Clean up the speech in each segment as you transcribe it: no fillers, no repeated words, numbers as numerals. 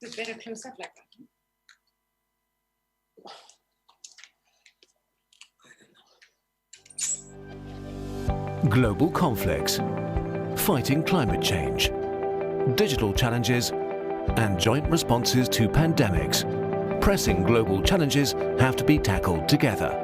It's better close up like that. Global conflicts, fighting climate change, digital challenges, and joint responses to pandemics. Pressing global challenges have to be tackled together.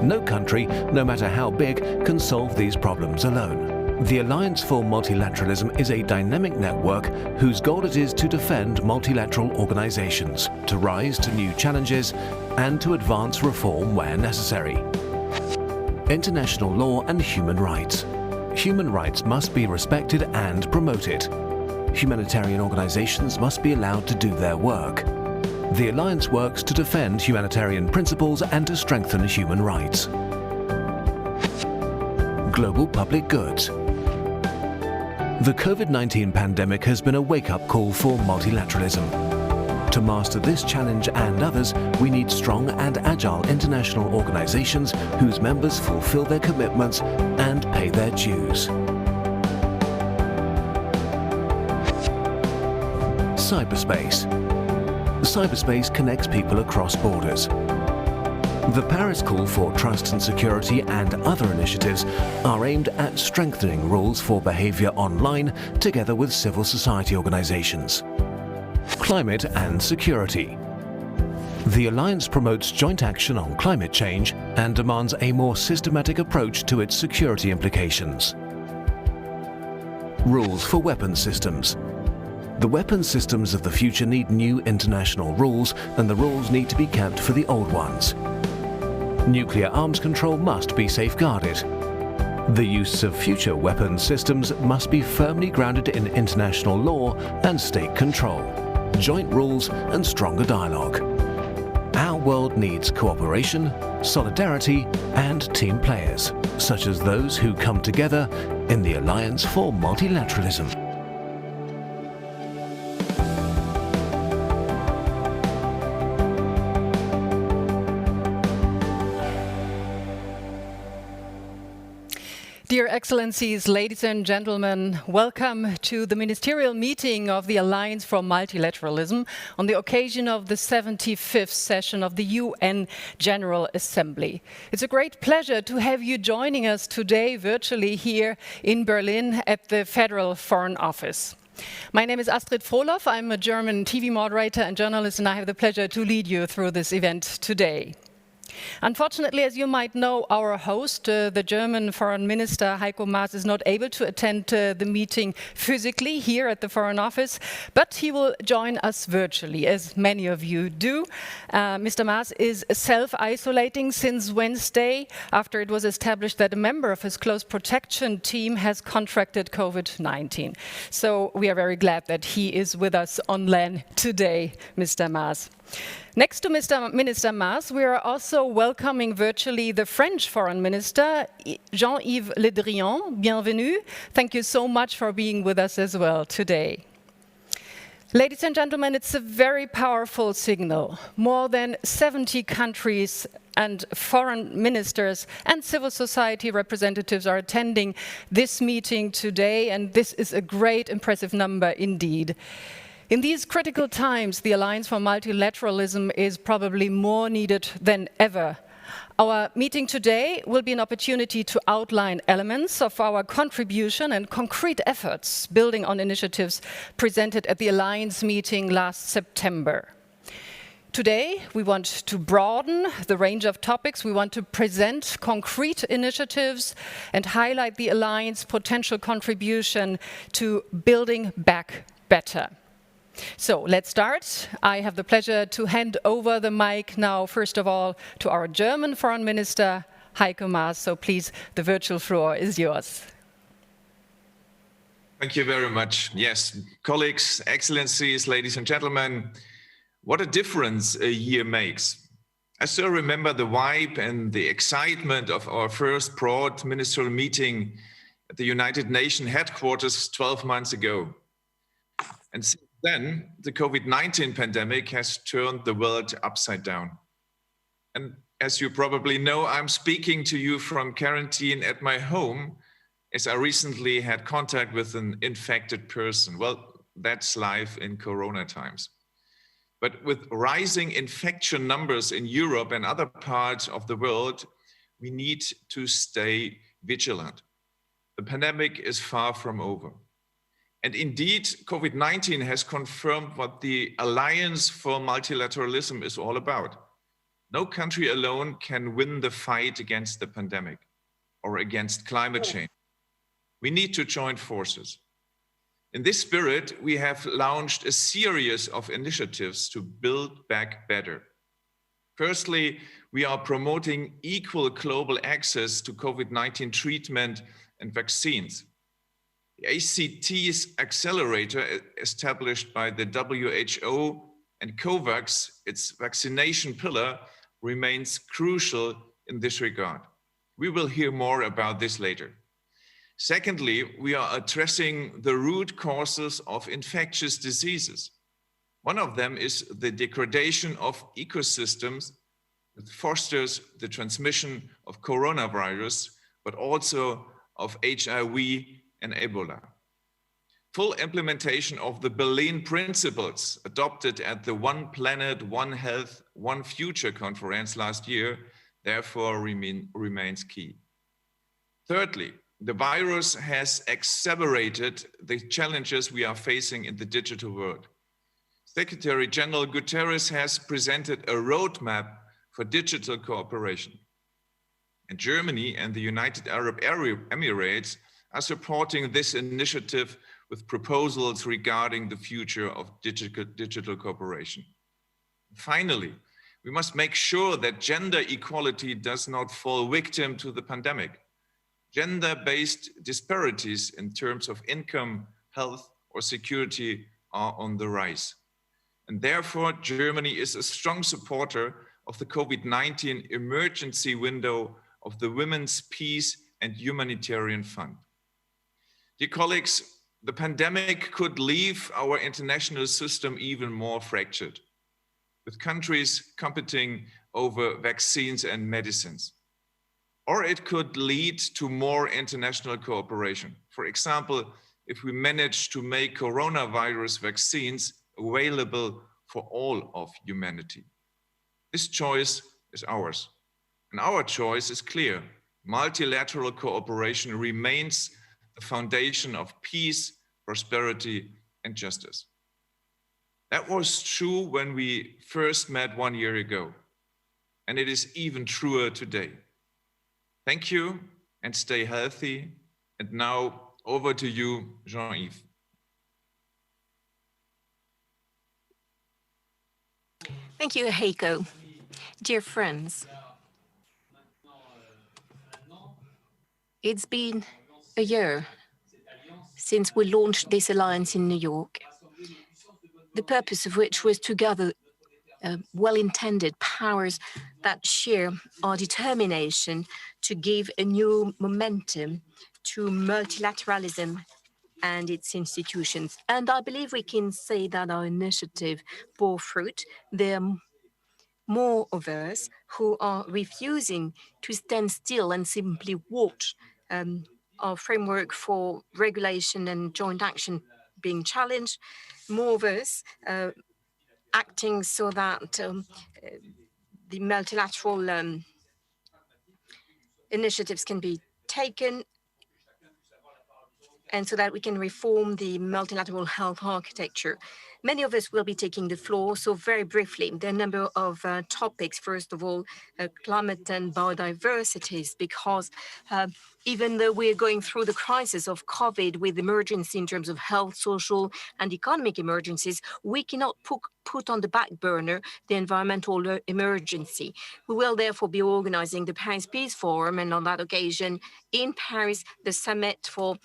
No country, no matter how big, can solve these problems alone. The Alliance for Multilateralism is a dynamic network whose goal it is to defend multilateral organizations, to rise to new challenges, and to advance reform where necessary. International law and human rights. Human rights must be respected and promoted. Humanitarian organizations must be allowed to do their work. The Alliance works to defend humanitarian principles and to strengthen human rights. Global public goods. The COVID-19 pandemic has been a wake-up call for multilateralism. To master this challenge and others, we need strong and agile international organizations whose members fulfill their commitments and pay their dues. Cyberspace. Cyberspace connects people across borders. The Paris Call for Trust and Security and other initiatives are aimed at strengthening rules for behavior online together with civil society organizations. Climate and security. The Alliance promotes joint action on climate change and demands a more systematic approach to its security implications. Rules for weapons systems. The weapons systems of the future need new international rules, and the rules need to be kept for the old ones. Nuclear arms control must be safeguarded. The use of future weapons systems must be firmly grounded in international law and state control, joint rules and stronger dialogue. Our world needs cooperation, solidarity and team players, such as those who come together in the Alliance for Multilateralism. Dear Excellencies, ladies and gentlemen, welcome to the Ministerial meeting of the Alliance for Multilateralism on the occasion of the 75th session of the UN General Assembly. It's a great pleasure to have you joining us today virtually here in Berlin at the Federal Foreign Office. My name is Astrid Frohloff. I'm a German TV moderator and journalist, and I have the pleasure to lead you through this event today. Unfortunately, as you might know, our host, the German Foreign Minister Heiko Maas, is not able to attend the meeting physically here at the Foreign Office, but he will join us virtually, as many of you do. Mr. Maas is self-isolating since Wednesday, after it was established that a member of his close protection team has contracted COVID-19. So we are very glad that he is with us online today, Mr. Maas. Next to Mr. Minister Maas, we are also welcoming virtually the French Foreign Minister, Jean-Yves Le Drian. Bienvenue. Thank you so much for being with us as well today. Ladies and gentlemen, it's a very powerful signal. More than 70 countries and foreign ministers and civil society representatives are attending this meeting today, and this is a great, impressive number indeed. In these critical times, the Alliance for Multilateralism is probably more needed than ever. Our meeting today will be an opportunity to outline elements of our contribution and concrete efforts building on initiatives presented at the Alliance meeting last September. Today, we want to broaden the range of topics. We want to present concrete initiatives and highlight the Alliance's potential contribution to building back better. So let's start. I have the pleasure to hand over the mic now, first of all, to our German Foreign Minister, Heiko Maas. So please, the virtual floor is yours. Thank you very much. Yes, colleagues, excellencies, ladies and gentlemen, what a difference a year makes. I still remember the vibe and the excitement of our first broad ministerial meeting at the United Nations headquarters 12 months ago. And since then, the COVID-19 pandemic has turned the world upside down. And as you probably know, I'm speaking to you from quarantine at my home, as I recently had contact with an infected person. Well, That's life in Corona times. But with rising infection numbers in Europe and other parts of the world, we need to stay vigilant. The pandemic is far from over. And indeed, COVID-19 has confirmed what the Alliance for Multilateralism is all about. No country alone can win the fight against the pandemic or against climate change. We need to join forces. In this spirit, we have launched a series of initiatives to build back better. Firstly, we are promoting equal global access to COVID-19 treatment and vaccines. The ACT's accelerator established by the WHO and COVAX, its vaccination pillar, remains crucial in this regard. We will hear more about this later. Secondly, we are addressing the root causes of infectious diseases. One of them is the degradation of ecosystems that fosters the transmission of coronavirus, but also of HIV and Ebola. Full implementation of the Berlin Principles adopted at the One Planet, One Health, One Future conference last year, therefore remains key. Thirdly, the virus has exacerbated the challenges we are facing in the digital world. Secretary General Guterres has presented a roadmap for digital cooperation. And Germany and the United Arab Emirates are supporting this initiative with proposals regarding the future of digital cooperation. Finally, we must make sure that gender equality does not fall victim to the pandemic. Gender-based disparities in terms of income, health, or security are on the rise. And therefore, Germany is a strong supporter of the COVID-19 emergency window of the Women's Peace and Humanitarian Fund. Dear colleagues, the pandemic could leave our international system even more fractured, with countries competing over vaccines and medicines. Or it could lead to more international cooperation. For example, if we manage to make coronavirus vaccines available for all of humanity. This choice is ours. And our choice is clear. Multilateral cooperation remains the foundation of peace, prosperity, and justice. That was true when we first met 1 year ago, and it is even truer today. Thank you and stay healthy. And now over to you, Jean-Yves. Thank you, Heiko. Dear friends, it's been a year since we launched this alliance in New York, the purpose of which was to gather well-intended powers that share our determination to give a new momentum to multilateralism and its institutions. And I believe we can say that our initiative bore fruit. There are more of us who are refusing to stand still and simply watch our framework for regulation and joint action being challenged. More of us acting so that the multilateral initiatives can be taken, and so that we can reform the multilateral health architecture. Many of us will be taking the floor, so very briefly, there are a number of topics. First of all, climate and biodiversity, because even though we're going through the crisis of COVID with emergency in terms of health, social, and economic emergencies, we cannot put on the back burner the environmental emergency. We will therefore be organizing the Paris Peace Forum, and on that occasion in Paris, the Summit for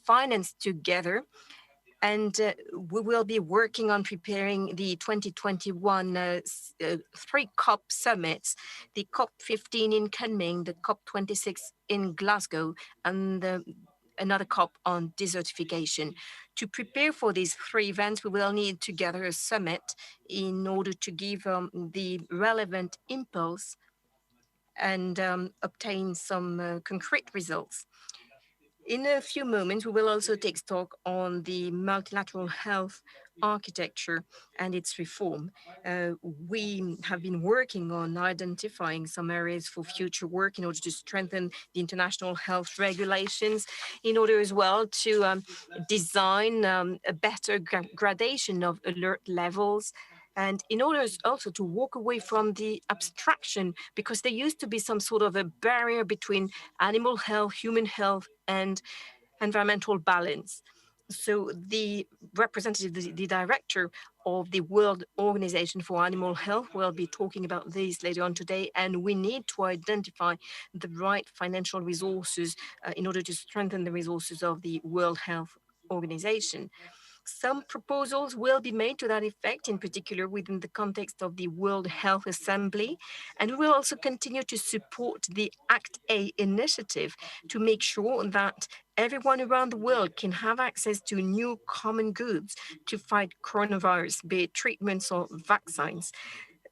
Finance Together. And we will be working on preparing the 2021 three COP summits, the COP15 in Kunming, the COP26 in Glasgow, and another COP on desertification. To prepare for these three events, we will need to gather a summit in order to give the relevant impulse and obtain some concrete results. In a few moments, we will also take stock on the multilateral health architecture and its reform. We have been working on identifying some areas for future work in order to strengthen the international health regulations, in order as well to design a better gradation of alert levels, and in order also to walk away from the abstraction, because there used to be some sort of a barrier between animal health, human health, and environmental balance. So the representative, the director of the World Organization for Animal Health will be talking about this later on today, and we need to identify the right financial resources in order to strengthen the resources of the World Health Organization. Some proposals will be made to that effect, in particular within the context of the World Health Assembly. And we will also continue to support the Act A initiative to make sure that everyone around the world can have access to new common goods to fight coronavirus, be it treatments or vaccines.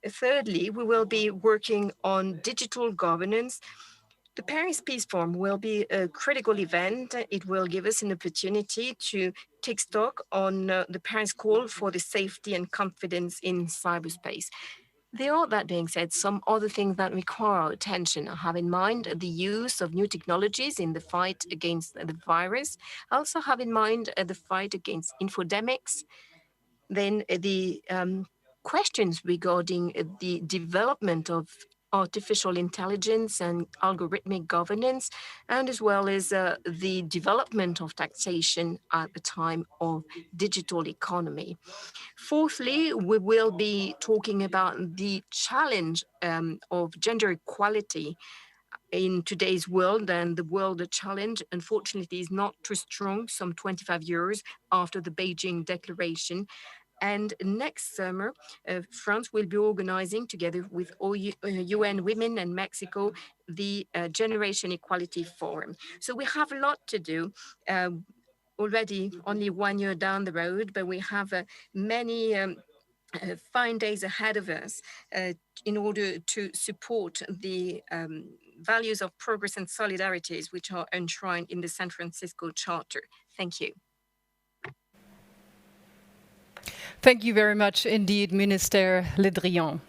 Thirdly, we will be working on digital governance. The Paris Peace Forum will be a critical event. It will give us an opportunity to take stock on the Paris call for the safety and confidence in cyberspace. There are, that being said, some other things that require our attention. Have in mind the use of new technologies in the fight against the virus. Also have in mind the fight against infodemics. Then the questions regarding the development of artificial intelligence and algorithmic governance, and as well as the development of taxation at the time of digital economy. Fourthly, we will be talking about the challenge of gender equality in today's world, and the world challenge, unfortunately, is not too strong some 25 years after the Beijing Declaration. And next summer, France will be organizing, together with UN Women and Mexico, the Generation Equality Forum. So we have a lot to do. Already only 1 year down the road, but we have many fine days ahead of us in order to support the values of progress and solidarities which are enshrined in the San Francisco Charter. Thank you. Thank you very much indeed, Minister Le Drian.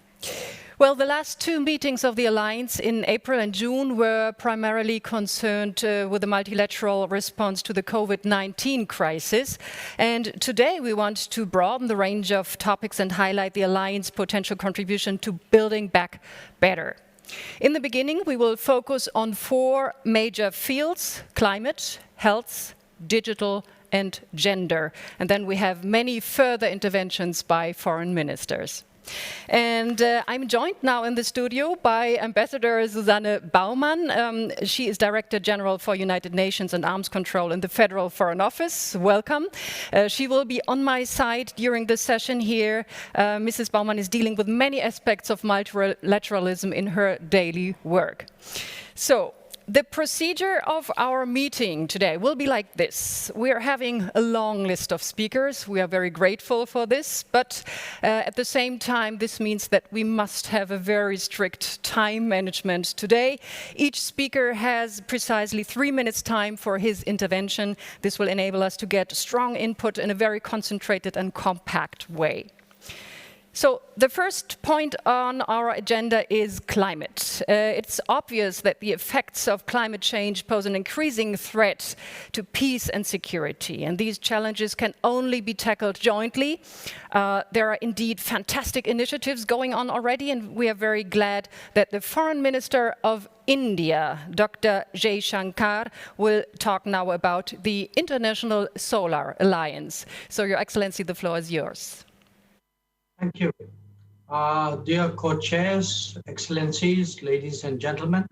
Well, the last two meetings of the Alliance in April and June were primarily concerned with the multilateral response to the COVID-19 crisis. And today we want to broaden the range of topics and highlight the Alliance's potential contribution to building back better. In the beginning, we will focus on four major fields: climate, health, digital, and gender. And then we have many further interventions by foreign ministers. And I'm joined now in the studio by Ambassador Susanne Baumann. She is Director General for United Nations and Arms Control in the Federal Foreign Office. Welcome. She will be on my side during the session here. Mrs. Baumann is dealing with many aspects of multilateralism in her daily work. So, the procedure of our meeting today will be like this. We are having a long list of speakers. We are very grateful for this, but at the same time, this means that we must have a very strict time management today. Each speaker has precisely 3 minutes time for his intervention. This will enable us to get strong input in a very concentrated and compact way. So the first point on our agenda is climate. It's obvious that the effects of climate change pose an increasing threat to peace and security, and these challenges can only be tackled jointly. There are indeed fantastic initiatives going on already, and we are very glad that the Foreign Minister of India, Dr. Jay Shankar, will talk now about the International Solar Alliance. So, Your Excellency, the floor is yours. Thank you. Dear co-chairs, excellencies, ladies and gentlemen,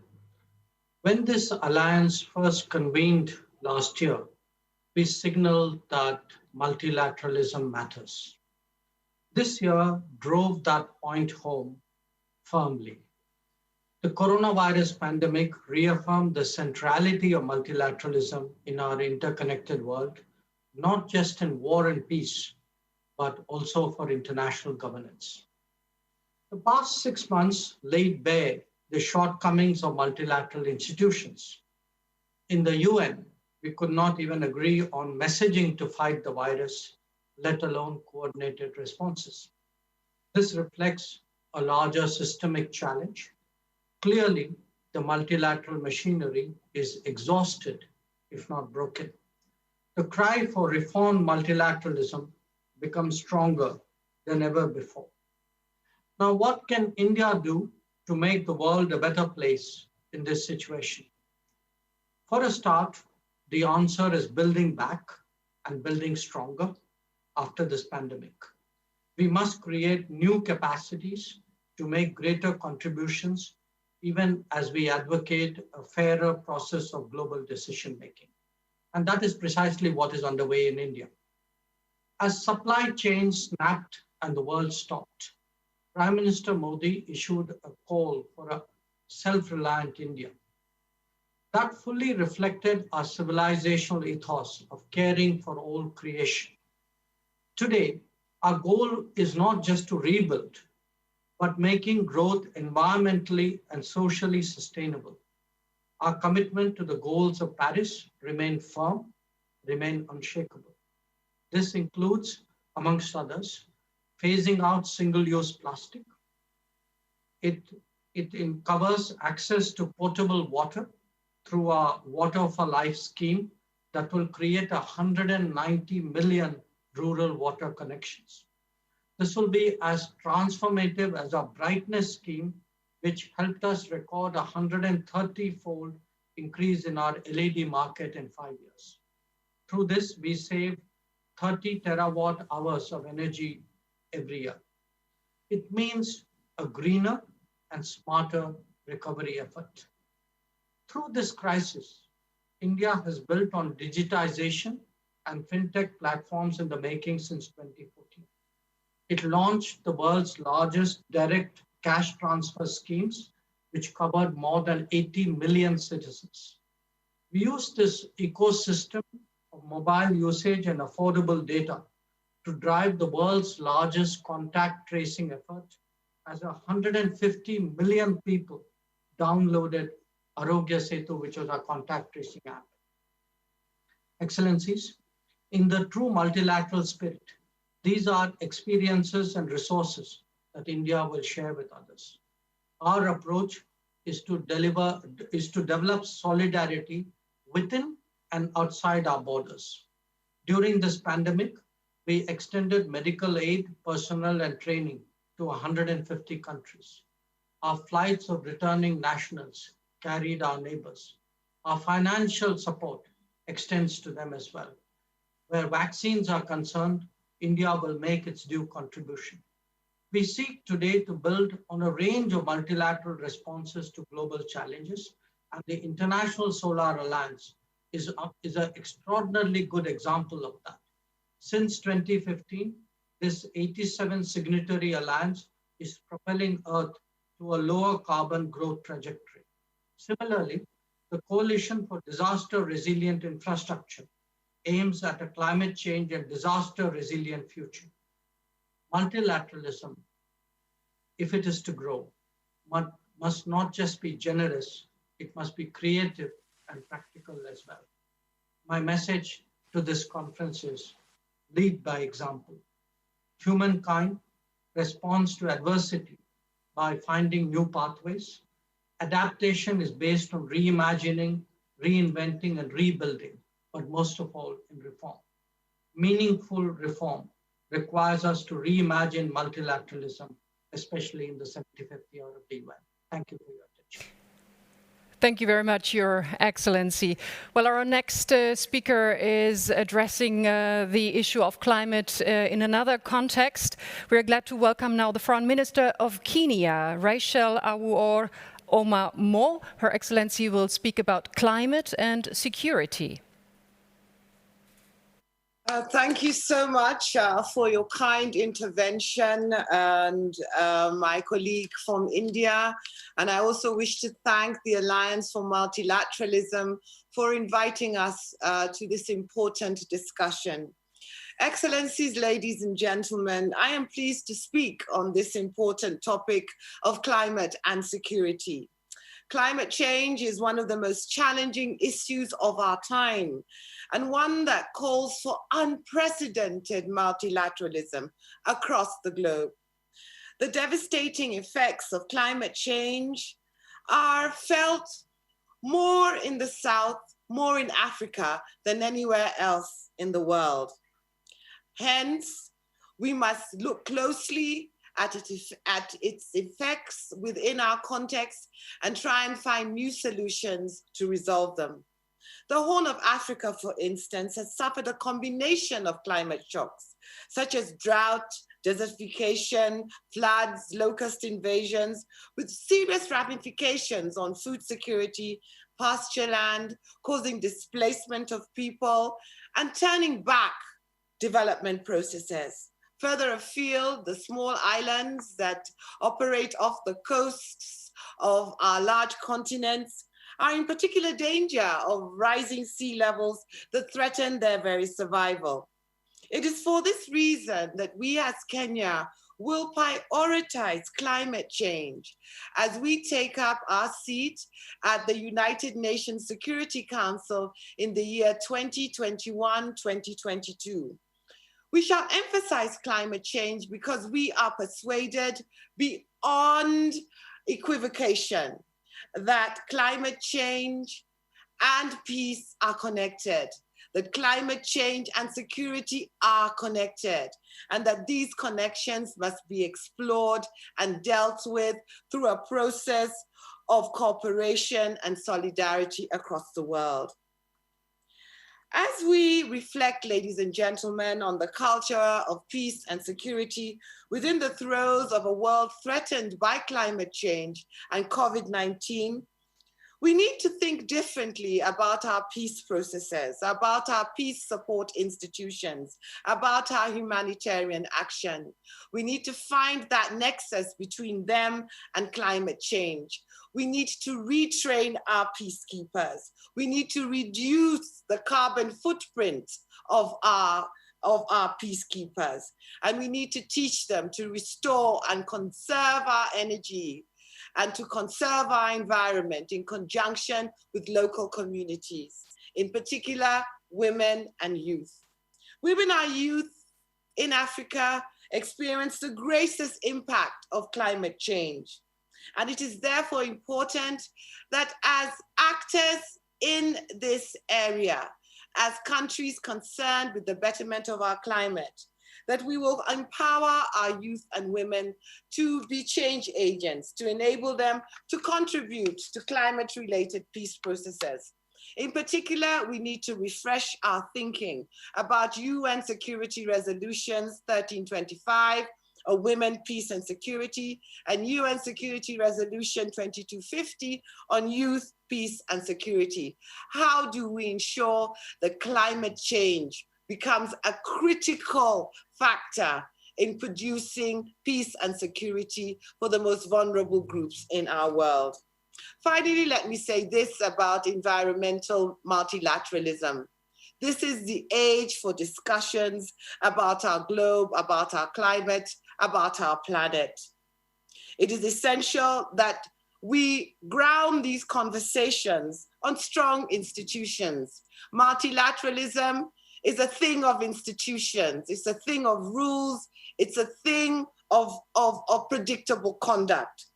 when this alliance first convened last year, we signaled that multilateralism matters. This year drove that point home firmly. The coronavirus pandemic reaffirmed the centrality of multilateralism in our interconnected world, not just in war and peace, but also for international governance. The past 6 months laid bare the shortcomings of multilateral institutions. In the UN, we could not even agree on messaging to fight the virus, let alone coordinated responses. This reflects a larger systemic challenge. Clearly, the multilateral machinery is exhausted, if not broken. The cry for reformed multilateralism becomes stronger than ever before. Now, what can India do to make the world a better place in this situation? For a start, the answer is building back and building stronger after this pandemic. We must create new capacities to make greater contributions, even as we advocate a fairer process of global decision-making. And that is precisely what is underway in India. As supply chains snapped and the world stopped, Prime Minister Modi issued a call for a self-reliant India. That fully reflected our civilizational ethos of caring for all creation. Today, our goal is not just to rebuild, but making growth environmentally and socially sustainable. Our commitment to the goals of Paris remain firm, remain unshakable. This includes, amongst others, phasing out single-use plastic. It covers access to potable water through our Water for Life scheme that will create 190 million rural water connections. This will be as transformative as our brightness scheme, which helped us record 130-fold increase in our LED market in 5 years. Through this, we saved 30 terawatt hours of energy every year. It means a greener and smarter recovery effort. Through this crisis, India has built on digitization and fintech platforms in the making since 2014. It launched the world's largest direct cash transfer schemes, which covered more than 80 million citizens. We used this ecosystem of mobile usage and affordable data to drive the world's largest contact tracing effort, as 150 million people downloaded Arogya Setu, which was our contact tracing app. Excellencies, in the true multilateral spirit, these are experiences and resources that India will share with others. Our approach is to develop solidarity within and outside our borders. During this pandemic, we extended medical aid, personnel, and training to 150 countries. Our flights of returning nationals carried our neighbors. Our financial support extends to them as well. Where vaccines are concerned, India will make its due contribution. We seek today to build on a range of multilateral responses to global challenges, and the International Solar Alliance is an extraordinarily good example of that. Since 2015, this 87 signatory alliance is propelling Earth to a lower carbon growth trajectory. Similarly, the Coalition for Disaster Resilient Infrastructure aims at a climate change and disaster resilient future. Multilateralism, if it is to grow, must not just be generous, it must be creative and practical as well. My message to this conference is lead by example. Humankind responds to adversity by finding new pathways. Adaptation is based on reimagining, reinventing, and rebuilding, but most of all in reform. Meaningful reform requires us to reimagine multilateralism, especially in the 75th year of the UN. Thank you for your attention. Thank you very much, Your Excellency. Well, our next speaker is addressing the issue of climate in another context. We're glad to welcome now the Foreign Minister of Kenya, Rachel Awoor Omamo. Her Excellency will speak about climate and security. Thank you so much for your kind intervention, and my colleague from India. And I also wish to thank the Alliance for Multilateralism for inviting us to this important discussion. Excellencies, ladies and gentlemen, I am pleased to speak on this important topic of climate and security. Climate change is one of the most challenging issues of our time, and one that calls for unprecedented multilateralism across the globe. The devastating effects of climate change are felt more in the South, more in Africa than anywhere else in the world. Hence, we must look closely at its effects within our context and try and find new solutions to resolve them. The Horn of Africa, for instance, has suffered a combination of climate shocks, such as drought, desertification, floods, locust invasions, with serious ramifications on food security, pasture land, causing displacement of people, and turning back development processes. Further afield, the small islands that operate off the coasts of our large continents are in particular danger of rising sea levels that threaten their very survival. It is for this reason that we as Kenya will prioritize climate change as we take up our seat at the United Nations Security Council in the year 2021-2022. We shall emphasize climate change because we are persuaded beyond equivocation that climate change and peace are connected, that climate change and security are connected, and that these connections must be explored and dealt with through a process of cooperation and solidarity across the world. As we reflect, ladies and gentlemen, on the culture of peace and security within the throes of a world threatened by climate change and COVID-19, we need to think differently about our peace processes, about our peace support institutions, about our humanitarian action. We need to find that nexus between them and climate change. We need to retrain our peacekeepers. We need to reduce the carbon footprint of our peacekeepers. And we need to teach them to restore and conserve our energy and to conserve our environment in conjunction with local communities, in particular, women and youth. Women and youth in Africa experience the greatest impact of climate change. And it is therefore important that as actors in this area, as countries concerned with the betterment of our climate, that we will empower our youth and women to be change agents, to enable them to contribute to climate-related peace processes. In particular, we need to refresh our thinking about UN Security Resolutions 1325, of Women, Peace and Security, and UN Security Resolution 2250 on Youth, Peace and Security. How do we ensure that climate change becomes a critical factor in producing peace and security for the most vulnerable groups in our world? Finally, let me say this about environmental multilateralism. This is the age for discussions about our globe, about our climate, about our planet. It is essential that we ground these conversations on strong institutions. Multilateralism is a thing of institutions. It's a thing of rules. It's a thing of predictable conduct.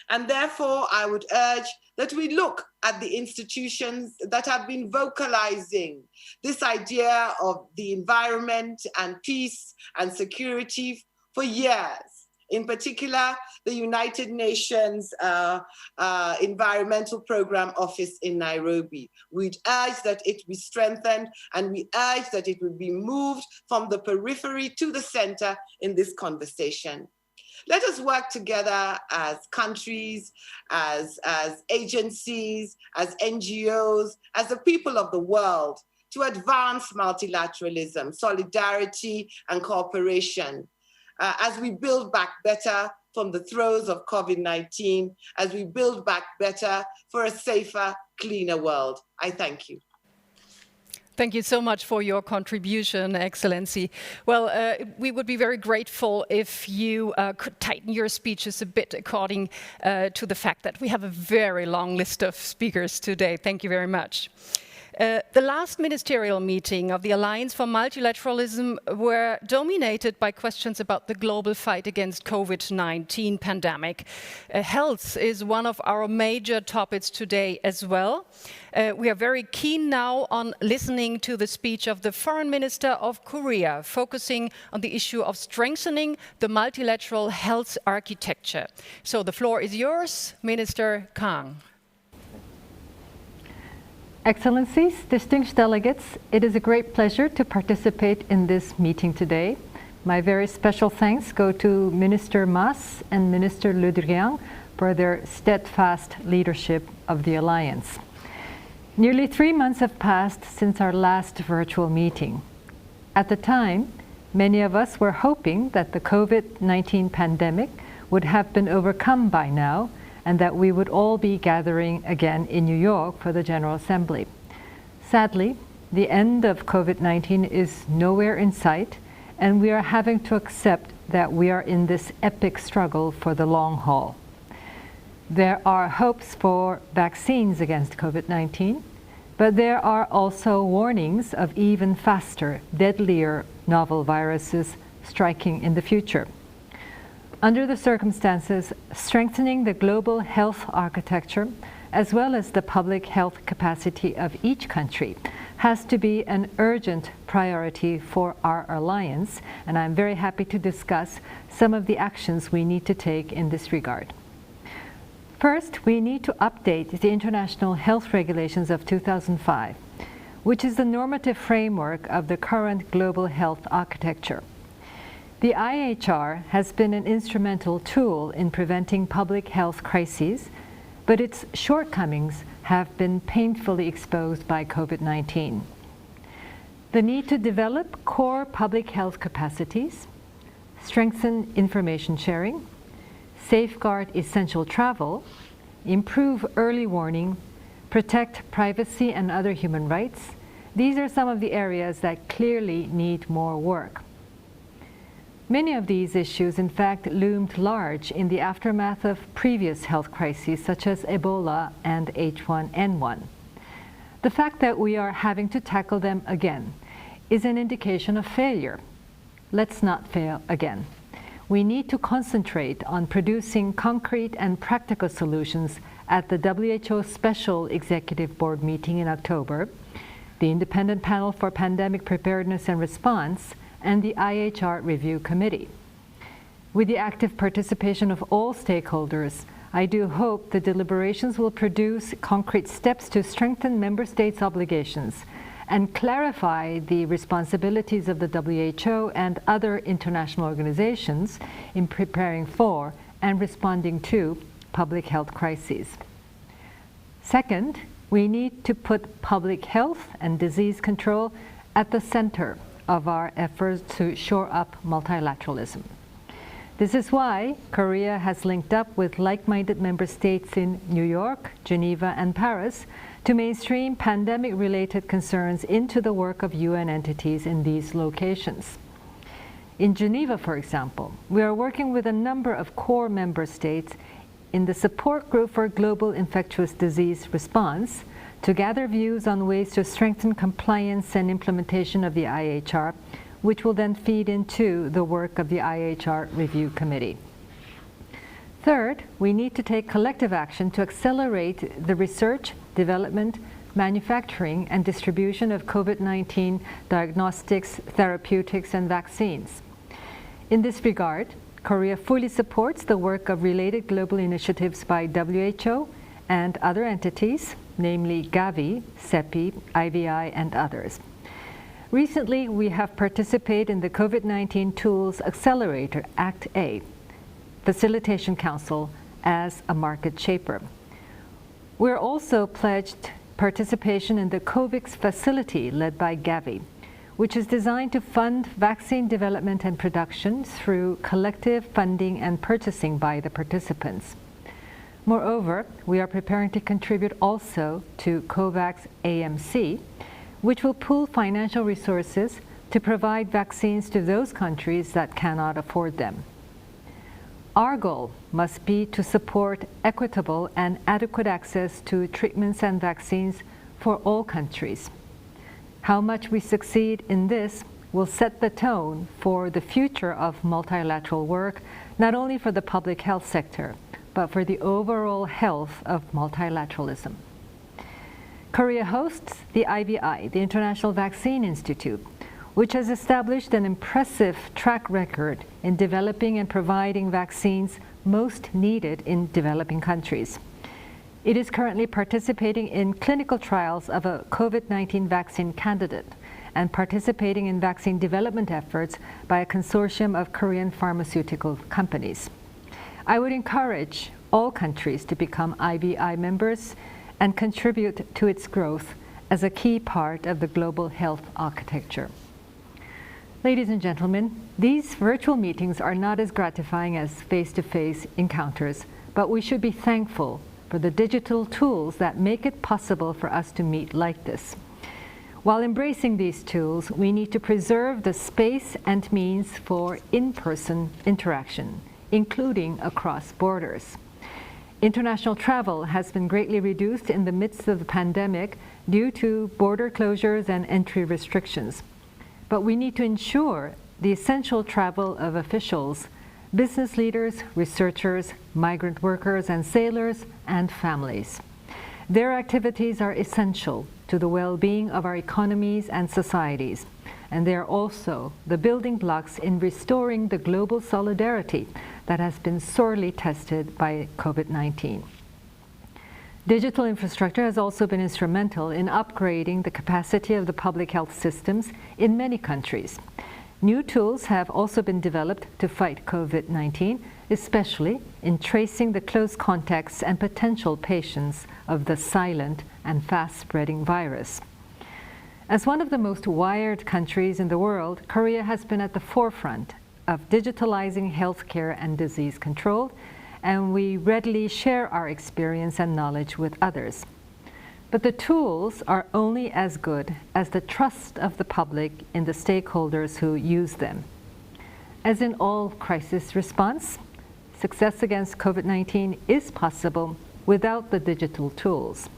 And therefore, I would urge that we look at the institutions that have been vocalizing this idea of the environment and peace and security for years. In particular, the United Nations Environmental Program Office in Nairobi. We'd urge that it be strengthened, and we urge that it would be moved from the periphery to the center in this conversation. Let us work together as countries, as agencies, as NGOs, as the people of the world to advance multilateralism, solidarity, and cooperation as we build back better from the throes of COVID-19, as we build back better for a safer, cleaner world. I thank you. Thank you so much for your contribution, Excellency. Well, we would be very grateful if you could tighten your speeches a bit according to the fact that we have a very long list of speakers today. Thank you very much. The last ministerial meeting of the Alliance for Multilateralism were dominated by questions about the global fight against COVID-19 pandemic. Health is one of our major topics today as well. We are very keen now on listening to the speech of the Foreign Minister of Korea, focusing on the issue of strengthening the multilateral health architecture. So the floor is yours, Minister Kang. Excellencies, distinguished delegates, it is a great pleasure to participate in this meeting today. My very special thanks go to Minister Mas and Minister Le Drian for their steadfast leadership of the Alliance. Nearly 3 months have passed since our last virtual meeting. At the time, many of us were hoping that the COVID-19 pandemic would have been overcome by now, and that we would all be gathering again in New York for the General Assembly. Sadly, the end of COVID-19 is nowhere in sight, and we are having to accept that we are in this epic struggle for the long haul. There are hopes for vaccines against COVID-19, but there are also warnings of even faster, deadlier novel viruses striking in the future. Under the circumstances, strengthening the global health architecture, as well as the public health capacity of each country, has to be an urgent priority for our alliance, and I'm very happy to discuss some of the actions we need to take in this regard. First, we need to update the international health regulations of 2005, which is the normative framework of the current global health architecture. The IHR has been an instrumental tool in preventing public health crises, but its shortcomings have been painfully exposed by COVID-19. The need to develop core public health capacities, strengthen information sharing, safeguard essential travel, improve early warning, protect privacy and other human rights, these are some of the areas that clearly need more work. Many of these issues, in fact, loomed large in the aftermath of previous health crises such as Ebola and H1N1. The fact that we are having to tackle them again is an indication of failure. Let's not fail again. We need to concentrate on producing concrete and practical solutions at the WHO Special Executive Board meeting in October, the Independent Panel for Pandemic Preparedness and Response, and the IHR Review Committee. With the active participation of all stakeholders, I do hope the deliberations will produce concrete steps to strengthen member states' obligations and clarify the responsibilities of the WHO and other international organizations in preparing for and responding to public health crises. Second, we need to put public health and disease control at the center of our efforts to shore up multilateralism. This is why Korea has linked up with like-minded member states in New York, Geneva, and Paris to mainstream pandemic-related concerns into the work of UN entities in these locations. In Geneva, for example, we are working with a number of core member states in the Support Group for Global Infectious Disease Response to gather views on ways to strengthen compliance and implementation of the IHR, which will then feed into the work of the IHR Review Committee. Third, we need to take collective action to accelerate the research, development, manufacturing, and distribution of COVID-19 diagnostics, therapeutics, and vaccines. In this regard, Korea fully supports the work of related global initiatives by WHO and other entities, namely Gavi, CEPI, IVI, and others. Recently, we have participated in the COVID-19 Tools Accelerator, Act A, Facilitation Council, as a market shaper. We're also pledged participation in the COVAX facility led by Gavi, which is designed to fund vaccine development and production through collective funding and purchasing by the participants. Moreover, we are preparing to contribute also to COVAX AMC, which will pool financial resources to provide vaccines to those countries that cannot afford them. Our goal must be to support equitable and adequate access to treatments and vaccines for all countries. How much we succeed in this will set the tone for the future of multilateral work, not only for the public health sector, but for the overall health of multilateralism. Korea hosts the IVI, the International Vaccine Institute, which has established an impressive track record in developing and providing vaccines most needed in developing countries. It is currently participating in clinical trials of a COVID-19 vaccine candidate and participating in vaccine development efforts by a consortium of Korean pharmaceutical companies. I would encourage all countries to become IVI members and contribute to its growth as a key part of the global health architecture. Ladies and gentlemen, these virtual meetings are not as gratifying as face-to-face encounters, but we should be thankful for the digital tools that make it possible for us to meet like this. While embracing these tools, we need to preserve the space and means for in-person interaction, including across borders. International travel has been greatly reduced in the midst of the pandemic due to border closures and entry restrictions. But we need to ensure the essential travel of officials, business leaders, researchers, migrant workers and sailors, and families. Their activities are essential to the well-being of our economies and societies, and they are also the building blocks in restoring the global solidarity that has been sorely tested by COVID-19. Digital infrastructure has also been instrumental in upgrading the capacity of the public health systems in many countries. New tools have also been developed to fight COVID-19, especially in tracing the close contacts and potential patients of the silent and fast-spreading virus. As one of the most wired countries in the world, Korea has been at the forefront of digitalizing healthcare and disease control, and we readily share our experience and knowledge with others. But the tools are only as good as the trust of the public in the stakeholders who use them. As in all crisis response, success against COVID-19 is possible without the digital tools,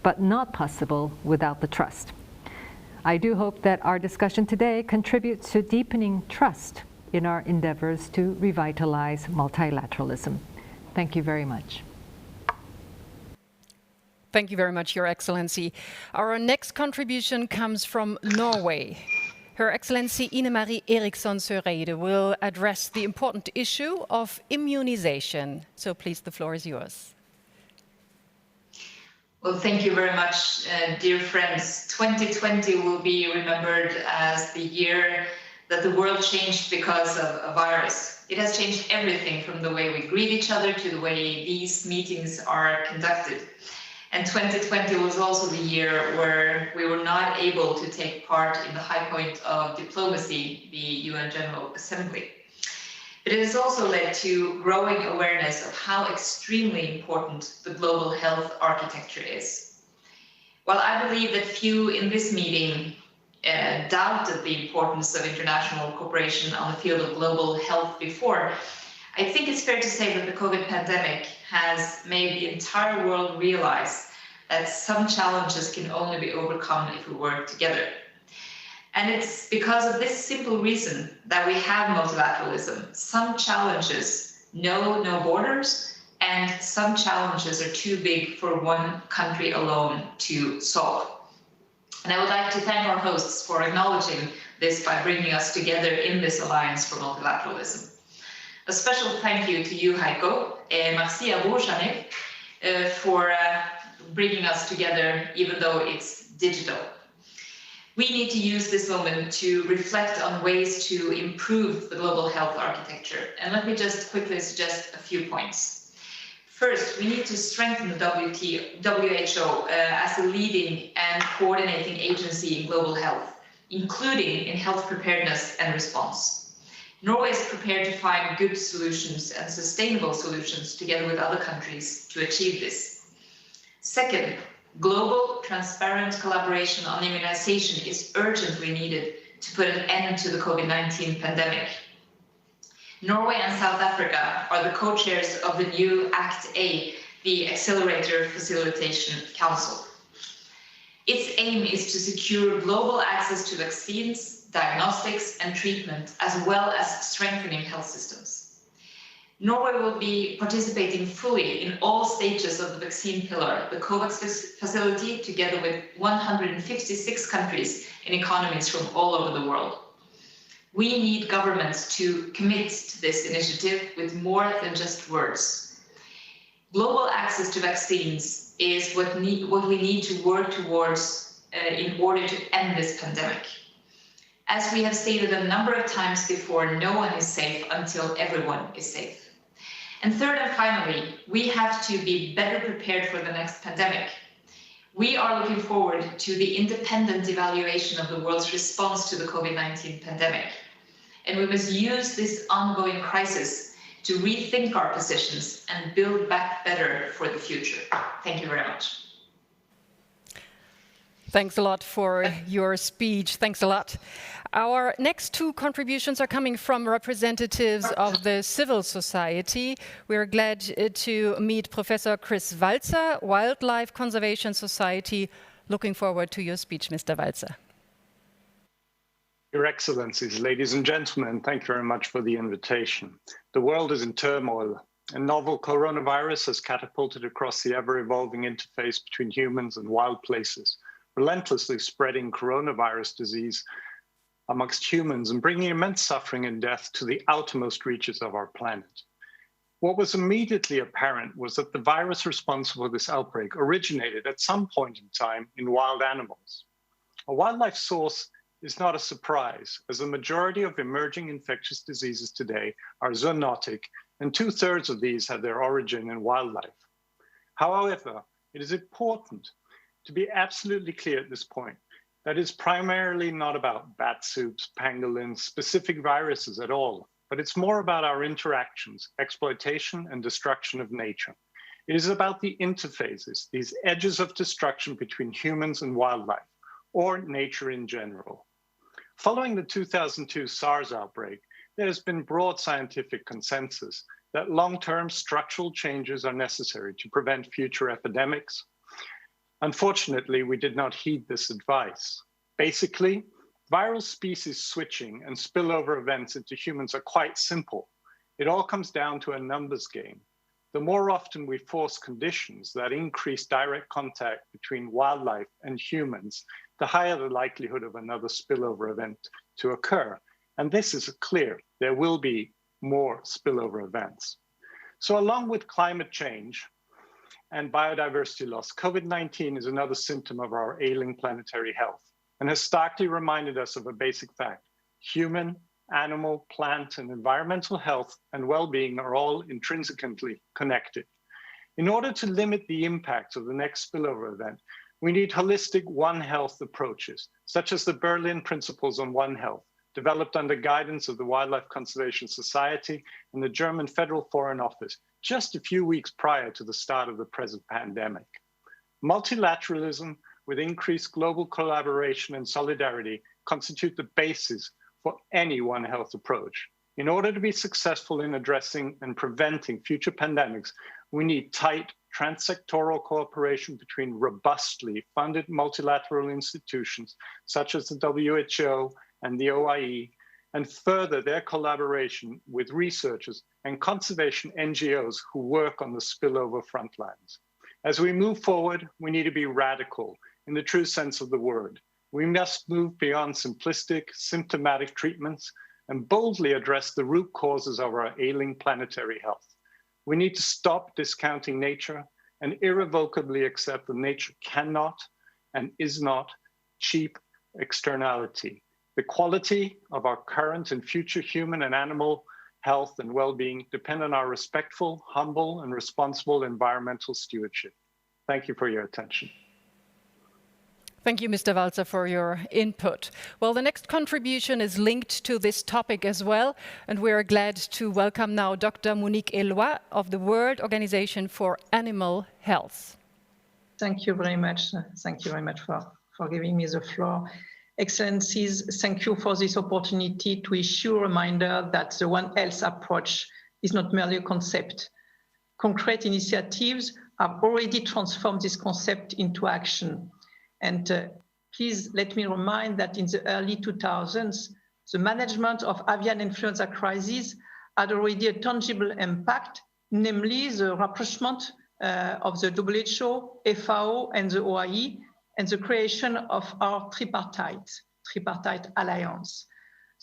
but not possible without the trust. I do hope that our discussion today contributes to deepening trust in our endeavors to revitalize multilateralism. Thank you very much. Thank you very much, Your Excellency. Our next contribution comes from Norway. Her Excellency Ine Marie Eriksson Søreide will address the important issue of immunization. So please, the floor is yours. Well, thank you very much, dear friends. 2020 will be remembered as the year that the world changed because of a virus. It has changed everything from the way we greet each other to the way these meetings are conducted. And 2020 was also the year where we were not able to take part in the high point of diplomacy, the UN General Assembly. But it has also led to growing awareness of how extremely important the global health architecture is. While I believe that few in this meeting doubted the importance of international cooperation on the field of global health before, I think it's fair to say that the COVID pandemic has made the entire world realize that some challenges can only be overcome if we work together. And it's because of this simple reason that we have multilateralism. Some challenges know no borders, and some challenges are too big for one country alone to solve. And I would like to thank our hosts for acknowledging this by bringing us together in this Alliance for Multilateralism. A special thank you to you, Heiko, et merci à vous, Jeanette, for bringing us together, even though it's digital. We need to use this moment to reflect on ways to improve the global health architecture. And let me just quickly suggest a few points. First, we need to strengthen the WHO as a leading and coordinating agency in global health, including in health preparedness and response. Norway is prepared to find good solutions and sustainable solutions together with other countries to achieve this. Second, Global, transparent collaboration on immunization is urgently needed to put an end to the COVID-19 pandemic. Norway and South Africa are the co-chairs of the new ACT-A, the Accelerator Facilitation Council. Its aim is to secure global access to vaccines, diagnostics, and treatment, as well as strengthening health systems. Norway will be participating fully in all stages of the vaccine pillar, the COVAX facility, together with 156 countries and economies from all over the world. We need governments to commit to this initiative with more than just words. Global access to vaccines is what we need to work towards in order to end this pandemic. As we have stated a number of times before, no one is safe until everyone is safe. And third and finally, we have to be better prepared for the next pandemic. We are looking forward to the independent evaluation of the world's response to the COVID-19 pandemic. And we must use this ongoing crisis to rethink our positions and build back better for the future. Thank you very much. Thanks a lot for your speech. Thanks a lot. Our next two contributions are coming from representatives of the civil society. We're glad to meet Professor Chris Walzer, Wildlife Conservation Society. Looking forward to your speech, Mr. Walzer. Your Excellencies, ladies and gentlemen, thank you very much for the invitation. The world is in turmoil. A novel coronavirus has catapulted across the ever-evolving interface between humans and wild places, relentlessly spreading coronavirus disease amongst humans and bringing immense suffering and death to the outermost reaches of our planet. What was immediately apparent was that the virus responsible for this outbreak originated at some point in time in wild animals. A wildlife source is not a surprise, as the majority of emerging infectious diseases today are zoonotic, and 2/3 of these have their origin in wildlife. However, it is important to be absolutely clear at this point that it's primarily not about bat soups, pangolins, specific viruses at all, but it's more about our interactions, exploitation, and destruction of nature. It is about the interfaces, these edges of destruction between humans and wildlife, or nature in general. Following the 2002 SARS outbreak, there has been broad scientific consensus that long-term structural changes are necessary to prevent future epidemics. Unfortunately, we did not heed this advice. Basically, viral species switching and spillover events into humans are quite simple. It all comes down to a numbers game. The more often we force conditions that increase direct contact between wildlife and humans, the higher the likelihood of another spillover event to occur. And this is clear, there will be more spillover events. So along with climate change and biodiversity loss, COVID-19 is another symptom of our ailing planetary health and has starkly reminded us of a basic fact. Human, animal, plant, and environmental health and well-being are all intrinsically connected. In order to limit the impacts of the next spillover event, we need holistic One Health approaches, such as the Berlin Principles on One Health, developed under guidance of the Wildlife Conservation Society and the German Federal Foreign Office, just a few weeks prior to the start of the present pandemic. Multilateralism with increased global collaboration and solidarity constitute the basis for any One Health approach. In order to be successful in addressing and preventing future pandemics, we need tight transsectoral cooperation between robustly funded multilateral institutions such as the WHO and the OIE, and further their collaboration with researchers and conservation NGOs who work on the spillover front lines. As we move forward, we need to be radical in the true sense of the word. We must move beyond simplistic, symptomatic treatments and boldly address the root causes of our ailing planetary health. We need to stop discounting nature and irrevocably accept that nature cannot and is not cheap externality. The quality of our current and future human and animal health and well-being depend on our respectful, humble, and responsible environmental stewardship. Thank you for your attention. Thank you, Mr. Walzer, for your input. Well, the next contribution is linked to this topic as well, and we are glad to welcome now Dr. Monique Eloi of the World Organization for Animal Health. Thank you very much. Thank you very much for giving me the floor. Excellencies, thank you for this opportunity to issue a reminder that the One Health approach is not merely a concept. Concrete initiatives have already transformed this concept into action. And please let me remind that in the early 2000s, the management of avian influenza crisis had already a tangible impact, namely the rapprochement of the WHO, FAO, and the OIE, and the creation of our tripartite alliance.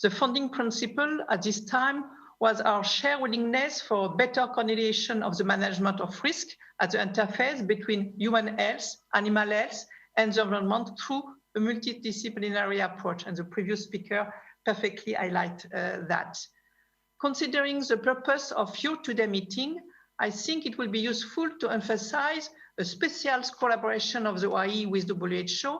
The founding principle at this time was our shared willingness for better coordination of the management of risk at the interface between human health, animal health, and the environment through a multidisciplinary approach. And the previous speaker perfectly highlighted that. Considering the purpose of your today meeting, I think it will be useful to emphasize a special collaboration of the OIE with WHO,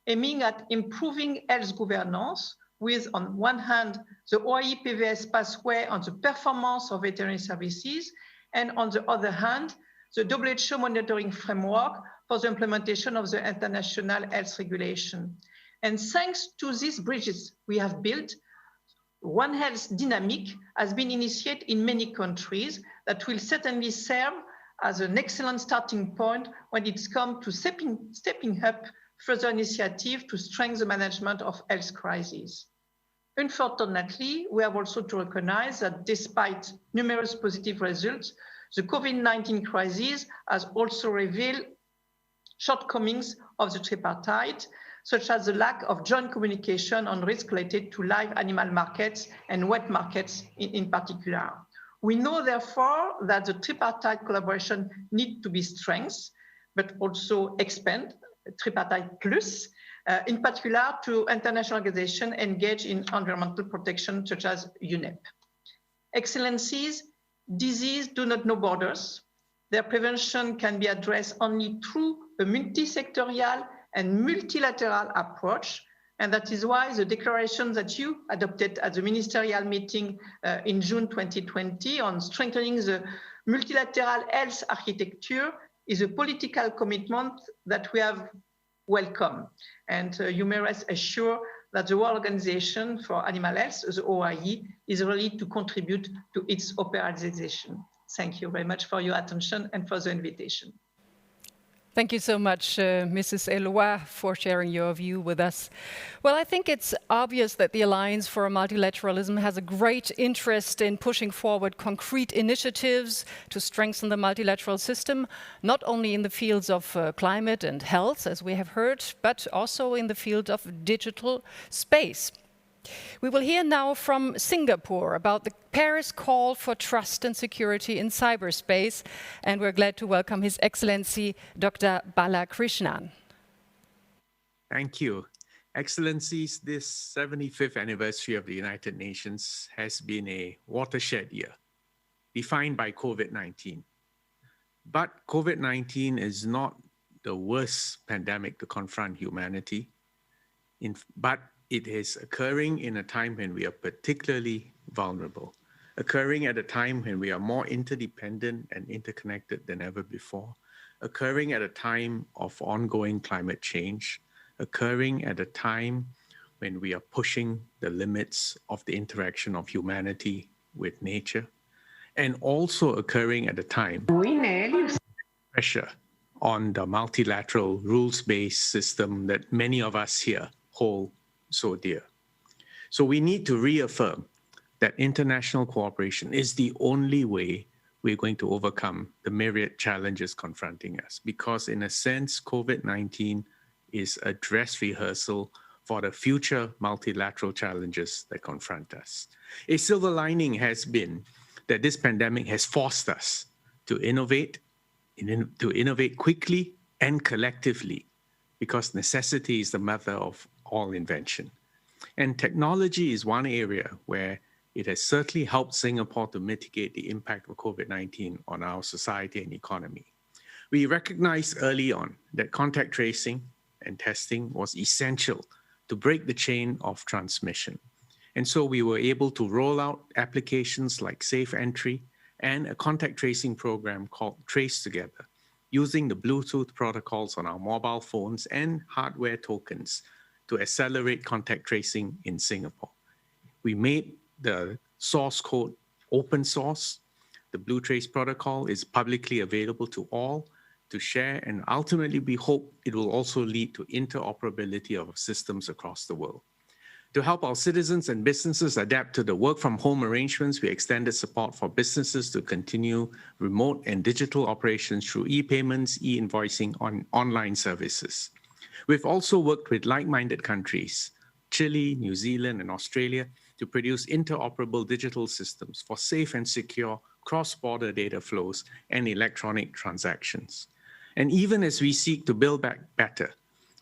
aiming at improving health governance with, on one hand, the OIE PVS pathway on the performance of veterinary services, and on the other hand, the WHO monitoring framework for the implementation of the international health regulation. And thanks to these bridges we have built, One Health dynamic has been initiated in many countries that will certainly serve as an excellent starting point when it's come to stepping up further initiative to strengthen the management of health crises. Unfortunately, we have also to recognize that despite numerous positive results, the COVID-19 crisis has also revealed shortcomings of the tripartite, such as the lack of joint communication on risk related to live animal markets and wet markets in particular. We know, therefore, that the tripartite collaboration needs to be strengthened, but also expand, tripartite plus, in particular to international organizations engaged in environmental protection, such as UNEP. Excellencies, diseases do not know borders. Their prevention can be addressed only through a multi-sectorial and multilateral approach. And that is why the declaration that you adopted at the Ministerial meeting in June 2020 on strengthening the multilateral health architecture is a political commitment that we have welcomed. And you may rest assured that the World Organization for Animal Health, the OIE, is ready to contribute to its operationalization. Thank you very much for your attention and for the invitation. Thank you so much, Mrs. Eloi, for sharing your view with us. Well, I think it's obvious that the Alliance for Multilateralism has a great interest in pushing forward concrete initiatives to strengthen the multilateral system, not only in the fields of climate and health, as we have heard, but also in the field of digital space. We will hear now from Singapore about the Paris call for trust and security in cyberspace, and we're glad to welcome His Excellency Dr. Balakrishnan. Thank you. Excellencies, this 75th anniversary of the United Nations has been a watershed year, defined by COVID-19. But COVID-19 is not the worst pandemic to confront humanity, but it is occurring in a time when we are particularly vulnerable, occurring at a time when we are more interdependent and interconnected than ever before, occurring at a time of ongoing climate change, occurring at a time when we are pushing the limits of the interaction of humanity with nature, and also occurring at a time pressure on the multilateral rules-based system that many of us here hold so dear. So we need to reaffirm that international cooperation is the only way we're going to overcome the myriad challenges confronting us, because in a sense, COVID-19 is a dress rehearsal for the future multilateral challenges that confront us. A silver lining has been that this pandemic has forced us to innovate quickly and collectively, because necessity is the mother of all invention. And technology is one area where it has certainly helped Singapore to mitigate the impact of COVID-19 on our society and economy. We recognized early on that contact tracing and testing was essential to break the chain of transmission. And so we were able to roll out applications like Safe Entry and a contact tracing program called Trace Together using the Bluetooth protocols on our mobile phones and hardware tokens to accelerate contact tracing in Singapore. We made the source code open source. The BlueTrace protocol is publicly available to all to share, and ultimately we hope it will also lead to interoperability of systems across the world. To help our citizens and businesses adapt to the work from home arrangements, we extended support for businesses to continue remote and digital operations through e-payments, e-invoicing on online services. We've also worked with like-minded countries, Chile, New Zealand, and Australia, to produce interoperable digital systems for safe and secure cross-border data flows and electronic transactions. And even as we seek to build back better,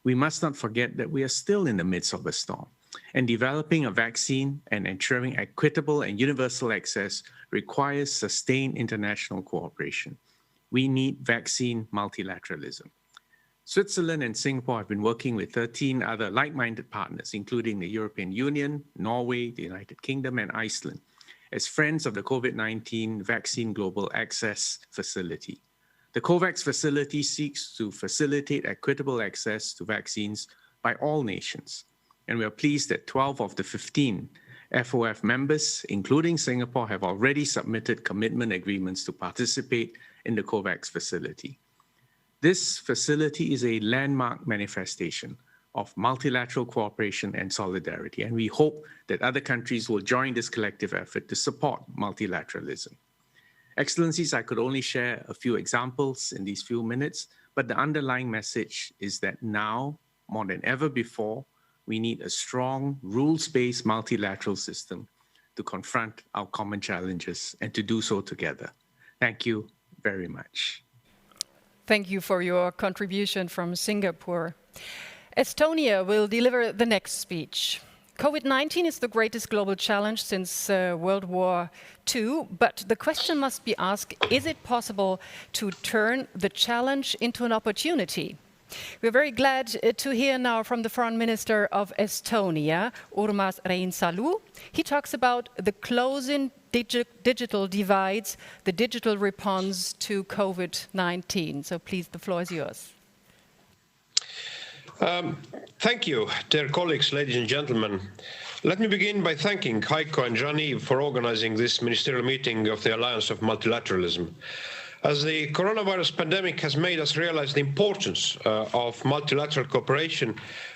we must not forget that we are still in the midst of a storm, and developing a vaccine and ensuring equitable and universal access requires sustained international cooperation. We need vaccine multilateralism. Switzerland and Singapore have been working with 13 other like-minded partners, including the European Union, Norway, the United Kingdom, and Iceland, as friends of the COVID-19 Vaccine Global Access Facility. The COVAX facility seeks to facilitate equitable access to vaccines by all nations. And we are pleased that 12 of the 15 FOF members, including Singapore, have already submitted commitment agreements to participate in the COVAX facility. This facility is a landmark manifestation of multilateral cooperation and solidarity, and we hope that other countries will join this collective effort to support multilateralism. Excellencies, I could only share a few examples in these few minutes, but the underlying message is that now, more than ever before, we need a strong, rules-based multilateral system to confront our common challenges and to do so together. Thank you very much. Thank you for your contribution from Singapore. Estonia will deliver the next speech. COVID-19 is the greatest global challenge since World War II, but the question must be asked, is it possible to turn the challenge into an opportunity? We're very glad to hear now from the Foreign Minister of Estonia, Urmas Reinsalu. He talks about the closing digital divides, the digital response to COVID-19. So please, the floor is yours. Thank you, dear colleagues, ladies and gentlemen. Let me begin by thanking Heiko and Jean-Yves for organizing this ministerial meeting of the Alliance of Multilateralism. As the coronavirus pandemic has made us realize the importance of multilateral cooperation,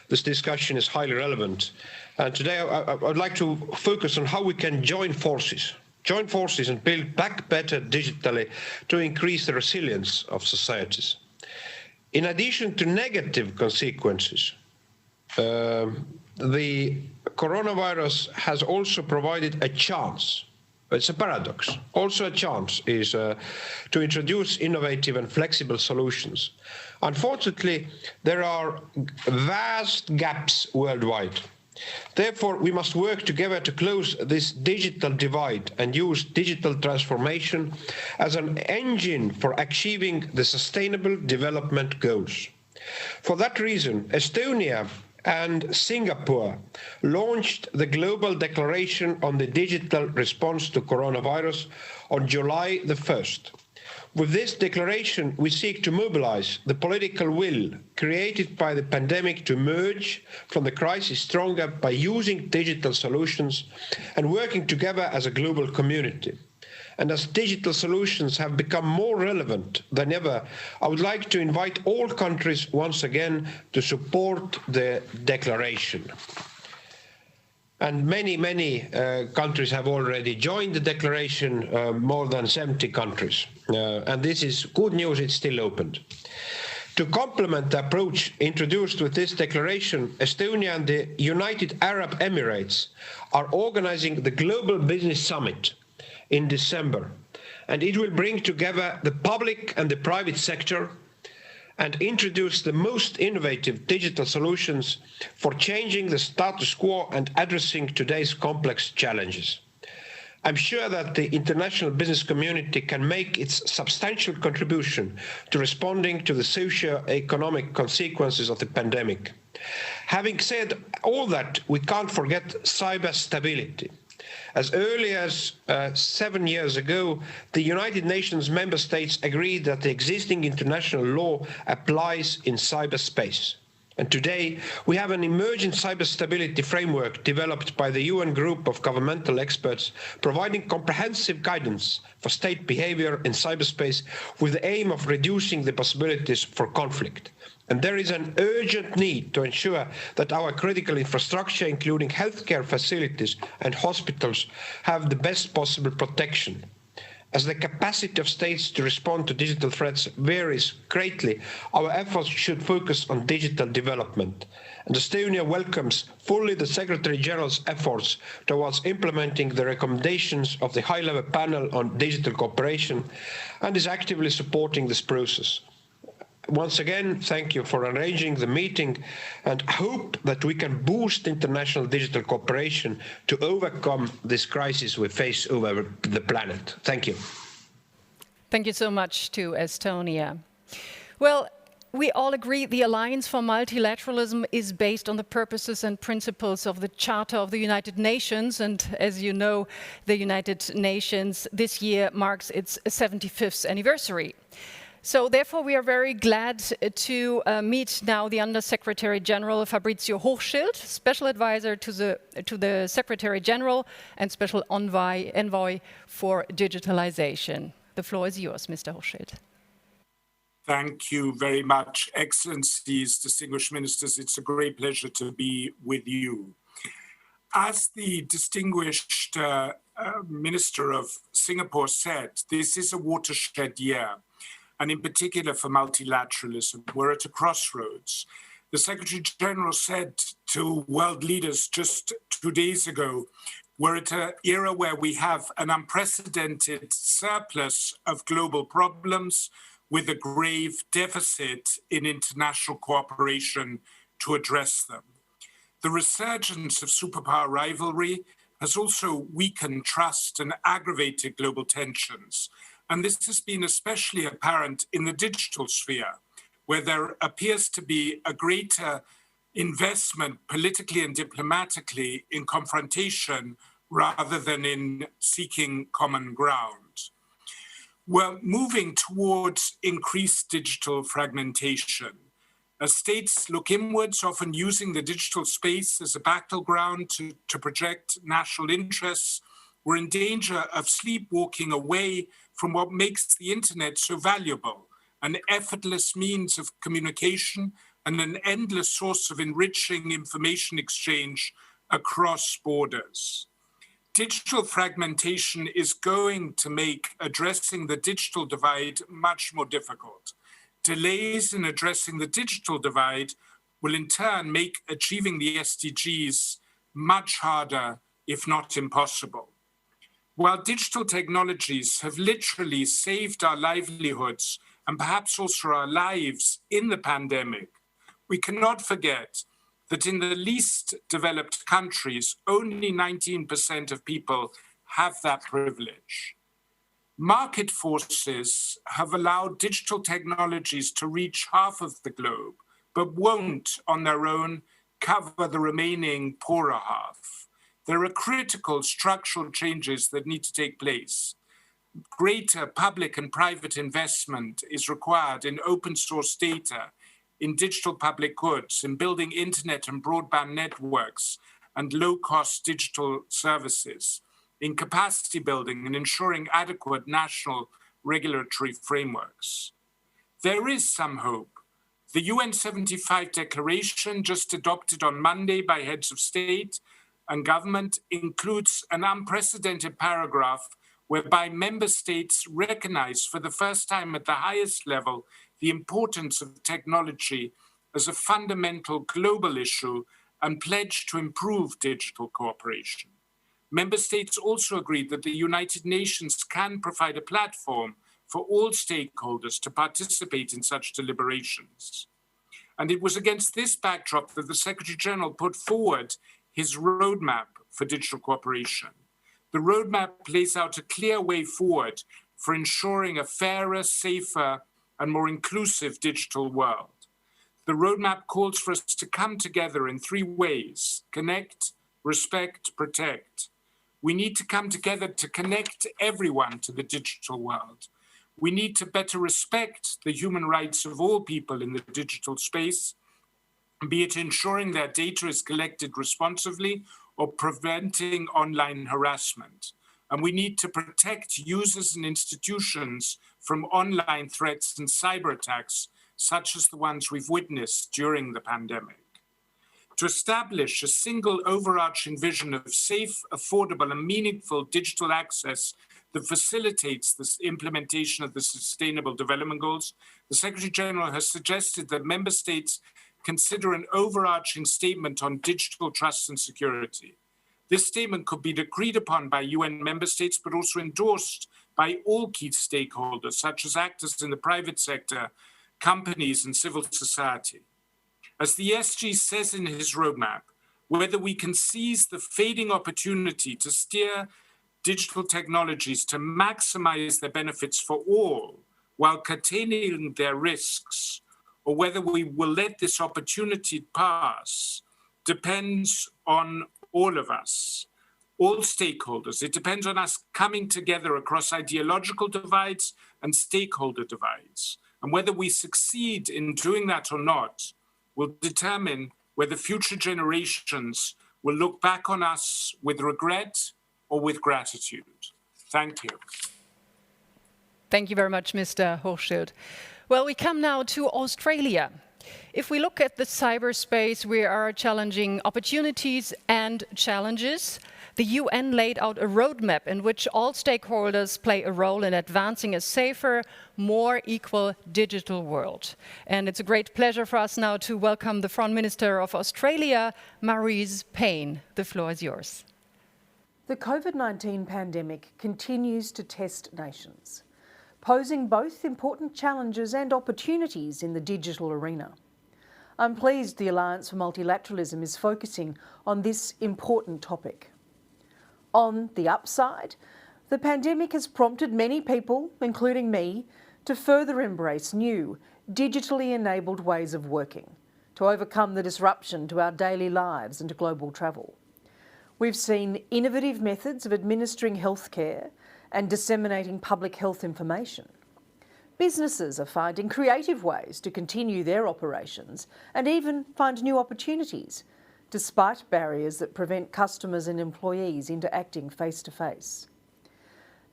this discussion is highly relevant. And today I would like to focus on how we can join forces and build back better digitally to increase the resilience of societies. In addition to negative consequences, the coronavirus has also provided a chance. It's a paradox. Also a chance is to introduce innovative and flexible solutions. Unfortunately, there are vast gaps worldwide. Therefore, we must work together to close this digital divide and use digital transformation as an engine for achieving the sustainable development goals. For that reason, Estonia and Singapore launched the Global Declaration on the Digital Response to Coronavirus on July the 1st. With this declaration, we seek to mobilize the political will created by the pandemic to emerge from the crisis stronger by using digital solutions and working together as a global community. And as digital solutions have become more relevant than ever, I would like to invite all countries once again to support the declaration. And many countries have already joined the declaration, more than 70 countries. And this is good news, it's still opened. To complement the approach introduced with this declaration, Estonia and the United Arab Emirates are organizing the Global Business Summit in December. And it will bring together the public and the private sector and introduce the most innovative digital solutions for changing the status quo and addressing today's complex challenges. I'm sure that the international business community can make its substantial contribution to responding to the socio-economic consequences of the pandemic. Having said all that, we can't forget cyber stability. As early as 7 years ago, the United Nations member states agreed that the existing international law applies in cyberspace. And today, we have an emerging cyber stability framework developed by the UN group of governmental experts, providing comprehensive guidance for state behavior in cyberspace with the aim of reducing the possibilities for conflict. And there is an urgent need to ensure that our critical infrastructure, including healthcare facilities and hospitals, have the best possible protection. As the capacity of states to respond to digital threats varies greatly, our efforts should focus on digital development. And Estonia welcomes fully the Secretary-General's efforts towards implementing the recommendations of the high-level panel on digital cooperation and is actively supporting this process. Once again, thank you for arranging the meeting and hope that we can boost international digital cooperation to overcome this crisis we face over the planet. Thank you. Thank you so much to Estonia. Well, we all agree the Alliance for Multilateralism is based on the purposes and principles of the Charter of the United Nations. And as you know, the United Nations this year marks its 75th anniversary. So therefore, we are very glad to meet now the Under-Secretary General Fabrizio Hochschild, Special Advisor to the Secretary General and Special Envoy for Digitalization. The floor is yours, Mr. Hochschild. Thank you very much, Excellencies, distinguished ministers. It's a great pleasure to be with you. As the distinguished Minister of Singapore said, this is a watershed year. And in particular for multilateralism, we're at a crossroads. The Secretary General said to world leaders just 2 days ago, we're at an era where we have an unprecedented surplus of global problems with a grave deficit in international cooperation to address them. The resurgence of superpower rivalry has also weakened trust and aggravated global tensions. And this has been especially apparent in the digital sphere, where there appears to be a greater investment politically and diplomatically in confrontation rather than in seeking common ground. We're moving towards increased digital fragmentation. As states look inwards, often using the digital space as a battleground to project national interests, we're in danger of sleepwalking away from what makes the internet so valuable, an effortless means of communication and an endless source of enriching information exchange across borders. Digital fragmentation is going to make addressing the digital divide much more difficult. Delays in addressing the digital divide will in turn make achieving the SDGs much harder, if not impossible. While digital technologies have literally saved our livelihoods and perhaps also our lives in the pandemic, we cannot forget that in the least developed countries, only 19% of people have that privilege. Market forces have allowed digital technologies to reach half of the globe, but won't on their own cover the remaining poorer half. There are critical structural changes that need to take place. Greater public and private investment is required in open source data, in digital public goods, in building internet and broadband networks and low-cost digital services, in capacity building and ensuring adequate national regulatory frameworks. There is some hope. The UN 75 declaration just adopted on Monday by heads of state and government includes an unprecedented paragraph whereby member states recognize for the first time at the highest level the importance of technology as a fundamental global issue and pledge to improve digital cooperation. Member states also agreed that the United Nations can provide a platform for all stakeholders to participate in such deliberations. And it was against this backdrop that the Secretary General put forward his roadmap for digital cooperation. The roadmap lays out a clear way forward for ensuring a fairer, safer, and more inclusive digital world. The roadmap calls for us to come together in 3 ways: connect, respect, protect. We need to come together to connect everyone to the digital world. We need to better respect the human rights of all people in the digital space, be it ensuring their data is collected responsibly or preventing online harassment. And we need to protect users and institutions from online threats and cyber attacks, such as the ones we've witnessed during the pandemic. To establish a single overarching vision of safe, affordable, and meaningful digital access that facilitates the implementation of the Sustainable Development Goals, the Secretary General has suggested that member states consider an overarching statement on digital trust and security. This statement could be agreed upon by UN member states, but also endorsed by all key stakeholders, such as actors in the private sector, companies, and civil society. As the SG says in his roadmap, whether we can seize the fading opportunity to steer digital technologies to maximize their benefits for all while containing their risks, or whether we will let this opportunity pass, depends on all of us, all stakeholders. It depends on us coming together across ideological divides and stakeholder divides. And whether we succeed in doing that or not will determine whether future generations will look back on us with regret or with gratitude. Thank you. Thank you very much, Mr. Hochschild. Well, we come now to Australia. If we look at the cyberspace, we are challenging opportunities and challenges. The UN laid out a roadmap in which all stakeholders play a role in advancing a safer, more equal digital world. And it's a great pleasure for us now to welcome the Foreign Minister of Australia, Marise Payne. The floor is yours. The COVID-19 pandemic continues to test nations, posing both important challenges and opportunities in the digital arena. I'm pleased the Alliance for Multilateralism is focusing on this important topic. On the upside, the pandemic has prompted many people, including me, to further embrace new, digitally enabled ways of working, to overcome the disruption to our daily lives and to global travel. We've seen innovative methods of administering healthcare and disseminating public health information. Businesses are finding creative ways to continue their operations and even find new opportunities, despite barriers that prevent customers and employees interacting face-to-face.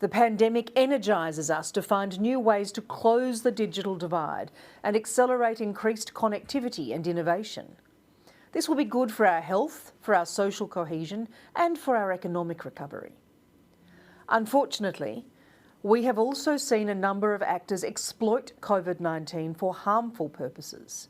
The pandemic energises us to find new ways to close the digital divide and accelerate increased connectivity and innovation. This will be good for our health, for our social cohesion, and for our economic recovery. Unfortunately, we have also seen a number of actors exploit COVID-19 for harmful purposes.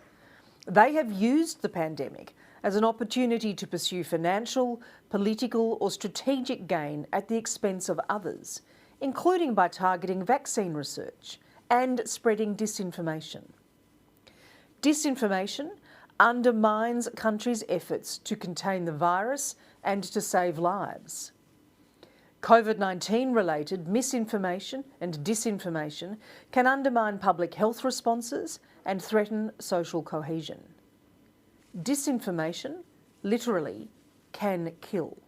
They have used the pandemic as an opportunity to pursue financial, political, or strategic gain at the expense of others, including by targeting vaccine research and spreading disinformation. Disinformation undermines countries' efforts to contain the virus and to save lives. COVID-19 related misinformation and disinformation can undermine public health responses and threaten social cohesion. Disinformation, literally, can kill.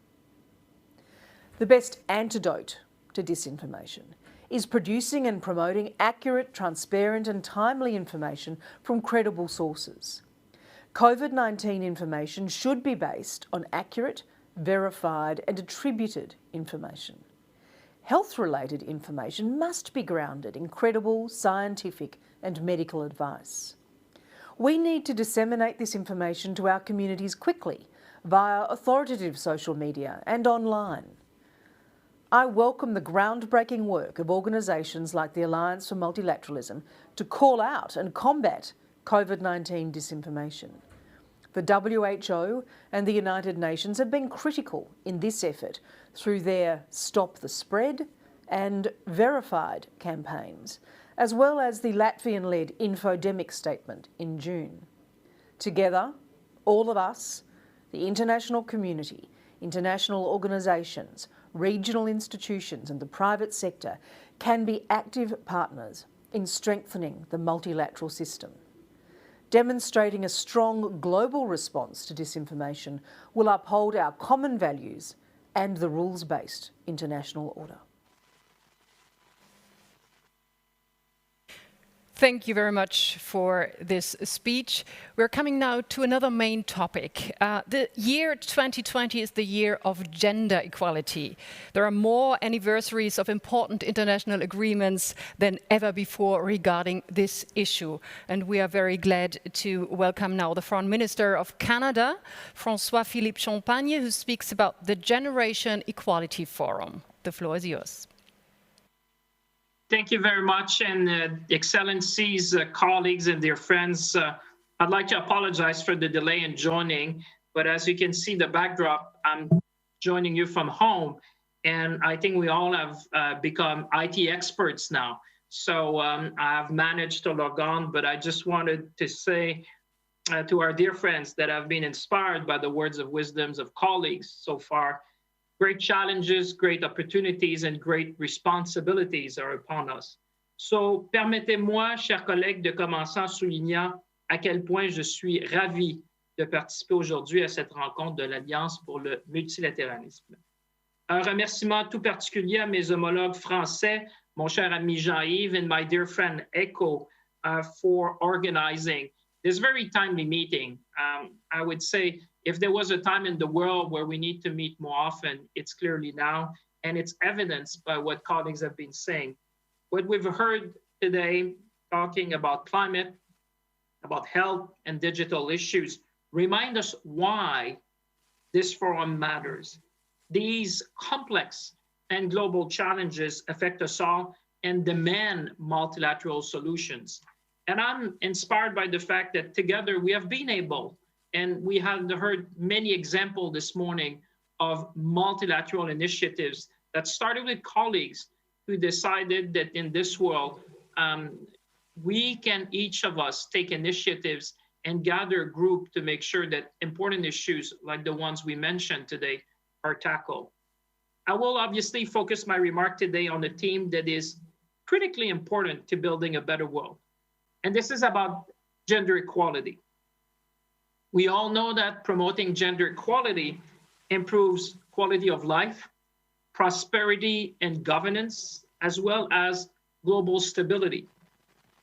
The best antidote to disinformation is producing and promoting accurate, transparent and timely information from credible sources. COVID-19 information should be based on accurate, verified and attributed information. Health-related information must be grounded in credible, scientific and medical advice. We need to disseminate this information to our communities quickly via authoritative social media and online. I welcome the groundbreaking work of organisations like the Alliance for Multilateralism to call out and combat COVID-19 disinformation. The WHO and the United Nations have been critical in this effort through their Stop the Spread and Verified campaigns, as well as the Latvian-led Infodemic statement in June. Together, all of us, the international community, international organisations, regional institutions and the private sector can be active partners in strengthening the multilateral system. Demonstrating a strong global response to disinformation will uphold our common values and the rules-based international order. Thank you very much for this speech. We're coming now to another main topic. The year 2020 is the year of gender equality. There are more anniversaries of important international agreements than ever before regarding this issue. And we are very glad to welcome now the Foreign Minister of Canada, François-Philippe Champagne, who speaks about the Generation Equality Forum. The floor is yours. Thank you very much, and Excellencies, colleagues, and dear friends. I'd like to apologize for the delay in joining, but as you can see the backdrop, I'm joining you from home, and I think we all have become IT experts now. So I've managed to log on, but I just wanted to say to our dear friends that I've been inspired by the words of wisdoms of colleagues so far. Great challenges, great opportunities, and great responsibilities are upon us. So, permettez-moi, chers collègues, de commencer en soulignant à quel point je suis ravi de participer aujourd'hui à cette rencontre de l'Alliance pour le multilatéralisme. Un remerciement tout particulier à mes homologues français, mon cher ami Jean-Yves and my dear friend Echo, for organizing this very timely meeting. I would say, if there was a time in the world where we need to meet more often, it's clearly now, and it's evidenced by what colleagues have been saying. What we've heard today, talking about climate, about health and digital issues, remind us why this forum matters. These complex and global challenges affect us all and demand multilateral solutions. And I'm inspired by the fact that together we have been able, and we have heard many examples this morning of multilateral initiatives that started with colleagues who decided that in this world, we can, each of us, take initiatives and gather a group to make sure that important issues like the ones we mentioned today are tackled. I will obviously focus my remark today on a theme that is critically important to building a better world. And this is about gender equality. We all know that promoting gender equality improves quality of life, prosperity and governance, as well as global stability.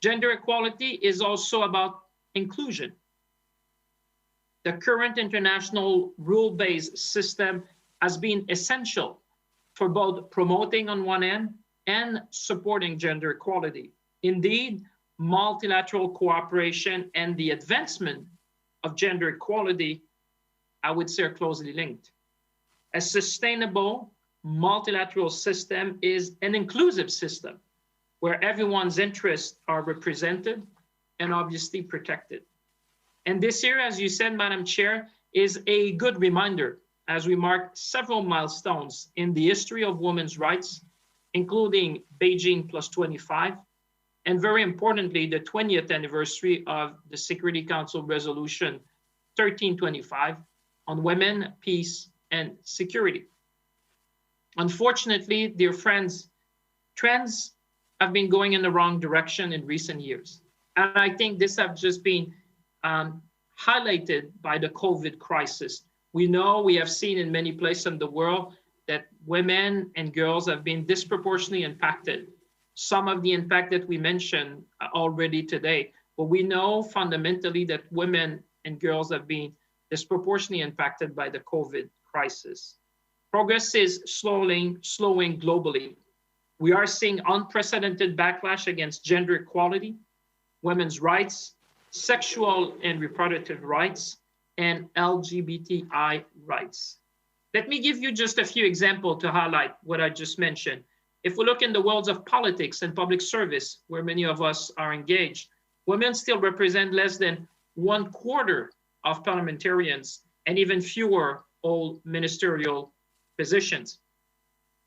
Gender equality is also about inclusion. The current international rule-based system has been essential for both promoting on one end and supporting gender equality. Indeed, multilateral cooperation and the advancement of gender equality, I would say, are closely linked. A sustainable multilateral system is an inclusive system where everyone's interests are represented and obviously protected. And this year, as you said, Madam Chair, is a good reminder as we mark several milestones in the history of women's rights, including Beijing Plus 25, and very importantly, the 20th anniversary of the Security Council Resolution 1325 on women, peace, and security. Unfortunately, dear friends, trends have been going in the wrong direction in recent years. And I think this has just been highlighted by the COVID crisis. We know, we have seen in many places in the world that women and girls have been disproportionately impacted. Some of the impact that we mentioned already today, but we know fundamentally that women and girls have been disproportionately impacted by the COVID crisis. Progress is slowing globally. We are seeing unprecedented backlash against gender equality, women's rights, sexual and reproductive rights, and LGBTI rights. Let me give you just a few examples to highlight what I just mentioned. If we look in the worlds of politics and public service, where many of us are engaged, women still represent less than 1/4 of parliamentarians and even fewer hold ministerial positions.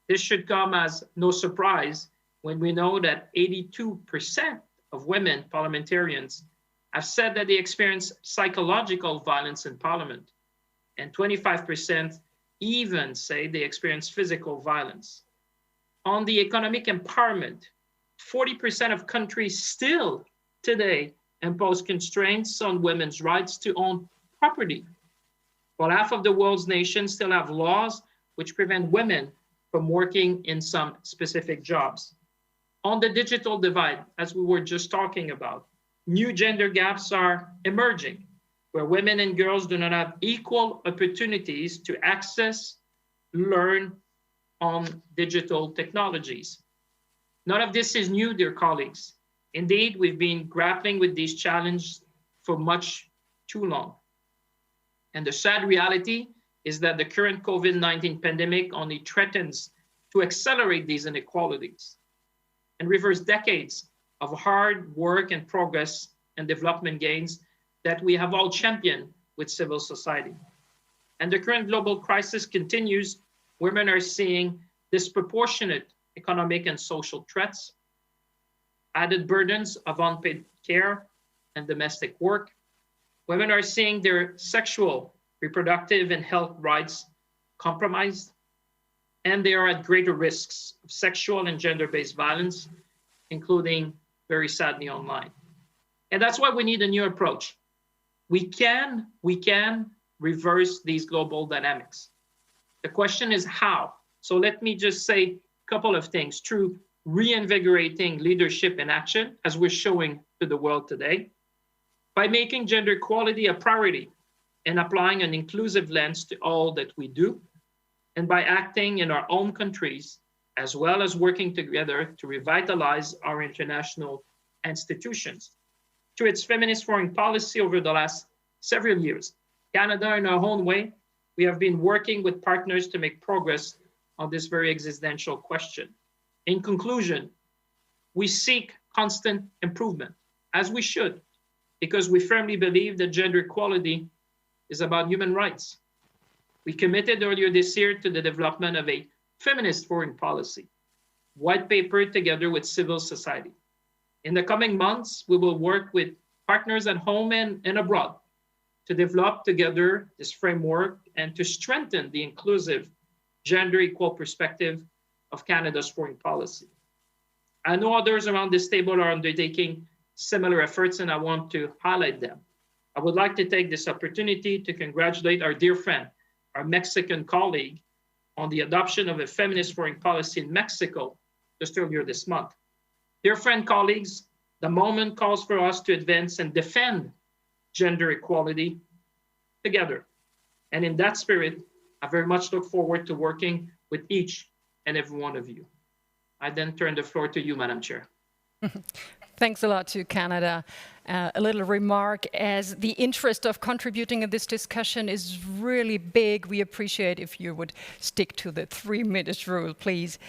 This should come as no surprise when we know that 82% of women parliamentarians have said that they experience psychological violence in parliament, and 25% even say they experience physical violence. On the economic empowerment, 40% of countries still today impose constraints on women's rights to own property, while half of the world's nations still have laws which prevent women from working in some specific jobs. On the digital divide, as we were just talking about, new gender gaps are emerging, where women and girls do not have equal opportunities to access, learn on digital technologies. None of this is new, dear colleagues. Indeed, we've been grappling with these challenges for much too long. And the sad reality is that the current COVID-19 pandemic only threatens to accelerate these inequalities and reverse decades of hard work and progress and development gains that we have all championed with civil society. And the current global crisis continues. Women are seeing disproportionate economic and social threats, added burdens of unpaid care and domestic work. Women are seeing their sexual, reproductive, and health rights compromised, and they are at greater risks of sexual and gender-based violence, including, very sadly, online. And that's why we need a new approach. We can reverse these global dynamics. The question is how. So let me just say a couple of things. Through reinvigorating leadership and action, as we're showing to the world today, by making gender equality a priority and applying an inclusive lens to all that we do, and by acting in our own countries, as well as working together to revitalize our international institutions. Through its feminist foreign policy over the last several years, Canada, in our own way, we have been working with partners to make progress on this very existential question. In conclusion, we seek constant improvement, as we should, because we firmly believe that gender equality is about human rights. We committed earlier this year to the development of a feminist foreign policy, white paper together with civil society. In the coming months, we will work with partners at home and abroad to develop together this framework and to strengthen the inclusive, gender equal perspective of Canada's foreign policy. I know others around this table are undertaking similar efforts, and I want to highlight them. I would like to take this opportunity to congratulate our dear friend, our Mexican colleague, on the adoption of a feminist foreign policy in Mexico just earlier this month. Dear friend, colleagues, the moment calls for us to advance and defend gender equality together. And in that spirit, I very much look forward to working with each and every one of you. I then turn the floor to you, Madam Chair. Thanks a lot to Canada. A little remark, as the interest of contributing in this discussion is really big, we appreciate if you would stick to the 3-minute rule, please.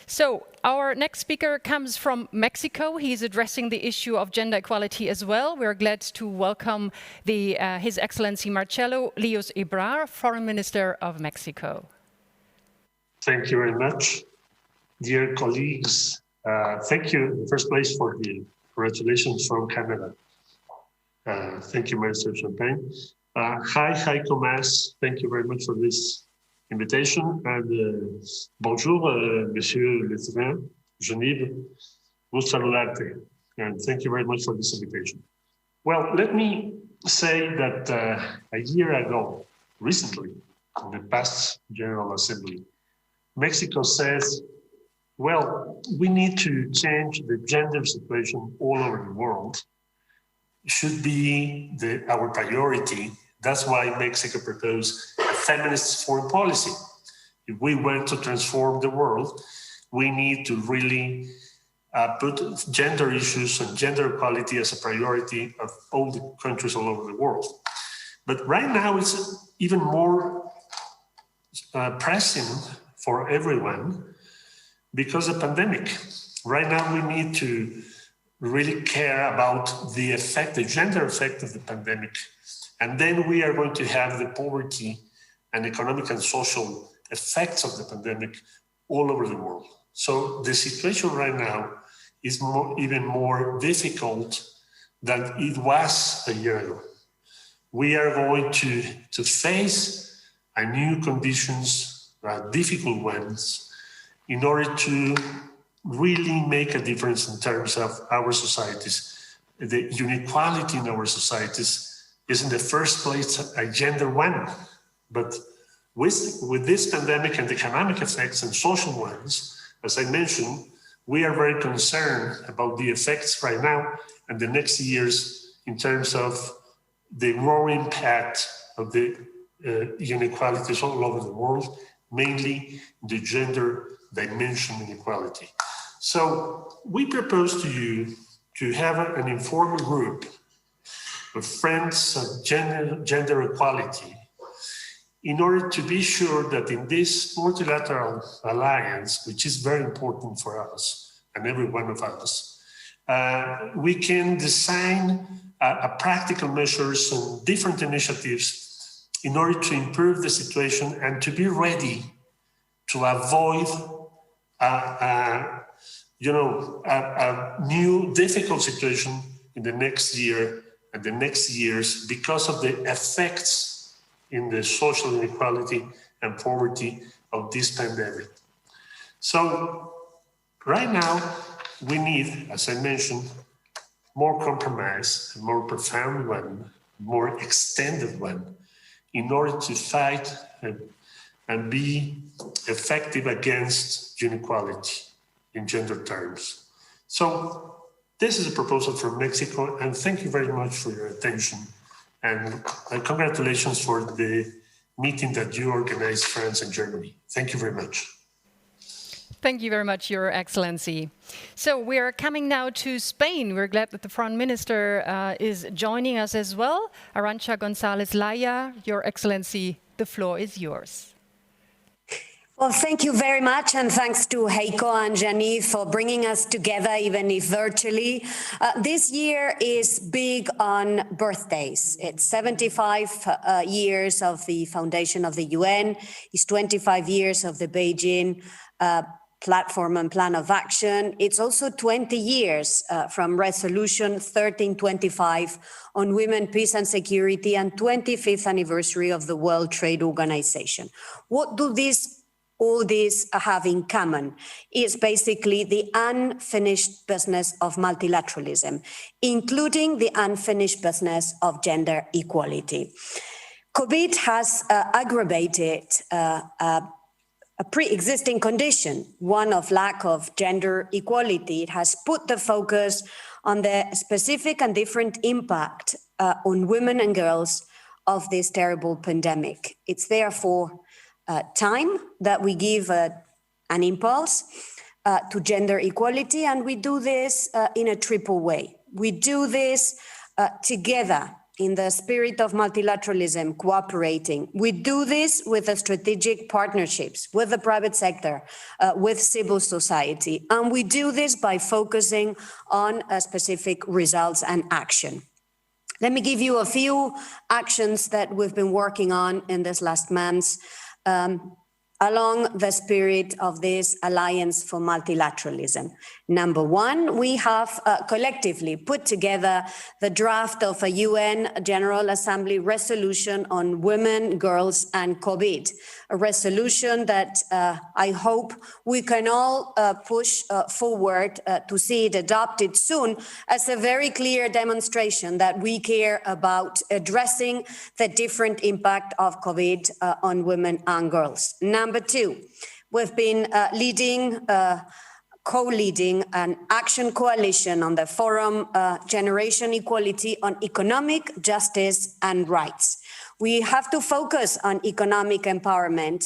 So our next speaker comes from Mexico. He's addressing the issue of gender equality as well. We're glad to welcome His Excellency Marcelo Líos Ebrard, Foreign Minister of Mexico. Thank you very much. Dear colleagues, thank you in the first place for the congratulations from Canada. Thank you, Minister Champagne. Hi, Heiko Maas. Thank you very much for this invitation. And bonjour, Monsieur le Train, Genève, vous saludarte. And thank you very much for this invitation. Well, let me say that a year ago, recently, in the past General Assembly, Mexico says, well, we need to change the gender situation all over the world. It should be our priority. That's why Mexico proposed a feminist foreign policy. If we want to transform the world, we need to really put gender issues and gender equality as a priority of all the countries all over the world. But right now, it's even more pressing for everyone because of the pandemic. Right now, we need to really care about the effect, the gender effect of the pandemic. And then we are going to have the poverty and economic and social effects of the pandemic all over the world. So the situation right now is even more difficult than it was a year ago. We are going to face a new conditions, difficult ones, in order to really make a difference in terms of our societies. The inequality in our societies is in the first place a gender one, but With this pandemic and economic effects and social ones, as I mentioned, we are very concerned about the effects right now and the next years in terms of the growing impact of the inequalities all over the world, mainly the gender dimension inequality. So we propose to you to have an informal group of friends of gender equality in order to be sure that in this multilateral alliance, which is very important for us and every one of us, we can design practical measures and different initiatives in order to improve the situation and to be ready to avoid a new difficult situation in the next year and the next years because of the effects in the social inequality and poverty of this pandemic. So right now, we need, as I mentioned, more compromise, a more profound one, more extended one, in order to fight and be effective against inequality in gender terms. So this is a proposal from Mexico, and thank you very much for your attention. And congratulations for the meeting that you organized, France and Germany. Thank you very much. Thank you very much, Your Excellency. So we are coming now to Spain. We're glad that the Foreign Minister is joining us as well. Arantxa González Laya, Your Excellency, the floor is yours. Well, thank you very much, and thanks to Heiko and Jenny for bringing us together, even if virtually. This year is big on birthdays. It's 75 years of the foundation of the UN. It's 25 years of the Beijing platform and plan of action. It's also 20 years from Resolution 1325 on women, peace and security, and 25th anniversary of the World Trade Organization. What do all these have in common? Is basically the unfinished business of multilateralism, including the unfinished business of gender equality. COVID has aggravated a pre-existing condition, one of lack of gender equality. It has put the focus on the specific and different impact on women and girls of this terrible pandemic. It's therefore time that we give an impulse to gender equality, and we do this in a triple way. We do this together in the spirit of multilateralism, cooperating. We do this with the strategic partnerships, with the private sector, with civil society, and we do this by focusing on specific results and action. Let me give you a few actions that we've been working on in this last months, along the spirit of this Alliance for Multilateralism. Number one, we have collectively put together the draft of a UN General Assembly resolution on women, girls, and COVID, a resolution that I hope we can all push forward to see it adopted soon as a very clear demonstration that we care about addressing the different impact of COVID on women and girls. Number two, we've been co-leading an action coalition on the Forum Generation Equality on Economic Justice and Rights. We have to focus on economic empowerment.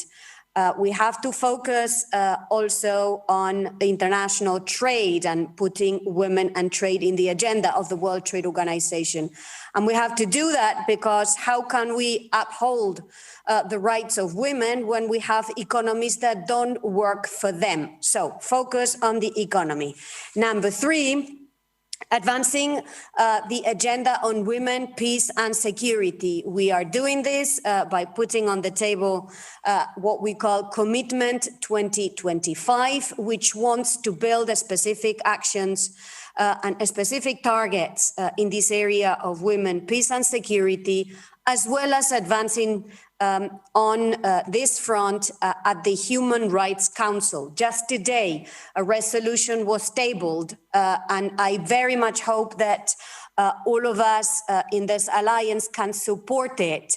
We have to focus also on international trade and putting women and trade in the agenda of the World Trade Organization. And we have to do that because how can we uphold the rights of women when we have economies that don't work for them? So focus on the economy. Number three, advancing the agenda on women, peace and security. We are doing this by putting on the table what we call Commitment 2025, which wants to build a specific actions and specific targets in this area of women, peace and security, as well as advancing on this front at the Human Rights Council. Just today, a resolution was tabled, and I very much hope that all of us in this alliance can support it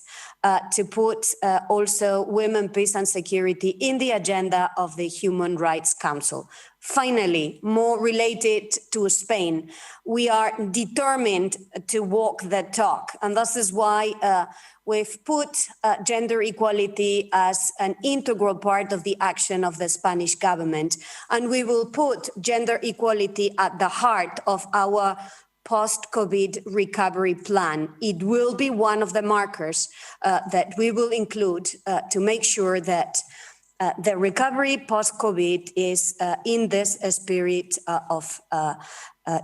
to put also women, peace and security in the agenda of the Human Rights Council. Finally, more related to Spain, we are determined to walk the talk, and this is why we've put gender equality as an integral part of the action of the Spanish government, and we will put gender equality at the heart of our post-COVID recovery plan. It will be one of the markers that we will include to make sure that the recovery post-COVID is in this spirit of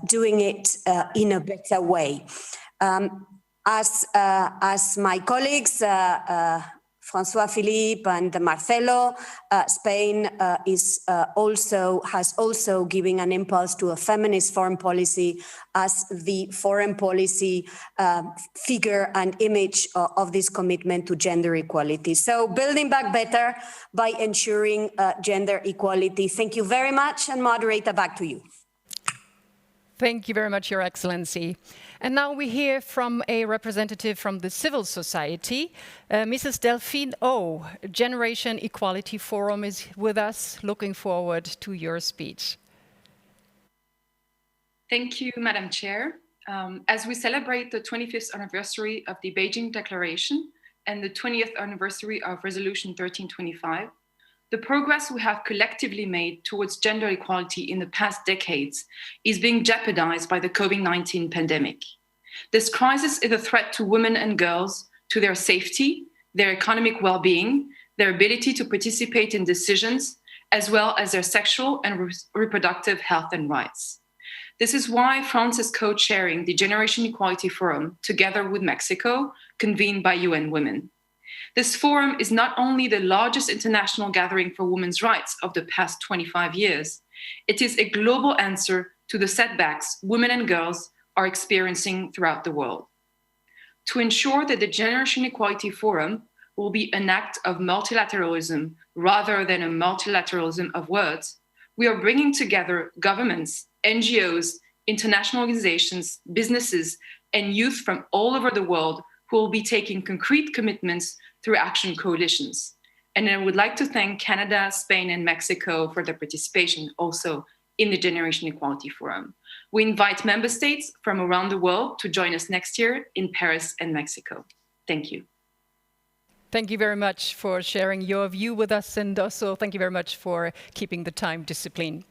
doing it in a better way. As my colleagues, Francois Philippe and Marcelo, Spain has also given an impulse to a feminist foreign policy as the foreign policy figure and image of this commitment to gender equality. So building back better by ensuring gender equality. Thank you very much, and moderator, back to you. Thank you very much, Your Excellency. And now we hear from a representative from the civil society. Mrs. Delphine O, Generation Equality Forum is with us. Looking forward to your speech. Thank you, Madam Chair. As we celebrate the 25th anniversary of the Beijing Declaration and the 20th anniversary of Resolution 1325, the progress we have collectively made towards gender equality in the past decades is being jeopardized by the COVID-19 pandemic. This crisis is a threat to women and girls, to their safety, their economic well-being, their ability to participate in decisions, as well as their sexual and reproductive health and rights. This is why France is co-chairing the Generation Equality Forum, together with Mexico, convened by UN Women. This forum is not only the largest international gathering for women's rights of the past 25 years, it is a global answer to the setbacks women and girls are experiencing throughout the world. To ensure that the Generation Equality Forum will be an act of multilateralism rather than a multilateralism of words, we are bringing together governments, NGOs, international organizations, businesses, and youth from all over the world who will be taking concrete commitments through action coalitions. And I would like to thank Canada, Spain, and Mexico for their participation also in the Generation Equality Forum. We invite member states from around the world to join us next year in Paris and Mexico. Thank you. Thank you very much for sharing your view with us, and also thank you very much for keeping the time discipline.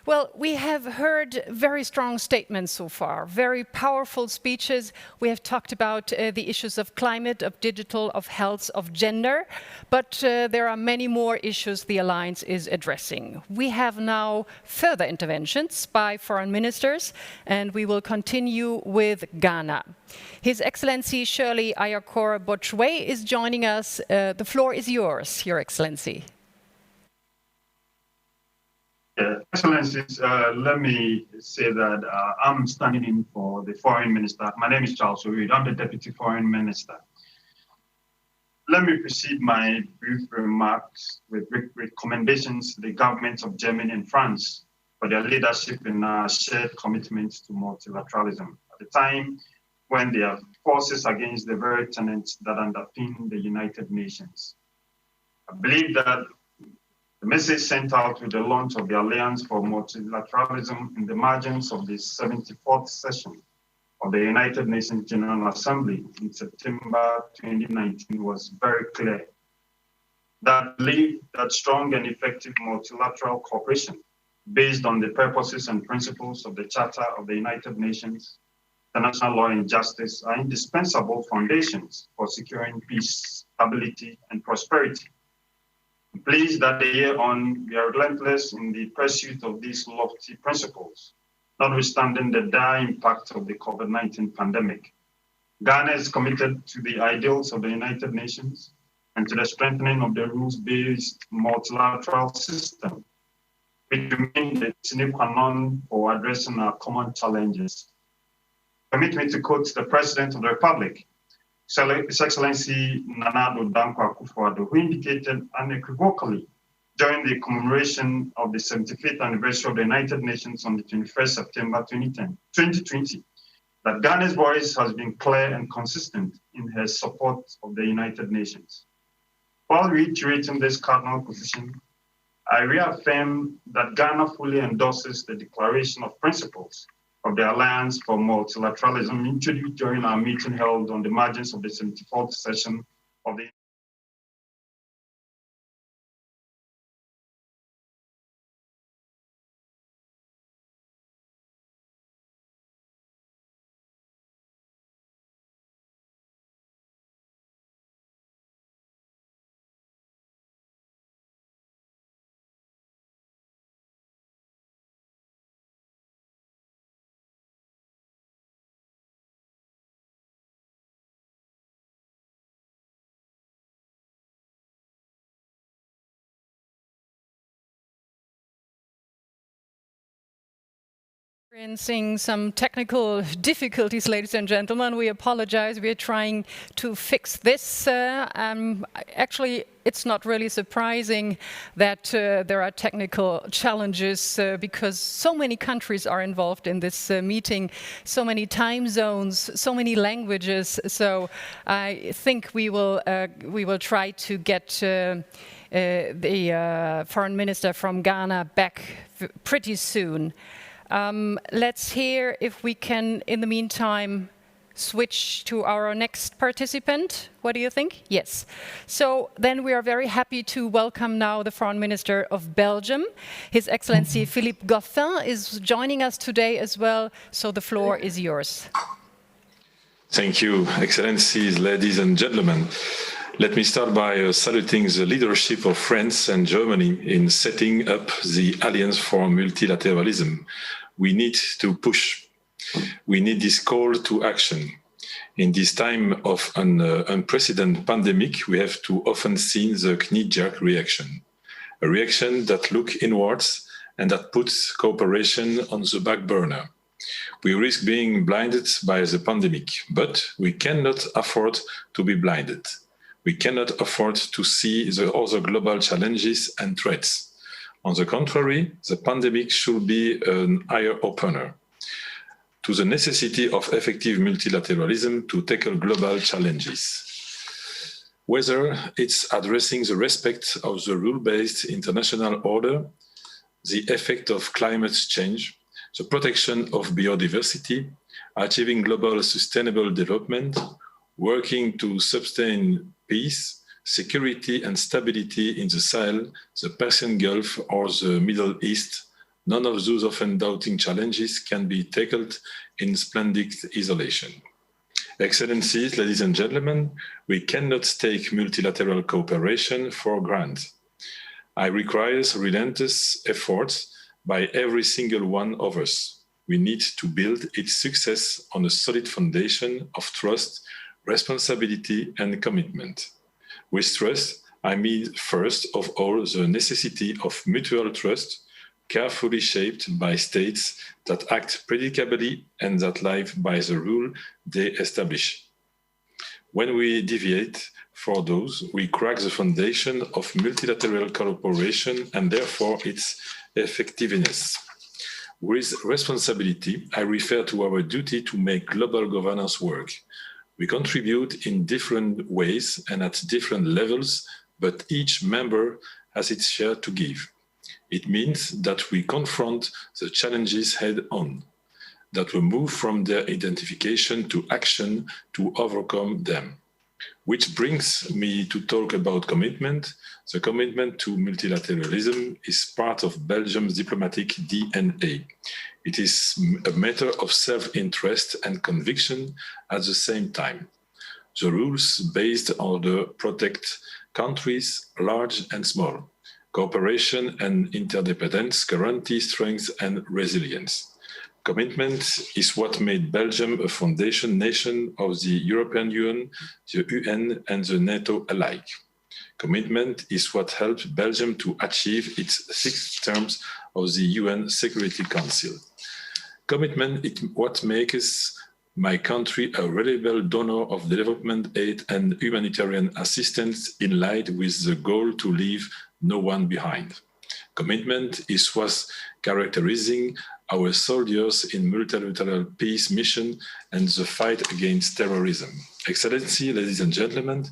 Well, we have heard very strong statements so far, very powerful speeches. We have talked about the issues of climate, of digital, of health, of gender, but there are many more issues the Alliance is addressing. We have now further interventions by foreign ministers, and we will continue with Ghana. His Excellency Shirley Ayakor Bochwe is joining us. The floor is yours, Your Excellency. Excellencies, let me say that I'm standing in for the Foreign Minister. My name is Charles Orid. I'm the Deputy Foreign Minister. Let me precede my brief remarks with recommendations to the governments of Germany and France for their leadership in our shared commitment to multilateralism at the time when they are forces against the very tenets that underpin the United Nations. I believe that the message sent out with the launch of the Alliance for Multilateralism in the margins of the 74th session of the United Nations General Assembly in September 2019 was very clear. That belief that strong and effective multilateral cooperation based on the purposes and principles of the Charter of the United Nations, international law and justice are indispensable foundations for securing peace, stability, and prosperity. I'm pleased that the year on, we are relentless in the pursuit of these lofty principles, notwithstanding the dire impact of the COVID-19 pandemic. Ghana is committed to the ideals of the United Nations and to the strengthening of the rules-based multilateral system, which remains the sine qua non for addressing our common challenges. Permit me to quote the President of the Republic, His Excellency Nana Addo Dankwa Akufo-Addo, who indicated unequivocally during the commemoration of the 75th anniversary of the United Nations on the 21st September 2020, that Ghana's voice has been clear and consistent in her support of the United Nations. While reiterating this cardinal position, I reaffirm that Ghana fully endorses the Declaration of Principles of the Alliance for Multilateralism introduced during our meeting held on the margins of the 74th session of the Experiencing some technical difficulties, ladies and gentlemen. We apologize. We are trying to fix this. Actually, it's not really surprising that there are technical challenges because so many countries are involved in this meeting, so many time zones, so many languages. So I think we will try to get the foreign minister from Ghana back pretty soon. Let's hear if we can, in the meantime, switch to our next participant. What do you think? Yes. So then we are very happy to welcome now the Foreign Minister of Belgium. His Excellency Philippe Goffin is joining us today as well, so the floor is yours. Thank you, Excellencies, ladies and gentlemen. Let me start by saluting the leadership of France and Germany in setting up the Alliance for Multilateralism. We need to push. We need this call to action. In this time of an unprecedented pandemic, we have too often seen the knee-jerk reaction, a reaction that looks inwards and that puts cooperation on the back burner. We risk being blinded by the pandemic, but we cannot afford to be blinded. We cannot afford to see the other global challenges and threats. On the contrary, the pandemic should be an eye-opener to the necessity of effective multilateralism to tackle global challenges. Whether it's addressing the respect of the rule-based international order, the effect of climate change, the protection of biodiversity, achieving global sustainable development, working to sustain peace, security and stability in the Sahel, the Persian Gulf or the Middle East, none of those often doubting challenges can be tackled in splendid isolation. Excellencies, ladies and gentlemen, we cannot take multilateral cooperation for granted. It requires relentless efforts by every single one of us. We need to build its success on a solid foundation of trust, responsibility and commitment. With trust, I mean first of all the necessity of mutual trust, carefully shaped by states that act predictably and that live by the rule they establish. When we deviate for those, we crack the foundation of multilateral cooperation and therefore its effectiveness. With responsibility, I refer to our duty to make global governance work. We contribute in different ways and at different levels, but each member has its share to give. It means that we confront the challenges head-on, that we move from their identification to action to overcome them. Which brings me to talk about commitment. The commitment to multilateralism is part of Belgium's diplomatic DNA. It is a matter of self-interest and conviction at the same time. The rules based on order protect countries, large and small. Cooperation and interdependence guarantee strength and resilience. Commitment is what made Belgium a foundation nation of the European Union, the UN and the NATO alike. Commitment is what helped Belgium to achieve its 6 terms of the UN Security Council. Commitment is what makes my country a reliable donor of development aid and humanitarian assistance in line with the goal to leave no one behind. commitment is what characterizing our soldiers in multilateral peace mission and the fight against terrorism. Excellency, ladies and gentlemen,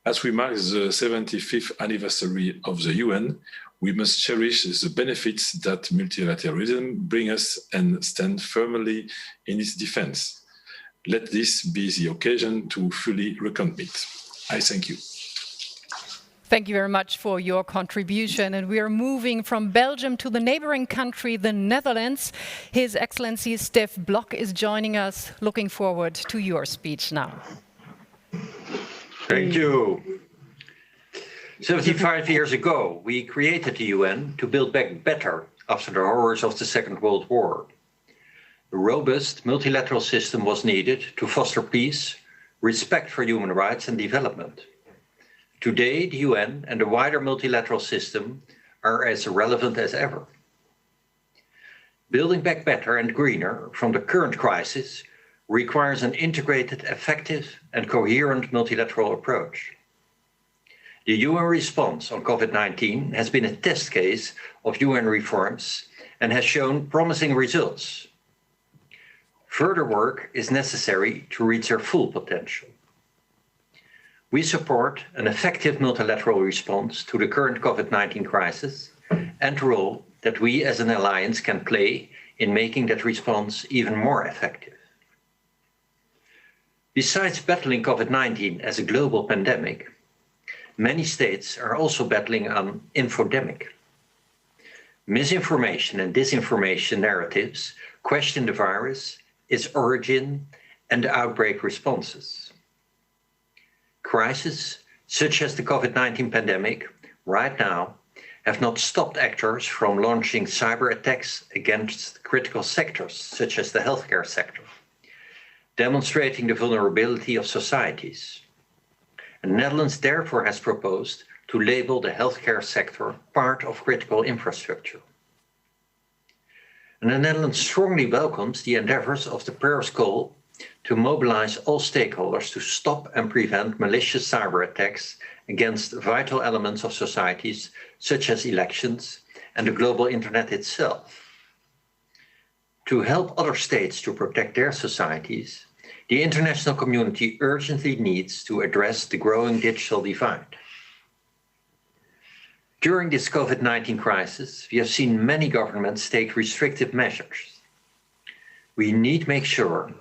as we mark the 75th anniversary of the UN, we must cherish the benefits that multilateralism brings us and stand firmly in its defense. Let this be the occasion to fully recommit. I thank you. Thank you very much for your contribution. And we are moving from Belgium to the neighboring country, the Netherlands. His Excellency Stef Blok is joining us. Looking forward to your speech now. Thank you. 75 years ago, we created the UN to build back better after the horrors of the Second World War. A robust multilateral system was needed to foster peace, respect for human rights and development. Today, the UN and the wider multilateral system are as relevant as ever. Building back better and greener from the current crisis requires an integrated, effective and coherent multilateral approach. The UN response on COVID-19 has been a test case of UN reforms and has shown promising results. Further work is necessary to reach their full potential. We support an effective multilateral response to the current COVID-19 crisis and the role that we as an alliance can play in making that response even more effective. Besides battling COVID-19 as a global pandemic, many states are also battling an infodemic. Misinformation and disinformation narratives question the virus, its origin, and the outbreak responses. Crises such as the COVID-19 pandemic right now have not stopped actors from launching cyber attacks against critical sectors such as the healthcare sector, demonstrating the vulnerability of societies. The Netherlands therefore has proposed to label the healthcare sector part of critical infrastructure. And the Netherlands strongly welcomes the endeavors of the Paris call to mobilize all stakeholders to stop and prevent malicious cyber attacks against vital elements of societies, such as elections and the global internet itself. To help other states to protect their societies, the international community urgently needs to address the growing digital divide. During this COVID-19 crisis, we have seen many governments take restrictive measures. We need to make sure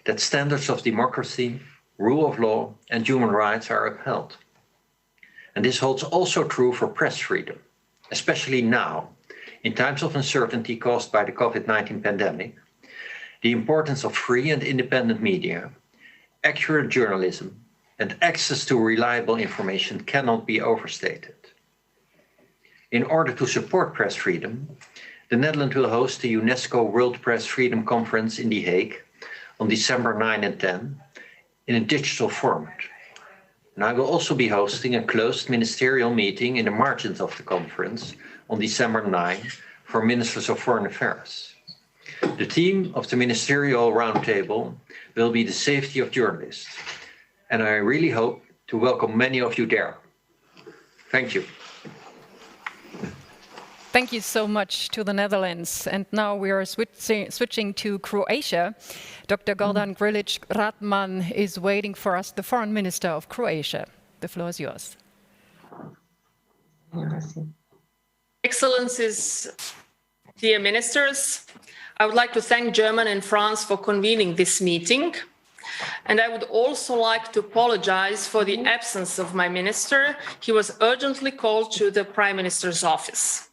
that standards of democracy, rule of law, and human rights are upheld. And this holds also true for press freedom, especially now, in times of uncertainty caused by the COVID-19 pandemic. The importance of free and independent media, accurate journalism, and access to reliable information cannot be overstated. In order to support press freedom, the Netherlands will host the UNESCO World Press Freedom Conference in The Hague on December 9 and 10 in a digital format. And I will also be hosting a closed ministerial meeting in the margins of the conference on December 9 for Ministers of Foreign Affairs. The theme of the Ministerial Roundtable will be the safety of journalists, and I really hope to welcome many of you there. Thank you. Thank you so much to the Netherlands. And now we are switching to Croatia. Dr. Gordan Grilic Radman is waiting for us, the Foreign Minister of Croatia. The floor is yours. Excellencies, dear ministers, I would like to thank Germany and France for convening this meeting. And I would also like to apologize for the absence of my minister. He was urgently called to the Prime Minister's office.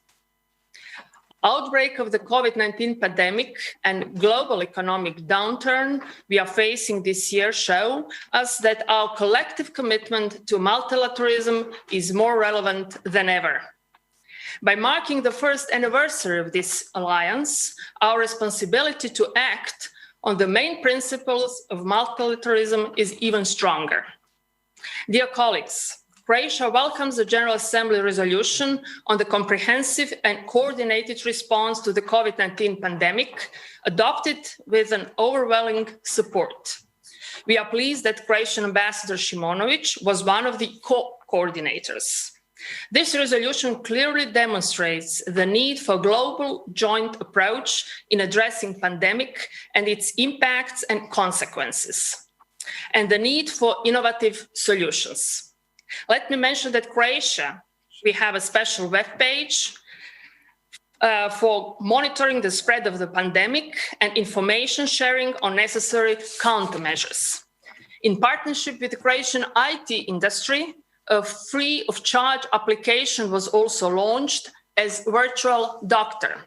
Outbreak of the COVID-19 pandemic and global economic downturn we are facing this year show us that our collective commitment to multilateralism is more relevant than ever. By marking the first anniversary of this alliance, our responsibility to act on the main principles of multilateralism is even stronger. Dear colleagues, Croatia welcomes the General Assembly resolution on the comprehensive and coordinated response to the COVID-19 pandemic, adopted with an overwhelming support. We are pleased that Croatian Ambassador Šimonović was one of the co-coordinators. This resolution clearly demonstrates the need for global joint approach in addressing pandemic and its impacts and consequences, and the need for innovative solutions. Let me mention that Croatia, we have a special webpage for monitoring the spread of the pandemic and information sharing on necessary countermeasures. In partnership with the Croatian IT industry, a free of charge application was also launched as Virtual Doctor.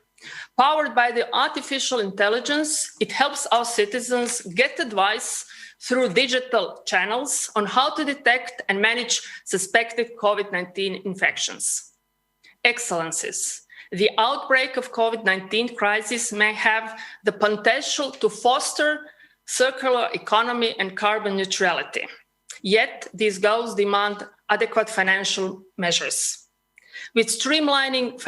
Powered by the artificial intelligence, it helps our citizens get advice through digital channels on how to detect and manage suspected COVID-19 infections. Excellencies, the outbreak of COVID-19 crisis may have the potential to foster circular economy and carbon neutrality. Yet these goals demand adequate financial measures. With streamlining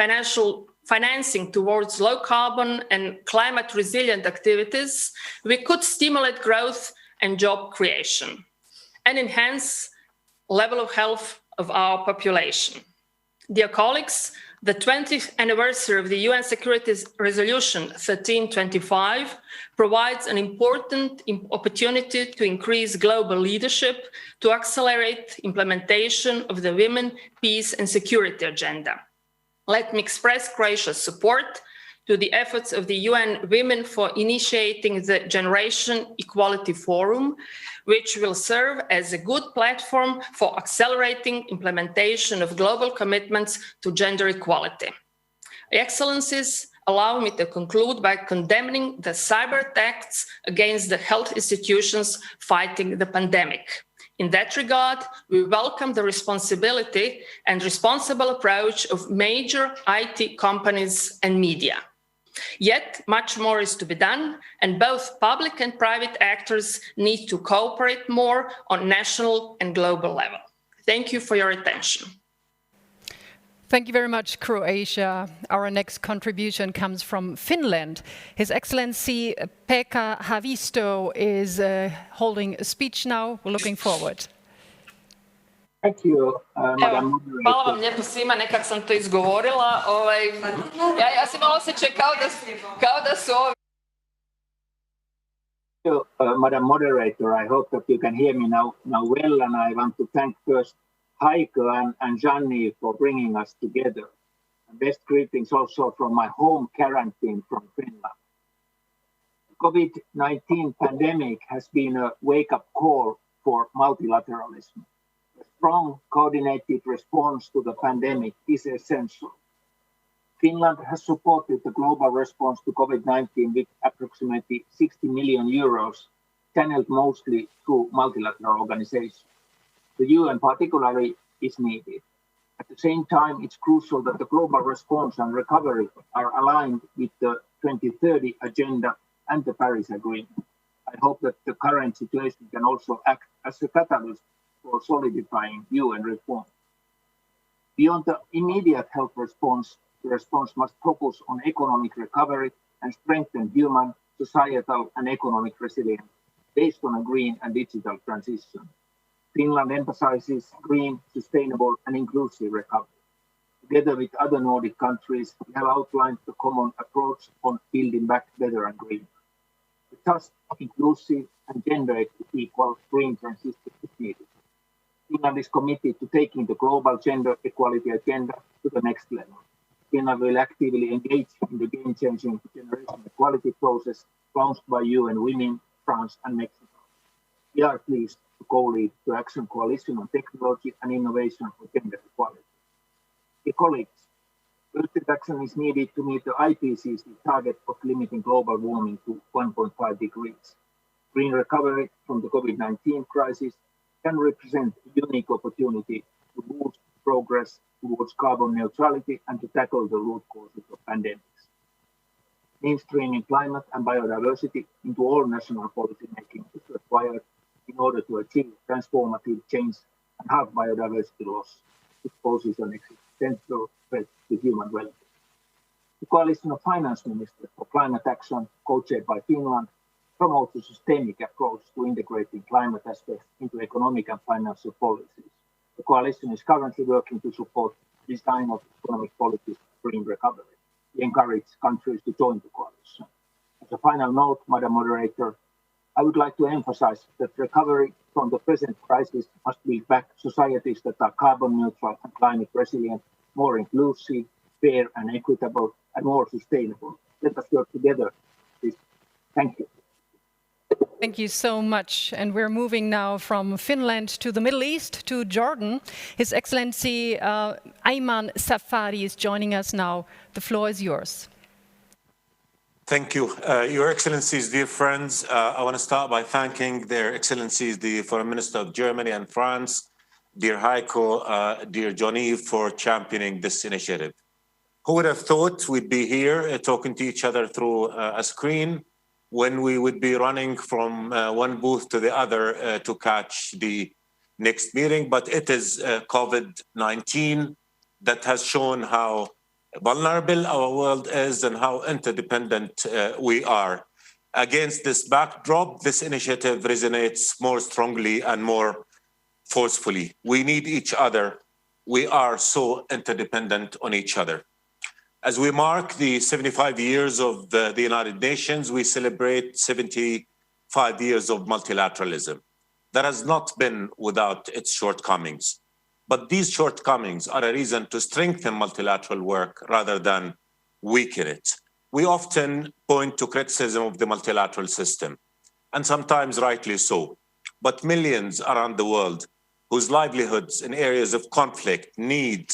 financing towards low carbon and climate resilient activities, we could stimulate growth and job creation and enhance level of health of our population. Dear colleagues, the 20th anniversary of the UN Security Resolution 1325 provides an important opportunity to increase global leadership to accelerate implementation of the Women, Peace and Security agenda. Let me express Croatia's support to the efforts of the UN Women for initiating the Generation Equality Forum, which will serve as a good platform for accelerating implementation of global commitments to gender equality. Excellencies, allow me to conclude by condemning the cyber attacks against the health institutions fighting the pandemic. In that regard, we welcome the responsibility and responsible approach of major IT companies and media. Yet much more is to be done, and both public and private actors need to cooperate more on national and global level. Thank you for your attention. Thank you very much, Croatia. Our next contribution comes from Finland. His Excellency Pekka Haavisto is holding a speech now. We're looking forward. Thank you, Madam Moderator. Hvala vam lijepo svima, nekak sam to izgovorila. Ja sam imala osjećaj kao da su ovi. Madam Moderator, I hope that you can hear me now well, and I want to thank first Heiko and Gianni for bringing us together. And best greetings also from my home quarantine from Finland. The COVID-19 pandemic has been a wake-up call for multilateralism. A strong, coordinated response to the pandemic is essential. Finland has supported the global response to COVID-19 with approximately 60 million euros, channeled mostly through multilateral organizations. The UN particularly is needed. At the same time, it's crucial that the global response and recovery are aligned with the 2030 agenda and the Paris Agreement. I hope that the current situation can also act as a catalyst for solidifying UN reform. Beyond the immediate health response, the response must focus on economic recovery and strengthen human, societal, and economic resilience based on a green and digital transition. Finland emphasizes green, sustainable, and inclusive recovery. Together with other Nordic countries, we have outlined the common approach on building back better and green. A just, inclusive, and gender equal green transition is needed. Finland is committed to taking the global gender equality agenda to the next level. Finland will actively engage in the game-changing generation equality process launched by UN Women, France, and Mexico. We are pleased to co-lead the Action Coalition on Technology and Innovation for Gender Equality. Dear colleagues, urgent action is needed to meet the IPCC target of limiting global warming to 1.5 degrees. Green recovery from the COVID-19 crisis can represent a unique opportunity to boost progress towards carbon neutrality and to tackle the root causes of pandemics. Mainstreaming climate and biodiversity into all national policy making is required in order to achieve transformative change and halve biodiversity loss, which poses an existential threat to human well-being. The Coalition of Finance Ministers for Climate Action, co-chaired by Finland, promotes a systemic approach to integrating climate aspects into economic and financial policies. The coalition is currently working to support design of economic policies for green recovery. We encourage countries to join the coalition. As a final note, Madam Moderator, I would like to emphasize that recovery from the present crisis must build back societies that are carbon neutral and climate resilient, more inclusive, fair and equitable, and more sustainable. Let us work together. Please. Thank you. Thank you so much. And we're moving now from Finland to the Middle East, to Jordan. His Excellency Ayman Safari is joining us now. The floor is yours. Thank you. Your Excellencies, dear friends, I want to start by thanking their Excellencies, the Foreign Minister of Germany and France, dear Heiko, dear Johnny, for championing this initiative. Who would have thought we'd be here talking to each other through a screen when we would be running from one booth to the other to catch the next meeting? But it is COVID-19 that has shown how vulnerable our world is and how interdependent we are. Against this backdrop, this initiative resonates more strongly and more forcefully. We need each other. We are so interdependent on each other. As we mark the 75 years of the United Nations, we celebrate 75 years of multilateralism. That has not been without its shortcomings. But these shortcomings are a reason to strengthen multilateral work rather than weaken it. We often point to criticism of the multilateral system, and sometimes rightly so. But millions around the world whose livelihoods in areas of conflict, need,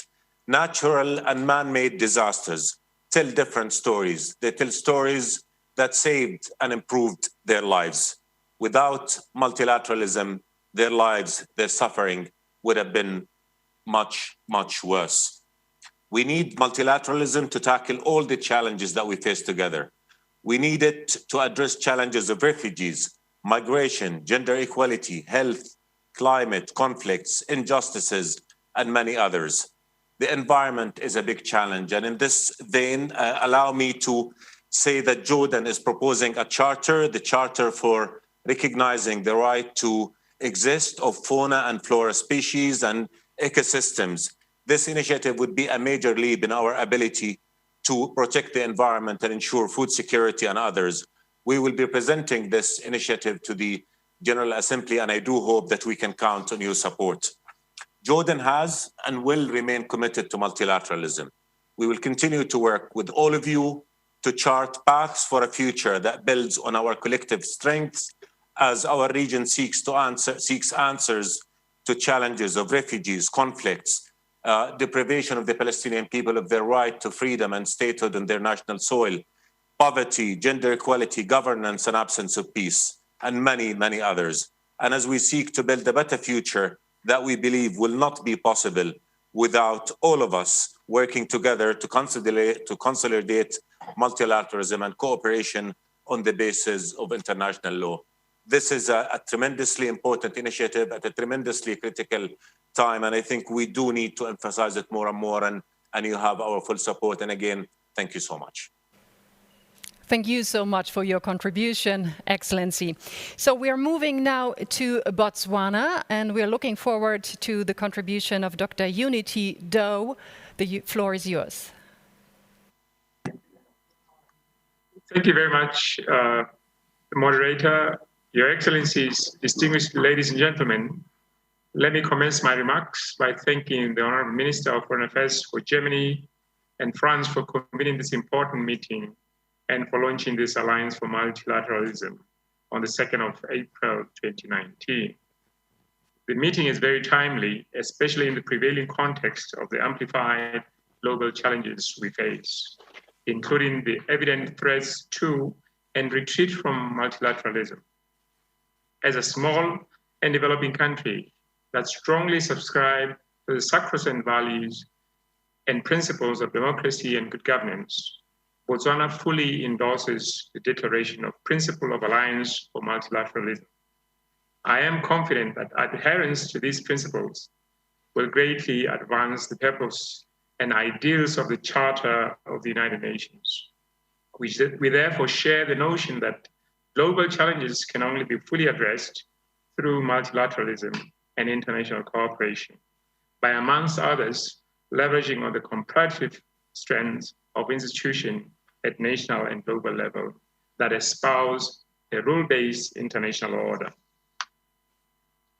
natural and man-made disasters tell different stories. They tell stories that saved and improved their lives. Without multilateralism, their lives, their suffering would have been much, much worse. We need multilateralism to tackle all the challenges that we face together. We need it to address challenges of refugees, migration, gender equality, health, climate, conflicts, injustices, and many others. The environment is a big challenge. And in this vein, allow me to say that Jordan is proposing a charter, the Charter for recognizing the right to exist of fauna and flora species and ecosystems. This initiative would be a major leap in our ability to protect the environment and ensure food security and others. We will be presenting this initiative to the General Assembly, and I do hope that we can count on your support. Jordan has and will remain committed to multilateralism. We will continue to work with all of you to chart paths for a future that builds on our collective strengths as our region seeks answers to challenges of refugees, conflicts, deprivation of the Palestinian people of their right to freedom and statehood on their national soil, poverty, gender equality, governance and absence of peace, and many, many others. And as we seek to build a better future that we believe will not be possible without all of us working together to consolidate multilateralism and cooperation on the basis of international law. This is a tremendously important initiative at a tremendously critical time, and I think we do need to emphasize it more and more, and you have our full support. And again, thank you so much. Thank you so much for your contribution, Excellency. So we are moving now to Botswana, and we are looking forward to the contribution of Dr. Unity Doe. The floor is yours. Thank you very much, moderator, Your Excellencies, distinguished ladies and gentlemen. Let me commence my remarks by thanking the Honourable Minister of Foreign Affairs for Germany and France for convening this important meeting and for launching this Alliance for Multilateralism on the 2nd of April 2019. The meeting is very timely, especially in the prevailing context of the amplified global challenges we face, including the evident threats to and retreat from multilateralism. As a small and developing country that strongly subscribes to the sacrosanct values and principles of democracy and good governance, Botswana fully endorses the Declaration of Principle of Alliance for Multilateralism. I am confident that adherence to these principles will greatly advance the purpose and ideals of the Charter of the United Nations. We therefore share the notion that global challenges can only be fully addressed through multilateralism and international cooperation. by, amongst others, leveraging on the comparative strengths of institutions at national and global level that espouse a rule-based international order.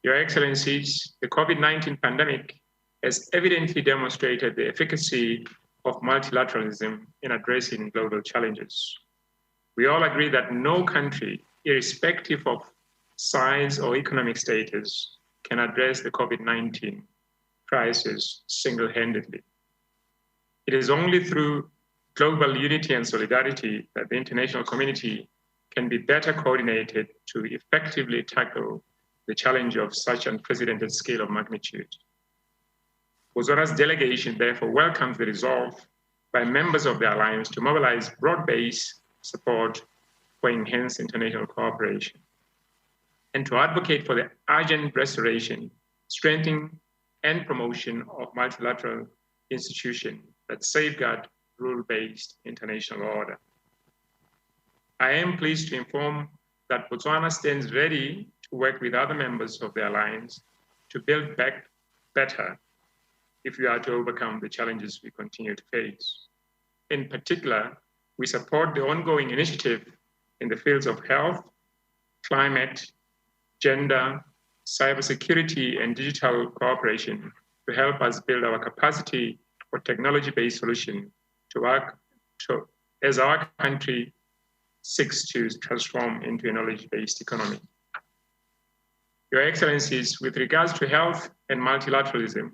Your Excellencies, the COVID-19 pandemic has evidently demonstrated the efficacy of multilateralism in addressing global challenges. We all agree that no country, irrespective of size or economic status, can address the COVID-19 crisis single-handedly. It is only through global unity and solidarity that the international community can be better coordinated to effectively tackle the challenge of such unprecedented scale of magnitude. Botswana's delegation therefore welcomes the resolve by members of the alliance to mobilize broad-based support for enhanced international cooperation and to advocate for the urgent restoration, strengthening, and promotion of multilateral institutions that safeguard rule-based international order. I am pleased to inform that Botswana stands ready to work with other members of the alliance to build back better if we are to overcome the challenges we continue to face. In particular, we support the ongoing initiative in the fields of health, climate, gender, cybersecurity, and digital cooperation to help us build our capacity for technology-based solutions as our country seeks to transform into a knowledge-based economy. Your Excellencies, with regards to health and multilateralism,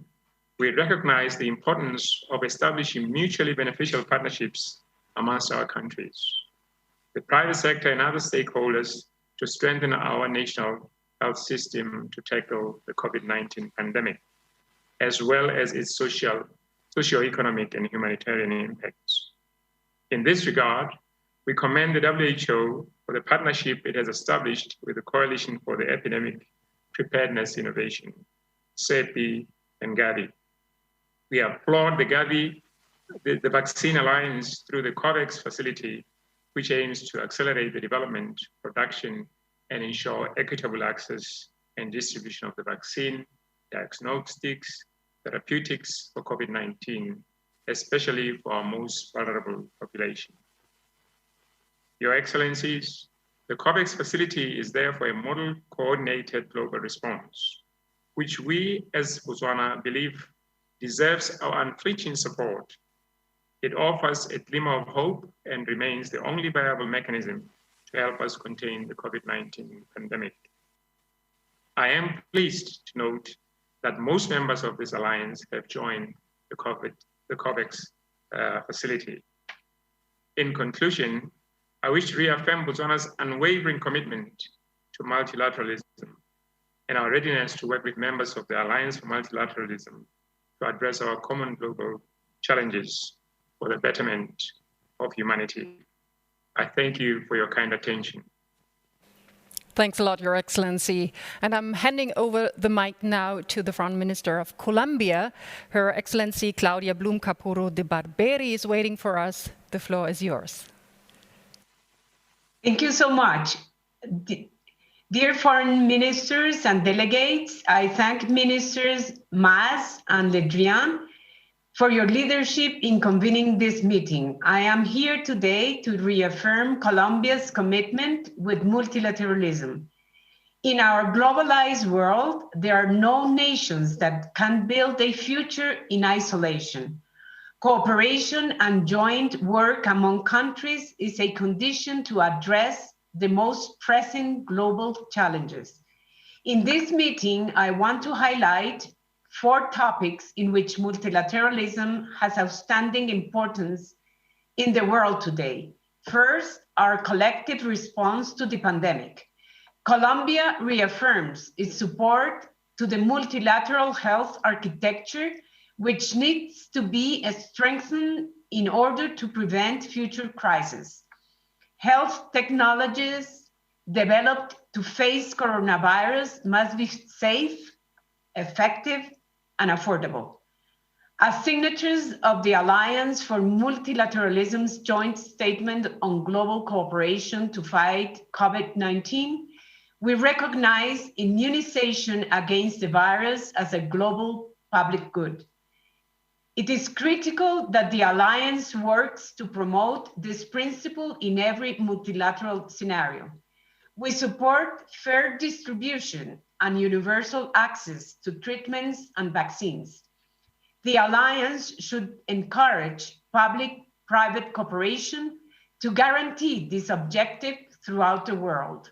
we recognize the importance of establishing mutually beneficial partnerships amongst our countries, the private sector and other stakeholders to strengthen our national health system to tackle the COVID-19 pandemic, as well as its socio-economic and humanitarian impacts. In this regard, we commend the WHO for the partnership it has established with the Coalition for the Epidemic Preparedness Innovation, CEPI and Gavi. We applaud the Gavi, the Vaccine Alliance through the COVAX facility, which aims to accelerate the development, production, and ensure equitable access and distribution of the vaccine, diagnostics, therapeutics for COVID-19, especially for our most vulnerable population. Your Excellencies, the COVAX facility is therefore a model coordinated global response, which we as Botswana believe deserves our unflinching support. It offers a glimmer of hope and remains the only viable mechanism to help us contain the COVID-19 pandemic. I am pleased to note that most members of this alliance have joined the COVAX facility. In conclusion, I wish to reaffirm Botswana's unwavering commitment to multilateralism and our readiness to work with members of the Alliance for Multilateralism to address our common global challenges for the betterment of humanity. I thank you for your kind attention. Thanks a lot, Your Excellency. And I'm handing over the mic now to the Foreign Minister of Colombia. Her Excellency Claudia Blum Capurro de Barberi is waiting for us. The floor is yours. Thank you so much. Dear foreign ministers and delegates, I thank Ministers Mas and Le Drian for your leadership in convening this meeting. I am here today to reaffirm Colombia's commitment with multilateralism. In our globalized world, there are no nations that can build a future in isolation. Cooperation and joint work among countries is a condition to address the most pressing global challenges. In this meeting, I want to highlight 4 topics in which multilateralism has outstanding importance in the world today. First, our collective response to the pandemic. Colombia reaffirms its support to the multilateral health architecture, which needs to be strengthened in order to prevent future crises. Health technologies developed to face coronavirus must be safe, effective, and affordable. As signatories of the Alliance for Multilateralism's joint statement on global cooperation to fight COVID-19, we recognize immunization against the virus as a global public good. It is critical that the Alliance works to promote this principle in every multilateral scenario. We support fair distribution and universal access to treatments and vaccines. The Alliance should encourage public-private cooperation to guarantee this objective throughout the world.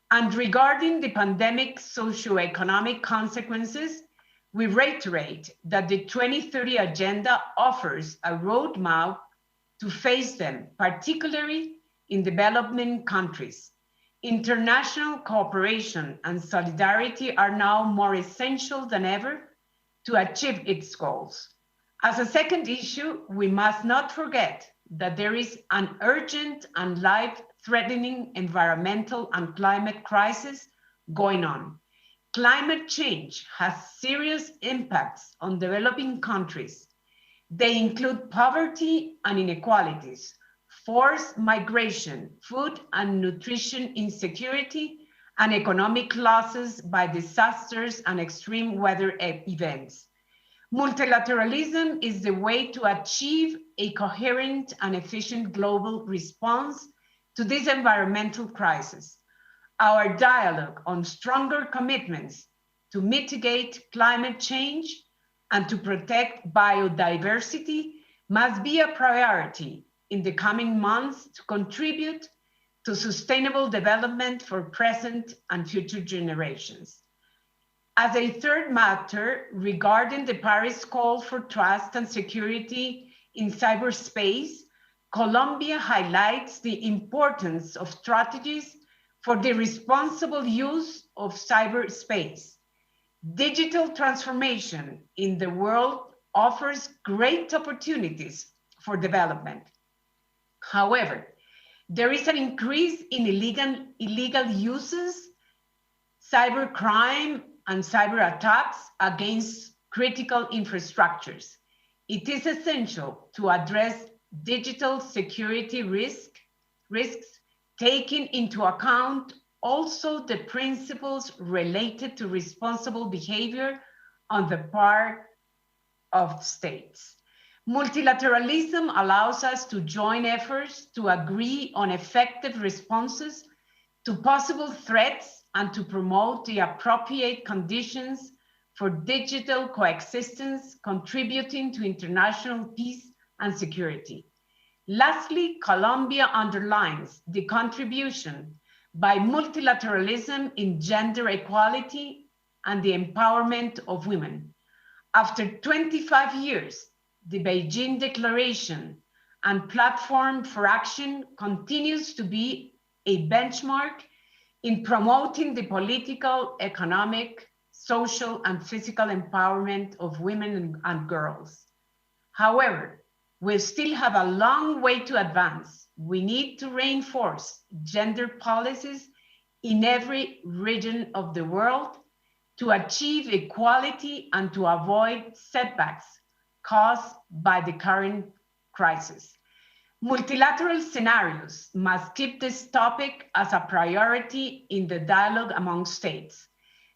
And regarding the pandemic's socioeconomic consequences, we reiterate that the 2030 Agenda offers a roadmap to face them, particularly in developing countries. International cooperation and solidarity are now more essential than ever to achieve its goals. As a second issue, we must not forget that there is an urgent and life-threatening environmental and climate crisis going on. Climate change has serious impacts on developing countries. They include poverty and inequalities, forced migration, food and nutrition insecurity, and economic losses by disasters and extreme weather events. Multilateralism is the way to achieve a coherent and efficient global response to this environmental crisis. Our dialogue on stronger commitments to mitigate climate change and to protect biodiversity must be a priority in the coming months to contribute to sustainable development for present and future generations. As a third matter, regarding the Paris call for trust and security in cyberspace, Colombia highlights the importance of strategies for the responsible use of cyberspace. Digital transformation in the world offers great opportunities for development. However, there is an increase in illegal uses, cybercrime, and cyber attacks against critical infrastructures. It is essential to address digital security risks, taking into account also the principles related to responsible behavior on the part of states. Multilateralism allows us to join efforts to agree on effective responses to possible threats and to promote the appropriate conditions for digital coexistence, contributing to international peace and security. Lastly, Colombia underlines the contribution by multilateralism in gender equality and the empowerment of women. After 25 years, the Beijing Declaration and Platform for Action continues to be a benchmark in promoting the political, economic, social, and physical empowerment of women and girls. However, we still have a long way to advance. We need to reinforce gender policies in every region of the world to achieve equality and to avoid setbacks caused by the current crisis. Multilateral scenarios must keep this topic as a priority in the dialogue among states.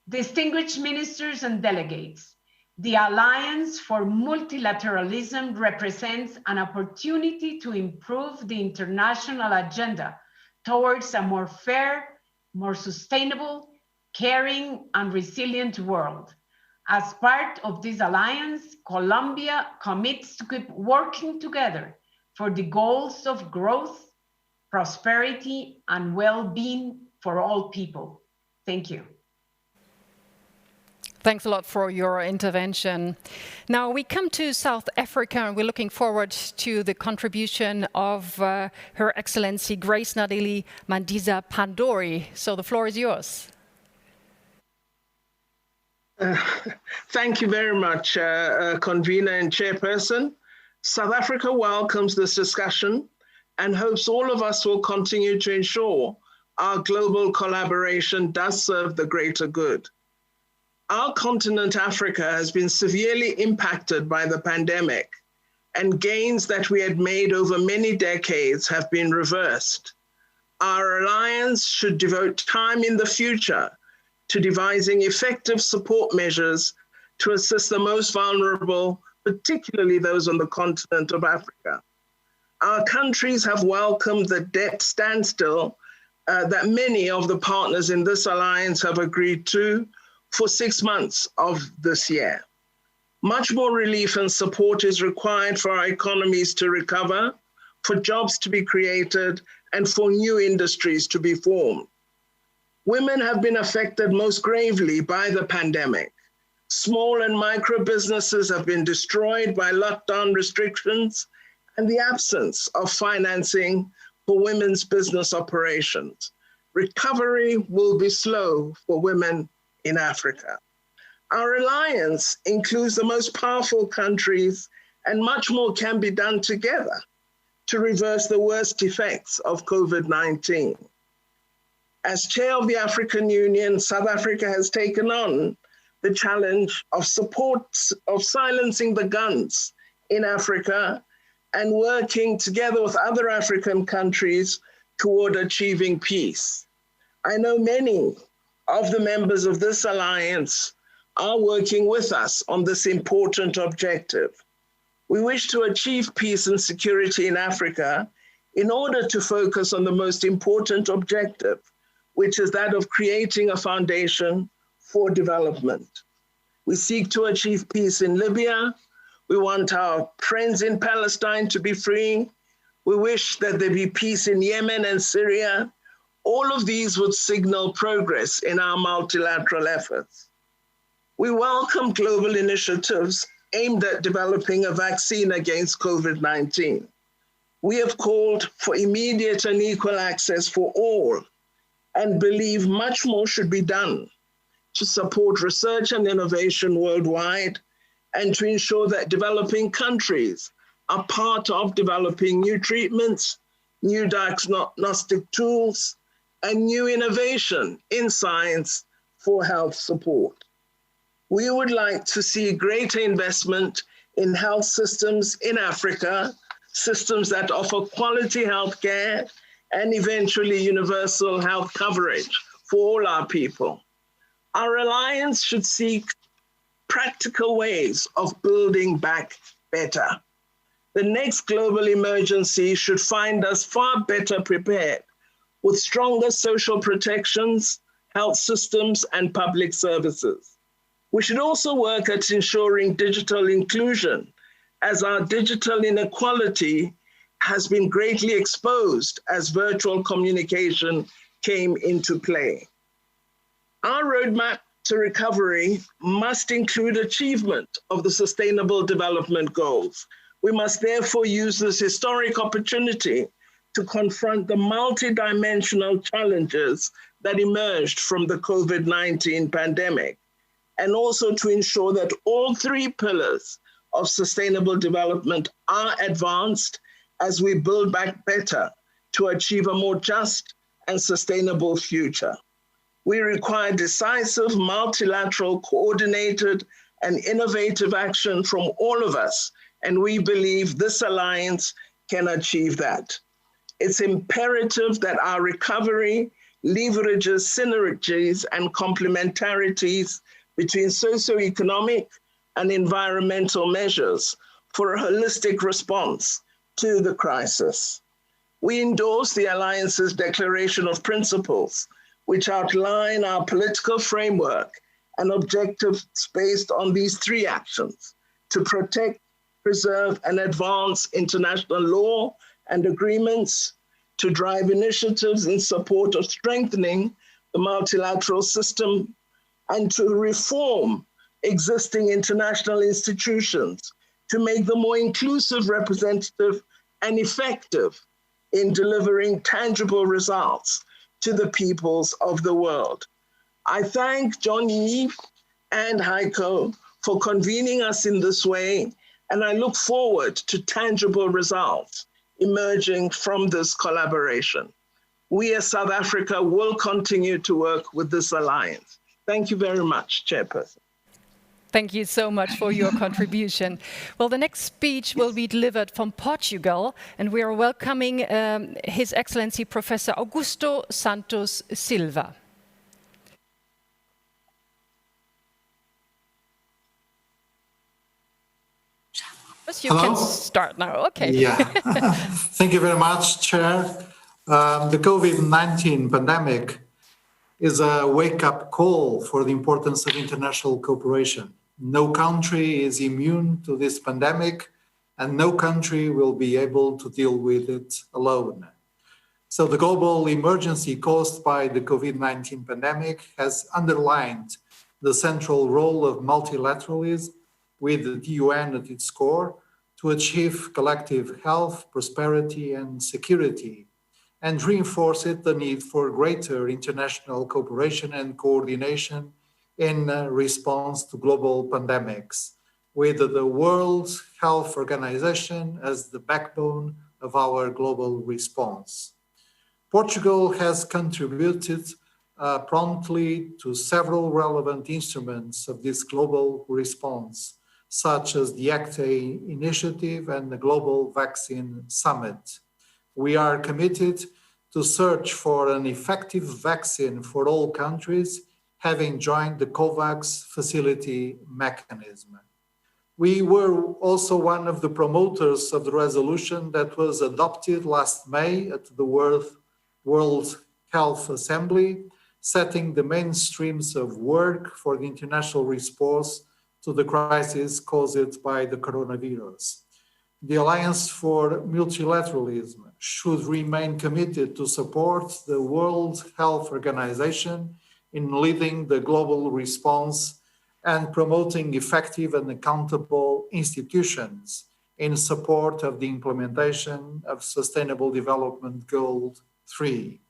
Distinguished ministers and delegates, the Alliance for Multilateralism represents an opportunity to improve the international agenda towards a more fair, more sustainable, caring, and resilient world. As part of this alliance, Colombia commits to keep working together for the goals of growth, prosperity, and well-being for all people. Thank you. Thanks a lot for your intervention. Now we come to South Africa, and we're looking forward to the contribution of Her Excellency Grace Nadeli Mandiza Pandori. So the floor is yours. Thank you very much, convener and chairperson. South Africa welcomes this discussion and hopes all of us will continue to ensure our global collaboration does serve the greater good. Our continent, Africa, has been severely impacted by the pandemic, and gains that we had made over many decades have been reversed. Our alliance should devote time in the future to devising effective support measures to assist the most vulnerable, particularly those on the continent of Africa. Our countries have welcomed the debt standstill that many of the partners in this alliance have agreed to for 6 months of this year. Much more relief and support is required for our economies to recover, for jobs to be created, and for new industries to be formed. Women have been affected most gravely by the pandemic. Small and micro businesses have been destroyed by lockdown restrictions and the absence of financing for women's business operations. Recovery will be slow for women in Africa. Our alliance includes the most powerful countries, and much more can be done together to reverse the worst effects of COVID-19. As chair of the African Union, South Africa has taken on the challenge of silencing the guns in Africa and working together with other African countries toward achieving peace. I know many of the members of this alliance are working with us on this important objective. We wish to achieve peace and security in Africa in order to focus on the most important objective, which is that of creating a foundation for development. We seek to achieve peace in Libya. We want our friends in Palestine to be free. We wish that there be peace in Yemen and Syria. All of these would signal progress in our multilateral efforts. We welcome global initiatives aimed at developing a vaccine against COVID-19. We have called for immediate and equal access for all and believe much more should be done to support research and innovation worldwide and to ensure that developing countries are part of developing new treatments, new diagnostic tools, and new innovation in science for health support. We would like to see greater investment in health systems in Africa, systems that offer quality healthcare and eventually universal health coverage for all our people. Our alliance should seek practical ways of building back better. The next global emergency should find us far better prepared with stronger social protections, health systems, and public services. We should also work at ensuring digital inclusion, as our digital inequality has been greatly exposed as virtual communication came into play. Our roadmap to recovery must include achievement of the Sustainable Development Goals. We must therefore use this historic opportunity to confront the multidimensional challenges that emerged from the COVID-19 pandemic, and also to ensure that all three pillars of sustainable development are advanced as we build back better to achieve a more just and sustainable future. We require decisive, multilateral, coordinated, and innovative action from all of us, and we believe this alliance can achieve that. It's imperative that our recovery leverages synergies and complementarities between socioeconomic and environmental measures for a holistic response to the crisis. We endorse the Alliance's Declaration of Principles, which outline our political framework and objectives based on these three actions: to protect, preserve, and advance international law and agreements, to drive initiatives in support of strengthening the multilateral system, and to reform existing international institutions to make them more inclusive, representative, and effective in delivering tangible results to the peoples of the world. I thank Jean-Yves and Heiko for convening us in this way, and I look forward to tangible results emerging from this collaboration. We as South Africa will continue to work with this alliance. Thank you very much, Chairperson. Thank you so much for your contribution. Well, the next speech will be delivered from Portugal, and we are welcoming His Excellency Professor Augusto Santos Silva. yours. You can start now. Okay. Yeah. Thank you very much, Chair. The COVID-19 pandemic is a wake-up call for the importance of international cooperation. No country is immune to this pandemic, and no country will be able to deal with it alone. So the global emergency caused by the COVID-19 pandemic has underlined the central role of multilateralism with the UN at its core to achieve collective health, prosperity, and security, and reinforced the need for greater international cooperation and coordination in response to global pandemics, with the World Health Organization as the backbone of our global response. Portugal has contributed promptly to several relevant instruments of this global response, such as the ACTA initiative and the Global Vaccine Summit. We are committed to search for an effective vaccine for all countries, having joined the COVAX facility mechanism. We were also one of the promoters of the resolution that was adopted last May at the World Health Assembly, setting the mainstreams of work for the international response to the crisis caused by the coronavirus. The Alliance for Multilateralism should remain committed to support the World Health Organization in leading the global response and promoting effective and accountable institutions in support of the implementation of Sustainable Development Goal 3.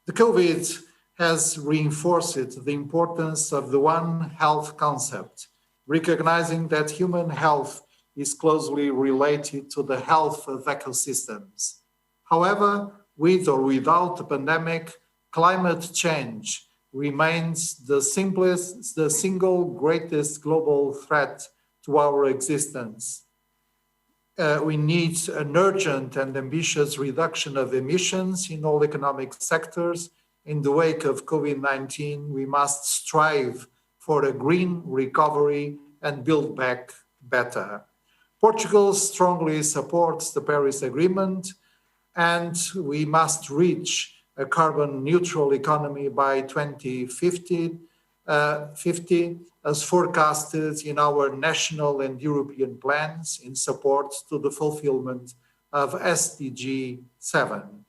The COVID has reinforced the importance of the One Health concept, recognizing that human health is closely related to the health of ecosystems. However, with or without the pandemic, climate change remains the single greatest global threat to our existence. We need an urgent and ambitious reduction of emissions in all economic sectors. In the wake of COVID-19, we must strive for a green recovery and build back better. Portugal strongly supports the Paris Agreement, and we must reach a carbon neutral economy by 2050, as forecasted in our national and European plans in support to the fulfillment of SDG 7.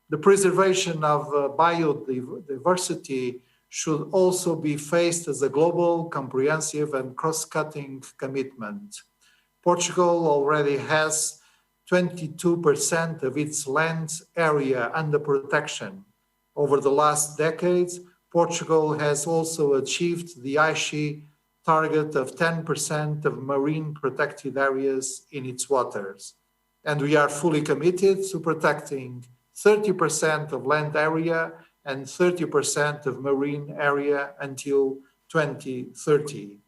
The preservation of biodiversity should also be faced as a global, comprehensive, and cross-cutting commitment. Portugal already has 22% of its land area under protection. Over the last decades, Portugal has also achieved the Aichi target of 10% of marine protected areas in its waters. And we are fully committed to protecting 30% of land area and 30% of marine area until 2030.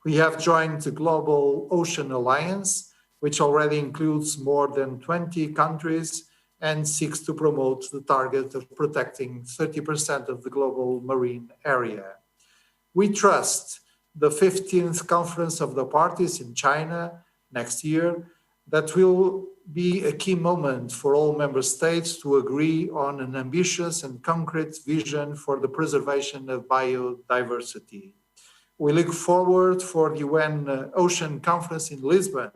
We have joined the Global Ocean Alliance, which already includes more than 20 countries and seeks to promote the target of protecting 30% of the global marine area. We trust the 15th Conference of the Parties in China next year that will be a key moment for all member states to agree on an ambitious and concrete vision for the preservation of biodiversity. We look forward for the UN Ocean Conference in Lisbon,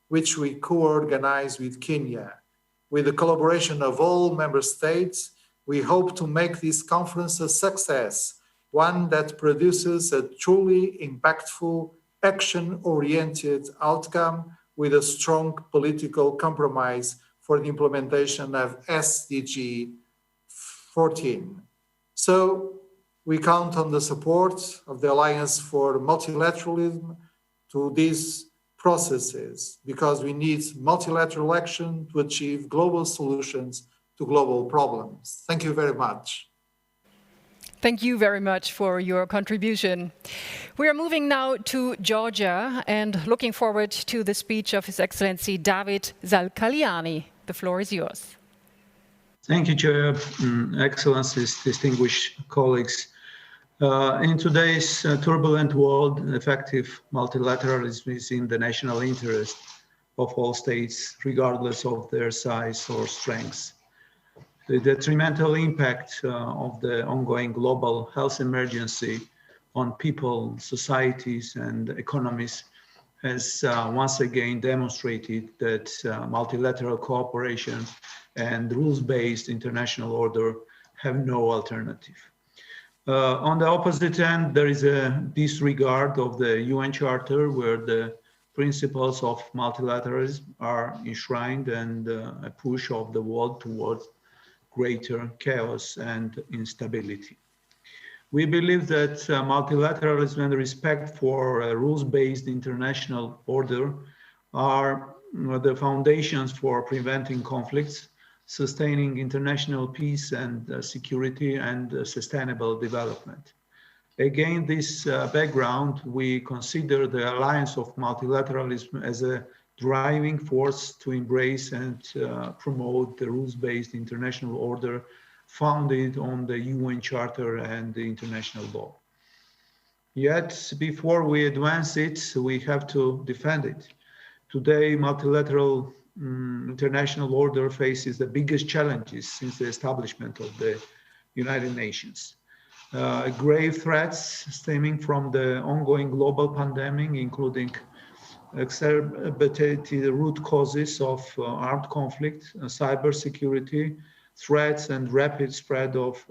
which we co-organize with Kenya. With the collaboration of all member states, we hope to make this conference a success, one that produces a truly impactful, action-oriented outcome with a strong political compromise for the implementation of SDG 14. So we count on the support of the Alliance for Multilateralism to these processes, because we need multilateral action to achieve global solutions to global problems. Thank you very much. Thank you very much for your contribution. We are moving now to Georgia and looking forward to the speech of His Excellency David Zalkaliani. The floor is yours. Thank you, Chair, Excellencies, distinguished colleagues. In today's turbulent world, effective multilateralism is in the national interest. of all states, regardless of their size or strengths. The detrimental impact of the ongoing global health emergency on people, societies, and economies has once again demonstrated that multilateral cooperation and rules-based international order have no alternative. On the opposite end, there is a disregard of the UN Charter, where the principles of multilateralism are enshrined, and a push of the world towards greater chaos and instability. We believe that multilateralism and respect for a rules-based international order are the foundations for preventing conflicts, sustaining international peace and security, and sustainable development. Against this background, we consider the alliance of multilateralism as a driving force to embrace and promote the rules-based international order founded on the UN Charter and the international law. Yet, before we advance it, we have to defend it. Today, multilateral international order faces the biggest challenges since the establishment of the United Nations. Grave threats stemming from the ongoing global pandemic, including exacerbated root causes of armed conflict, cybersecurity, threats, and rapid spread of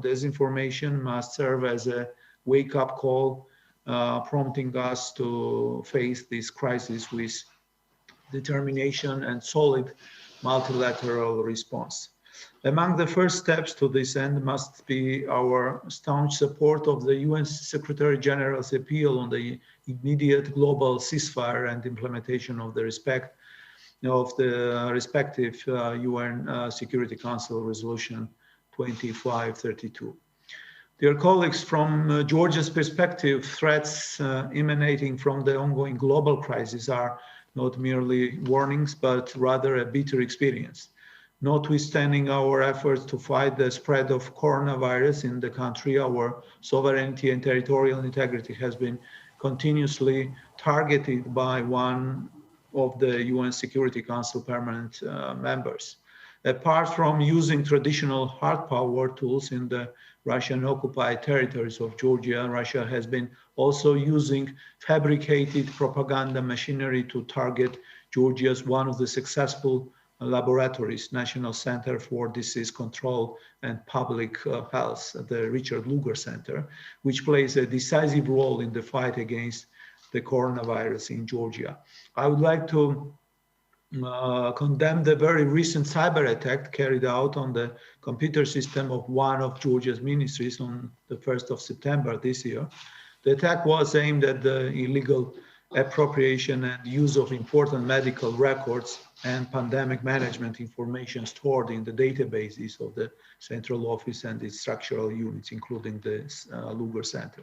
disinformation must serve as a wake-up call, prompting us to face this crisis with determination and solid multilateral response. Among the first steps to this end must be our staunch support of the UN Secretary General's appeal on the immediate global ceasefire and implementation of the respective UN Security Council Resolution 2532. Dear colleagues, from Georgia's perspective, threats emanating from the ongoing global crisis are not merely warnings, but rather a bitter experience. Notwithstanding our efforts to fight the spread of coronavirus in the country, our sovereignty and territorial integrity has been continuously targeted by one of the UN Security Council permanent members. Apart from using traditional hard power tools in the Russian-occupied territories of Georgia, Russia has been also using fabricated propaganda machinery to target Georgia's one of the successful laboratories, National Center for Disease Control and Public Health, the Richard Lugar Center, which plays a decisive role in the fight against the coronavirus in Georgia. I would like to condemn the very recent cyber attack carried out on the computer system of one of Georgia's ministries on the 1st of September this year. The attack was aimed at the illegal appropriation and use of important medical records and pandemic management information stored in the databases of the central office and its structural units, including the Lugar Center.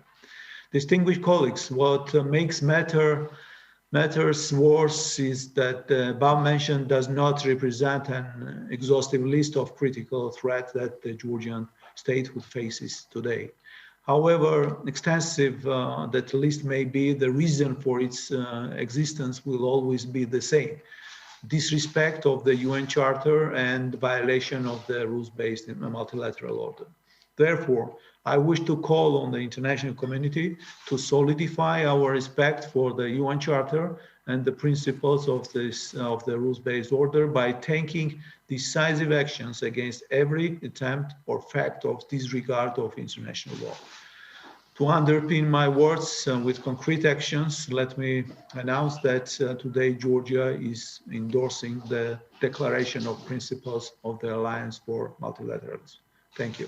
Distinguished colleagues, what makes matters worse is that the above mentioned does not represent an exhaustive list of critical threats that the Georgian statehood faces today. However extensive that list may be, the reason for its existence will always be the same: disrespect of the UN Charter and violation of the rules-based multilateral order. Therefore, I wish to call on the international community to solidify our respect for the UN Charter and the principles of the rules-based order by taking decisive actions against every attempt or fact of disregard of international law. To underpin my words with concrete actions, let me announce that today Georgia is endorsing the Declaration of Principles of the Alliance for Multilateralism. Thank you.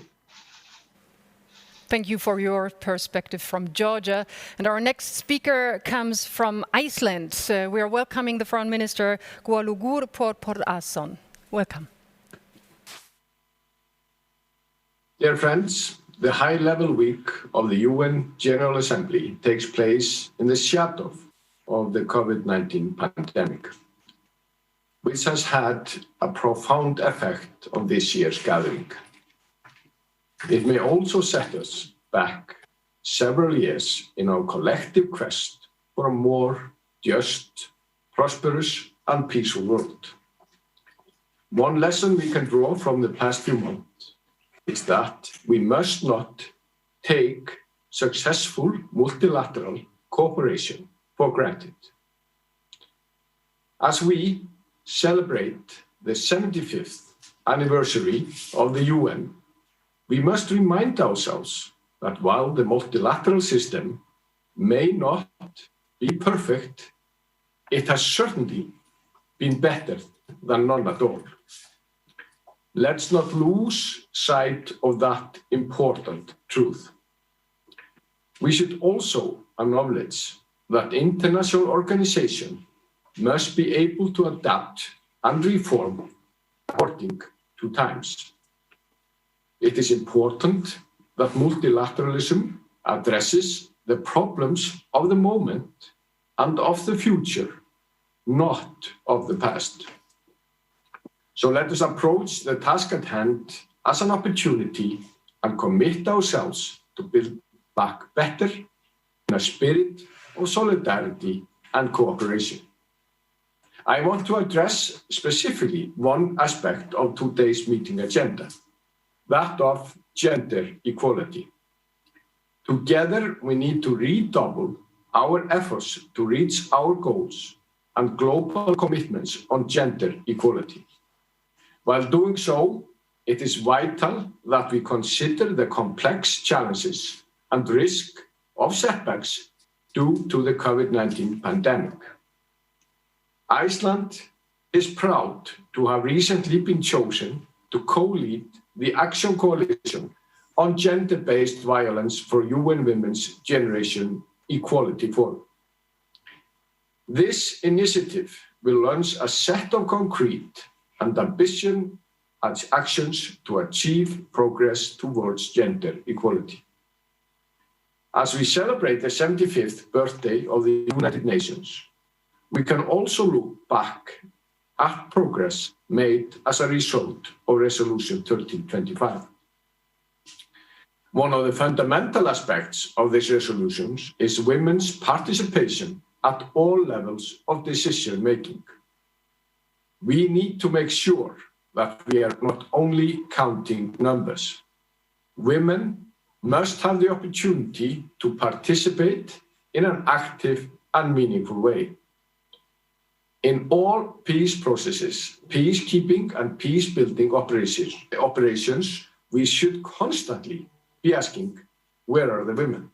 Thank you for your perspective from Georgia. And our next speaker comes from Iceland. We are welcoming the Foreign Minister, Guðlaugur Þór. Welcome. Dear friends, the high-level week of the UN General Assembly takes place in the shadow of the COVID-19 pandemic, which has had a profound effect on this year's gathering. It may also set us back several years in our collective quest for a more just, prosperous, and peaceful world. One lesson we can draw from the past few months is that we must not take successful multilateral cooperation for granted. As we celebrate the 75th anniversary of the UN, we must remind ourselves that while the multilateral system may not be perfect, it has certainly been better than none at all. Let's not lose sight of that important truth. We should also acknowledge that international organizations must be able to adapt and reform according to times. It is important that multilateralism addresses the problems of the moment and of the future, not of the past. So let us approach the task at hand as an opportunity and commit ourselves to build back better in a spirit of solidarity and cooperation. I want to address specifically one aspect of today's meeting agenda, that of gender equality. Together, we need to redouble our efforts to reach our goals and global commitments on gender equality. While doing so, it is vital that we consider the complex challenges and risk of setbacks due to the COVID-19 pandemic. Iceland is proud to have recently been chosen to co-lead the Action Coalition on Gender-Based Violence for UN Women's Generation Equality Forum. This initiative will launch a set of concrete and ambitious actions to achieve progress towards gender equality. As we celebrate the 75th birthday of the United Nations, we can also look back at progress made as a result of Resolution 1325. One of the fundamental aspects of these resolutions is women's participation at all levels of decision-making. We need to make sure that we are not only counting numbers. Women must have the opportunity to participate in an active and meaningful way. In all peace processes, peacekeeping and peace-building operations, we should constantly be asking, where are the women?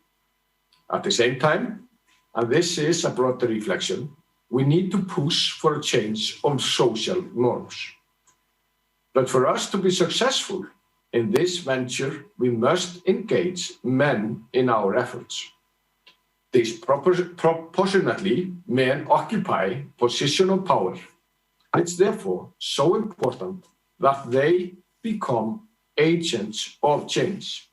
At the same time, and this is a broader reflection, we need to push for a change of social norms. But for us to be successful in this venture, we must engage men in our efforts. Disproportionately, men occupy position of power, and it's therefore so important that they become agents of change.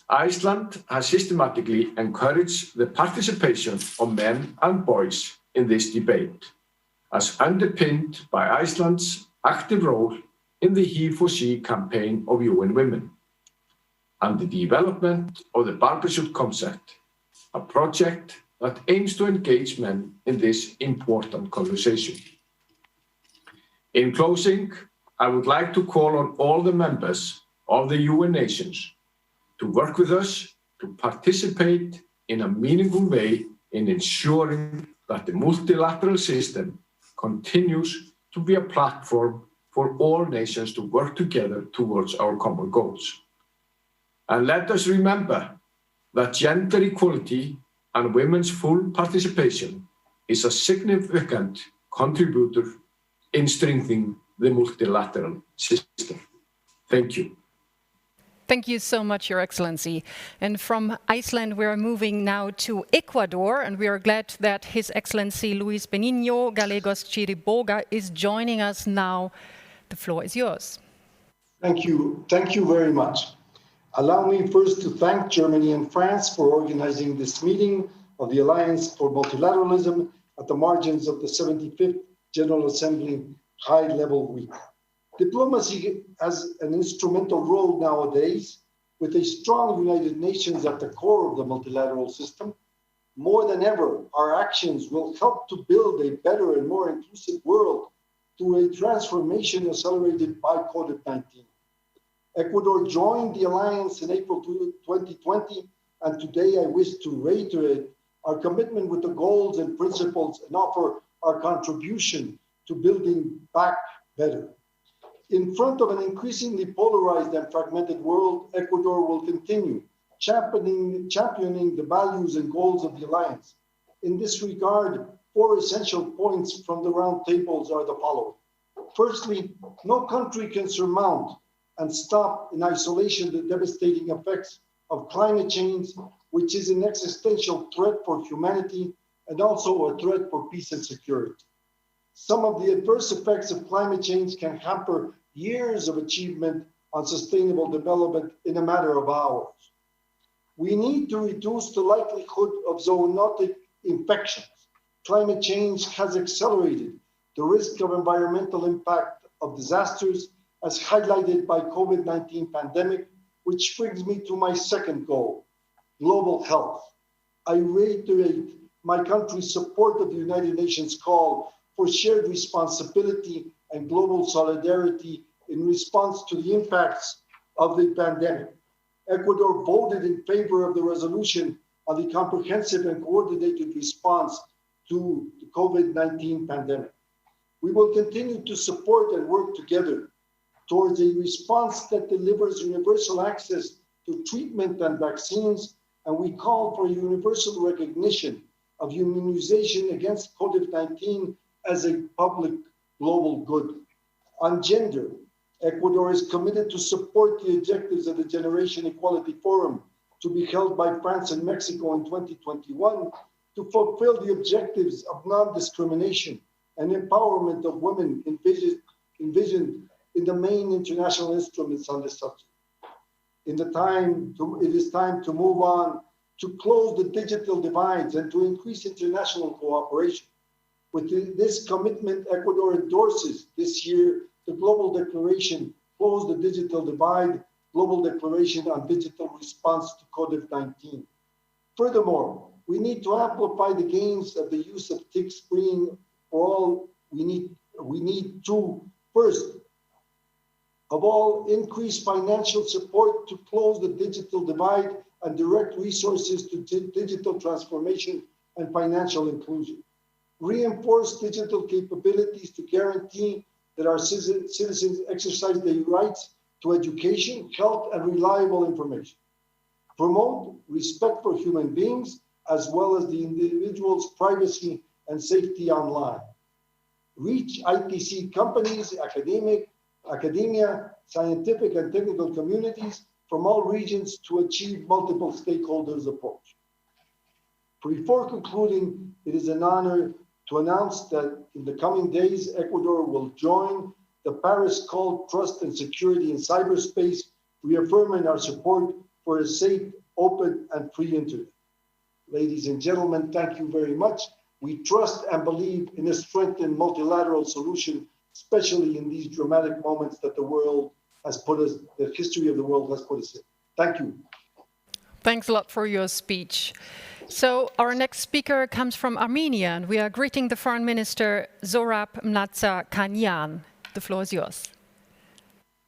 Iceland has systematically encouraged the participation of men and boys in this debate, as underpinned by Iceland's active role in the He4She campaign of UN Women, and the development of the barbershop concept, a project that aims to engage men in this important conversation. In closing, I would like to call on all the members of the UN nations to work with us to participate in a meaningful way in ensuring that the multilateral system continues to be a platform for all nations to work together towards our common goals. And let us remember that gender equality and women's full participation is a significant contributor in strengthening the multilateral system. Thank you. Thank you so much, Your Excellency. And from Iceland, we are moving now to Ecuador, and we are glad that His Excellency Luis Benigno Gallegos Chiriboga is joining us now. The floor is yours. Thank you. Thank you very much. Allow me first to thank Germany and France for organizing this meeting of the Alliance for Multilateralism at the margins of the 75th General Assembly High-Level Week. Diplomacy has an instrumental role nowadays, with a strong United Nations at the core of the multilateral system. More than ever, our actions will help to build a better and more inclusive world through a transformation accelerated by COVID-19. Ecuador joined the alliance in April 2020, and today I wish to reiterate our commitment with the goals and principles and offer our contribution to building back better. In front of an increasingly polarized and fragmented world, Ecuador will continue championing the values and goals of the alliance. In this regard, 4 essential points from the round tables are the following. Firstly, no country can surmount and stop in isolation the devastating effects of climate change, which is an existential threat for humanity and also a threat for peace and security. Some of the adverse effects of climate change can hamper years of achievement on sustainable development in a matter of hours. We need to reduce the likelihood of zoonotic infections. Climate change has accelerated the risk of environmental impact of disasters as highlighted by COVID-19 pandemic, which brings me to my second goal, global health. I reiterate my country's support of the United Nations call for shared responsibility and global solidarity in response to the impacts of the pandemic. Ecuador voted in favor of the resolution on the comprehensive and coordinated response to the COVID-19 pandemic. We will continue to support and work together towards a response that delivers universal access to treatment and vaccines, and we call for universal recognition of immunization against COVID-19 as a public global good. On gender, Ecuador is committed to support the objectives of the Generation Equality Forum to be held by France and Mexico in 2021 to fulfill the objectives of non-discrimination and empowerment of women envisioned in the main international instruments on this subject. It is time to move on to close the digital divides and to increase international cooperation. With this commitment, Ecuador endorses this year the Global Declaration, Close the Digital Divide, Global Declaration on Digital Response to COVID-19. Furthermore, we need to amplify the gains of the use of tick screening for all. We need to, first of all, increase financial support to close the digital divide and direct resources to digital transformation and financial inclusion. Reinforce digital capabilities to guarantee that our citizens exercise their rights to education, health, and reliable information. Promote respect for human beings, as well as the individual's privacy and safety online. Reach ITC companies, academia, scientific and technical communities from all regions to achieve multiple stakeholders approach. Before concluding, it is an honor to announce that in the coming days, Ecuador will join the Paris Call Trust and Security in Cyberspace, reaffirming our support for a safe, open, and free internet. Ladies and gentlemen, thank you very much. We trust and believe in a strengthened multilateral solution, especially in these dramatic moments that the world has put us, the history of the world has put us in. Thank you. Thanks a lot for your speech. So our next speaker comes from Armenia, and we are greeting the Foreign Minister Zorab Mnatsa-Kanyan. The floor is yours.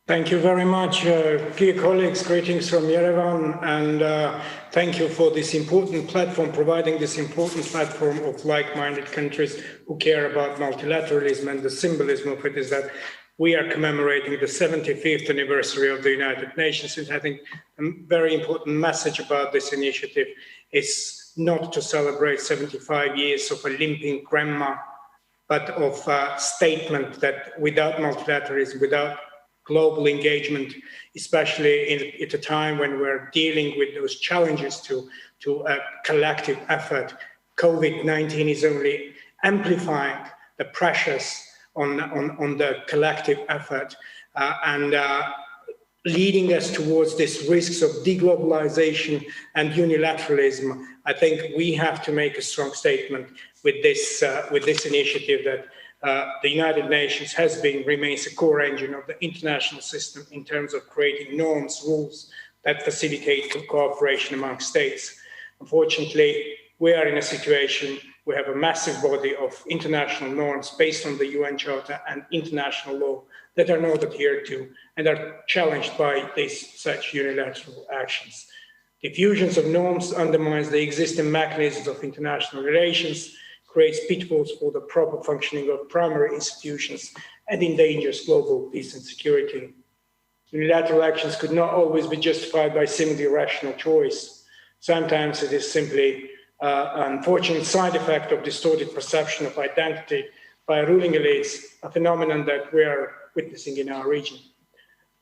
Thank you very much, dear colleagues. Greetings from Yerevan, and thank you for this important platform, providing this important platform of like-minded countries who care about multilateralism. And the symbolism of it is that we are commemorating the 75th anniversary of the United Nations. And I think a very important message about this initiative is not to celebrate 75 years of a limping grandma, but of a statement that without multilateralism, without global engagement, especially at a time when we're dealing with those challenges to a collective effort, COVID-19 is only amplifying the pressures on the collective effort and leading us towards these risks of deglobalization and unilateralism. I think we have to make a strong statement with this initiative that the United Nations remains a core engine of the international system in terms of creating norms, rules that facilitate cooperation among states. Unfortunately, we are in a situation, we have a massive body of international norms based on the UN Charter and international law that are not adhered to and are challenged by such unilateral actions. Diffusions of norms undermines the existing mechanisms of international relations, creates pitfalls for the proper functioning of primary institutions, and endangers global peace and security. Unilateral actions could not always be justified by seemingly rational choice. Sometimes it is simply an unfortunate side effect of distorted perception of identity by ruling elites, a phenomenon that we are witnessing in our region.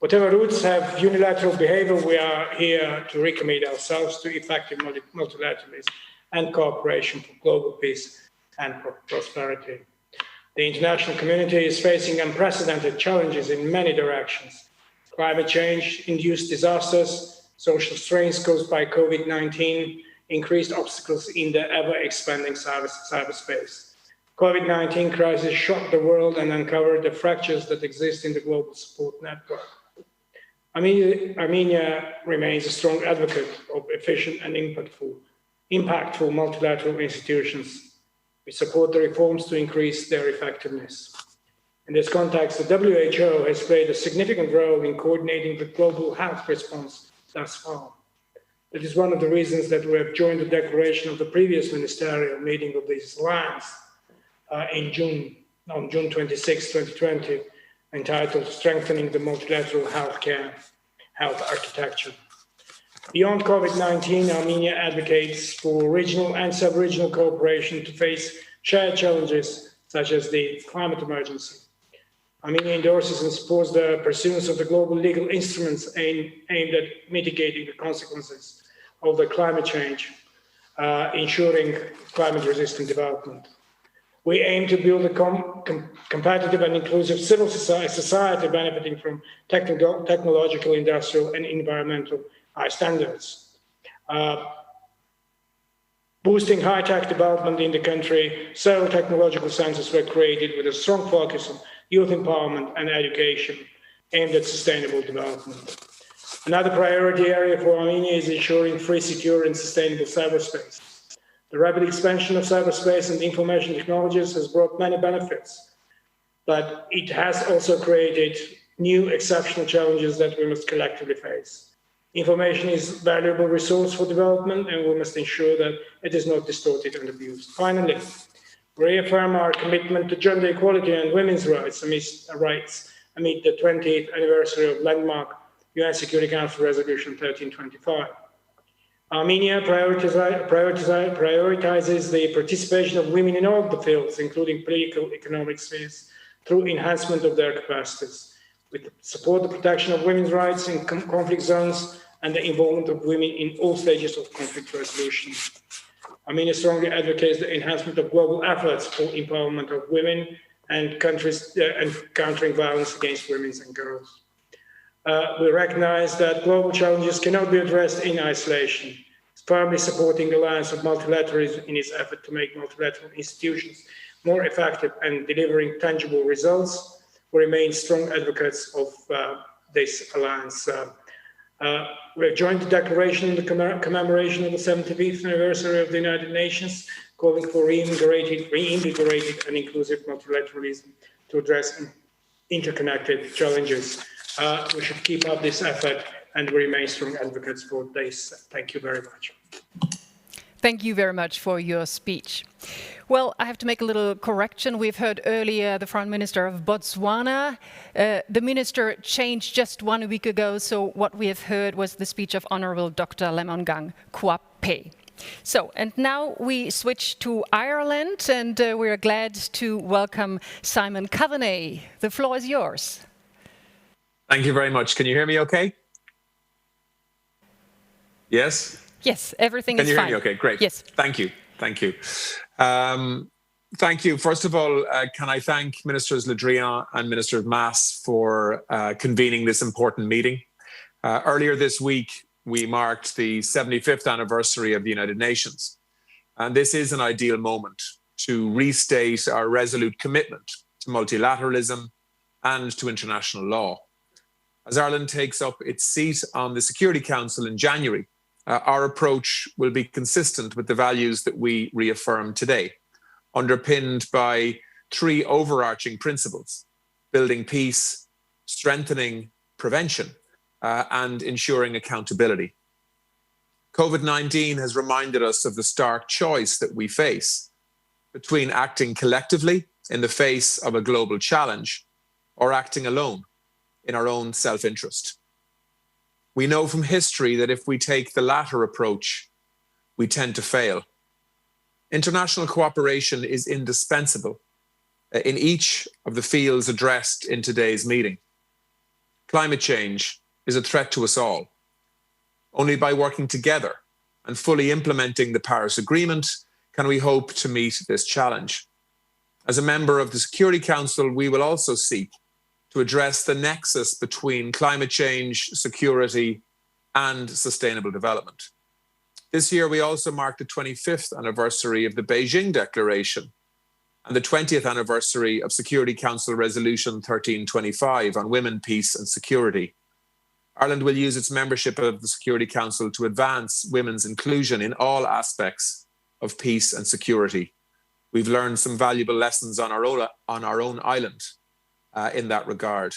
Whatever roots have unilateral behavior, we are here to recommit ourselves to effective multilateralism and cooperation for global peace and prosperity. The international community is facing unprecedented challenges in many directions. Climate change-induced disasters, social strains caused by COVID-19, increased obstacles in the ever-expanding cyberspace. COVID-19 crisis shocked the world and uncovered the fractures that exist in the global support network. Armenia remains a strong advocate of efficient and impactful multilateral institutions. We support the reforms to increase their effectiveness. In this context, the WHO has played a significant role in coordinating the global health response thus far. That is one of the reasons that we have joined the declaration of the previous ministerial meeting of this alliance on June 26, 2020, entitled Strengthening the Multilateral Health Architecture. Beyond COVID-19, Armenia advocates for regional and sub-regional cooperation to face shared challenges such as the climate emergency. Armenia endorses and supports the pursuance of the global legal instruments aimed at mitigating the consequences of the climate change, ensuring climate-resistant development. We aim to build a competitive and inclusive civil society benefiting from technological, industrial, and environmental high standards. Boosting high-tech development in the country, several technological centers were created with a strong focus on youth empowerment and education aimed at sustainable development. Another priority area for Armenia is ensuring free, secure, and sustainable cyberspace. The rapid expansion of cyberspace and information technologies has brought many benefits, but it has also created new exceptional challenges that we must collectively face. Information is a valuable resource for development, and we must ensure that it is not distorted and abused. Finally, we reaffirm our commitment to gender equality and women's rights amid the 20th anniversary of landmark UN Security Council Resolution 1325. Armenia prioritizes the participation of women in all the fields, including political, economic spheres, through enhancement of their capacities. We support the protection of women's rights in conflict zones and the involvement of women in all stages of conflict resolution. Armenia strongly advocates the enhancement of global efforts for empowerment of women and countries and countering violence against women and girls. We recognize that global challenges cannot be addressed in isolation. It's firmly supporting the Alliance of Multilateralism in its effort to make multilateral institutions more effective and delivering tangible results. We remain strong advocates of this alliance. We have joined the declaration in the commemoration of the 75th anniversary of the United Nations, calling for reinvigorated and inclusive multilateralism to address interconnected challenges. We should keep up this effort, and we remain strong advocates for this. Thank you very much. Thank you very much for your speech. Well, I have to make a little correction. We've heard earlier the Foreign Minister of Botswana. The minister changed just 1 week ago, so what we have heard was the speech of Honourable Dr. Lemongang Kwape. So, and now we switch to Ireland, and we're glad to welcome Simon Coveney. The floor is yours. Thank you very much. Can you hear me okay? Yes? Yes, everything is fine. Can you hear me okay? Great. Yes. Thank you. Thank you. Thank you. First of all, can I thank Ministers Le Drian and Minister Maas for convening this important meeting. Earlier this week, we marked the 75th anniversary of the United Nations. And this is an ideal moment to restate our resolute commitment to multilateralism and to international law. As Ireland takes up its seat on the Security Council in January, our approach will be consistent with the values that we reaffirm today, underpinned by three overarching principles: building peace, strengthening prevention, and ensuring accountability. COVID-19 has reminded us of the stark choice that we face between acting collectively in the face of a global challenge or acting alone in our own self-interest. We know from history that if we take the latter approach, we tend to fail. International cooperation is indispensable in each of the fields addressed in today's meeting. Climate change is a threat to us all. Only by working together and fully implementing the Paris Agreement can we hope to meet this challenge. As a member of the Security Council, we will also seek to address the nexus between climate change, security, and sustainable development. This year, we also mark the 25th anniversary of the Beijing Declaration and the 20th anniversary of Security Council Resolution 1325 on women, peace, and security. Ireland will use its membership of the Security Council to advance women's inclusion in all aspects of peace and security. We've learned some valuable lessons on our own island in that regard.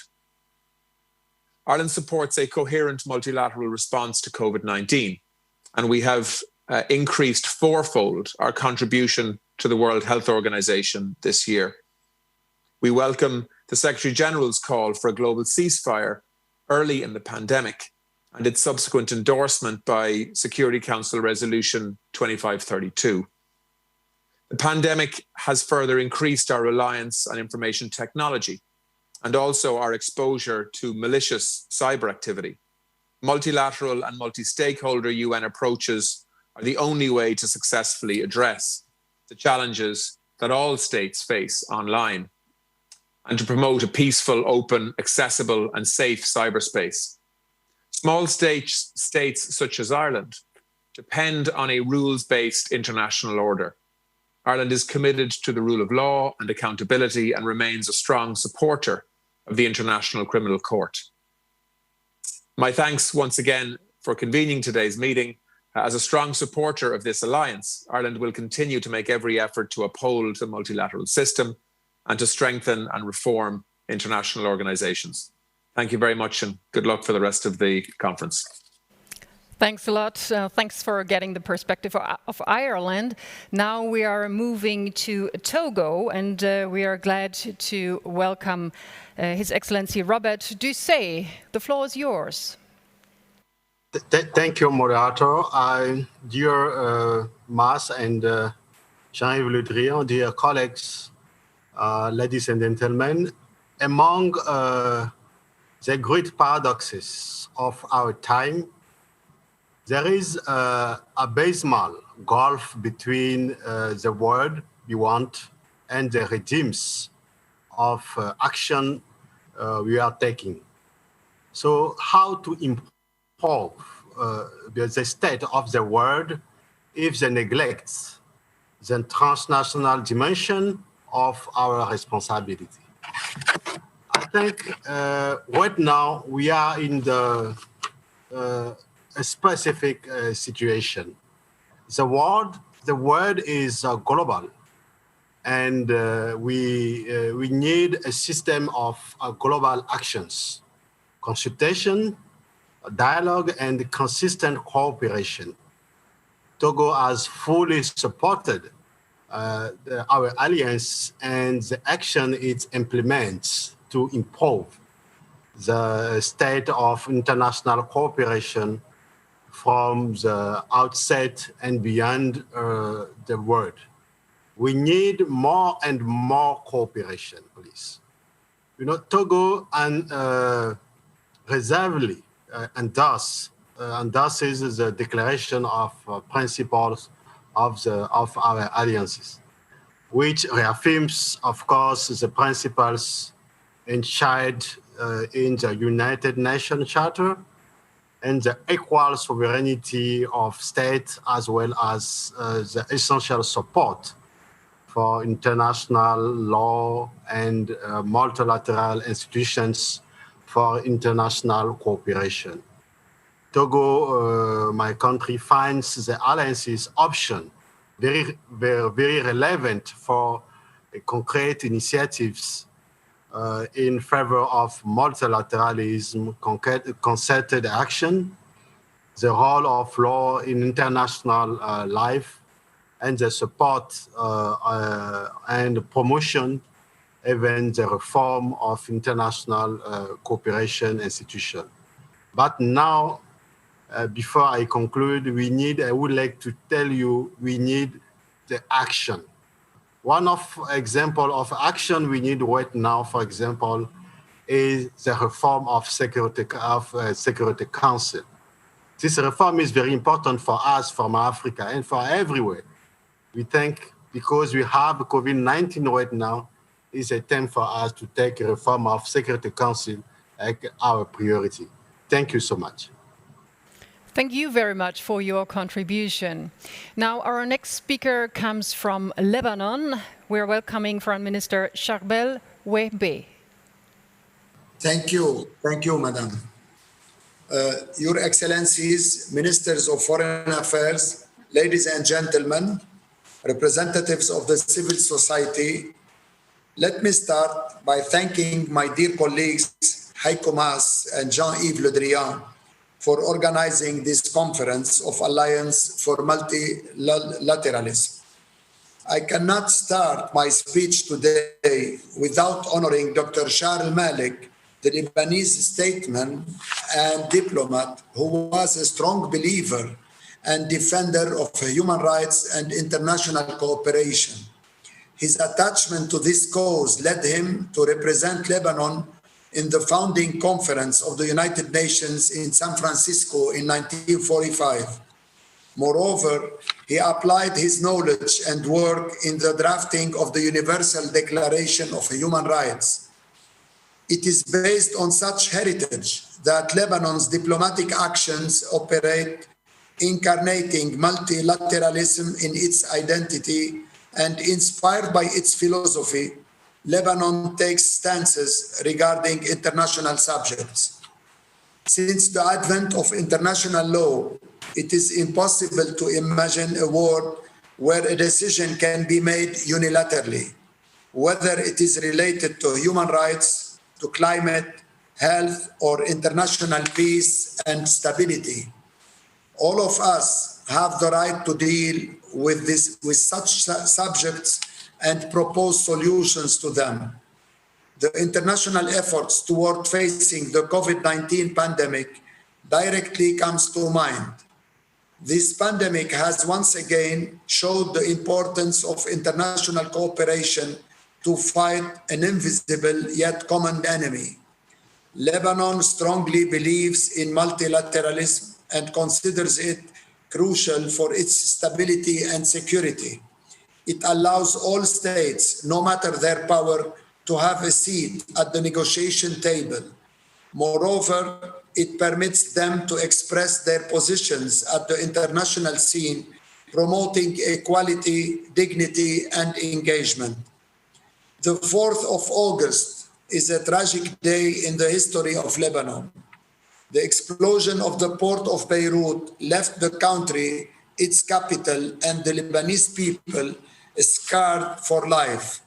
Ireland supports a coherent multilateral response to COVID-19, and we have increased fourfold our contribution to the World Health Organization this year. We welcome the Secretary General's call for a global ceasefire early in the pandemic and its subsequent endorsement by Security Council Resolution 2532. The pandemic has further increased our reliance on information technology and also our exposure to malicious cyber activity. Multilateral and multi-stakeholder UN approaches are the only way to successfully address the challenges that all states face online and to promote a peaceful, open, accessible, and safe cyberspace. Small states such as Ireland depend on a rules-based international order. Ireland is committed to the rule of law and accountability and remains a strong supporter of the International Criminal Court. My thanks once again for convening today's meeting. As a strong supporter of this alliance, Ireland will continue to make every effort to uphold the multilateral system and to strengthen and reform international organizations. Thank you very much and good luck for the rest of the conference. Thanks a lot. Thanks for getting the perspective of Ireland. Now we are moving to Togo, and we are glad to welcome His Excellency Robert Dussey. The floor is yours. Thank you, moderator. Dear Mas and Jean-Yves Le Drian, dear colleagues, ladies and gentlemen, among the great paradoxes of our time, there is a abysmal gulf between the world we want and the regimes of action we are taking. So how to improve the state of the world if they neglect the transnational dimension of our responsibility? I think right now we are in a specific situation. The world is global, and we need a system of global actions, consultation, dialogue, and consistent cooperation. Togo has fully supported our alliance and the action it implements to improve the state of international cooperation from the outset and beyond the world. We need more and more cooperation, please. You know, Togo reservedly endorses the declaration of principles of our alliances, which reaffirms, of course, the principles enshrined in the United Nations Charter and the equal sovereignty of states, as well as the essential support for international law and multilateral institutions for international cooperation. Togo, my country, finds the alliances option very relevant for concrete initiatives in favor of multilateralism, concerted action, the role of law in international life, and the support and promotion, even the reform of international cooperation institutions. But now, before I conclude, I would like to tell you, we need the action. One of example of action we need right now, for example, is the reform of Security Council. This reform is very important for us, from Africa, and for everywhere. We think because we have COVID-19 right now, it's a time for us to take a reform of Security Council as our priority. Thank you so much. Thank you very much for your contribution. Now, our next speaker comes from Lebanon. We're welcoming Foreign Minister Charbel Wehbe. Thank you, Madam. Your Excellencies, Ministers of Foreign Affairs, ladies and gentlemen, representatives of the civil society, let me start by thanking my dear colleagues, Heiko Maas and Jean-Yves Le Drian, for organizing this conference of Alliance for Multilateralism. I cannot start my speech today without honoring Dr. Charles Malik, the Lebanese statesman and diplomat who was a strong believer and defender of human rights and international cooperation. His attachment to this cause led him to represent Lebanon in the founding conference of the United Nations in San Francisco in 1945. Moreover, he applied his knowledge and work in the drafting of the Universal Declaration of Human Rights. It is based on such heritage that Lebanon's diplomatic actions operate, incarnating multilateralism in its identity, and inspired by its philosophy, Lebanon takes stances regarding international subjects. Since the advent of international law, it is impossible to imagine a world where a decision can be made unilaterally, whether it is related to human rights, to climate, health, or international peace and stability. All of us have the right to deal with such subjects and propose solutions to them. The international efforts toward facing the COVID-19 pandemic directly comes to mind. This pandemic has once again showed the importance of international cooperation to fight an invisible yet common enemy. Lebanon strongly believes in multilateralism and considers it crucial for its stability and security. It allows all states, no matter their power, to have a seat at the negotiation table. Moreover, it permits them to express their positions at the international scene, promoting equality, dignity, and engagement. The 4th of August is a tragic day in the history of Lebanon. The explosion of the port of Beirut left the country, its capital, and the Lebanese people scarred for life.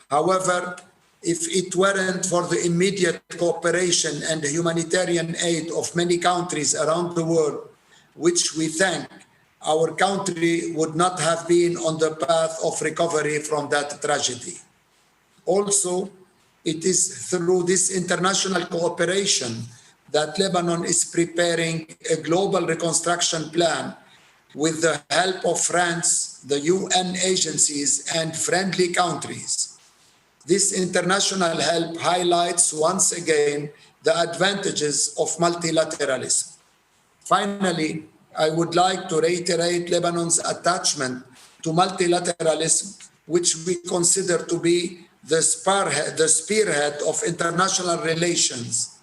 However, if it weren't for the immediate cooperation and humanitarian aid of many countries around the world, which we thank, our country would not have been on the path of recovery from that tragedy. Also, it is through this international cooperation that Lebanon is preparing a global reconstruction plan with the help of France, the UN agencies, and friendly countries. This international help highlights once again the advantages of multilateralism. Finally, I would like to reiterate Lebanon's attachment to multilateralism, which we consider to be the spearhead of international relations.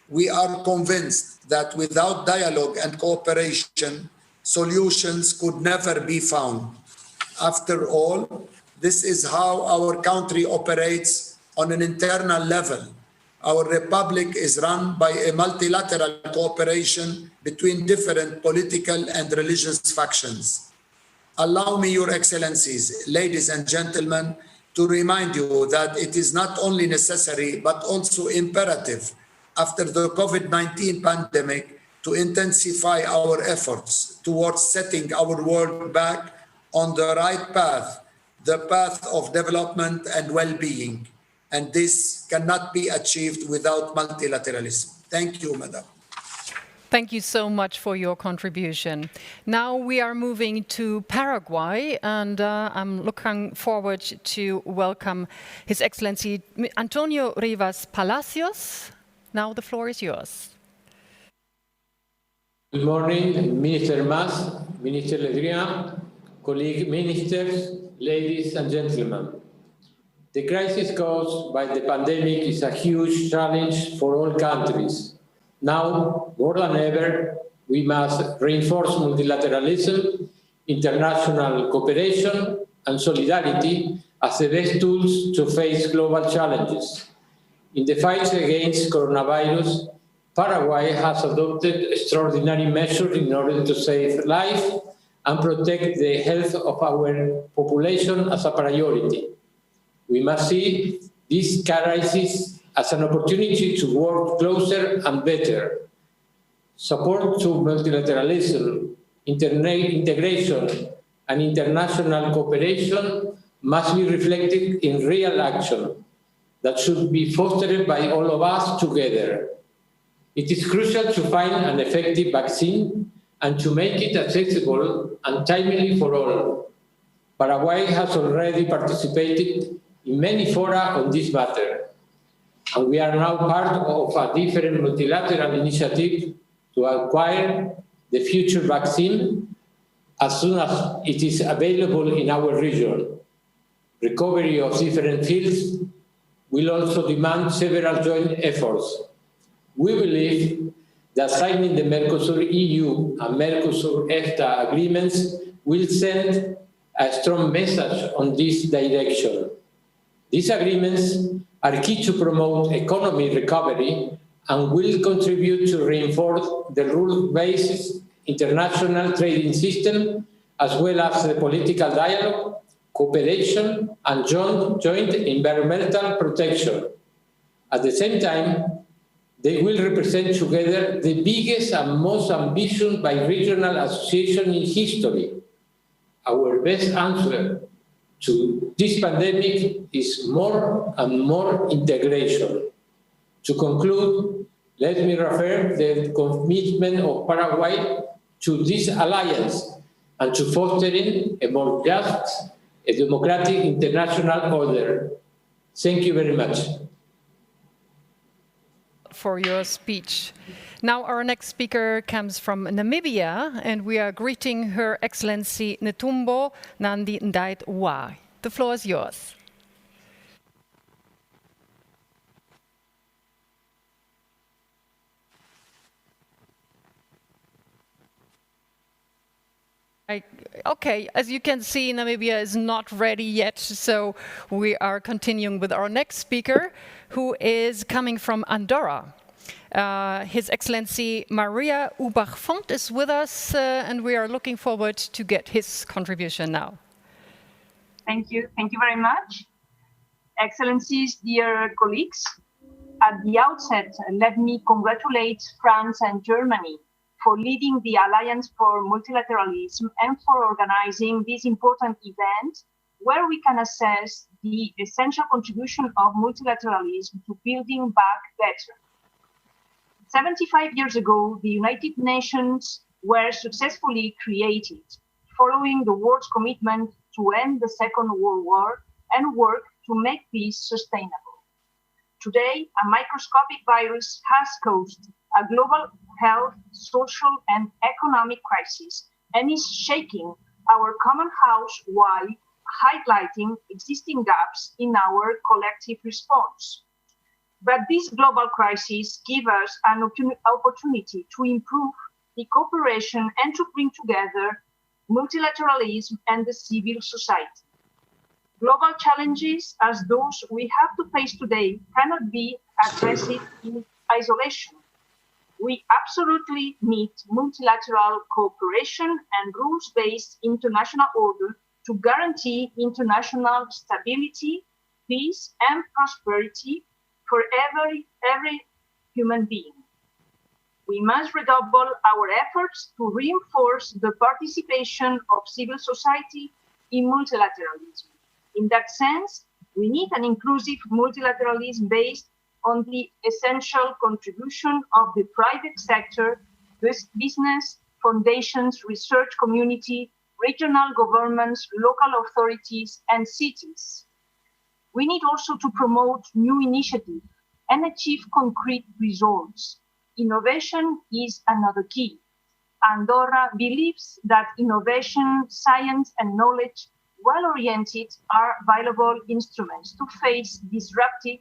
We are convinced that without dialogue and cooperation, solutions could never be found. After all, this is how our country operates on an internal level. our republic is run by a multilateral cooperation between different political and religious factions. Allow me, Your Excellencies, ladies and gentlemen, to remind you that it is not only necessary, but also imperative after the COVID-19 pandemic to intensify our efforts towards setting our world back on the right path, the path of development and well-being. And this cannot be achieved without multilateralism. Thank you, Madam. Thank you so much for your contribution. Now we are moving to Paraguay, and I'm looking forward to welcome His Excellency Antonio Rivas Palacios. Now the floor is yours. Good morning, Minister Mas, Minister Ledrian, colleague ministers, ladies and gentlemen. The crisis caused by the pandemic is a huge challenge for all countries. Now, more than ever, we must reinforce multilateralism, international cooperation, and solidarity as the best tools to face global challenges. In the fight against coronavirus, Paraguay has adopted extraordinary measures in order to save life and protect the health of our population as a priority. We must see this crisis as an opportunity to work closer and better. Support to multilateralism, integration, and international cooperation must be reflected in real action that should be fostered by all of us together. It is crucial to find an effective vaccine and to make it accessible and timely for all. Paraguay has already participated in many fora on this matter, and we are now part of a different multilateral initiative to acquire the future vaccine as soon as it is available in our region. Recovery of different fields will also demand several joint efforts. We believe that signing the Mercosur-EU and Mercosur-EFTA agreements will send a strong message on this direction. These agreements are key to promote economic recovery and will contribute to reinforce the rules-based international trading system, as well as the political dialogue, cooperation, and joint environmental protection. At the same time, they will represent together the biggest and most ambitious bi-regional association in history. Our best answer to this pandemic is more and more integration. To conclude, let me refer the commitment of Paraguay to this alliance and to fostering a more just, a democratic international order. Thank you very much for your speech. Now our next speaker comes from Namibia, and we are greeting Her Excellency Netumbo Nandi Ndaitwah. The floor is yours. Okay, as you can see, Namibia is not ready yet, so we are continuing with our next speaker, who is coming from Andorra. His Excellency Maria Ubach-Font is with us, and we are looking forward to get his contribution now. Thank you very much. Excellencies, dear colleagues, at the outset, let me congratulate France and Germany for leading the Alliance for Multilateralism and for organizing this important event where we can assess the essential contribution of multilateralism to building back better. 75 years ago, the United Nations were successfully created, following the world's commitment to end the Second World War and work to make peace sustainable. Today, a microscopic virus has caused a global health, social, and economic crisis and is shaking our common house while highlighting existing gaps in our collective response. But this global crisis gives us an opportunity to improve the cooperation and to bring together multilateralism and the civil society. Global challenges as those we have to face today cannot be address it in isolation. We absolutely need multilateral cooperation and rules-based international order to guarantee international stability, peace, and prosperity for every human being. We must redouble our efforts to reinforce the participation of civil society in multilateralism. In that sense, we need an inclusive multilateralism based on the essential contribution of the private sector, business, foundations, research community, regional governments, local authorities, and cities. We need also to promote new initiatives and achieve concrete results. Innovation is another key. Andorra believes that innovation, science, and knowledge, well-oriented, are valuable instruments to face disruptive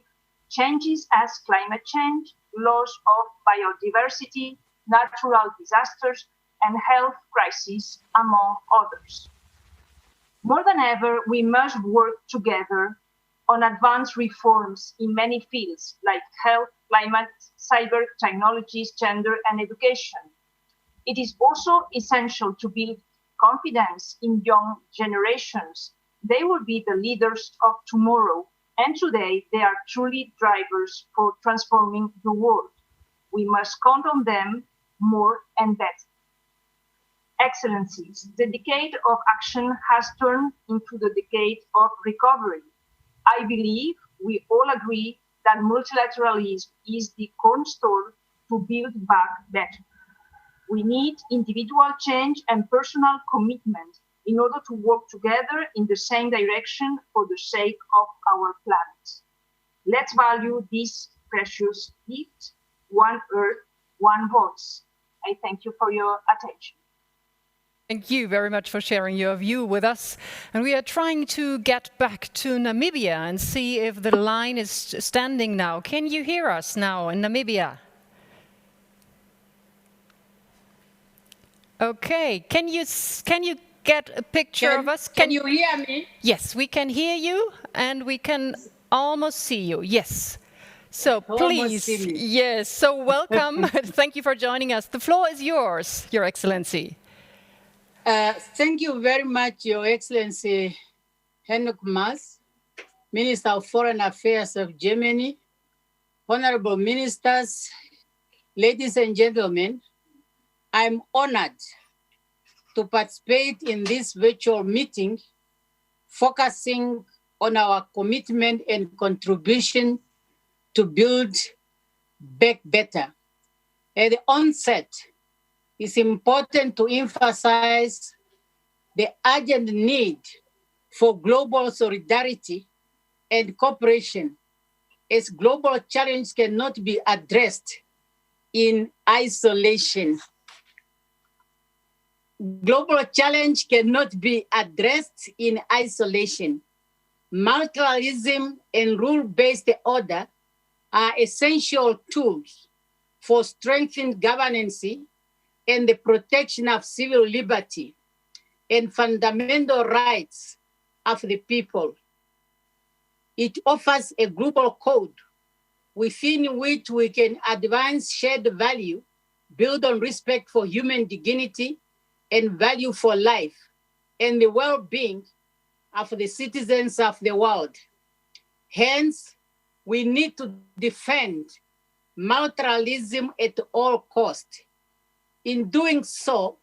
changes as climate change, loss of biodiversity, natural disasters, and health crises, among others. More than ever, we must work together on advanced reforms in many fields like health, climate, cyber technologies, gender, and education. It is also essential to build confidence in young generations. They will be the leaders of tomorrow, and today they are truly drivers for transforming the world. We must count on them more and better. Excellencies, the decade of action has turned into the decade of recovery. I believe we all agree that multilateralism is the cornerstone to build back better. We need individual change and personal commitment in order to work together in the same direction for the sake of our planet. Let's value this precious gift, one earth, one voice. I thank you for your attention. Thank you very much for sharing your view with us. And we are trying to get back to Namibia and see if the line is standing now. Can you hear us now in Namibia? Okay, can you get a picture of us? Can you hear me? Yes, we can hear you and we can almost see you. Yes. So please, yes, so welcome. Thank you for joining us. The floor is yours, Your Excellency. Thank you very much, Your Excellency Henrik Maas, Minister of Foreign Affairs of Germany, honorable ministers, ladies and gentlemen. I'm honored to participate in this virtual meeting, focusing on our commitment and contribution to build back better. At the onset, it's important to emphasize the urgent need for global solidarity and cooperation, as global challenges cannot be addressed in isolation. Global challenge cannot be addressed in isolation. Multilateralism and rule-based order are essential tools for strengthening governance and the protection of civil liberty and fundamental rights of the people. It offers a global code within which we can advance shared value, build on respect for human dignity and value for life and the well-being of the citizens of the world. Hence, we need to defend multilateralism at all costs. In doing so,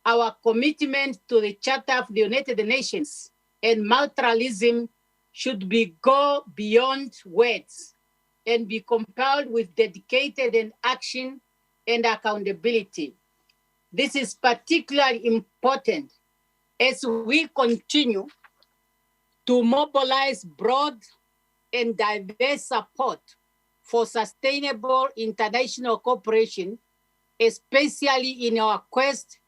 our commitment to the Charter of the United Nations and multilateralism should go beyond words and be compelled with dedicated action and accountability. This is particularly important as we continue to mobilize broad and diverse support for sustainable international cooperation, especially in our quest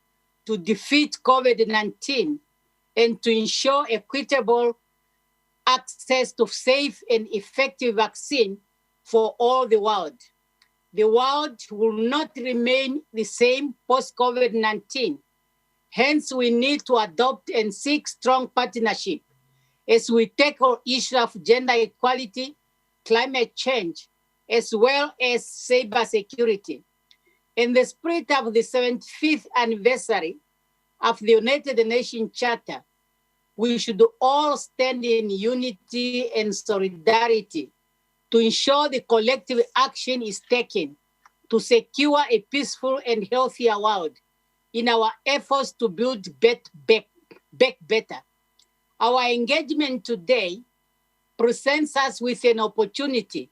to defeat COVID-19 and to ensure equitable access to safe and effective vaccine for all the world. The world will not remain the same post-COVID-19. Hence, we need to adopt and seek strong partnership as we tackle issues of gender equality, climate change, as well as cybersecurity. In the spirit of the 75th anniversary of the United Nations Charter, we should all stand in unity and solidarity to ensure the collective action is taken to secure a peaceful and healthier world in our efforts to build back better. Our engagement today presents us with an opportunity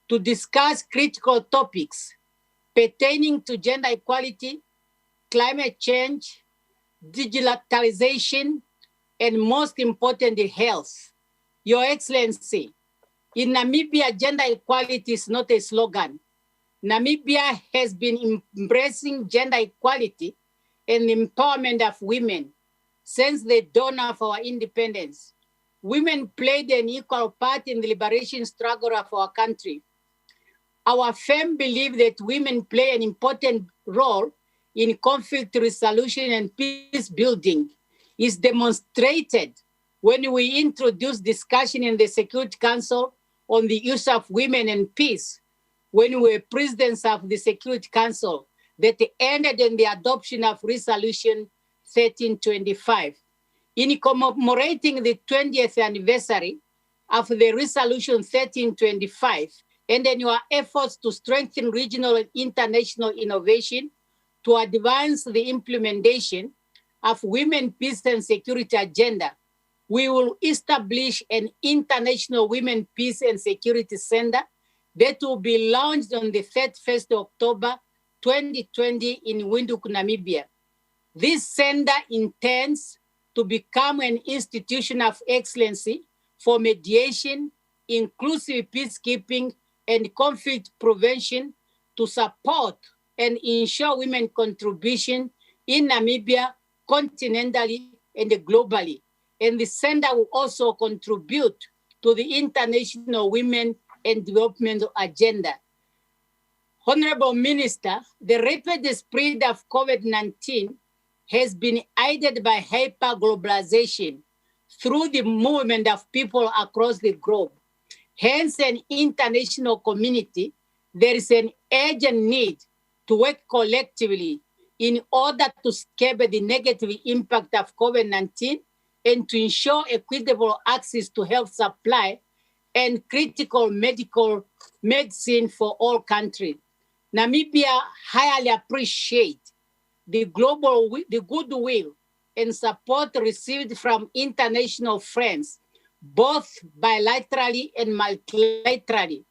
to discuss critical topics pertaining to gender equality, climate change, digitalization, and most importantly, health. Your Excellency, in Namibia, gender equality is not a slogan. Namibia has been embracing gender equality and empowerment of women since the dawn of our independence. Women played an equal part in the liberation struggle of our country. Our firm belief that women play an important role in conflict resolution and peace building is demonstrated when we introduce discussion in the Security Council on the use of women and peace, when we were presidents of the Security Council, that ended in the adoption of Resolution 1325. In commemorating the 20th anniversary of the Resolution 1325, and in your efforts to strengthen regional and international innovation to advance the implementation of Women, Peace and Security Agenda, we will establish an International Women, Peace and Security Center that will be launched on the 31st of October 2020 in Windhoek, Namibia. This center intends to become an institution of excellency for mediation, inclusive peacekeeping, and conflict prevention to support and ensure women's contribution in Namibia, continentally and globally. And the center will also contribute to the International Women and Development Agenda. Honorable Minister, the rapid spread of COVID-19 has been aided by hyper-globalization through the movement of people across the globe. Hence, an international community, there is an urgent need to work collectively in order to scale the negative impact of COVID-19 and to ensure equitable access to health supply and critical medical medicine for all countries. Namibia highly appreciates the goodwill and support received from international friends, both bilaterally and multilaterally,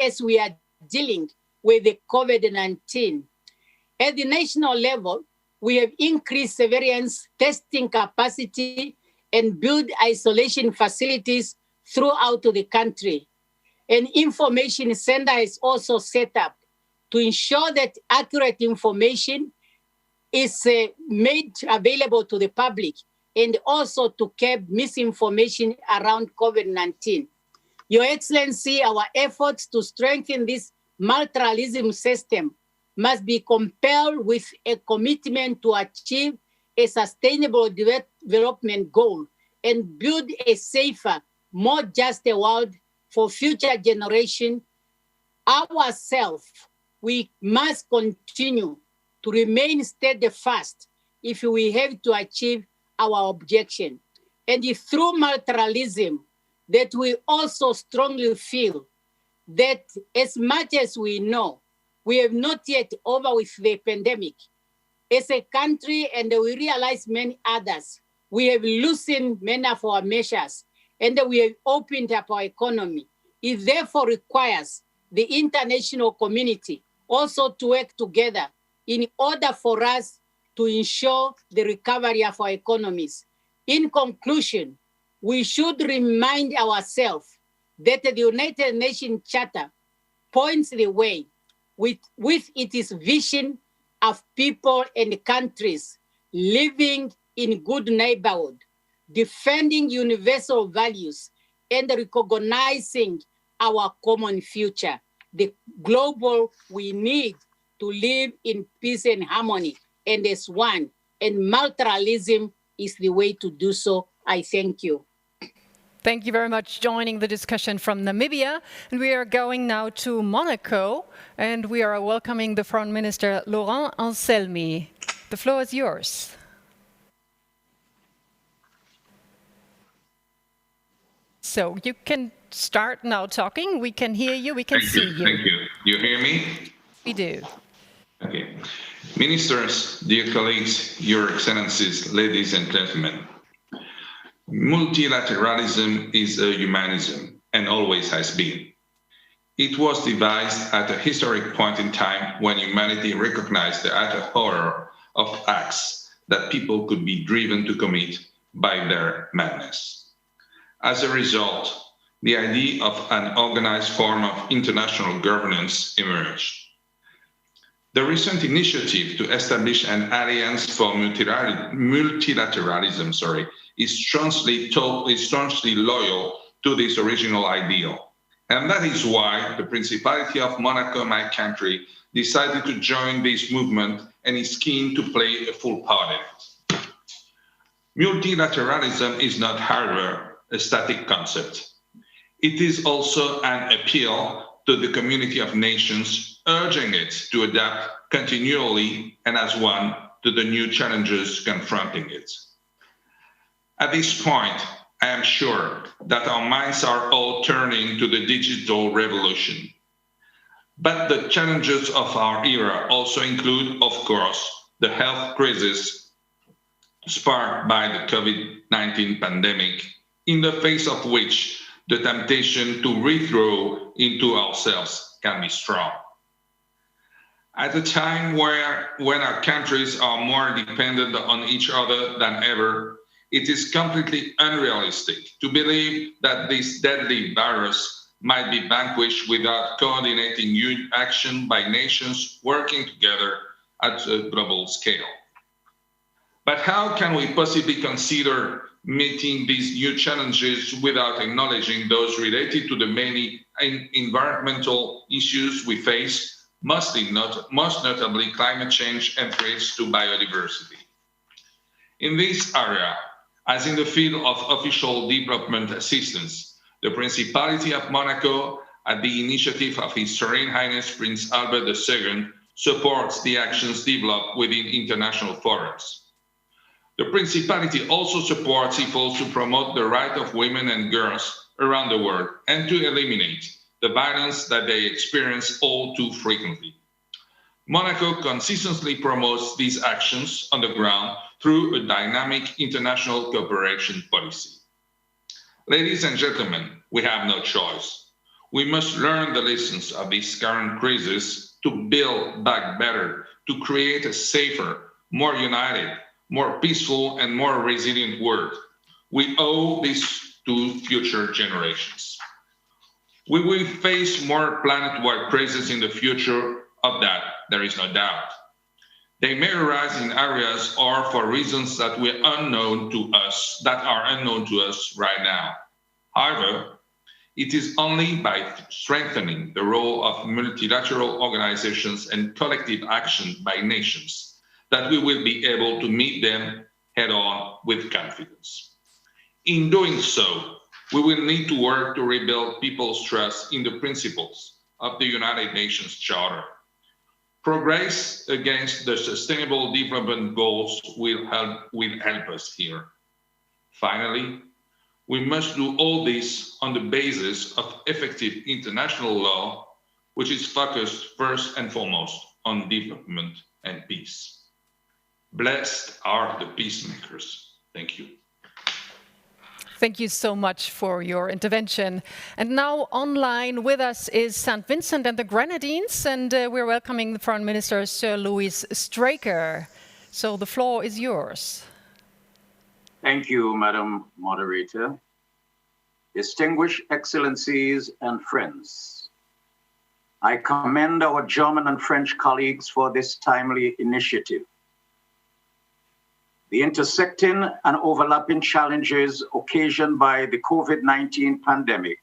as we are dealing with the COVID-19. At the national level, we have increased surveillance testing capacity and built isolation facilities throughout the country. An information center is also set up to ensure that accurate information is made available to the public and also to curb misinformation around COVID-19. Your Excellency, our efforts to strengthen this multilateralism system must be compelled with a commitment to achieve a sustainable development goal and build a safer, more just world for future generations. Ourselves, we must continue to remain steadfast if we have to achieve our objection. And if through multilateralism, that we also strongly feel that as much as we know, we have not yet over with the pandemic. As a country, and we realize many others, we have loosened many of our measures, and we have opened up our economy. It therefore requires the international community also to work together in order for us to ensure the recovery of our economies. In conclusion, we should remind ourselves that the United Nations Charter points the way with its vision of people and countries living in good neighborhood, defending universal values, and recognizing our common future. The global we need to live in peace and harmony and as one, and multilateralism is the way to do so. I thank you. Thank you very much joining the discussion from Namibia. And we are going now to Monaco, and we are welcoming the Foreign Minister, Laurent Anselmi. The floor is yours. So you can start now talking. We can hear you, we can see you. Thank you. You hear me? We do. Okay. Ministers, dear colleagues, Your Excellencies, ladies and gentlemen. Multilateralism is a humanism and always has been. It was devised at a historic point in time when humanity recognized the utter horror of acts that people could be driven to commit by their madness. As a result, the idea of an organized form of international governance emerged. The recent initiative to establish an alliance for multilateralism is strongly loyal to this original ideal. And that is why the Principality of Monaco, my country, decided to join this movement and is keen to play a full part in it. Multilateralism is not, however, a static concept. It is also an appeal to the community of nations, urging it to adapt continually and as one to the new challenges confronting it. At this point, I am sure that our minds are all turning to the digital revolution. But the challenges of our era also include, of course, the health crisis sparked by the COVID-19 pandemic, in the face of which the temptation to withdraw into ourselves can be strong. At a time when our countries are more dependent on each other than ever, it is completely unrealistic to believe that this deadly virus might be vanquished without coordinating action by nations working together at a global scale. But how can we possibly consider meeting these new challenges without acknowledging those related to the many environmental issues we face, most notably climate change and threats to biodiversity? In this area, as in the field of official development assistance, the Principality of Monaco, at the initiative of His Serene Highness Prince Albert II, supports the actions developed within international forums. The Principality also supports efforts to promote the right of women and girls around the world and to eliminate the violence that they experience all too frequently. Monaco consistently promotes these actions on the ground through a dynamic international cooperation policy. Ladies and gentlemen, we have no choice. We must learn the lessons of this current crisis to build back better, to create a safer, more united, more peaceful and more resilient world. We owe this to future generations. We will face more planet-wide crises in the future. Of that, there is no doubt. They may arise in areas or for reasons that are unknown to us right now. However, it is only by strengthening the role of multilateral organizations and collective action by nations that we will be able to meet them head-on with confidence. In doing so, we will need to work to rebuild people's trust in the principles of the United Nations Charter. Progress against the Sustainable Development Goals will help us here. Finally, we must do all this on the basis of effective international law, which is focused first and foremost on development and peace. Blessed are the peacemakers. Thank you. Thank you so much for your intervention. And now online with us is St. Vincent and the Grenadines, and we're welcoming the Foreign Minister, Sir Louis Straker. So the floor is yours. Thank you, Madam Moderator. Distinguished Excellencies and friends, I commend our German and French colleagues for this timely initiative. The intersecting and overlapping challenges occasioned by the COVID-19 pandemic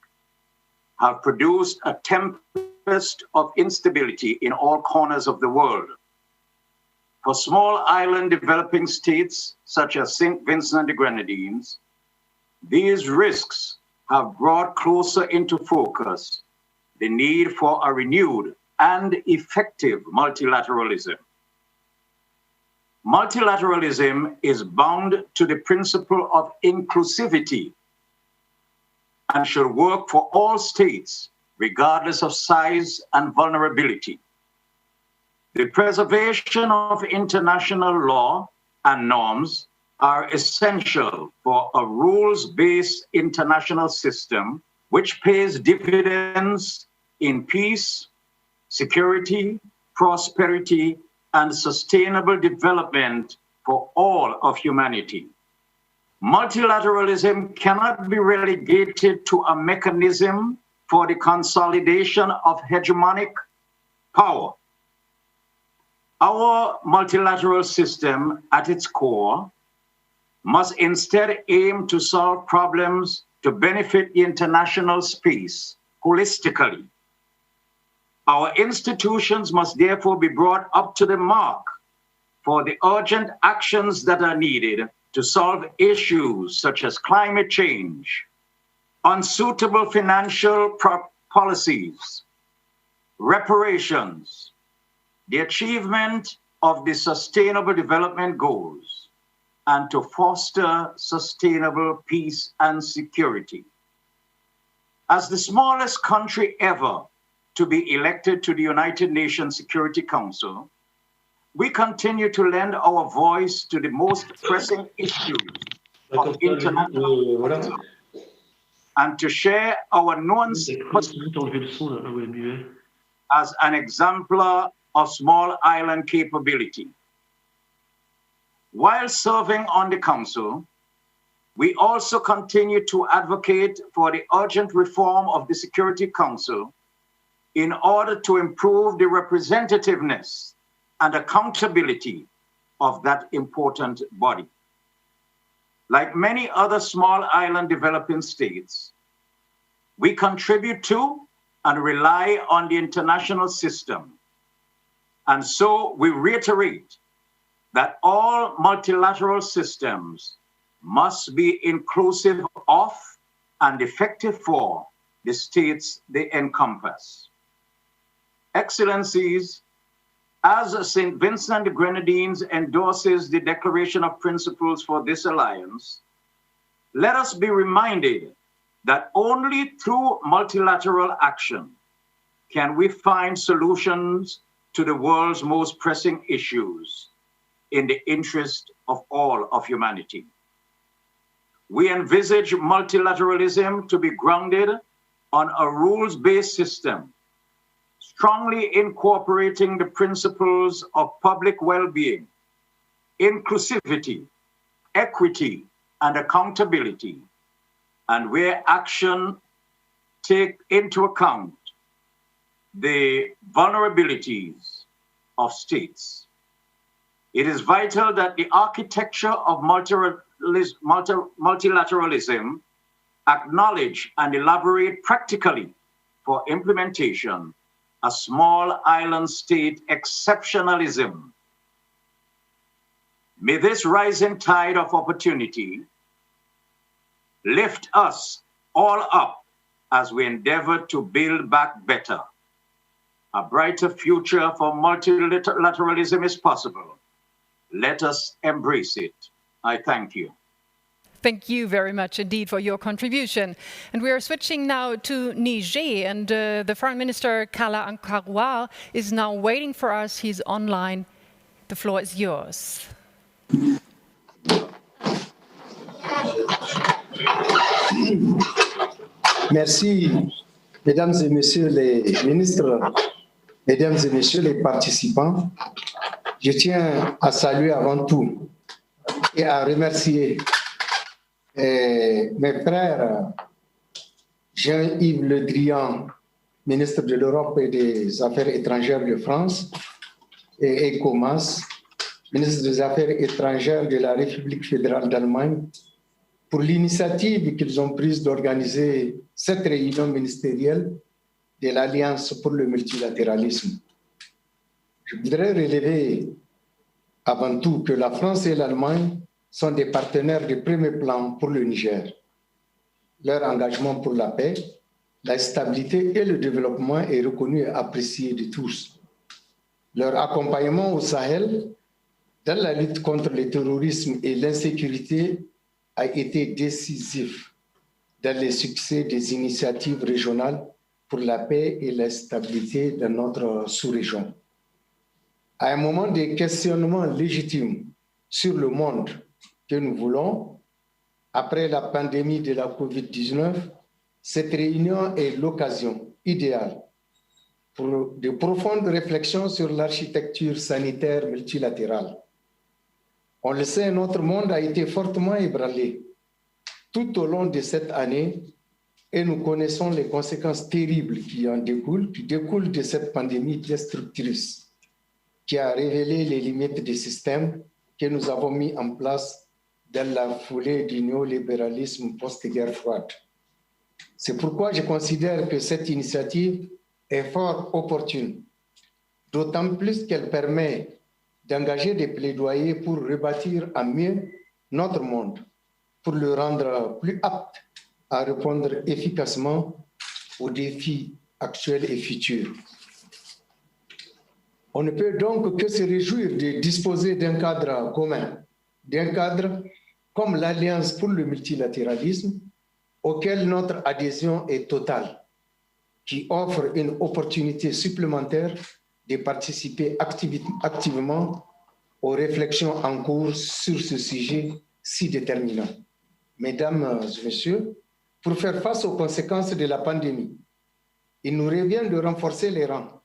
have produced a tempest of instability in all corners of the world. For small island developing states such as St. Vincent and the Grenadines, these risks have brought closer into focus the need for a renewed and effective multilateralism. Multilateralism is bound to the principle of inclusivity and should work for all states, regardless of size and vulnerability. The preservation of international law and norms are essential for a rules-based international system which pays dividends in peace, security, prosperity, and sustainable development for all of humanity. Multilateralism cannot be relegated to a mechanism for the consolidation of hegemonic power. Our multilateral system at its core must instead aim to solve problems to benefit the international space holistically. Our institutions must therefore be brought up to the mark for the urgent actions that are needed to solve issues such as climate change, unsuitable financial policies, reparations, the achievement of the Sustainable Development Goals, and to foster sustainable peace and security. As the smallest country ever to be elected to the United Nations Security Council, we continue to lend our voice to the most pressing issues of international and to share our nuanced perspective as an exemplar of small island capability. While serving on the Council, we also continue to advocate for the urgent reform of the Security Council in order to improve the representativeness and accountability of that important body. Like many other small island developing states, we contribute to and rely on the international system. And so we reiterate that all multilateral systems must be inclusive of and effective for the states they encompass. Excellencies, as St. Vincent the Grenadines endorses the Declaration of Principles for this alliance, let us be reminded that only through multilateral action can we find solutions to the world's most pressing issues in the interest of all of humanity. We envisage multilateralism to be grounded on a rules-based system, strongly incorporating the principles of public well-being, inclusivity, equity, and accountability, and where action take into account the vulnerabilities of states. It is vital that the architecture of multilateralism acknowledge and elaborate practically for implementation a small island state exceptionalism. May this rising tide of opportunity lift us all up as we endeavor to build back better. A brighter future for multilateralism is possible. Let us embrace it. I thank you. Thank you very much indeed for your contribution. And we are switching now to Niger, and the Foreign Minister Kala Ankarwa is now waiting for us. He's online. The floor is yours. Merci, mesdames et messieurs les ministres, mesdames et messieurs les participants. Je tiens à saluer avant tout et à remercier mes frères Jean-Yves Le Drian, ministre de l'Europe et des Affaires étrangères de France, et Ecomas, ministre des Affaires étrangères de la République fédérale d'Allemagne, pour l'initiative qu'ils ont prise d'organiser cette réunion ministérielle de l'Alliance pour le multilatéralisme. Je voudrais relever avant tout que la France et l'Allemagne sont des partenaires de premier plan pour le Niger. Leur engagement pour la paix, la stabilité et le développement est reconnu et apprécié de tous. Leur accompagnement au Sahel dans la lutte contre le terrorisme et l'insécurité a été décisif dans le succès des initiatives régionales pour la paix et la stabilité dans notre sous-région. À un moment de questionnement légitime sur le monde que nous voulons, après la pandémie de la COVID-19, cette réunion est l'occasion idéale pour de profondes réflexions sur l'architecture sanitaire multilatérale. On le sait, notre monde a été fortement ébranlé tout au long de cette année et nous connaissons les conséquences terribles qui découlent de cette pandémie destructrice qui a révélé les limites des systèmes que nous avons mis en place dans la foulée du néolibéralisme post-guerre froide. C'est pourquoi je considère que cette initiative est fort opportune, d'autant plus qu'elle permet d'engager des plaidoyers pour rebâtir à mieux notre monde, pour le rendre plus apte à répondre efficacement aux défis actuels et futurs. On ne peut donc que se réjouir de disposer d'un cadre commun, d'un cadre comme l'Alliance pour le multilatéralisme, auquel notre adhésion est totale, qui offre une opportunité supplémentaire de participer activement aux réflexions en cours sur ce sujet si déterminant. Mesdames et messieurs, pour faire face aux conséquences de la pandémie, il nous revient de renforcer les rangs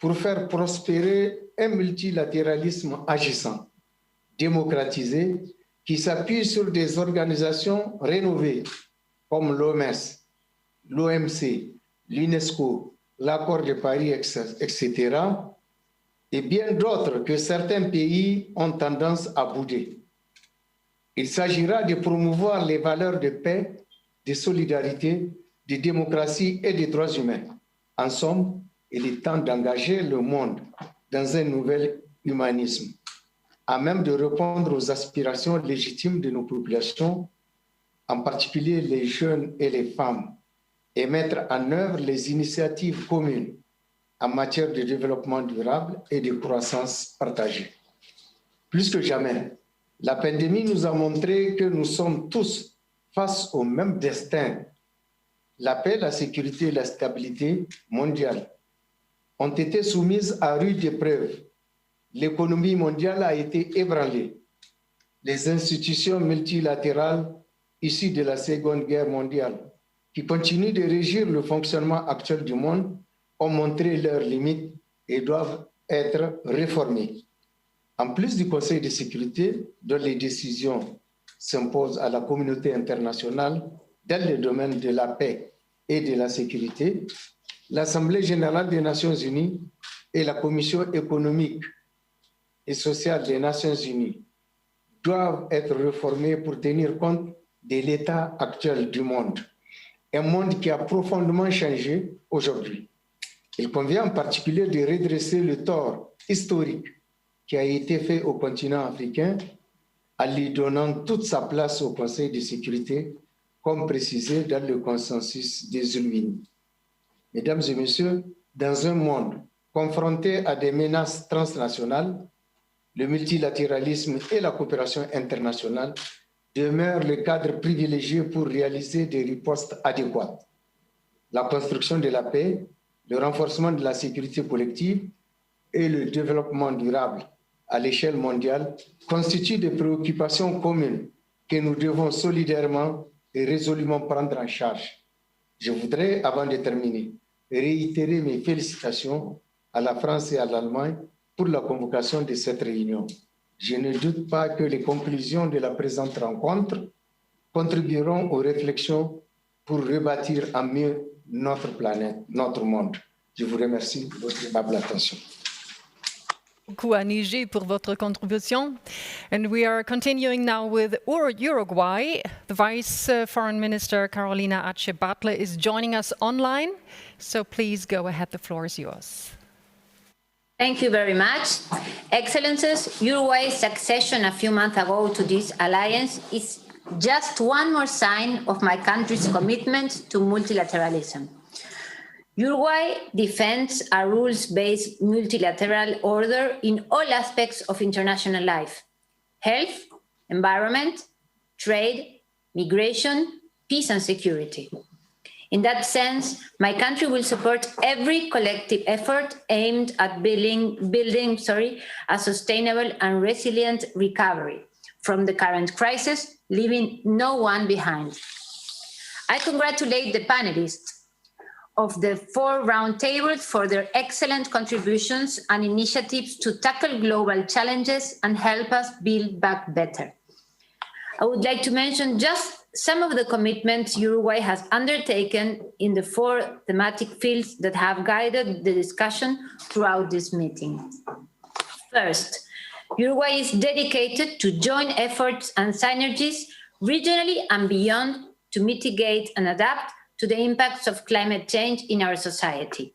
pour faire prospérer un multilatéralisme agissant, démocratisé, qui s'appuie sur des organisations rénovées comme l'OMS, l'OMC, l'UNESCO, l'accord de Paris, etc., et bien d'autres que certains pays ont tendance à bouder. Il s'agira de promouvoir les valeurs de paix, de solidarité, de démocratie et des droits humains. En somme, il est temps d'engager le monde dans un nouvel humanisme, à même de répondre aux aspirations légitimes de nos populations, en particulier les jeunes et les femmes, et mettre en œuvre les initiatives communes en matière de développement durable et de croissance partagée. Plus que jamais, la pandémie nous a montré que nous sommes tous face au même destin. La paix, la sécurité et la stabilité mondiale ont été soumises à rude épreuve. L'économie mondiale a été ébranlée. Les institutions multilatérales issues de la Seconde Guerre mondiale, qui continuent de régir le fonctionnement actuel du monde, ont montré leurs limites et doivent être réformées. En plus du Conseil de sécurité, dont les décisions s'imposent à la communauté internationale dans le domaine de la paix et de la sécurité, l'Assemblée générale des Nations unies et la Commission économique et sociale des Nations unies doivent être réformées pour tenir compte de l'état actuel du monde, un monde qui a profondément changé aujourd'hui. Il convient en particulier de redresser le tort historique qui a été fait au continent africain en lui donnant toute sa place au Conseil de sécurité, comme précisé dans le consensus des Ulvini. Mesdames et messieurs, dans un monde confronté à des menaces transnationales, le multilatéralisme et la coopération internationale demeurent le cadre privilégié pour réaliser des ripostes adéquates. La construction de la paix, le renforcement de la sécurité collective et le développement durable à l'échelle mondiale constituent des préoccupations communes que nous devons solidairement et résolument prendre en charge. Je voudrais, avant de terminer, réitérer mes félicitations à la France et à l'Allemagne pour la convocation de cette réunion. Je ne doute pas que les conclusions de la présente rencontre contribueront aux réflexions pour rebâtir en mieux notre planète, notre monde. Je vous remercie de votre aimable attention. Beaucoup à Niger pour votre contribution. And we are continuing now with Uruguay. The Vice Foreign Minister Carolina Ache Butler is joining us online. So please go ahead, the floor is yours. Thank you very much. Excellencies, Uruguay's accession a few months ago to this alliance is just one more sign of my country's commitment to multilateralism. Uruguay defends a rules-based multilateral order in all aspects of international life: health, environment, trade, migration, peace and security. In that sense, my country will support every collective effort aimed at building a sustainable and resilient recovery from the current crisis, leaving no one behind. I congratulate the panelists of the 4 roundtables for their excellent contributions and initiatives to tackle global challenges and help us build back better. I would like to mention just some of the commitments Uruguay has undertaken in the 4 thematic fields that have guided the discussion throughout this meeting. First, Uruguay is dedicated to joint efforts and synergies regionally and beyond to mitigate and adapt to the impacts of climate change in our society.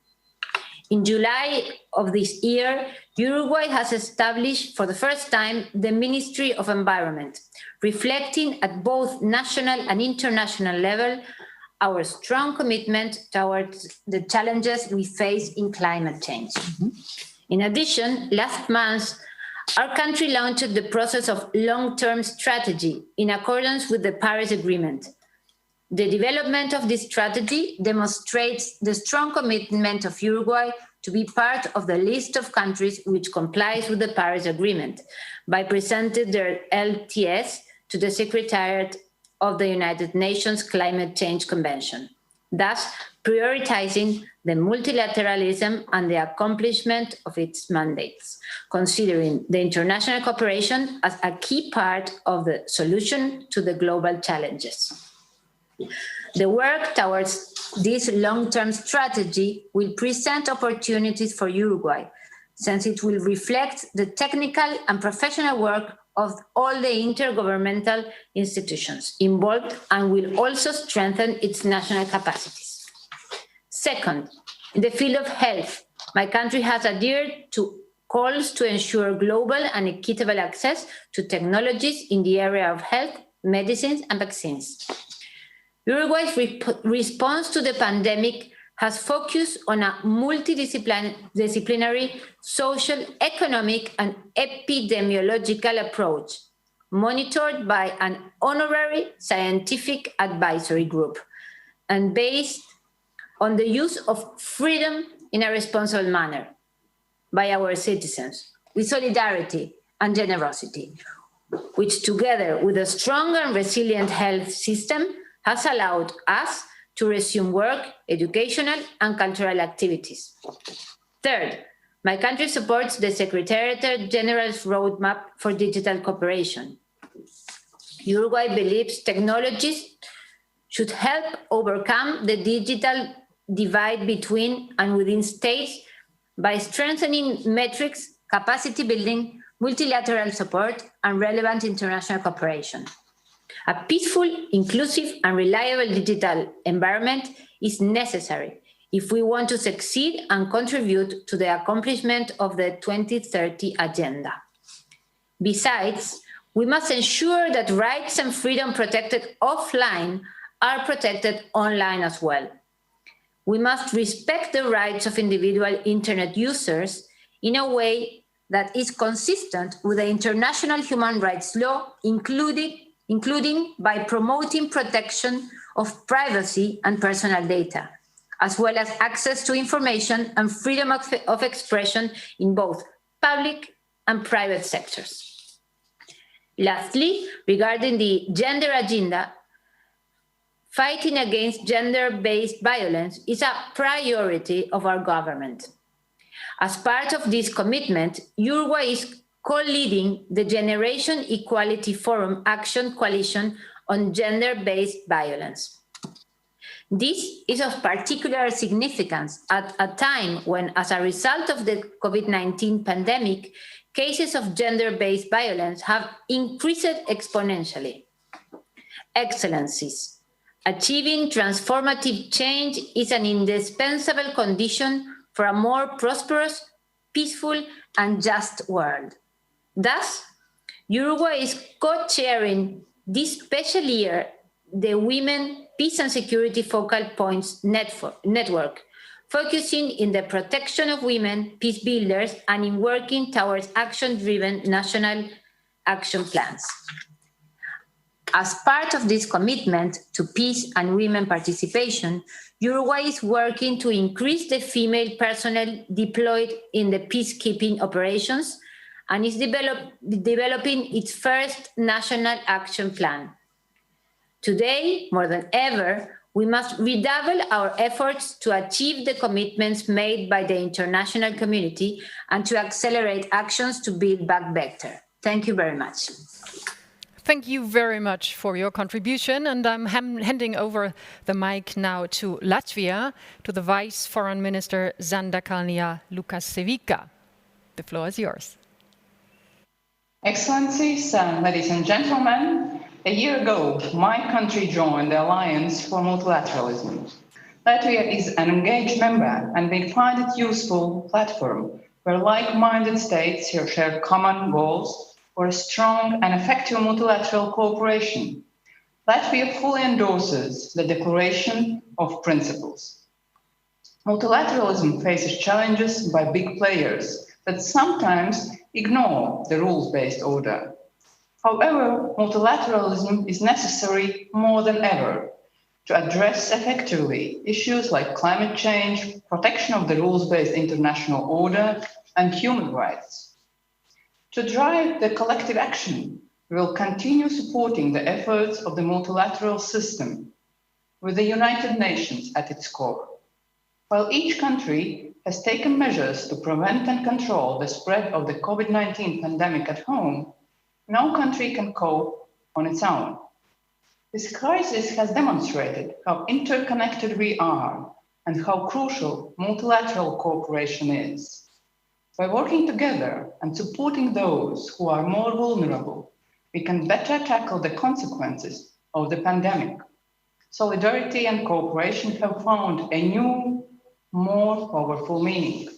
In July of this year, Uruguay has established for the first time the Ministry of Environment, reflecting at both national and international level our strong commitment towards the challenges we face in climate change. In addition, last month, our country launched the process of long-term strategy in accordance with the Paris Agreement. The development of this strategy demonstrates the strong commitment of Uruguay to be part of the list of countries which complies with the Paris Agreement by presenting their LTS to the Secretariat of the United Nations Climate Change Convention, thus prioritizing the multilateralism and the accomplishment of its mandates, considering the international cooperation as a key part of the solution to the global challenges. The work towards this long-term strategy will present opportunities for Uruguay, since it will reflect the technical and professional work of all the intergovernmental institutions involved and will also strengthen its national capacities. Second, in the field of health, my country has adhered to calls to ensure global and equitable access to technologies in the area of health, medicines, and vaccines. Uruguay's response to the pandemic has focused on a multidisciplinary social, economic, and epidemiological approach, monitored by an honorary scientific advisory group, and based on the use of freedom in a responsible manner by our citizens, with solidarity and generosity, which together with a strong and resilient health system has allowed us to resume work, educational, and cultural activities. Third, my country supports the Secretariat General's roadmap for digital cooperation. Uruguay believes technologies should help overcome the digital divide between and within states by strengthening metrics, capacity building, multilateral support, and relevant international cooperation. A peaceful, inclusive, and reliable digital environment is necessary if we want to succeed and contribute to the accomplishment of the 2030 Agenda. Besides, we must ensure that rights and freedom protected offline are protected online as well. We must respect the rights of individual internet users in a way that is consistent with the international human rights law, including by promoting protection of privacy and personal data, as well as access to information and freedom of expression in both public and private sectors. Lastly, regarding the gender agenda, fighting against gender-based violence is a priority of our government. As part of this commitment, Uruguay is co-leading the Generation Equality Forum Action Coalition on Gender-Based Violence. This is of particular significance at a time when, as a result of the COVID-19 pandemic, cases of gender-based violence have increased exponentially. Excellencies, achieving transformative change is an indispensable condition for a more prosperous, peaceful, and just world. Thus, Uruguay is co-chairing This special year, the Women, Peace and Security Focal Points Network, focusing in the protection of women, peace builders, and in working towards action-driven national action plans. As part of this commitment to peace and women participation, Uruguay is working to increase the female personnel deployed in the peacekeeping operations and is developing its first national action plan. Today, more than ever, we must redouble our efforts to achieve the commitments made by the international community and to accelerate actions to build back better. Thank you very much. Thank you very much for your contribution, and I'm handing over the mic now to Latvia, to the Vice Foreign Minister Zandakalnija Lukasevica. The floor is yours. Excellencies, ladies and gentlemen, a year ago, my country joined the Alliance for Multilateralism. Latvia is an engaged member, and we find it useful platform where like-minded states share common goals for a strong and effective multilateral cooperation. Latvia fully endorses the Declaration of Principles. Multilateralism faces challenges by big players that sometimes ignore the rules-based order. However, multilateralism is necessary more than ever to address effectively issues like climate change, protection of the rules-based international order, and human rights. To drive the collective action, we will continue supporting the efforts of the multilateral system with the United Nations at its core. While each country has taken measures to prevent and control the spread of the COVID-19 pandemic at home, no country can cope on its own. This crisis has demonstrated how interconnected we are and how crucial multilateral cooperation is. By working together and supporting those who are more vulnerable, we can better tackle the consequences of the pandemic. Solidarity and cooperation have found a new, more powerful meaning.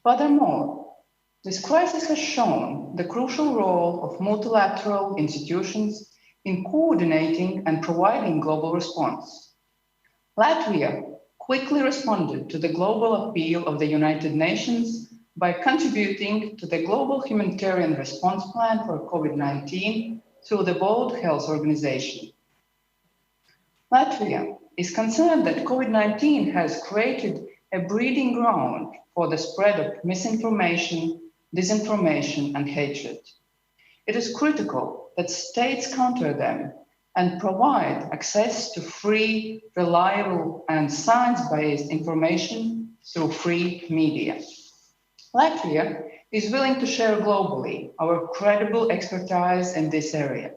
Furthermore, this crisis has shown the crucial role of multilateral institutions in coordinating and providing global response. Latvia quickly responded to the global appeal of the United Nations by contributing to the global humanitarian response plan for COVID-19 through the World Health Organization. Latvia is concerned that COVID-19 has created a breeding ground for the spread of misinformation, disinformation, and hatred. It is critical that states counter them and provide access to free, reliable, and science-based information through free media. Latvia is willing to share globally our credible expertise in this area.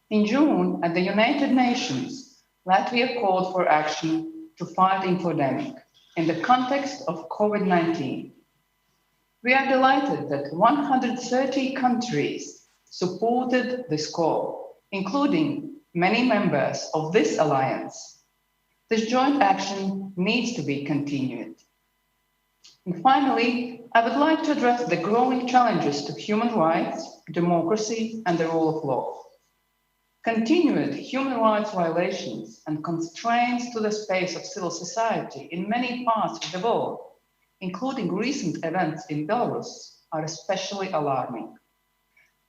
In June, at the United Nations, Latvia called for action to fight infodemic in the context of COVID-19. We are delighted that 130 countries supported this call, including many members of this alliance. This joint action needs to be continued. And finally, I would like to address the growing challenges to human rights, democracy, and the rule of law. Continued human rights violations and constraints to the space of civil society in many parts of the world, including recent events in Belarus, are especially alarming.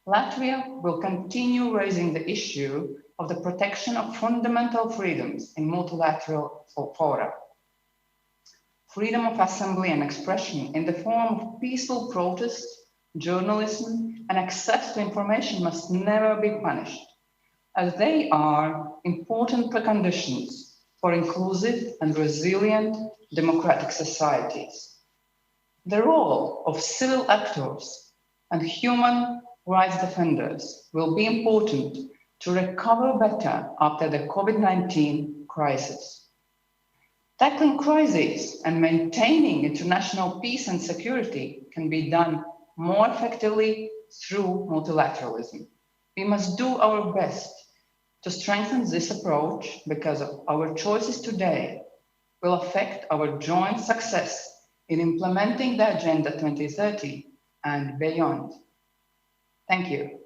Latvia will continue raising the issue of the protection of fundamental freedoms in multilateral fora. Freedom of assembly and expression in the form of peaceful protest, journalism, and access to information must never be punished, as they are important preconditions for inclusive and resilient democratic societies. The role of civil actors and human rights defenders will be important to recover better after the COVID-19 crisis. Tackling crises and maintaining international peace and security can be done more effectively through multilateralism. We must do our best to strengthen this approach because our choices today will affect our joint success in implementing the Agenda 2030 and beyond. Thank you.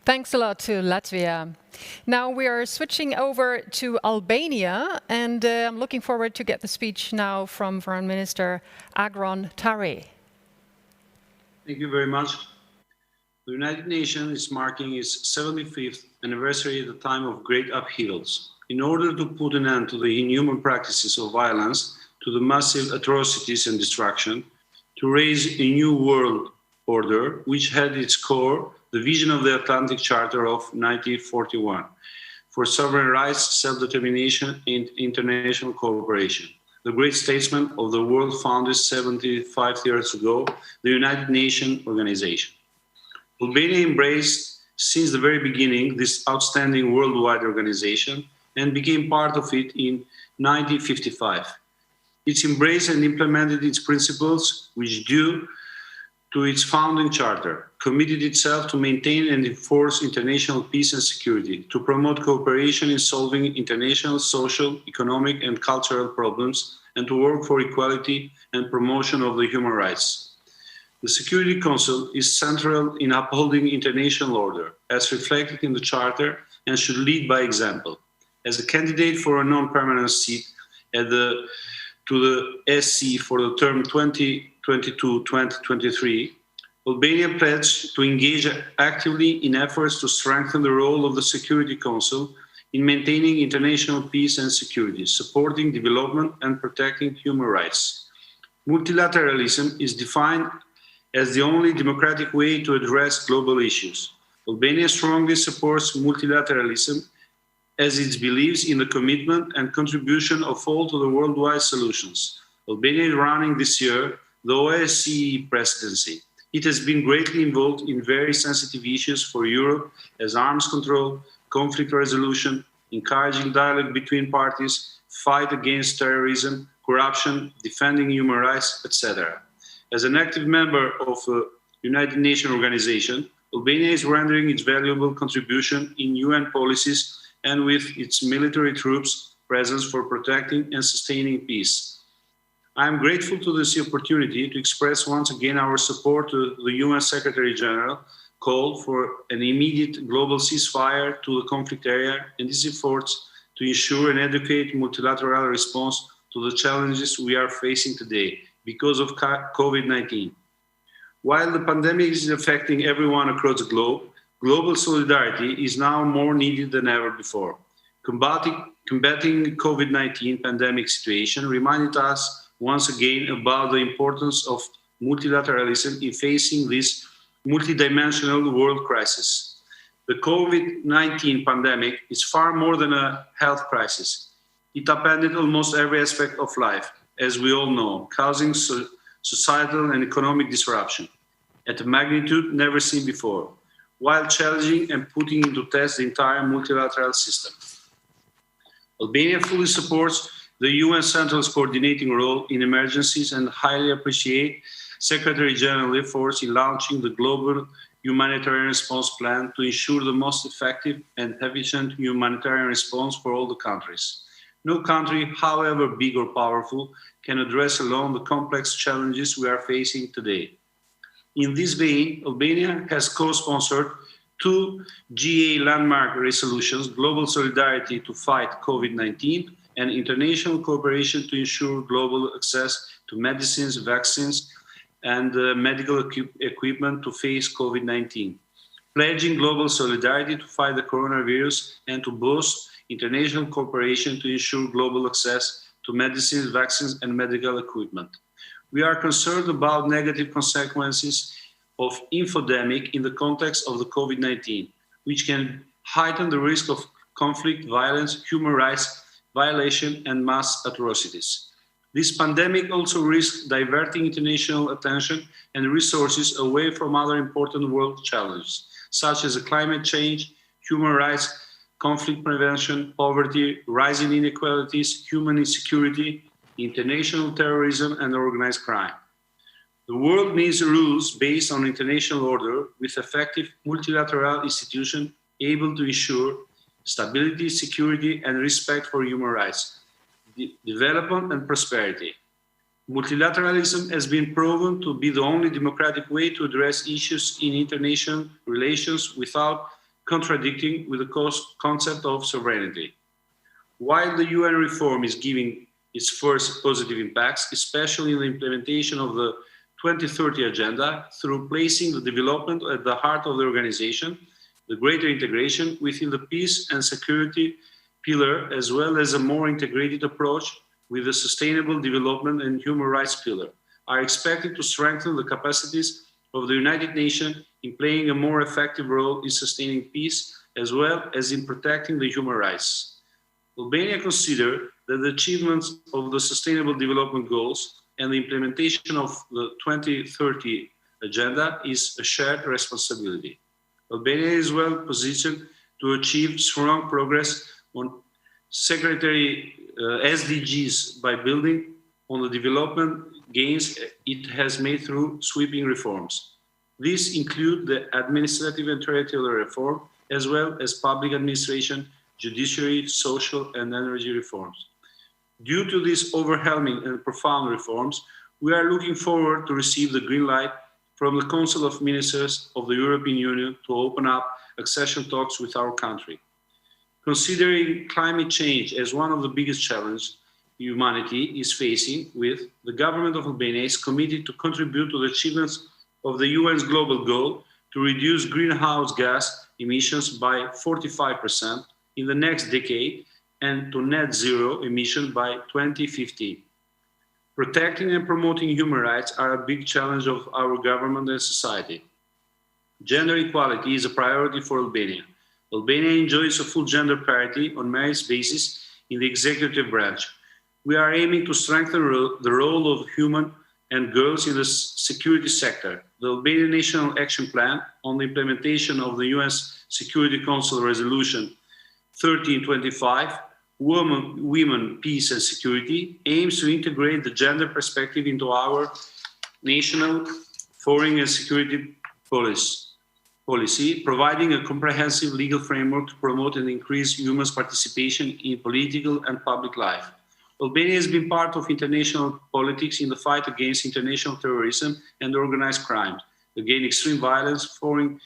Thanks a lot to Latvia. Now we are switching over to Albania, and I'm looking forward to get the speech now from Foreign Minister Agron Tare. Thank you very much. The United Nations is marking its 75th anniversary at a time of great upheavals. In order to put an end to the inhuman practices of violence, to the massive atrocities and destruction, to raise a new world order, which had its core the vision of the Atlantic Charter of 1941 for sovereign rights, self-determination, and international cooperation. The great statesman of the world founded 75 years ago, the United Nations Organization. Albania embraced, since the very beginning, this outstanding worldwide organization and became part of it in 1955. It's embraced and implemented its principles, which due to its founding charter, committed itself to maintain and enforce international peace and security, to promote cooperation in solving international social, economic, and cultural problems, and to work for equality and promotion of the human rights. The Security Council is central in upholding international order, as reflected in the Charter, and should lead by example. As a candidate for a non-permanent seat to the SC for the term 2022-2023, Albania pledged to engage actively in efforts to strengthen the role of the Security Council in maintaining international peace and security, supporting development and protecting human rights. Multilateralism is defined as the only democratic way to address global issues. Albania strongly supports multilateralism as it believes in the commitment and contribution of all to the worldwide solutions. Albania is running this year the OSCE presidency. It has been greatly involved in very sensitive issues for Europe as arms control, conflict resolution, encouraging dialogue between parties, fight against terrorism, corruption, defending human rights, etc. As an active member of the United Nations Organization, Albania is rendering its valuable contribution in UN policies and with its military troops' presence for protecting and sustaining peace. I am grateful to this opportunity to express once again our support to the UN Secretary General call for an immediate global ceasefire to the conflict area and his efforts to ensure an adequate multilateral response to the challenges we are facing today because of COVID-19. While the pandemic is affecting everyone across the globe, global solidarity is now more needed than ever before. Combating COVID-19 pandemic situation reminded us once again about the importance of multilateralism in facing this multidimensional world crisis. The COVID-19 pandemic is far more than a health crisis. It upended almost every aspect of life, as we all know, causing societal and economic disruption at a magnitude never seen before, while challenging and putting into test the entire multilateral system. Albania fully supports the UN Central's coordinating role in emergencies and highly appreciate Secretary General's efforts in launching the global humanitarian response plan to ensure the most effective and efficient humanitarian response for all the countries. No country, however big or powerful, can address alone the complex challenges we are facing today. In this vein, Albania has co-sponsored 2 GA landmark resolutions, Global Solidarity to Fight COVID-19 and International Cooperation to Ensure Global Access to Medicines, Vaccines, and medical equipment to face COVID-19, pledging global solidarity to fight the coronavirus and to boost international cooperation to ensure global access to medicines, vaccines, and medical equipment. We are concerned about negative consequences of infodemic in the context of the COVID-19, which can heighten the risk of conflict, violence, human rights violation, and mass atrocities. This pandemic also risks diverting international attention and resources away from other important world challenges, such as climate change, human rights, conflict prevention, poverty, rising inequalities, human insecurity, international terrorism, and organized crime. The world needs rules based on international order with effective multilateral institutions able to ensure stability, security, and respect for human rights, development, and prosperity. Multilateralism has been proven to be the only democratic way to address issues in international relations without contradicting with the concept of sovereignty. While the UN reform is giving its first positive impacts, especially in the implementation of the 2030 agenda, through placing the development at the heart of the organization, the greater integration within the peace and security pillar, as well as a more integrated approach with the sustainable development and human rights pillar, are expected to strengthen the capacities of the United Nations in playing a more effective role in sustaining peace, as well as in protecting the human rights. Albania considers that the achievements of the Sustainable Development Goals and the implementation of the 2030 agenda is a shared responsibility. Albania is well positioned to achieve strong progress on Secretary SDGs by building on the development gains it has made through sweeping reforms. These include the administrative and territorial reform, as well as public administration, judiciary, social and energy reforms. Due to these overwhelming and profound reforms, we are looking forward to receive the green light from the Council of Ministers of the European Union to open up accession talks with our country. Considering climate change as one of the biggest challenges humanity is facing with, the government of Albania is committed to contribute to the achievements of the UN's global goal to reduce greenhouse gas emissions by 45% in the next decade and to net zero emission by 2050. Protecting and promoting human rights are a big challenge of our government and society. Gender equality is a priority for Albania. Albania enjoys a full gender parity on merit basis in the executive branch. We are aiming to strengthen the role of women and girls in the security sector. The Albanian National Action Plan on the implementation of the UN's Security Council Resolution 1325, Women, Peace and Security, aims to integrate the gender perspective into our national foreign and security policy, providing a comprehensive legal framework to promote and increase women's participation in political and public life. Albania has been part of international politics in the fight against international terrorism and organized crime, against extreme violence, foreign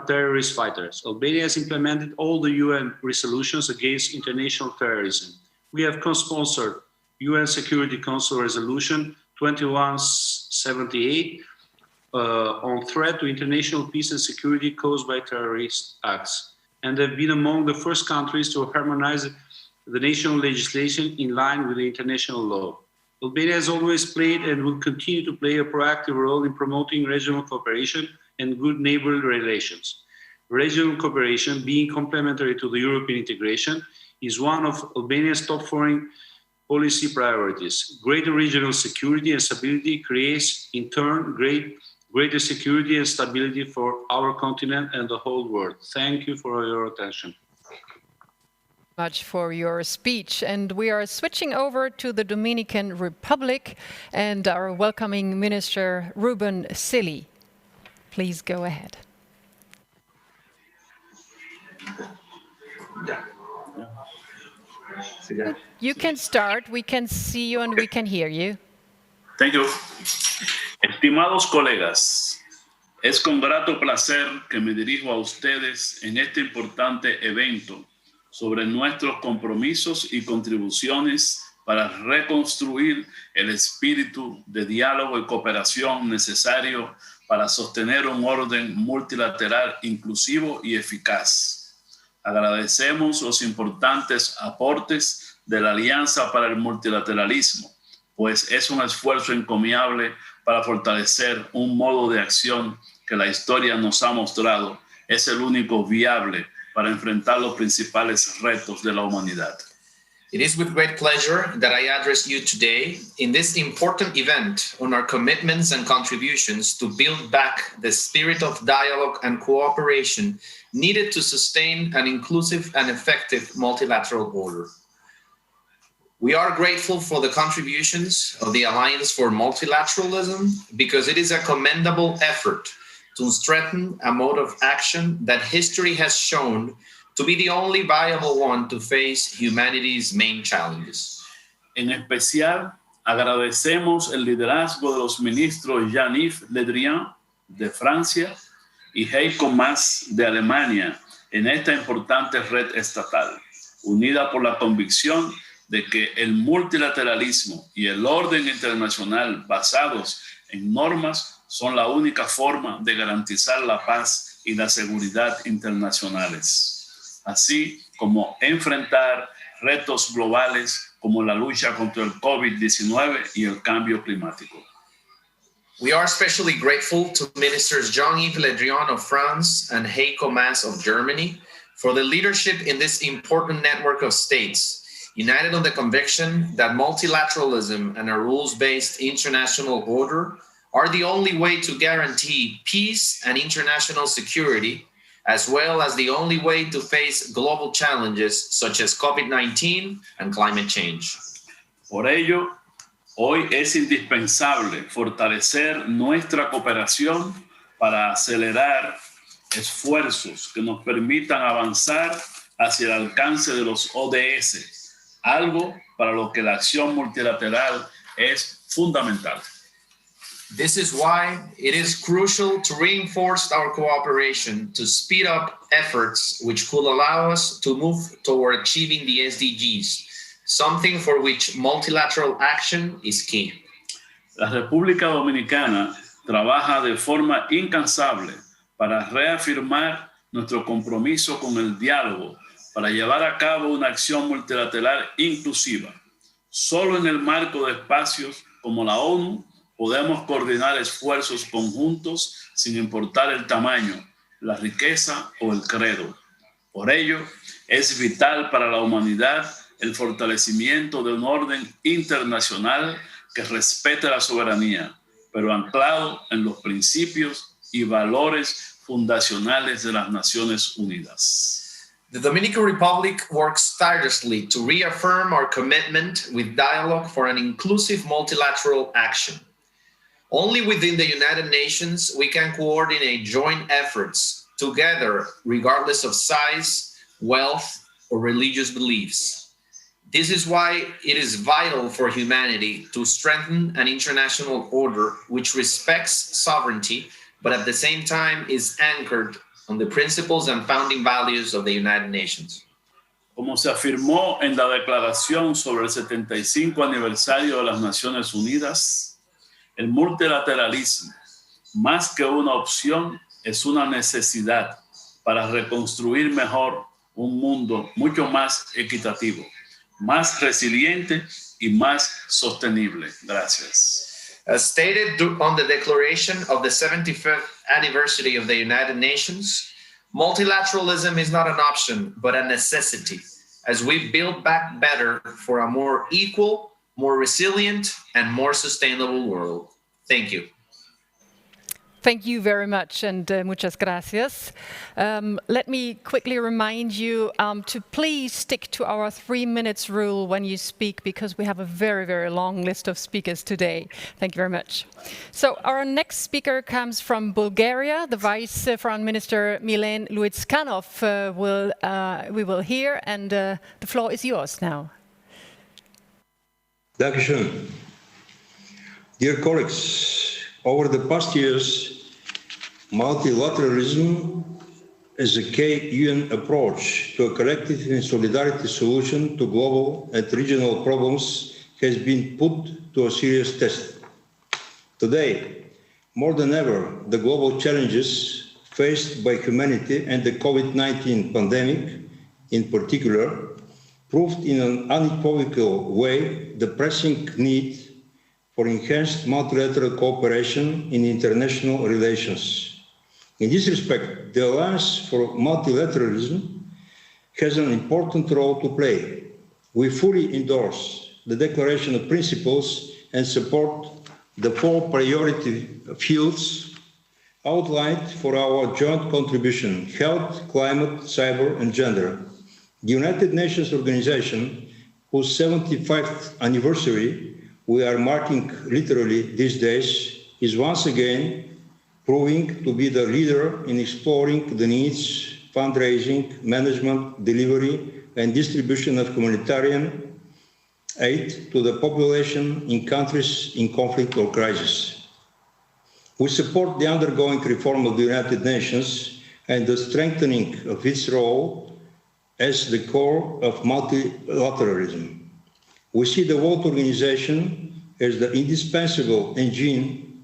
terrorist fighters. Albania has implemented all the UN resolutions against international terrorism. We have co-sponsored UN Security Council Resolution 2178 on threat to international peace and security caused by terrorist acts, and have been among the first countries to harmonize the national legislation in line with the international law. Albania has always played and will continue to play a proactive role in promoting regional cooperation and good neighborly relations. Regional cooperation, being complementary to the European integration, is one of Albania's top foreign policy priorities. Greater regional security and stability creates, in turn, greater security and stability for our continent and the whole world. Thank you for your attention. Much for your speech, and we are switching over to the Dominican Republic and our welcoming Minister Ruben Silly. Please go ahead. You can start. We can see you and we can hear you. Thank you. Estimados colegas, es con grato placer que me dirijo a ustedes en este importante evento sobre nuestros compromisos y contribuciones para reconstruir el espíritu de diálogo y cooperación necesario para sostener un orden multilateral inclusivo y eficaz. Agradecemos los importantes aportes de la Alianza para el Multilateralismo, pues es un esfuerzo encomiable para fortalecer un modo de acción que la historia nos ha mostrado es el único viable para enfrentar los principales retos de la humanidad. It is with great pleasure that I address you today in this important event on our commitments and contributions to build back the spirit of dialogue and cooperation needed to sustain an inclusive and effective multilateral order. We are grateful for the contributions of the Alliance for Multilateralism because it is a commendable effort to strengthen a mode of action that history has shown to be the only viable one to face humanity's main challenges. En especial, agradecemos el liderazgo de los ministros Jean-Yves Le Drian de Francia y Heiko Maas de Alemania en esta importante red estatal, unida por la convicción de que el multilateralismo y el orden internacional basados en normas son la única forma de garantizar la paz y la seguridad internacionales, así como enfrentar retos globales como la lucha contra el COVID-19 y el cambio climático. We are especially grateful to Ministers Jean-Yves Le Drian of France and Heiko Maas of Germany for the leadership in this important network of states, united on the conviction that multilateralism and a rules-based international order are the only way to guarantee peace and international security, as well as the only way to face global challenges such as COVID-19 and climate change. Por ello, hoy es indispensable fortalecer nuestra cooperación para acelerar esfuerzos que nos permitan avanzar hacia el alcance de los ODS, algo para lo que la acción multilateral es fundamental. This is why it is crucial to reinforce our cooperation to speed up efforts which could allow us to move toward achieving the SDGs, something for which multilateral action is key. La República Dominicana trabaja de forma incansable para reafirmar nuestro compromiso con el diálogo para llevar a cabo una acción multilateral inclusiva. Solo en el marco de espacios como la ONU podemos coordinar esfuerzos conjuntos sin importar el tamaño, la riqueza o el credo. Por ello, es vital para la humanidad el fortalecimiento de un orden internacional que respete la soberanía, pero anclado en los principios y valores fundacionales de las Naciones Unidas. The Dominican Republic works tirelessly to reaffirm our commitment with dialogue for an inclusive multilateral action. Only within the United Nations we can coordinate joint efforts together, regardless of size, wealth, or religious beliefs. This is why it is vital for humanity to strengthen an international order which respects sovereignty, but at the same time is anchored on the principles and founding values of the United Nations. Como se afirmó en la declaración sobre el 75 aniversario de las Naciones Unidas, el multilateralismo, más que una opción, es una necesidad para reconstruir mejor un mundo mucho más equitativo, más resiliente y más sostenible. Gracias. As stated on the declaration of the 75th anniversary of the United Nations, multilateralism is not an option, but a necessity, as we build back better for a more equal, more resilient, and more sustainable world. Thank you. Thank you very much, and muchas gracias. Let me quickly remind you to please stick to our 3 minutes rule when you speak, because we have a very, very long list of speakers today. Thank you very much. So our next speaker comes from Bulgaria. The Vice Foreign Minister Milan Luitskanov we will hear, and the floor is yours now. Dankeschön. Dear colleagues, over the past years, multilateralism is a key UN approach to a collective and solidarity solution to global and regional problems has been put to a serious test. Today, more than ever, the global challenges faced by humanity and the COVID-19 pandemic in particular proved in an unequivocal way the pressing need for enhanced multilateral cooperation in international relations. In this respect, the Alliance for Multilateralism has an important role to play. We fully endorse the Declaration of Principles and support the 4 priority fields outlined for our joint contribution: health, climate, cyber, and gender. The United Nations Organization, whose 75th anniversary we are marking literally these days, is once again proving to be the leader in exploring the needs, fundraising, management, delivery, and distribution of humanitarian aid to the population in countries in conflict or crisis. We support the ongoing reform of the United Nations and the strengthening of its role as the core of multilateralism. We see the World Organization as the indispensable engine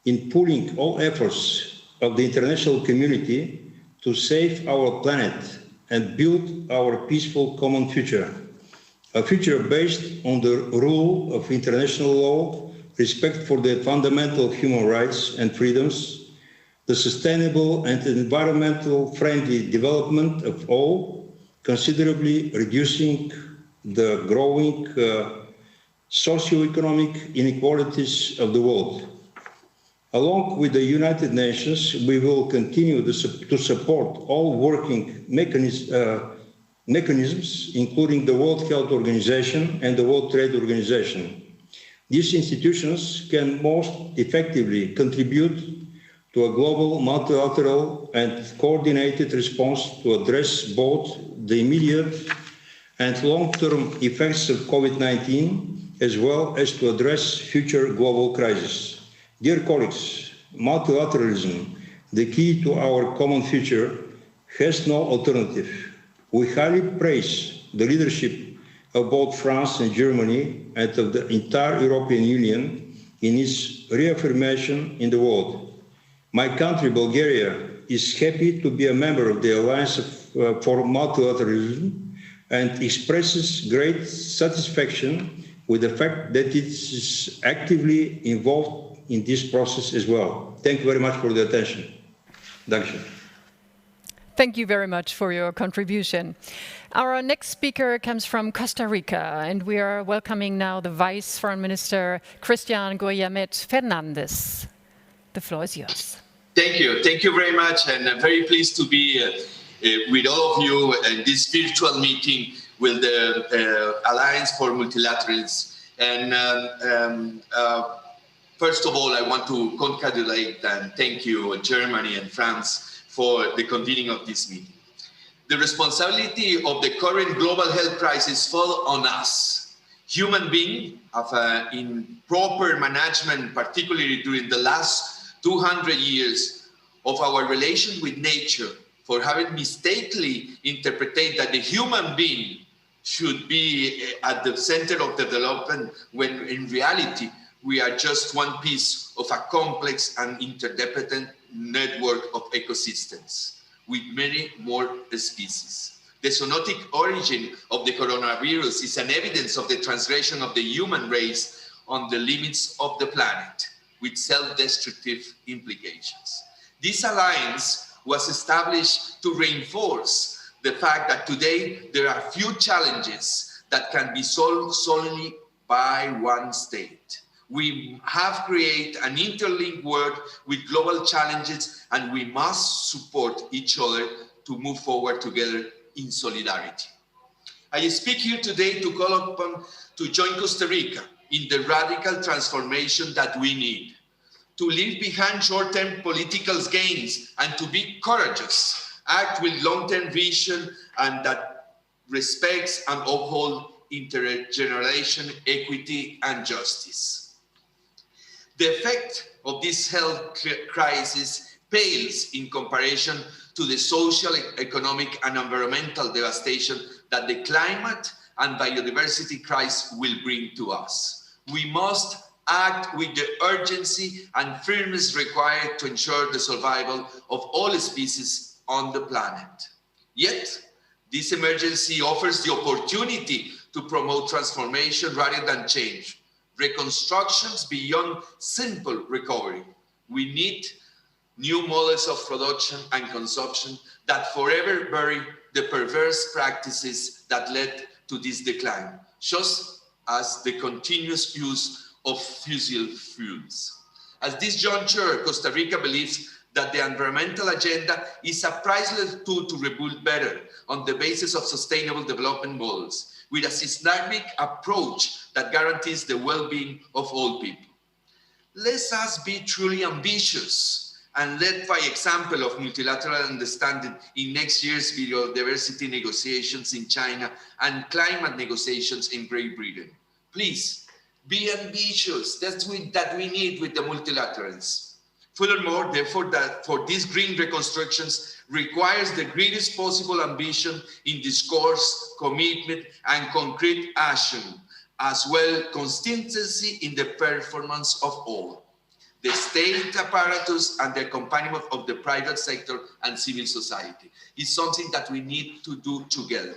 in pulling all efforts of the international community to save our planet and build our peaceful common future, a future based on the rule of international law, respect for the fundamental human rights and freedoms, the sustainable and environmental friendly development of all, considerably reducing the growing socioeconomic inequalities of the world. Along with the United Nations, we will continue to support all working mechanisms, including the World Health Organization and the World Trade Organization. These institutions can most effectively contribute to a global, multilateral and coordinated response to address both the immediate and long-term effects of COVID-19, as well as to address future global crises. Dear colleagues, multilateralism, the key to our common future, has no alternative. We highly praise the leadership of both France and Germany and of the entire European Union in its reaffirmation in the world. My country, Bulgaria, is happy to be a member of the Alliance for Multilateralism and expresses great satisfaction with the fact that it is actively involved in this process as well. Thank you very much for the attention. Thank you. Thank you very much for your contribution. Our next speaker comes from Costa Rica, and we are welcoming now the Vice Foreign Minister, Christian Guayamet Fernandez. The floor is yours. Thank you. Thank you very much. And I'm very pleased to be with all of you in this virtual meeting with the Alliance for Multilateralism. And first of all, I want to congratulate and thank you, Germany and France, for the convening of this meeting. The responsibility of the current global health crisis falls on us, human beings, in proper management, particularly during the last 200 years of our relation with nature, for having mistakenly interpreted that the human being should be at the center of development, when in reality, we are just one piece of a complex and interdependent network of ecosystems with many more species. The zoonotic origin of the coronavirus is an evidence of the transgression of the human race on the limits of the planet, with self-destructive implications. This alliance was established to reinforce the fact that today there are few challenges that can be solved solely by one state. We have created an interlinked world with global challenges, and we must support each other to move forward together in solidarity. I speak here today to call upon to join Costa Rica in the radical transformation that we need, to leave behind short-term political gains and to be courageous, act with long-term vision, and that respects and upholds intergenerational equity and justice. The effect of this health crisis pales in comparison to the social, economic, and environmental devastation that the climate and biodiversity crisis will bring to us. We must act with the urgency and firmness required to ensure the survival of all species on the planet. Yet, this emergency offers the opportunity to promote transformation rather than change. Reconstructions beyond simple recovery. We need new models of production and consumption that forever bury the perverse practices that led to this decline, just as the continuous use of fossil fuels. At this juncture, Costa Rica believes that the environmental agenda is a priceless tool to rebuild better on the basis of sustainable development models, with a systemic approach that guarantees the well-being of all people. Let us be truly ambitious and lead by example of multilateral understanding in next year's biodiversity negotiations in China and climate negotiations in Great Britain. Please, be ambitious. That's what we need with the multilaterals. Furthermore, therefore, that for these green reconstructions requires the greatest possible ambition in discourse, commitment, and concrete action, as well consistency in the performance of all. The state apparatus and the accompaniment of the private sector and civil society is something that we need to do together.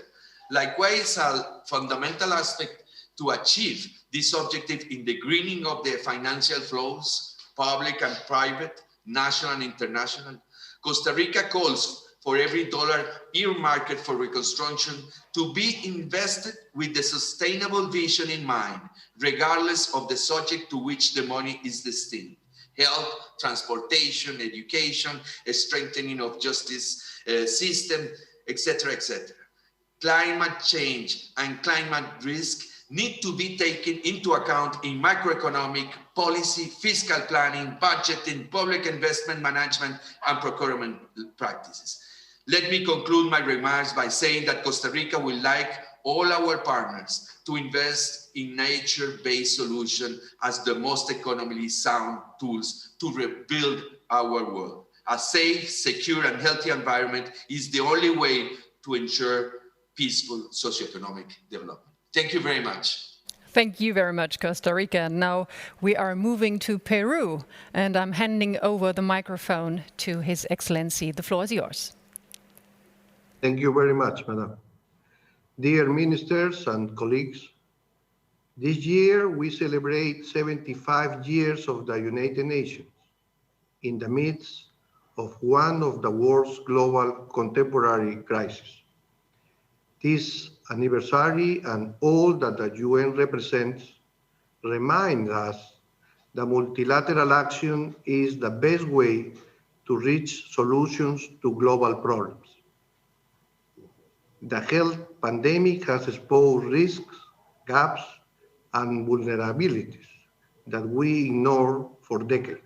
Likewise, a fundamental aspect to achieve this objective in the greening of the financial flows, public and private, national and international. Costa Rica calls for every dollar earmarked for reconstruction to be invested with the sustainable vision in mind, regardless of the subject to which the money is destined. Health, transportation, education, a strengthening of justice system, etc., etc. Climate change and climate risk need to be taken into account in macroeconomic policy, fiscal planning, budgeting, public investment management, and procurement practices. Let me conclude my remarks by saying that Costa Rica would like all our partners to invest in nature-based solutions as the most economically sound tools to rebuild our world. A safe, secure, and healthy environment is the only way to ensure peaceful socioeconomic development. Thank you very much. Thank you very much, Costa Rica. Now we are moving to Peru, and I'm handing over the microphone to His Excellency. The floor is yours. Thank you very much, Madam. Dear ministers and colleagues, this year we celebrate 75 years of the United Nations in the midst of one of the world's global contemporary crises. This anniversary and all that the UN represents remind us that multilateral action is the best way to reach solutions to global problems. The health pandemic has exposed risks, gaps, and vulnerabilities that we ignored for decades.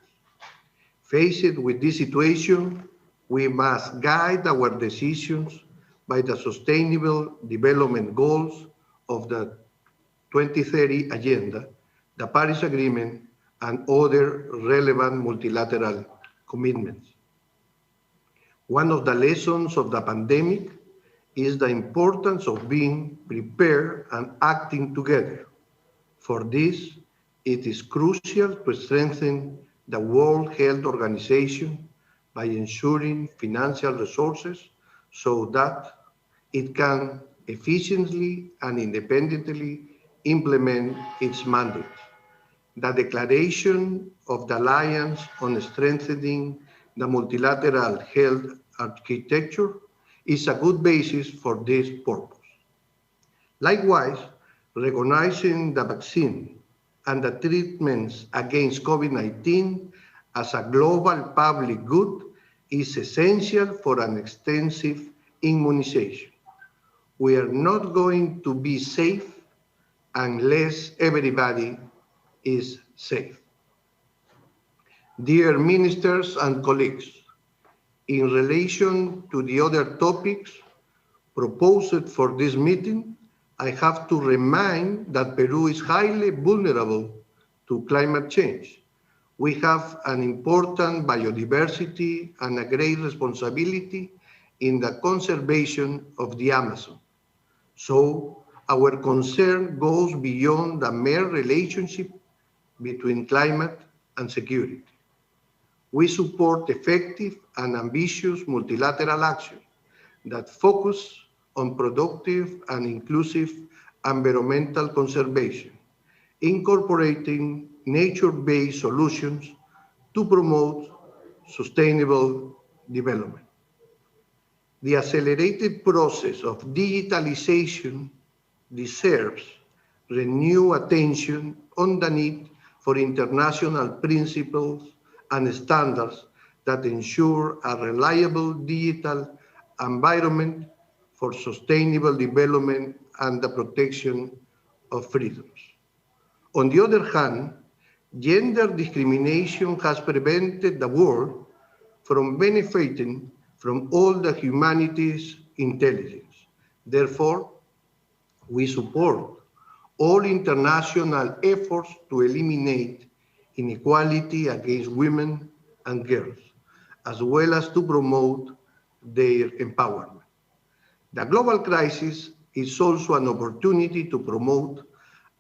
Faced with this situation, we must guide our decisions by the Sustainable Development Goals of the 2030 Agenda, the Paris Agreement, and other relevant multilateral commitments. One of the lessons of the pandemic is the importance of being prepared and acting together. For this, it is crucial to strengthen the World Health Organization by ensuring financial resources so that it can efficiently and independently implement its mandate. The declaration of the Alliance on Strengthening the Multilateral Health Architecture is a good basis for this purpose. Likewise, recognizing the vaccine and the treatments against COVID-19 as a global public good is essential for an extensive immunization. We are not going to be safe unless everybody is safe. Dear ministers and colleagues, in relation to the other topics proposed for this meeting, I have to remind that Peru is highly vulnerable to climate change. We have an important biodiversity and a great responsibility in the conservation of the Amazon. So our concern goes beyond the mere relationship between climate and security. We support effective and ambitious multilateral action that focus on productive and inclusive environmental conservation, incorporating nature-based solutions to promote sustainable development. The accelerated process of digitalization deserves renewed attention on the need for international principles and standards that ensure a reliable digital environment for sustainable development and the protection of freedoms. On the other hand, gender discrimination has prevented the world from benefiting from all the humanities' intelligence. Therefore, we support all international efforts to eliminate inequality against women and girls, as well as to promote their empowerment. The global crisis is also an opportunity to promote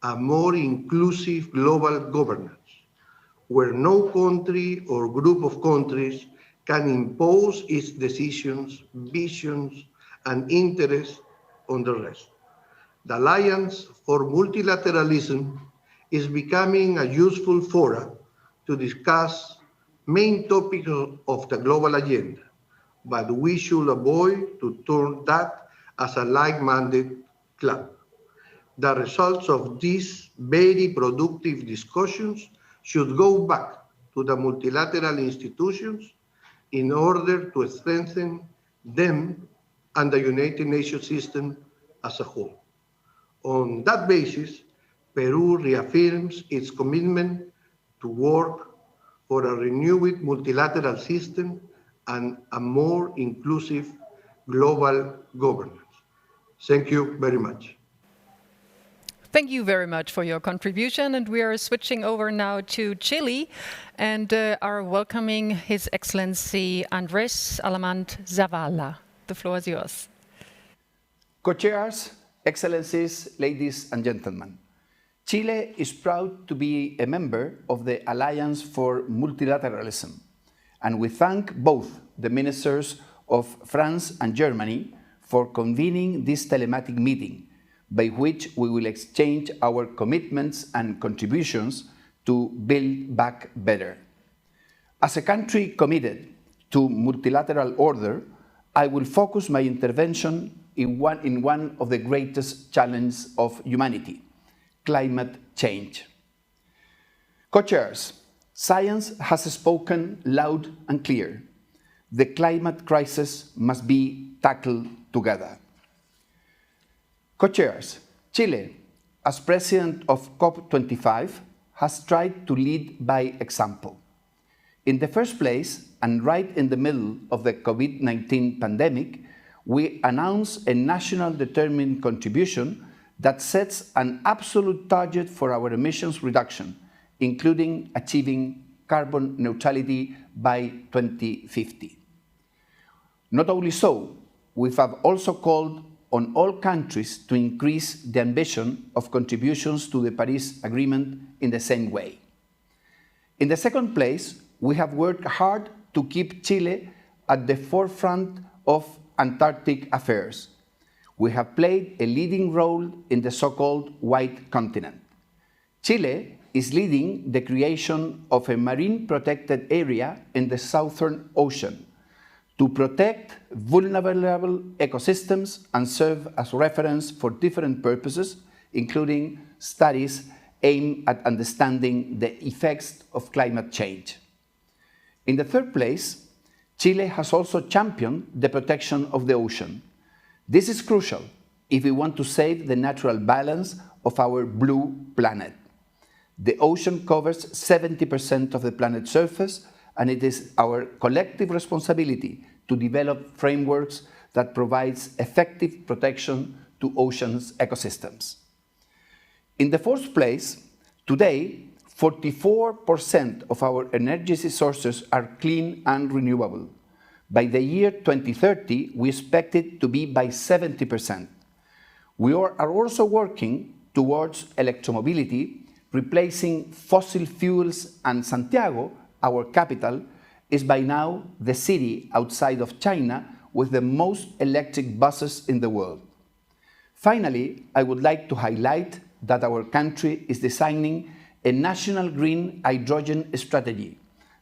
a more inclusive global governance, where no country or group of countries can impose its decisions, visions, and interests on the rest. The Alliance for Multilateralism is becoming a useful forum to discuss main topics of the global agenda, but we should avoid to turn that as a like-minded club. The results of these very productive discussions should go back to the multilateral institutions in order to strengthen them and the United Nations system as a whole. On that basis, Peru reaffirms its commitment to work for a renewed multilateral system and a more inclusive global governance. Thank you very much. Thank you very much for your contribution, and we are switching over now to Chile and are welcoming His Excellency Andrés Alamant Zavala. The floor is yours. Co-chairs, Excellencies, ladies and gentlemen, Chile is proud to be a member of the Alliance for Multilateralism, and we thank both the ministers of France and Germany for convening this telematic meeting, by which we will exchange our commitments and contributions to build back better. As a country committed to multilateral order, I will focus my intervention in one of the greatest challenges of humanity, climate change. Co-chairs, science has spoken loud and clear. The climate crisis must be tackled together. Co-chairs, Chile, as president of COP25, has tried to lead by example. In the first place, and right in the middle of the COVID-19 pandemic, we announced a national determined contribution that sets an absolute target for our emissions reduction, including achieving carbon neutrality by 2050. Not only so, we have also called on all countries to increase the ambition of contributions to the Paris Agreement in the same way. In the second place, we have worked hard to keep Chile at the forefront of Antarctic affairs. We have played a leading role in the so-called White Continent. Chile is leading the creation of a marine protected area in the Southern Ocean to protect vulnerable ecosystems and serve as reference for different purposes, including studies aimed at understanding the effects of climate change. In the third place, Chile has also championed the protection of the ocean. This is crucial if we want to save the natural balance of our blue planet. The ocean covers 70% of the planet's surface, and it is our collective responsibility to develop frameworks that provides effective protection to oceans ecosystems. In the fourth place, today, 44% of our energy sources are clean and renewable. By the year 2030, we expect it to be by 70%. We are also working towards electromobility, replacing fossil fuels, and Santiago, our capital, is by now the city outside of China with the most electric buses in the world. Finally, I would like to highlight that our country is designing a national green hydrogen strategy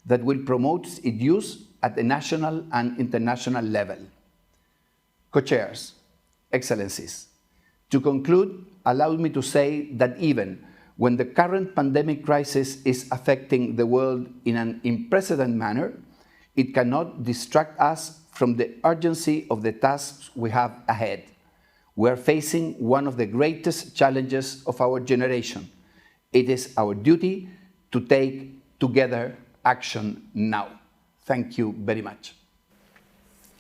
that will promote its use at the national and international level. Co-chairs, Excellencies, to conclude, allow me to say that even when the current pandemic crisis is affecting the world in an unprecedented manner, it cannot distract us from the urgency of the tasks we have ahead. We are facing one of the greatest challenges of our generation. It is our duty to take together action now. Thank you very much.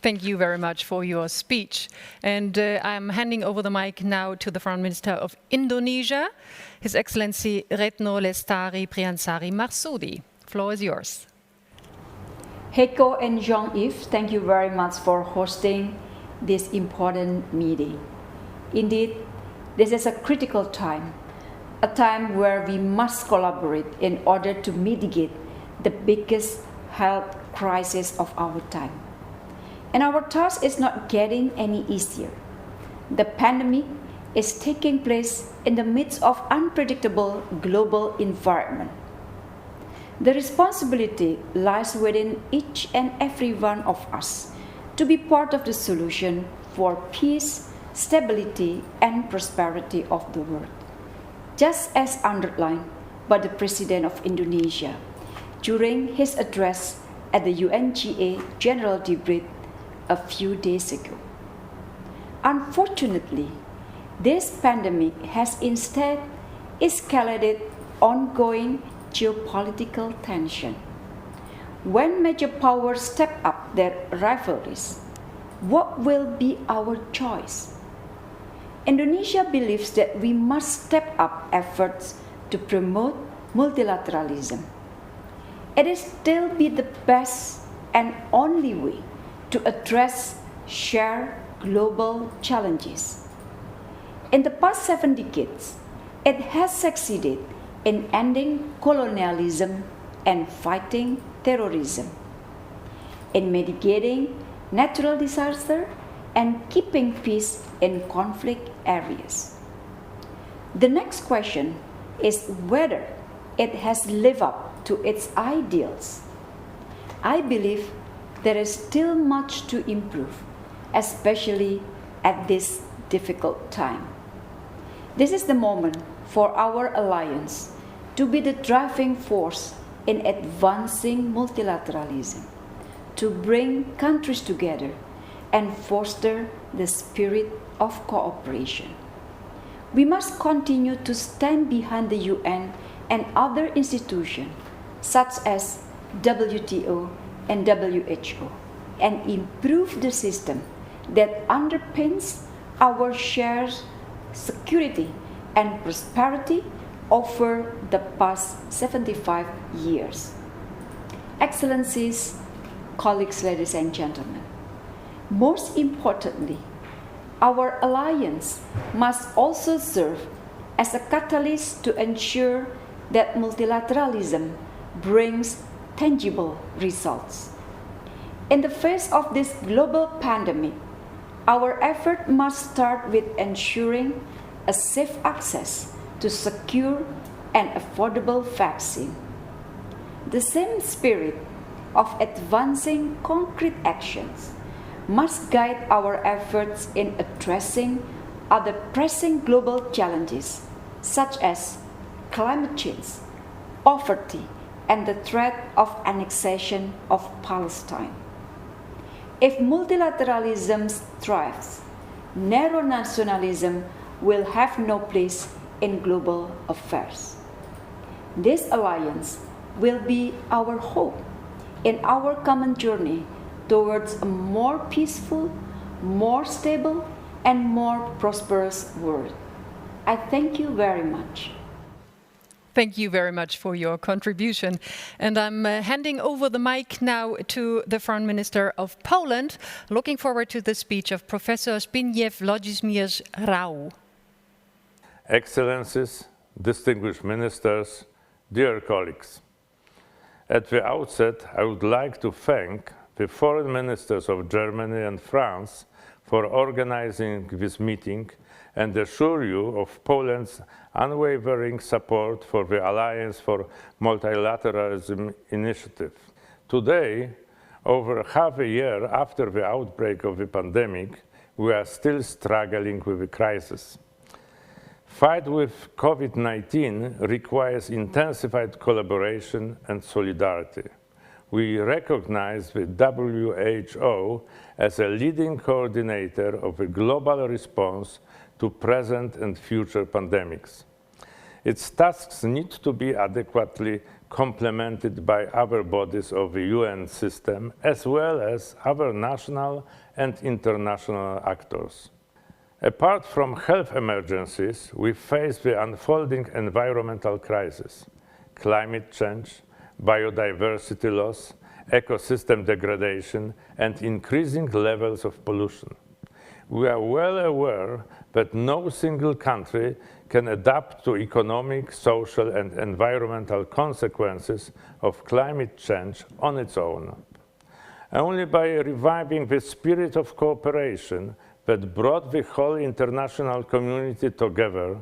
Thank you very much for your speech. And I'm handing over the mic now to the Foreign Minister of Indonesia, His Excellency Retno Lestari Priyansari Marsudi. The floor is yours. Heiko and Jean-Yves, thank you very much for hosting this important meeting. Indeed, this is a critical time, a time where we must collaborate in order to mitigate the biggest health crisis of our time. And our task is not getting any easier. The pandemic is taking place in the midst of unpredictable global environment. The responsibility lies within each and every one of us to be part of the solution for peace, stability, and prosperity of the world, just as underlined by the President of Indonesia during his address at the UNGA General Debate a few days ago. Unfortunately, this pandemic has instead escalated ongoing geopolitical tension. When major powers step up their rivalries, what will be our choice? Indonesia believes that we must step up efforts to promote multilateralism. It is still be the best and only way to address shared global challenges. In the past 7 decades, it has succeeded in ending colonialism and fighting terrorism, in mitigating natural disaster and keeping peace in conflict areas. The next question is whether it has lived up to its ideals. I believe there is still much to improve, especially at this difficult time. This is the moment for our alliance to be the driving force in advancing multilateralism, to bring countries together and foster the spirit of cooperation. We must continue to stand behind the UN and other institutions such as WTO and WHO and improve the system that underpins our shared security and prosperity over the past 75 years. Excellencies, colleagues, ladies and gentlemen, most importantly, our alliance must also serve as a catalyst to ensure that multilateralism brings tangible results. In the face of this global pandemic, our effort must start with ensuring a safe access to secure and affordable vaccine. The same spirit of advancing concrete actions must guide our efforts in addressing other pressing global challenges such as climate change, poverty, and the threat of annexation of Palestine. If multilateralism thrives, narrow nationalism will have no place in global affairs. This alliance will be our hope in our common journey towards a more peaceful, more stable, and more prosperous world. I thank you very much. Thank you very much for your contribution. And I'm handing over the mic now to the Foreign Minister of Poland. Looking forward to the speech of Professor Zbigniew Włodzimierz Rau. Excellencies, distinguished ministers, dear colleagues. At the outset, I would like to thank the foreign ministers of Germany and France for organizing this meeting and assure you of Poland's unwavering support for the Alliance for Multilateralism initiative. Today, over half a year after the outbreak of the pandemic, we are still struggling with the crisis. Fight with COVID-19 requires intensified collaboration and solidarity. We recognize the WHO as a leading coordinator of a global response to present and future pandemics. Its tasks need to be adequately complemented by other bodies of the UN system, as well as other national and international actors. Apart from health emergencies, we face the unfolding environmental crisis, climate change, biodiversity loss, ecosystem degradation, and increasing levels of pollution. We are well aware that no single country can adapt to economic, social, and environmental consequences of climate change on its own. Only by reviving the spirit of cooperation that brought the whole international community together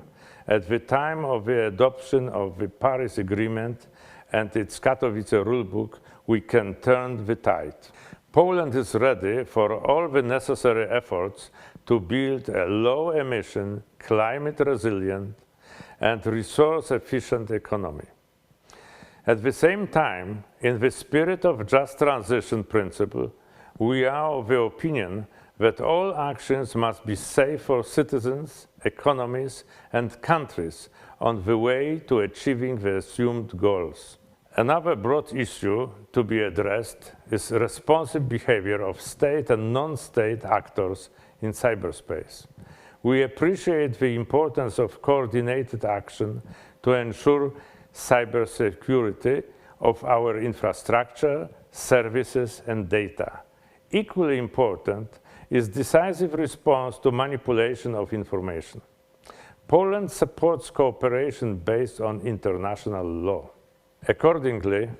at the time of the adoption of the Paris Agreement and its Katowice rulebook, we can turn the tide. Poland is ready for all the necessary efforts to build a low-emission, climate-resilient, and resource-efficient economy. At the same time, in the spirit of just transition principle, we are of the opinion that all actions must be safe for citizens, economies, and countries on the way to achieving the assumed goals. Another broad issue to be addressed is responsive behavior of state and non-state actors in cyberspace. We appreciate the importance of coordinated action to ensure cybersecurity of our infrastructure, services, and data. Equally important is decisive response to manipulation of information. Poland supports cooperation based on international law. Accordingly,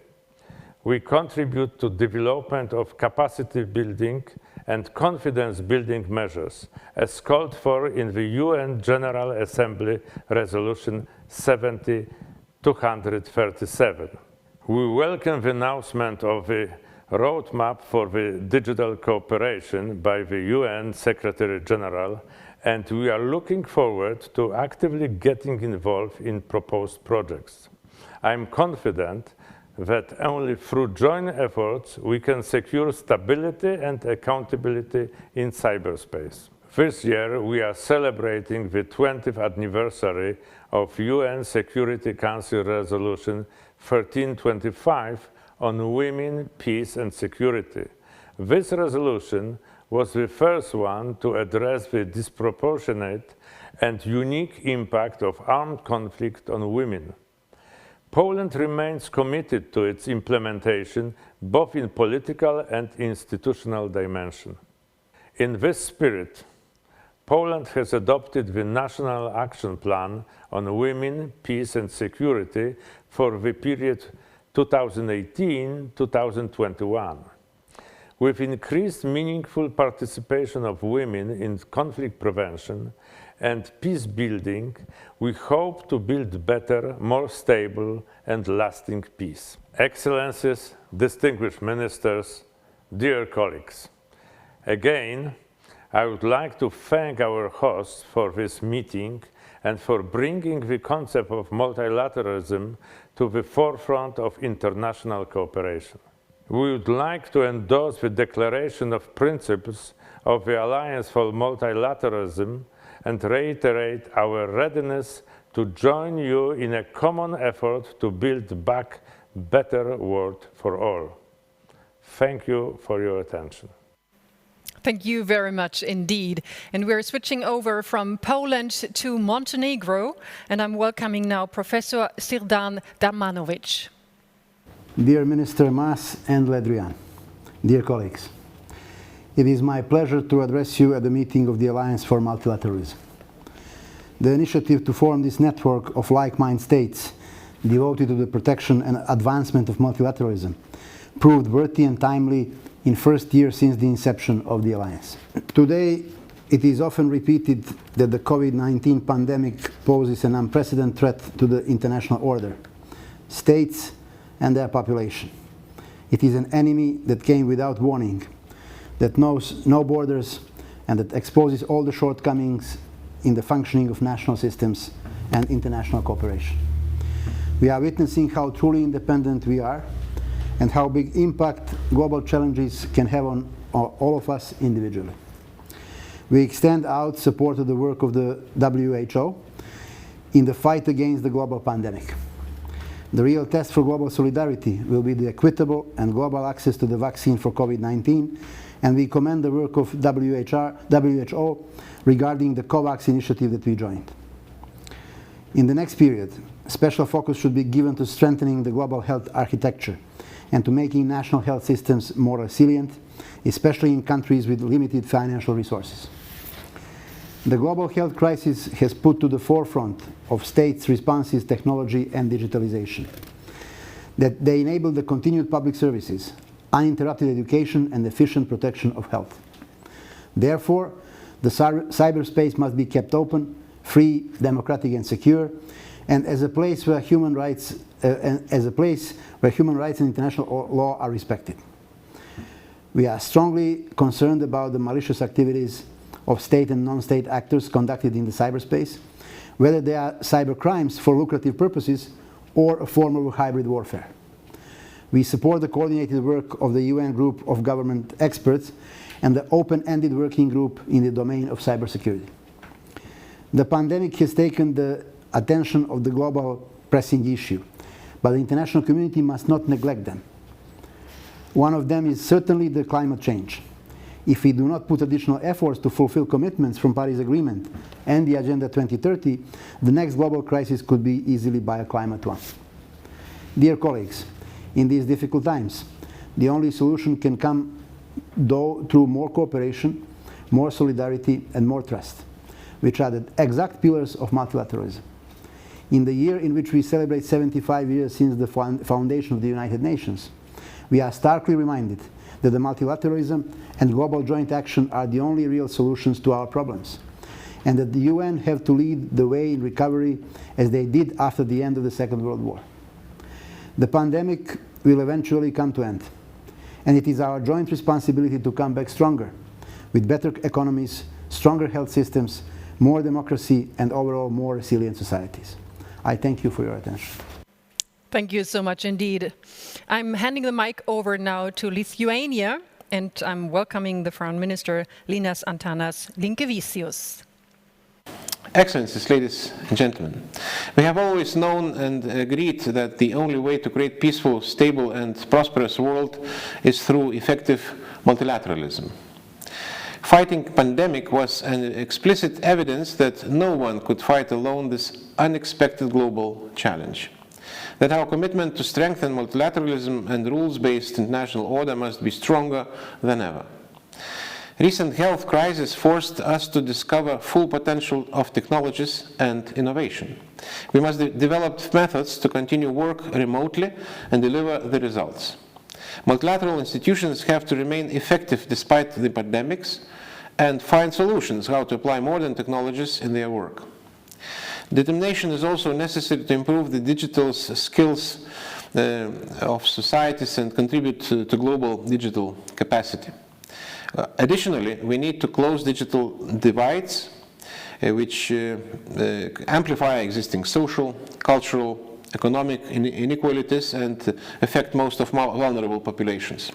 we contribute to development of capacity building and confidence building measures as called for in the UN General Assembly Resolution 70-237. We welcome the announcement of the roadmap for the digital cooperation by the UN Secretary General, and we are looking forward to actively getting involved in proposed projects. I am confident that only through joint efforts we can secure stability and accountability in cyberspace. This year we are celebrating the 20th anniversary of UN Security Council Resolution 1325 on women, peace and security. This resolution was the first one to address the disproportionate and unique impact of armed conflict on women. Poland remains committed to its implementation, both in political and institutional dimension. In this spirit, Poland has adopted the National Action Plan on Women, Peace and Security for the period 2018-2021. With increased meaningful participation of women in conflict prevention and peace building, we hope to build better, more stable and lasting peace. Excellencies, distinguished ministers, dear colleagues, again, I would like to thank our hosts for this meeting and for bringing the concept of multilateralism to the forefront of international cooperation. We would like to endorse the Declaration of Principles of the Alliance for Multilateralism and reiterate our readiness to join you in a common effort to build back a better world for all. Thank you for your attention. Thank you very much indeed. And we're switching over from Poland to Montenegro, and I'm welcoming now Professor Sirdan Damanovic. Dear Minister Mas and Ledrian, dear colleagues, it is my pleasure to address you at the meeting of the Alliance for Multilateralism. The initiative to form this network of like-minded states devoted to the protection and advancement of multilateralism proved worthy and timely in first year since the inception of the Alliance. Today, it is often repeated that the COVID-19 pandemic poses an unprecedented threat to the international order, states and their population. It is an enemy that came without warning, that knows no borders, and that exposes all the shortcomings in the functioning of national systems and international cooperation. We are witnessing how truly independent we are and how big impact global challenges can have on all of us individually. We extend out support to the work of the WHO in the fight against the global pandemic. The real test for global solidarity will be the equitable and global access to the vaccine for COVID-19, and we commend the work of WHO regarding the COVAX initiative that we joined. In the next period, special focus should be given to strengthening the global health architecture and to making national health systems more resilient, especially in countries with limited financial resources. The global health crisis has put to the forefront of states' responses technology and digitalization. That they enable the continued public services, uninterrupted education, and efficient protection of health. Therefore, the cyberspace must be kept open, free, democratic, and secure, and as a place where human rights and international law are respected. We are strongly concerned about the malicious activities of state and non-state actors conducted in the cyberspace, whether they are cyber crimes for lucrative purposes or a form of hybrid warfare. We support the coordinated work of the UN group of government experts and the open-ended working group in the domain of cybersecurity. The pandemic has taken the attention of the global pressing issue, but the international community must not neglect them. One of them is certainly the climate change. If we do not put additional efforts to fulfill commitments from Paris Agreement and the Agenda 2030, the next global crisis could be easily a climate one. Dear colleagues, in these difficult times, the only solution can come through more cooperation, more solidarity, and more trust, which are the exact pillars of multilateralism. In the year in which we celebrate 75 years since the foundation of the United Nations, we are starkly reminded that the multilateralism and global joint action are the only real solutions to our problems, and that the UN have to lead the way in recovery as they did after the end of the Second World War. The pandemic will eventually come to an end, and it is our joint responsibility to come back stronger, with better economies, stronger health systems, more democracy, and overall more resilient societies. I thank you for your attention. Thank you so much indeed. I'm handing the mic over now to Lithuania, and I'm welcoming the Foreign Minister, Linas Antanas Linkevicius. Excellencies, ladies and gentlemen, we have always known and agreed that the only way to create peaceful, stable, and prosperous world is through effective multilateralism. Fighting pandemic was an explicit evidence that no one could fight alone this unexpected global challenge. That our commitment to strengthen multilateralism and rules-based international order must be stronger than ever. Recent health crisis forced us to discover full potential of technologies and innovation. We must develop methods to continue work remotely and deliver the results. Multilateral institutions have to remain effective despite the pandemics and find solutions how to apply modern technologies in their work. Determination is also necessary to improve the digital skills of societies and contribute to global digital capacity. Additionally, we need to close digital divides which amplify existing social, cultural, economic inequalities and affect most of vulnerable populations.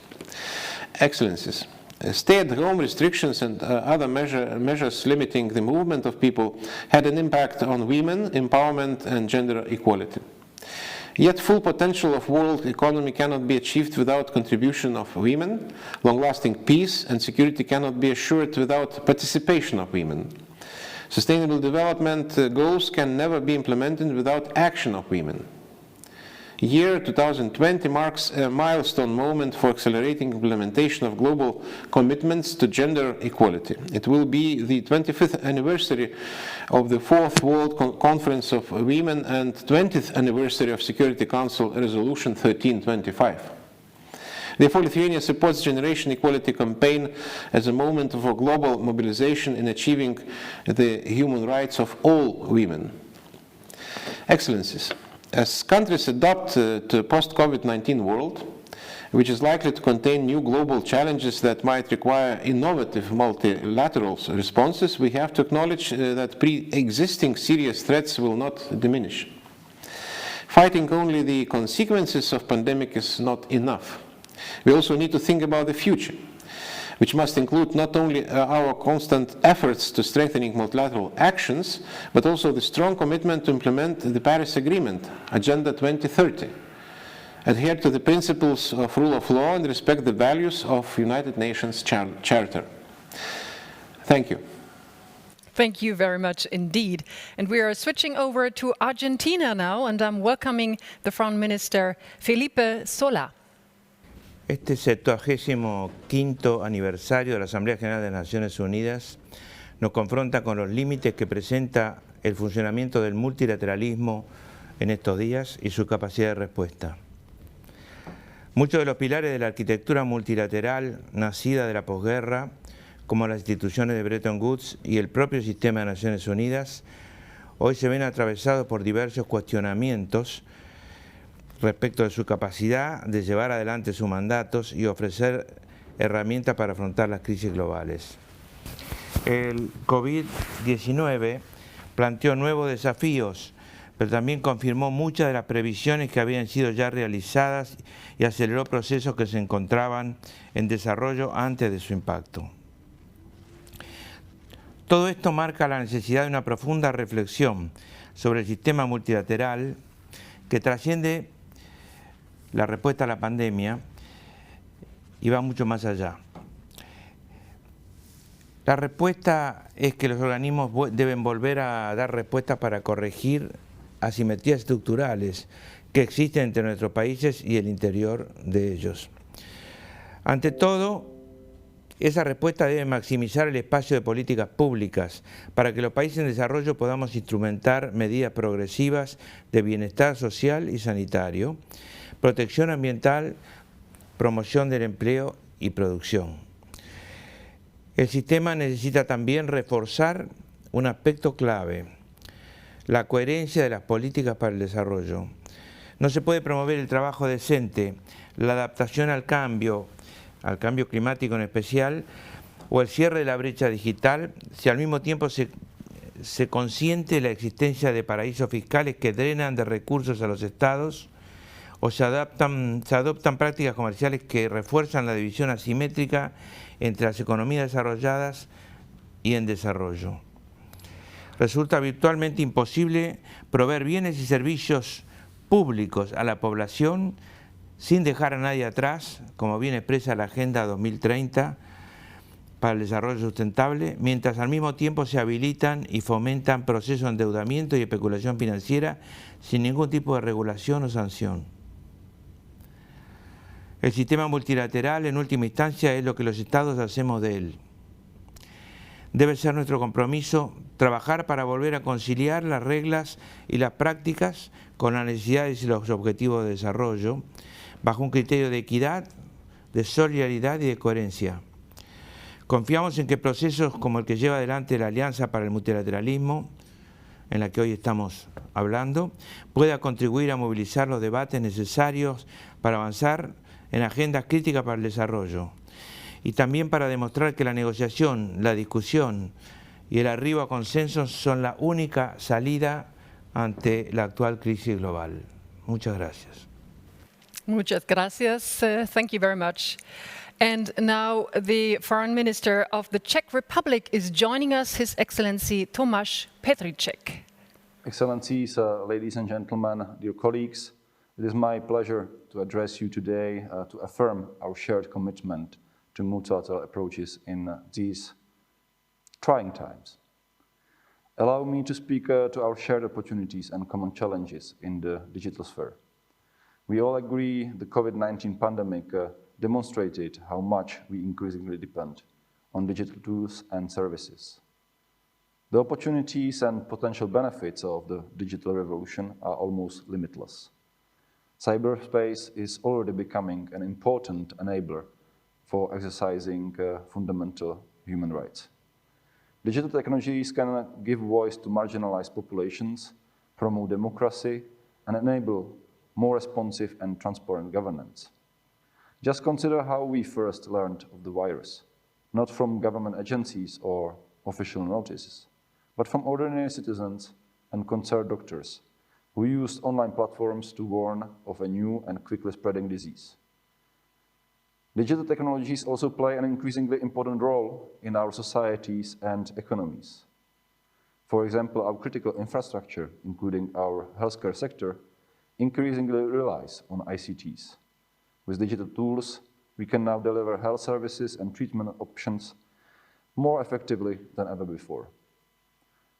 Excellencies, stay-at-home restrictions and other measures limiting the movement of people had an impact on women, empowerment and gender equality. Yet full potential of world economy cannot be achieved without contribution of women. Long-lasting peace and security cannot be assured without participation of women. Sustainable development goals can never be implemented without action of women. Year 2020 marks a milestone moment for accelerating implementation of global commitments to gender equality. It will be the 25th anniversary of the 4th World Conference of Women and 20th anniversary of Security Council Resolution 1325. Therefore, Lithuania supports Generation Equality campaign as a moment of a global mobilization in achieving the human rights of all women. Excellencies, as countries adapt to a post-COVID-19 world, which is likely to contain new global challenges that might require innovative multilateral responses, we have to acknowledge that pre-existing serious threats will not diminish. Fighting only the consequences of pandemic is not enough. We also need to think about the future, which must include not only our constant efforts to strengthening multilateral actions, but also the strong commitment to implement the Paris Agreement, Agenda 2030, adhere to the principles of rule of law and respect the values of United Nations Charter. Thank you. Thank you very much indeed. And we are switching over to Argentina now, and I'm welcoming the Foreign Minister Felipe Solá. Este 75º aniversario de la Asamblea General de las Naciones Unidas nos confronta con los límites que presenta el funcionamiento del multilateralismo en estos días y su capacidad de respuesta. Muchos de los pilares de la arquitectura multilateral nacida de la posguerra, como las instituciones de Bretton Woods y el propio sistema de Naciones Unidas, hoy se ven atravesados por diversos cuestionamientos respecto de su capacidad de llevar adelante sus mandatos y ofrecer herramientas para afrontar las crisis globales. El COVID-19 planteó nuevos desafíos, pero también confirmó muchas de las previsiones que habían sido ya realizadas y aceleró procesos que se encontraban en desarrollo antes de su impacto. Todo esto marca la necesidad de una profunda reflexión sobre el sistema multilateral que trasciende la respuesta a la pandemia y va mucho más allá. La respuesta es que los organismos deben volver a dar respuestas para corregir asimetrías estructurales que existen entre nuestros países y el interior de ellos. Ante todo, esa respuesta debe maximizar el espacio de políticas públicas para que los países en desarrollo podamos instrumentar medidas progresivas de bienestar social y sanitario, protección ambiental, promoción del empleo y producción. El sistema necesita también reforzar un aspecto clave: la coherencia de las políticas para el desarrollo. No se puede promover el trabajo decente, la adaptación al cambio climático en especial, o el cierre de la brecha digital, si al mismo tiempo se consiente la existencia de paraísos fiscales que drenan de recursos a los estados, o se adoptan prácticas comerciales que refuerzan la división asimétrica entre las economías desarrolladas y en desarrollo. Resulta virtualmente imposible proveer bienes y servicios públicos a la población sin dejar a nadie atrás, como bien expresa la Agenda 2030 para el Desarrollo Sustentable, mientras al mismo tiempo se habilitan y fomentan procesos de endeudamiento y especulación financiera sin ningún tipo de regulación o sanción. El sistema multilateral, en última instancia, es lo que los Estados hacemos de él. Debe ser nuestro compromiso trabajar para volver a conciliar las reglas y las prácticas con las necesidades y los objetivos de desarrollo, bajo un criterio de equidad, de solidaridad y de coherencia. Confiamos en que procesos como el que lleva adelante la Alianza para el Multilateralismo, en la que hoy estamos hablando, pueda contribuir a movilizar los debates necesarios para avanzar en agendas críticas para el desarrollo, y también para demostrar que la negociación, la discusión y el arribo a consensos son la única salida ante la actual crisis global. Muchas gracias. Muchas gracias. Thank you very much. And now the Foreign Minister of the Czech Republic is joining us, His Excellency Tomáš Petříček. Excellencies, ladies and gentlemen, dear colleagues, it is my pleasure to address you today to affirm our shared commitment to multilateral approaches in these trying times. Allow me to speak to our shared opportunities and common challenges in the digital sphere. We all agree the COVID-19 pandemic demonstrated how much we increasingly depend on digital tools and services. The opportunities and potential benefits of the digital revolution are almost limitless. Cyberspace is already becoming an important enabler for exercising fundamental human rights. Digital technologies can give voice to marginalized populations, promote democracy, and enable more responsive and transparent governance. Just consider how we first learned of the virus, not from government agencies or official notices, but from ordinary citizens and concerned doctors who used online platforms to warn of a new and quickly spreading disease. Digital technologies also play an increasingly important role in our societies and economies. For example, our critical infrastructure, including our healthcare sector, increasingly relies on ICTs. With digital tools, we can now deliver health services and treatment options more effectively than ever before.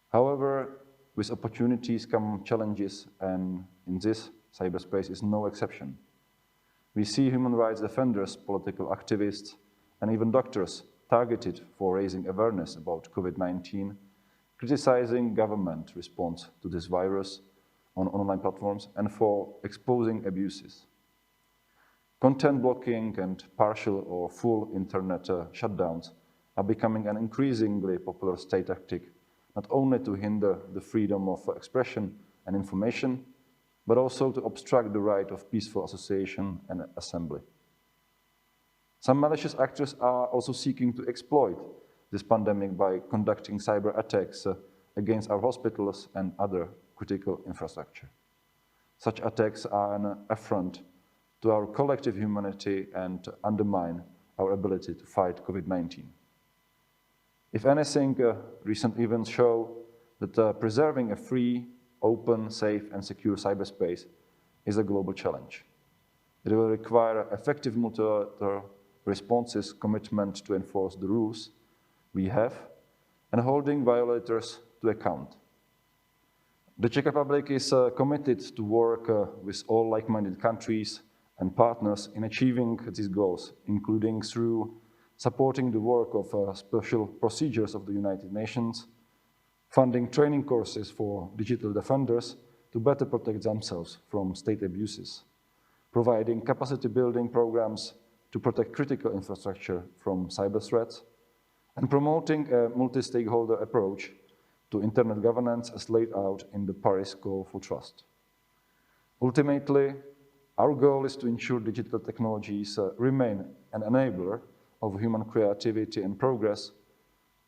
However, with opportunities come challenges, and in this, cyberspace is no exception. We see human rights defenders, political activists, and even doctors targeted for raising awareness about COVID-19, criticizing government response to this virus on online platforms, and for exposing abuses. Content blocking and partial or full internet shutdowns are becoming an increasingly popular state tactic, not only to hinder the freedom of expression and information, but also to obstruct the right of peaceful association and assembly. Some malicious actors are also seeking to exploit this pandemic by conducting cyber attacks against our hospitals and other critical infrastructure. Such attacks are an affront to our collective humanity and undermine our ability to fight COVID-19. If anything, recent events show that preserving a free, open, safe, and secure cyberspace is a global challenge. It will require effective multilateral responses, commitment to enforce the rules we have, and holding violators to account. The Czech Republic is committed to work with all like-minded countries and partners in achieving these goals, including through supporting the work of special procedures of the United Nations, funding training courses for digital defenders to better protect themselves from state abuses, providing capacity building programs to protect critical infrastructure from cyber threats, and promoting a multi-stakeholder approach to internet governance as laid out in the Paris Call for Trust. Ultimately, our goal is to ensure digital technologies remain an enabler of human creativity and progress,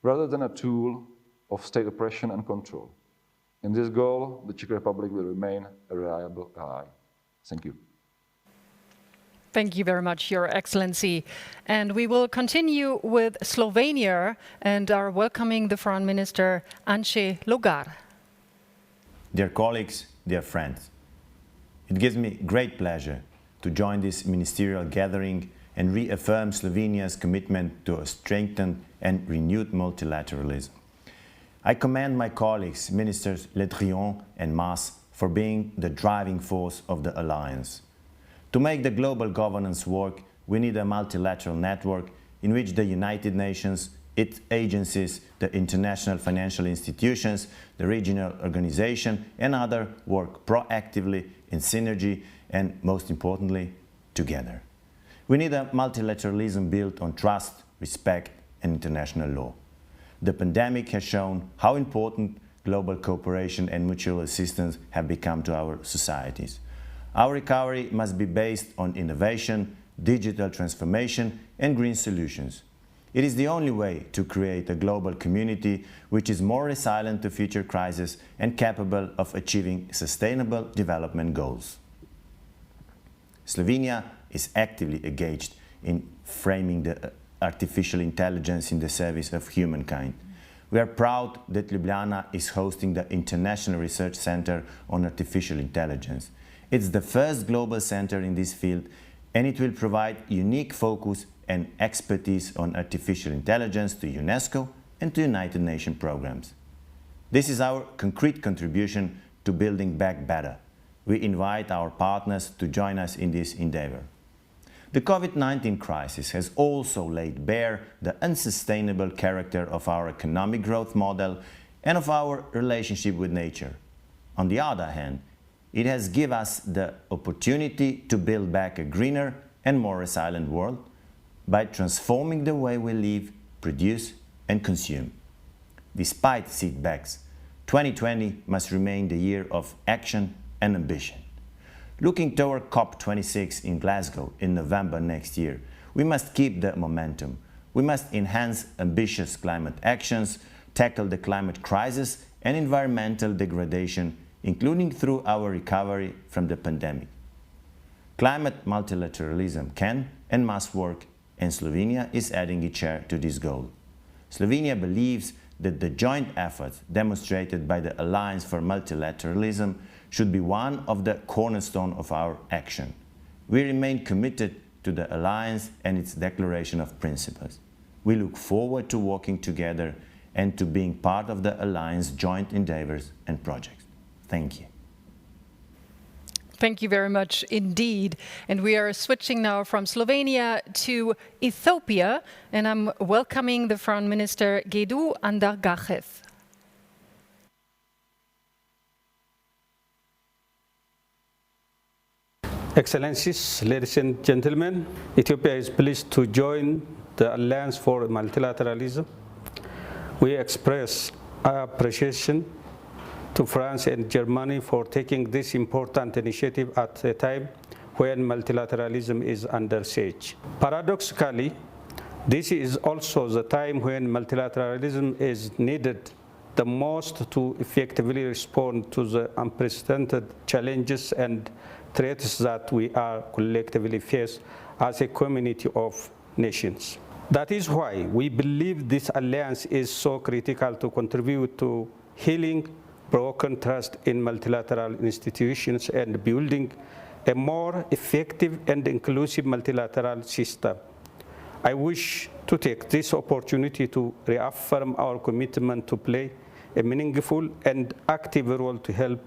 rather than a tool of state oppression and control. In this goal, the Czech Republic will remain a reliable ally. Thank you. Thank you very much, Your Excellency. And we will continue with Slovenia and are welcoming the Foreign Minister, Anže Logar. Dear colleagues, dear friends, it gives me great pleasure to join this ministerial gathering and reaffirm Slovenia's commitment to a strengthened and renewed multilateralism. I commend my colleagues, Ministers Le Drian and Mas, for being the driving force of the alliance. To make the global governance work, we need a multilateral network in which the United Nations, its agencies, the international financial institutions, the regional organization, and others work proactively in synergy and, most importantly, together. We need a multilateralism built on trust, respect, and international law. The pandemic has shown how important global cooperation and mutual assistance have become to our societies. Our recovery must be based on innovation, digital transformation, and green solutions. It is the only way to create a global community which is more resilient to future crises and capable of achieving sustainable development goals. Slovenia is actively engaged in framing the artificial intelligence in the service of humankind. We are proud that Ljubljana is hosting the International Research Center on Artificial Intelligence. It's the first global center in this field, and it will provide unique focus and expertise on artificial intelligence to UNESCO and to United Nations programs. This is our concrete contribution to building back better. We invite our partners to join us in this endeavor. The COVID-19 crisis has also laid bare the unsustainable character of our economic growth model and of our relationship with nature. On the other hand, it has given us the opportunity to build back a greener and more resilient world by transforming the way we live, produce, and consume. Despite setbacks, 2020 must remain the year of action and ambition. Looking toward COP26 in Glasgow in November next year, we must keep the momentum. We must enhance ambitious climate actions, tackle the climate crisis and environmental degradation, including through our recovery from the pandemic. Climate multilateralism can and must work, and Slovenia is adding its share to this goal. Slovenia believes that the joint efforts demonstrated by the Alliance for Multilateralism should be one of the cornerstones of our action. We remain committed to the Alliance and its declaration of principles. We look forward to working together and to being part of the Alliance's joint endeavors and projects. Thank you. Thank you very much indeed. And we are switching now from Slovenia to Ethiopia, and I'm welcoming the Foreign Minister Gedu Andargachev. Excellencies, ladies and gentlemen, Ethiopia is pleased to join the Alliance for Multilateralism. We express our appreciation to France and Germany for taking this important initiative at a time when multilateralism is under siege. Paradoxically, this is also the time when multilateralism is needed the most to effectively respond to the unprecedented challenges and threats that we are collectively face as a community of nations. That is why we believe this alliance is so critical to contribute to healing broken trust in multilateral institutions and building a more effective and inclusive multilateral system. I wish to take this opportunity to reaffirm our commitment to play a meaningful and active role to help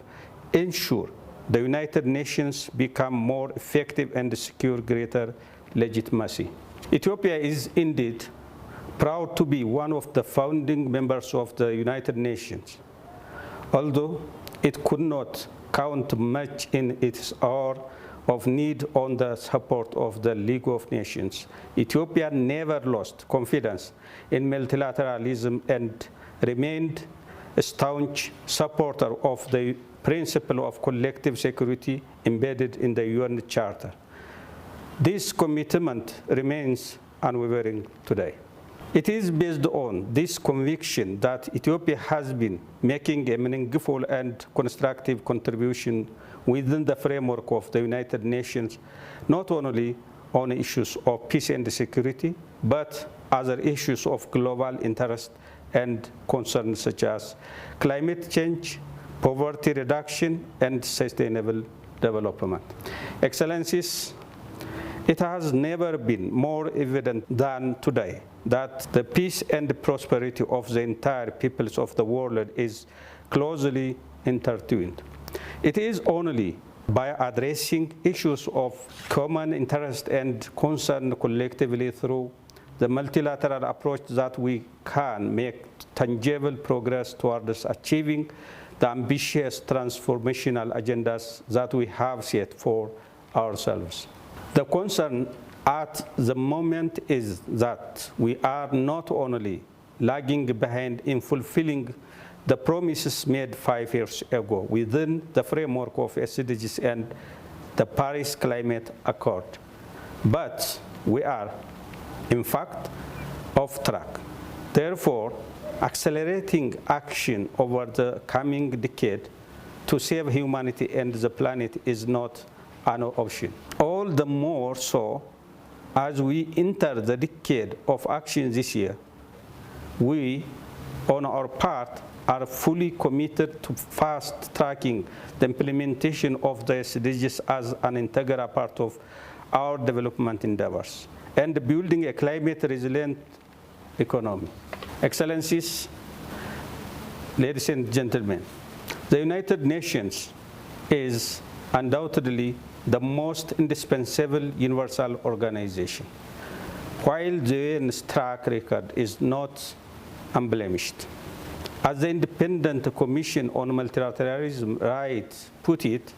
ensure the United Nations become more effective and secure greater legitimacy. Ethiopia is indeed proud to be one of the founding members of the United Nations. Although it could not count much in its hour of need on the support of the League of Nations, Ethiopia never lost confidence in multilateralism and remained a staunch supporter of the principle of collective security embedded in the UN Charter. This commitment remains unwavering today. It is based on this conviction that Ethiopia has been making a meaningful and constructive contribution within the framework of the United Nations, not only on issues of peace and security, but other issues of global interest and concerns such as climate change, poverty reduction, and sustainable development. Excellencies, it has never been more evident than today that the peace and prosperity of the entire peoples of the world is closely intertwined. It is only by addressing issues of common interest and concern collectively through the multilateral approach that we can make tangible progress towards achieving the ambitious transformational agendas that we have set for ourselves. The concern at the moment is that we are not only lagging behind in fulfilling the promises made 5 years ago within the framework of SDGs and the Paris Climate Accord, but we are, in fact, off track. Therefore, accelerating action over the coming decade to save humanity and the planet is not an option. All the more so as we enter the decade of action this year. We, on our part, are fully committed to fast-tracking the implementation of the SDGs as an integral part of our development endeavors and building a climate-resilient economy. Excellencies, ladies and gentlemen, the United Nations is undoubtedly the most indispensable universal organization. While the UN's track record is not unblemished, as the Independent Commission on Multilateralism put it,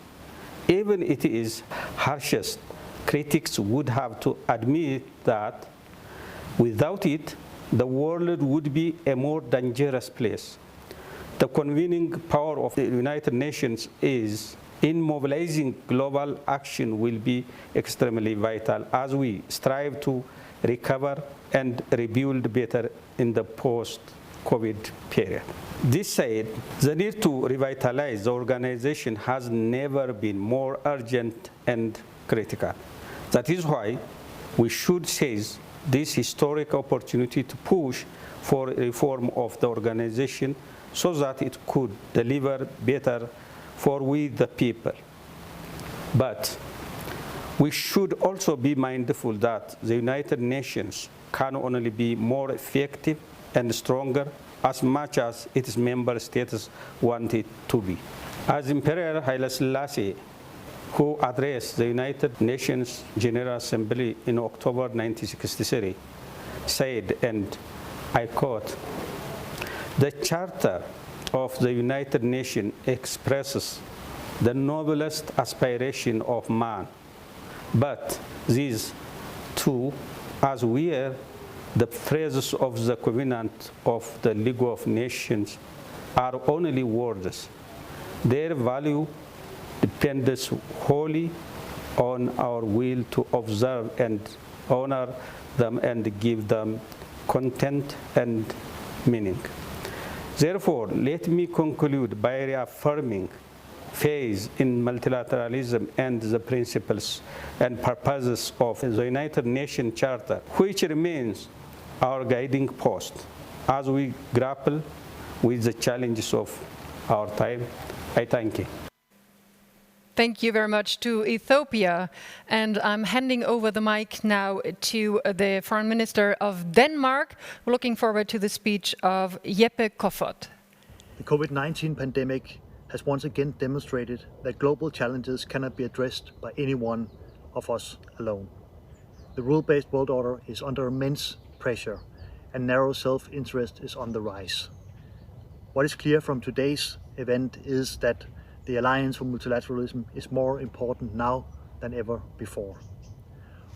even it is harshest, critics would have to admit that without it, the world would be a more dangerous place. The convening power of the United Nations is in mobilizing global action will be extremely vital as we strive to recover and rebuild better in the post-COVID period. This said, the need to revitalize the organization has never been more urgent and critical. That is why we should seize this historic opportunity to push for reform of the organization so that it could deliver better for we the people. But we should also be mindful that the United Nations can only be more effective and stronger as much as its member states want it to be. As Emperor Haile Selassie who addressed the United Nations General Assembly in October 1963, said, and I quote, "The Charter of the United Nations expresses the noblest aspiration of man, but these two, as were the phrases of the Covenant of the League of Nations, are only words. Their value depends wholly on our will to observe and honor them and give them content and meaning. Therefore, let me conclude by reaffirming faith in multilateralism and the principles and purposes of the United Nations Charter, which remains our guiding post as we grapple with the challenges of our time. I thank you. Thank you very much to Ethiopia. And I'm handing over the mic now to the Foreign Minister of Denmark. We're looking forward to the speech of Jeppe Kofod. The COVID-19 pandemic has once again demonstrated that global challenges cannot be addressed by any one of us alone. The rule-based world order is under immense pressure and narrow self-interest is on the rise. What is clear from today's event is that the Alliance for Multilateralism is more important now than ever before.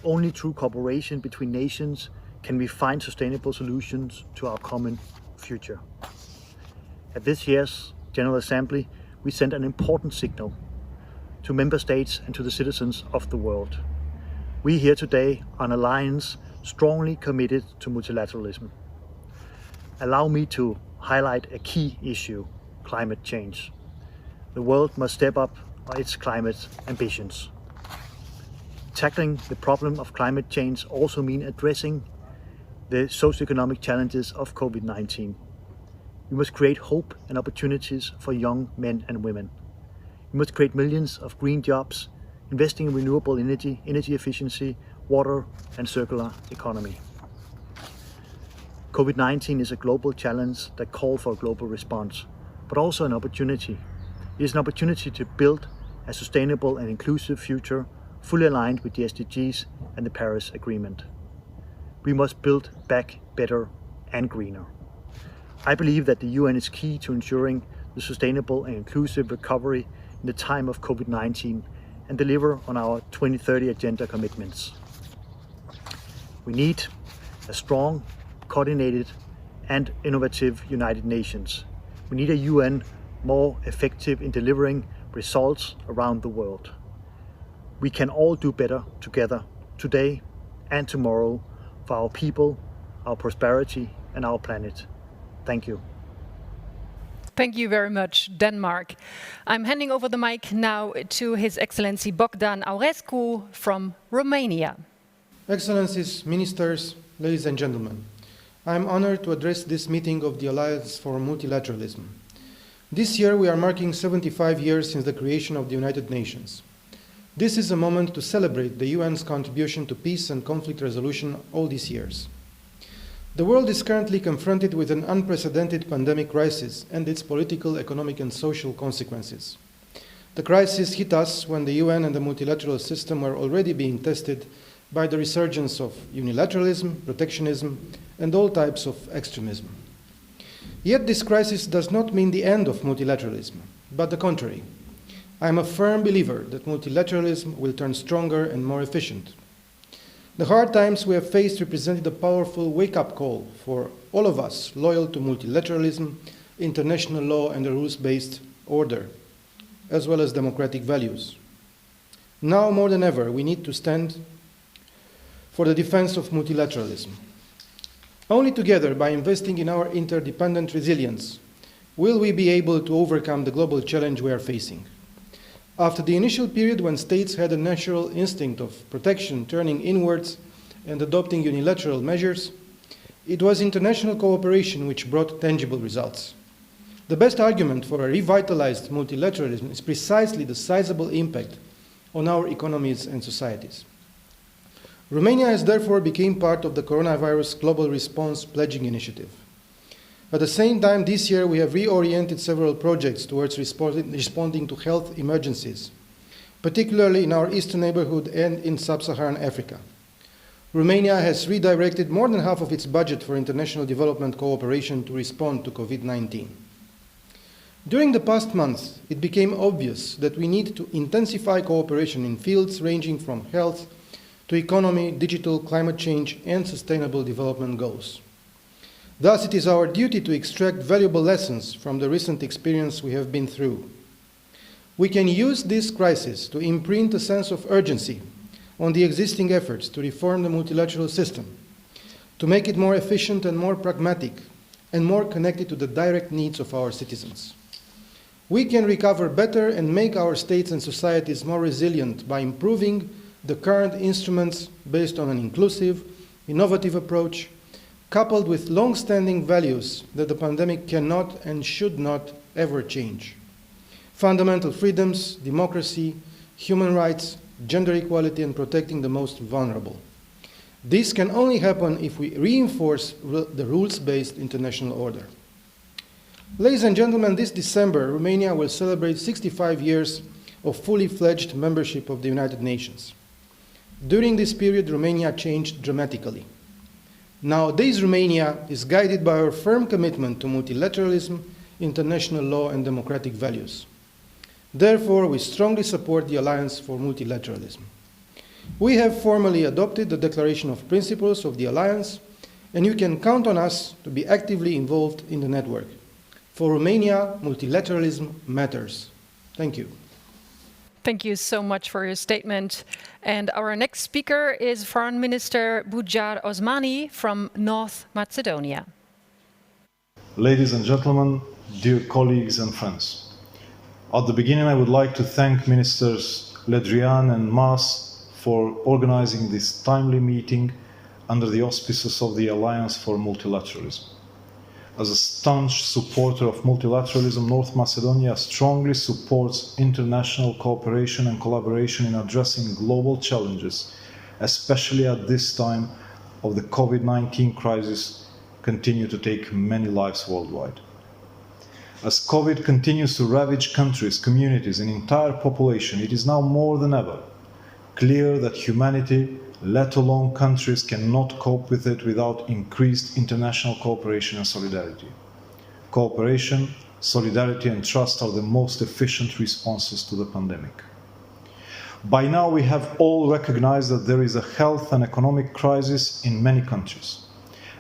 Only through cooperation between nations can we find sustainable solutions to our common future. At this year's General Assembly, we sent an important signal to member states and to the citizens of the world. We here today are an alliance strongly committed to multilateralism. Allow me to highlight a key issue: climate change. The world must step up its climate ambitions. Tackling the problem of climate change also means addressing the socioeconomic challenges of COVID-19. We must create hope and opportunities for young men and women. We must create millions of green jobs, investing in renewable energy, energy efficiency, water and circular economy. COVID-19 is a global challenge that calls for a global response, but also an opportunity. It is an opportunity to build a sustainable and inclusive future fully aligned with the SDGs and the Paris Agreement. We must build back better and greener. I believe that the UN is key to ensuring the sustainable and inclusive recovery in the time of COVID-19 and deliver on our 2030 agenda commitments. We need a strong, coordinated and innovative United Nations. We need a UN more effective in delivering results around the world. We can all do better together, today and tomorrow, for our people, our prosperity and our planet. Thank you. Thank you very much, Denmark. I'm handing over the mic now to His Excellency Bogdan Aurescu from Romania. Excellencies, ministers, ladies and gentlemen, I am honored to address this meeting of the Alliance for Multilateralism. This year we are marking 75 years since the creation of the United Nations. This is a moment to celebrate the UN's contribution to peace and conflict resolution all these years. The world is currently confronted with an unprecedented pandemic crisis and its political, economic and social consequences. The crisis hit us when the UN and the multilateral system were already being tested by the resurgence of unilateralism, protectionism and all types of extremism. Yet this crisis does not mean the end of multilateralism, but the contrary. I am a firm believer that multilateralism will turn stronger and more efficient. The hard times we have faced represented a powerful wake-up call for all of us loyal to multilateralism, international law and a rules-based order, as well as democratic values. Now more than ever, we need to stand for the defense of multilateralism. Only together, by investing in our interdependent resilience, will we be able to overcome the global challenge we are facing. After the initial period when states had a natural instinct of protection turning inwards and adopting unilateral measures, it was international cooperation which brought tangible results. The best argument for a revitalized multilateralism is precisely the sizable impact on our economies and societies. Romania has therefore become part of the coronavirus global response pledging initiative. At the same time, this year we have reoriented several projects towards responding to health emergencies. particularly in our eastern neighborhood and in sub-Saharan Africa. Romania has redirected more than half of its budget for international development cooperation to respond to COVID-19. During the past months, it became obvious that we need to intensify cooperation in fields ranging from health to economy, digital, climate change, and sustainable development goals. Thus, it is our duty to extract valuable lessons from the recent experience we have been through. We can use this crisis to imprint a sense of urgency on the existing efforts to reform the multilateral system, to make it more efficient and more pragmatic, and more connected to the direct needs of our citizens. We can recover better and make our states and societies more resilient by improving the current instruments based on an inclusive, innovative approach, coupled with long-standing values that the pandemic cannot and should not ever change. Fundamental freedoms, democracy, human rights, gender equality, and protecting the most vulnerable. This can only happen if we reinforce the rules-based international order. Ladies and gentlemen, this December, Romania will celebrate 65 years of fully fledged membership of the United Nations. During this period, Romania changed dramatically. Nowadays, Romania is guided by our firm commitment to multilateralism, international law, and democratic values. Therefore, we strongly support the Alliance for Multilateralism. We have formally adopted the Declaration of Principles of the Alliance, and you can count on us to be actively involved in the network. For Romania, multilateralism matters. Thank you. Thank you so much for your statement. And our next speaker is Foreign Minister Bujar Osmani from North Macedonia. Ladies and gentlemen, dear colleagues and friends. At the beginning, I would like to thank Ministers Ledrian and Mas for organizing this timely meeting under the auspices of the Alliance for Multilateralism. As a staunch supporter of multilateralism, North Macedonia strongly supports international cooperation and collaboration in addressing global challenges, especially at this time of the COVID-19 crisis continue to take many lives worldwide. As COVID continues to ravage countries, communities, and entire population, it is now more than ever clear that humanity, let alone countries, cannot cope with it without increased international cooperation and solidarity. Cooperation, solidarity, and trust are the most efficient responses to the pandemic. By now, we have all recognized that there is a health and economic crisis in many countries,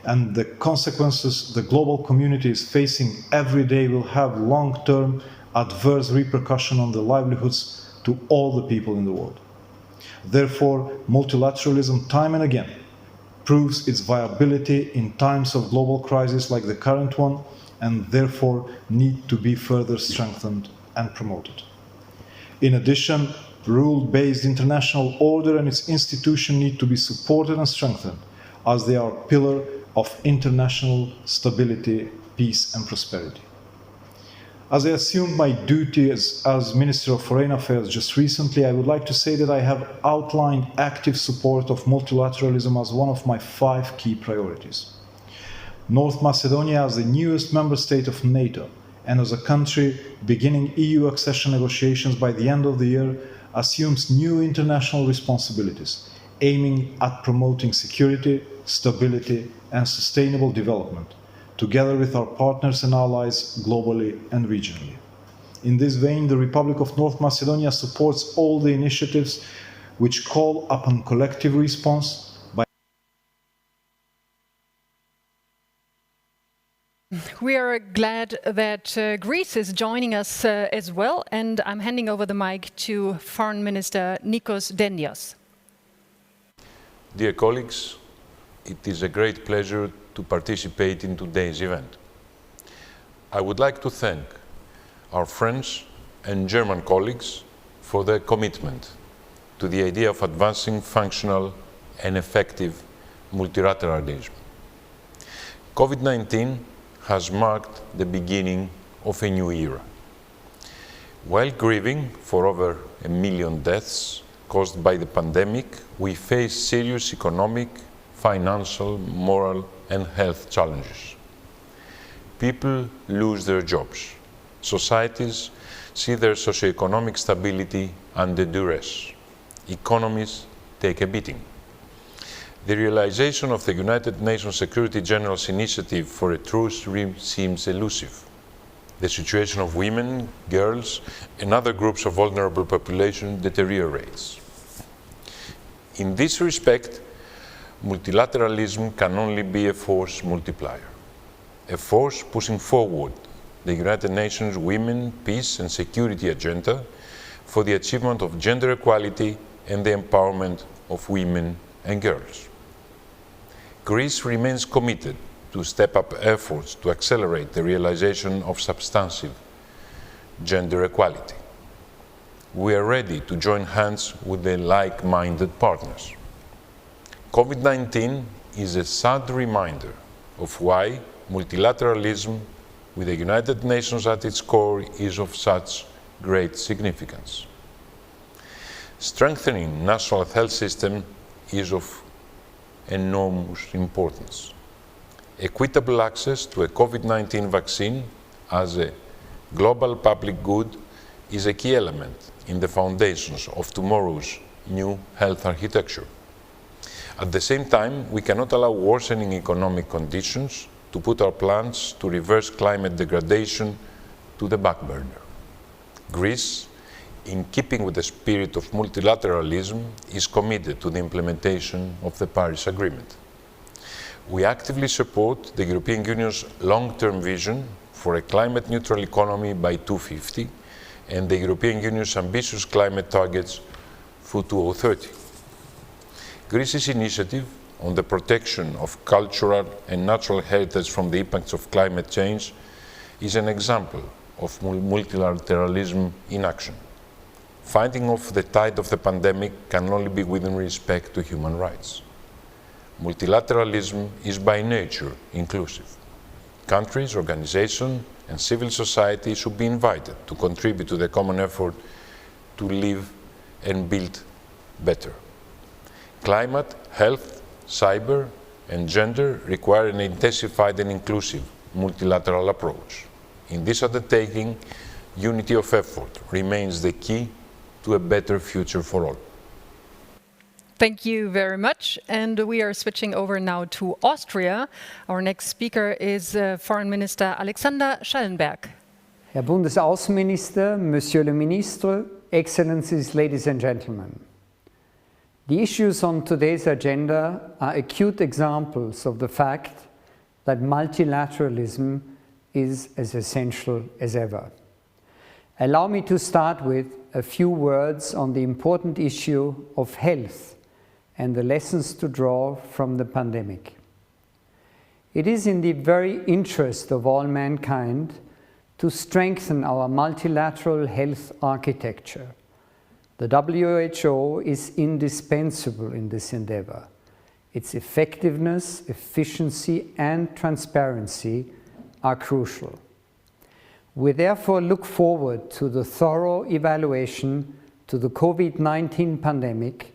and the consequences the global community is facing every day will have long-term adverse repercussions on the livelihoods to all the people in the world. Therefore, multilateralism time and again proves its viability in times of global crisis like the current one, and therefore need to be further strengthened and promoted. In addition, rule-based international order and its institutions need to be supported and strengthened, as they are a pillar of international stability, peace and prosperity. As I assumed my duty as Minister of Foreign Affairs just recently, I would like to say that I have outlined active support of multilateralism as one of my 5 key priorities. North Macedonia, as the newest member state of NATO and as a country beginning EU accession negotiations by the end of the year, assumes new international responsibilities, aiming at promoting security, stability and sustainable development, together with our partners and allies globally and regionally. In this vein, the Republic of North Macedonia supports all the initiatives which call upon collective response by... We are glad that Greece is joining us as well, and I'm handing over the mic to Foreign Minister Nikos Dendios. Dear colleagues, it is a great pleasure to participate in today's event. I would like to thank our French and German colleagues for their commitment to the idea of advancing functional and effective multilateralism. COVID-19 has marked the beginning of a new era. While grieving for over 1 million deaths caused by the pandemic, we face serious economic, financial, moral, and health challenges. People lose their jobs. Societies see their socioeconomic stability under duress. Economies take a beating. The realization of the United Nations Security General's initiative for a truce seems elusive. The situation of women, girls, and other groups of vulnerable population deteriorates. In this respect, multilateralism can only be a force multiplier, a force pushing forward the United Nations Women, Peace and Security agenda for the achievement of gender equality and the empowerment of women and girls. Greece remains committed to step up efforts to accelerate the realization of substantive gender equality. We are ready to join hands with the like-minded partners. COVID-19 is a sad reminder of why multilateralism with the United Nations at its core is of such great significance. Strengthening national health system is of enormous importance. Equitable access to a COVID-19 vaccine as a global public good is a key element in the foundations of tomorrow's new health architecture. At the same time, we cannot allow worsening economic conditions to put our plans to reverse climate degradation to the back burner. Greece, in keeping with the spirit of multilateralism, is committed to the implementation of the Paris Agreement. We actively support the European Union's long-term vision for a climate-neutral economy by 2050 and the European Union's ambitious climate targets for 2030. Greece's initiative on the protection of cultural and natural heritage from the impacts of climate change is an example of multilateralism in action. Fighting off the tide of the pandemic can only be within respect to human rights. Multilateralism is by nature inclusive. Countries, organizations, and civil society should be invited to contribute to the common effort to live and build better. Climate, health, cyber, and gender require an intensified and inclusive multilateral approach. In this undertaking, unity of effort remains the key to a better future for all. Thank you very much. And we are switching over now to Austria. Our next speaker is Foreign Minister Alexander Schallenberg. Herr Bundesaußenminister, Monsieur le Ministre, Excellencies, ladies and gentlemen. The issues on today's agenda are acute examples of the fact that multilateralism is as essential as ever. Allow me to start with a few words on the important issue of health and the lessons to draw from the pandemic. It is in the very interest of all mankind to strengthen our multilateral health architecture. The WHO is indispensable in this endeavor. Its effectiveness, efficiency, and transparency are crucial. We therefore look forward to the thorough evaluation to the COVID-19 pandemic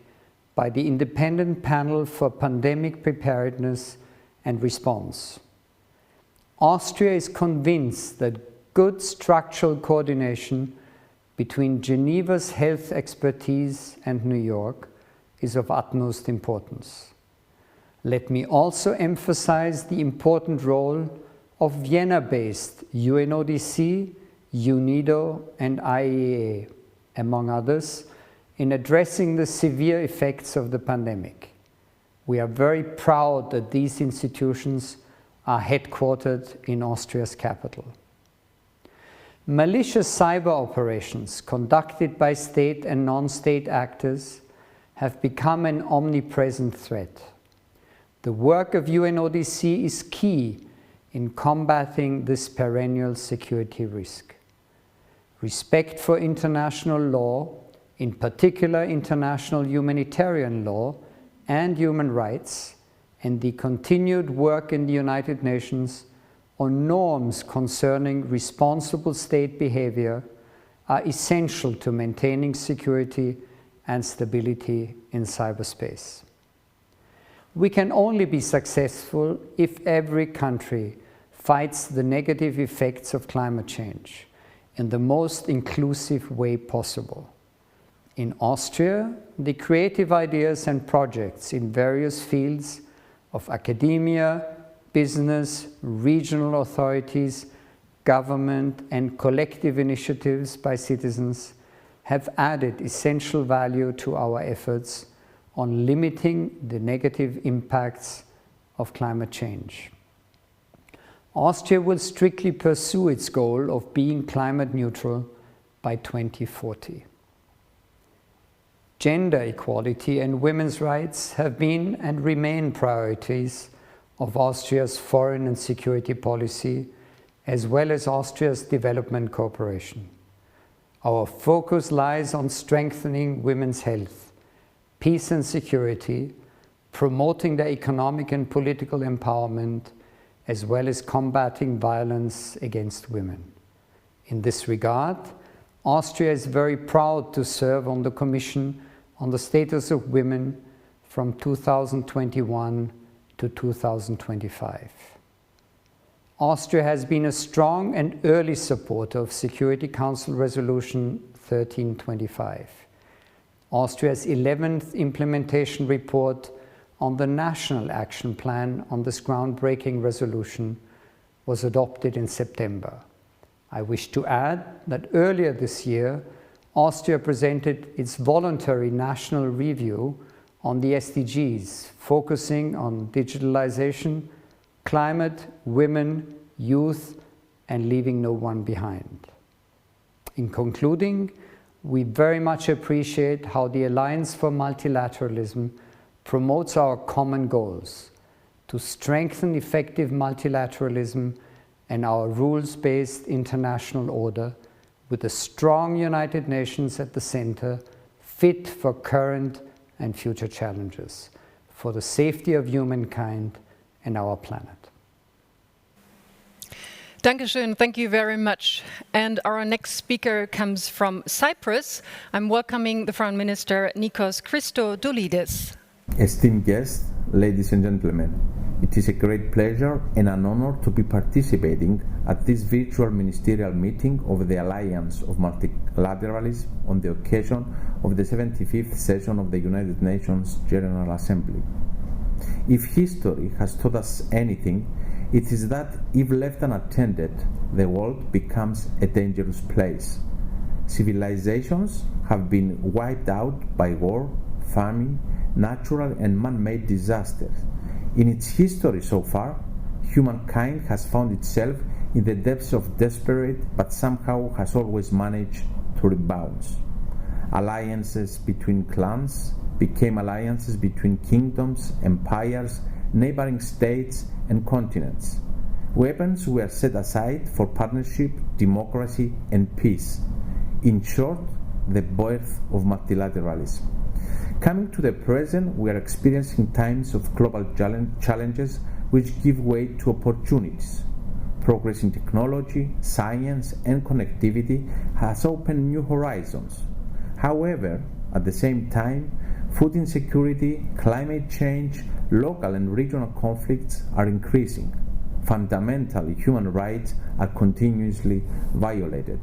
by the Independent Panel for Pandemic Preparedness and Response. Austria is convinced that good structural coordination between Geneva's health expertise and New York is of utmost importance. Let me also emphasize the important role of Vienna-based UNODC, UNIDO, and IAEA, among others, in addressing the severe effects of the pandemic. We are very proud that these institutions are headquartered in Austria's capital. Malicious cyber operations conducted by state and non-state actors have become an omnipresent threat. The work of UNODC is key in combating this perennial security risk. Respect for international law, in particular international humanitarian law and human rights, and the continued work in the United Nations on norms concerning responsible state behavior are essential to maintaining security and stability in cyberspace. We can only be successful if every country fights the negative effects of climate change in the most inclusive way possible. In Austria, the creative ideas and projects in various fields of academia, business, regional authorities, government, and collective initiatives by citizens have added essential value to our efforts on limiting the negative impacts of climate change. Austria will strictly pursue its goal of being climate neutral by 2040. Gender equality and women's rights have been and remain priorities of Austria's foreign and security policy, as well as Austria's development cooperation. Our focus lies on strengthening women's health, peace and security, promoting their economic and political empowerment, as well as combating violence against women. In this regard, Austria is very proud to serve on the Commission on the Status of Women from 2021 to 2025. Austria has been a strong and early supporter of Security Council Resolution 1325. Austria's 11th implementation report on the National Action Plan on this groundbreaking resolution was adopted in September. I wish to add that earlier this year, Austria presented its voluntary national review on the SDGs, focusing on digitalization, climate, women, youth, and leaving no one behind. In concluding, we very much appreciate how the Alliance for Multilateralism promotes our common goals to strengthen effective multilateralism and our rules-based international order with a strong United Nations at the center, fit for current and future challenges, for the safety of humankind and our planet. Dankeschön, thank you very much. And our next speaker comes from Cyprus. I'm welcoming the Foreign Minister Nikos Christodoulidis. Esteemed guests, ladies and gentlemen, it is a great pleasure and an honor to be participating at this virtual ministerial meeting of the Alliance of Multilateralism on the occasion of the 75th session of the United Nations General Assembly. If history has taught us anything, it is that if left unattended, the world becomes a dangerous place. Civilizations have been wiped out by war, famine, natural and man-made disasters. In its history so far, humankind has found itself in the depths of desperate, but somehow has always managed to rebound. Alliances between clans became alliances between kingdoms, empires, neighboring states, and continents. Weapons were set aside for partnership, democracy, and peace. In short, the birth of multilateralism. Coming to the present, we are experiencing times of global challenges which give way to opportunities. Progress in technology, science, and connectivity has opened new horizons. However, at the same time, food insecurity, climate change, local and regional conflicts are increasing. Fundamentally, human rights are continuously violated.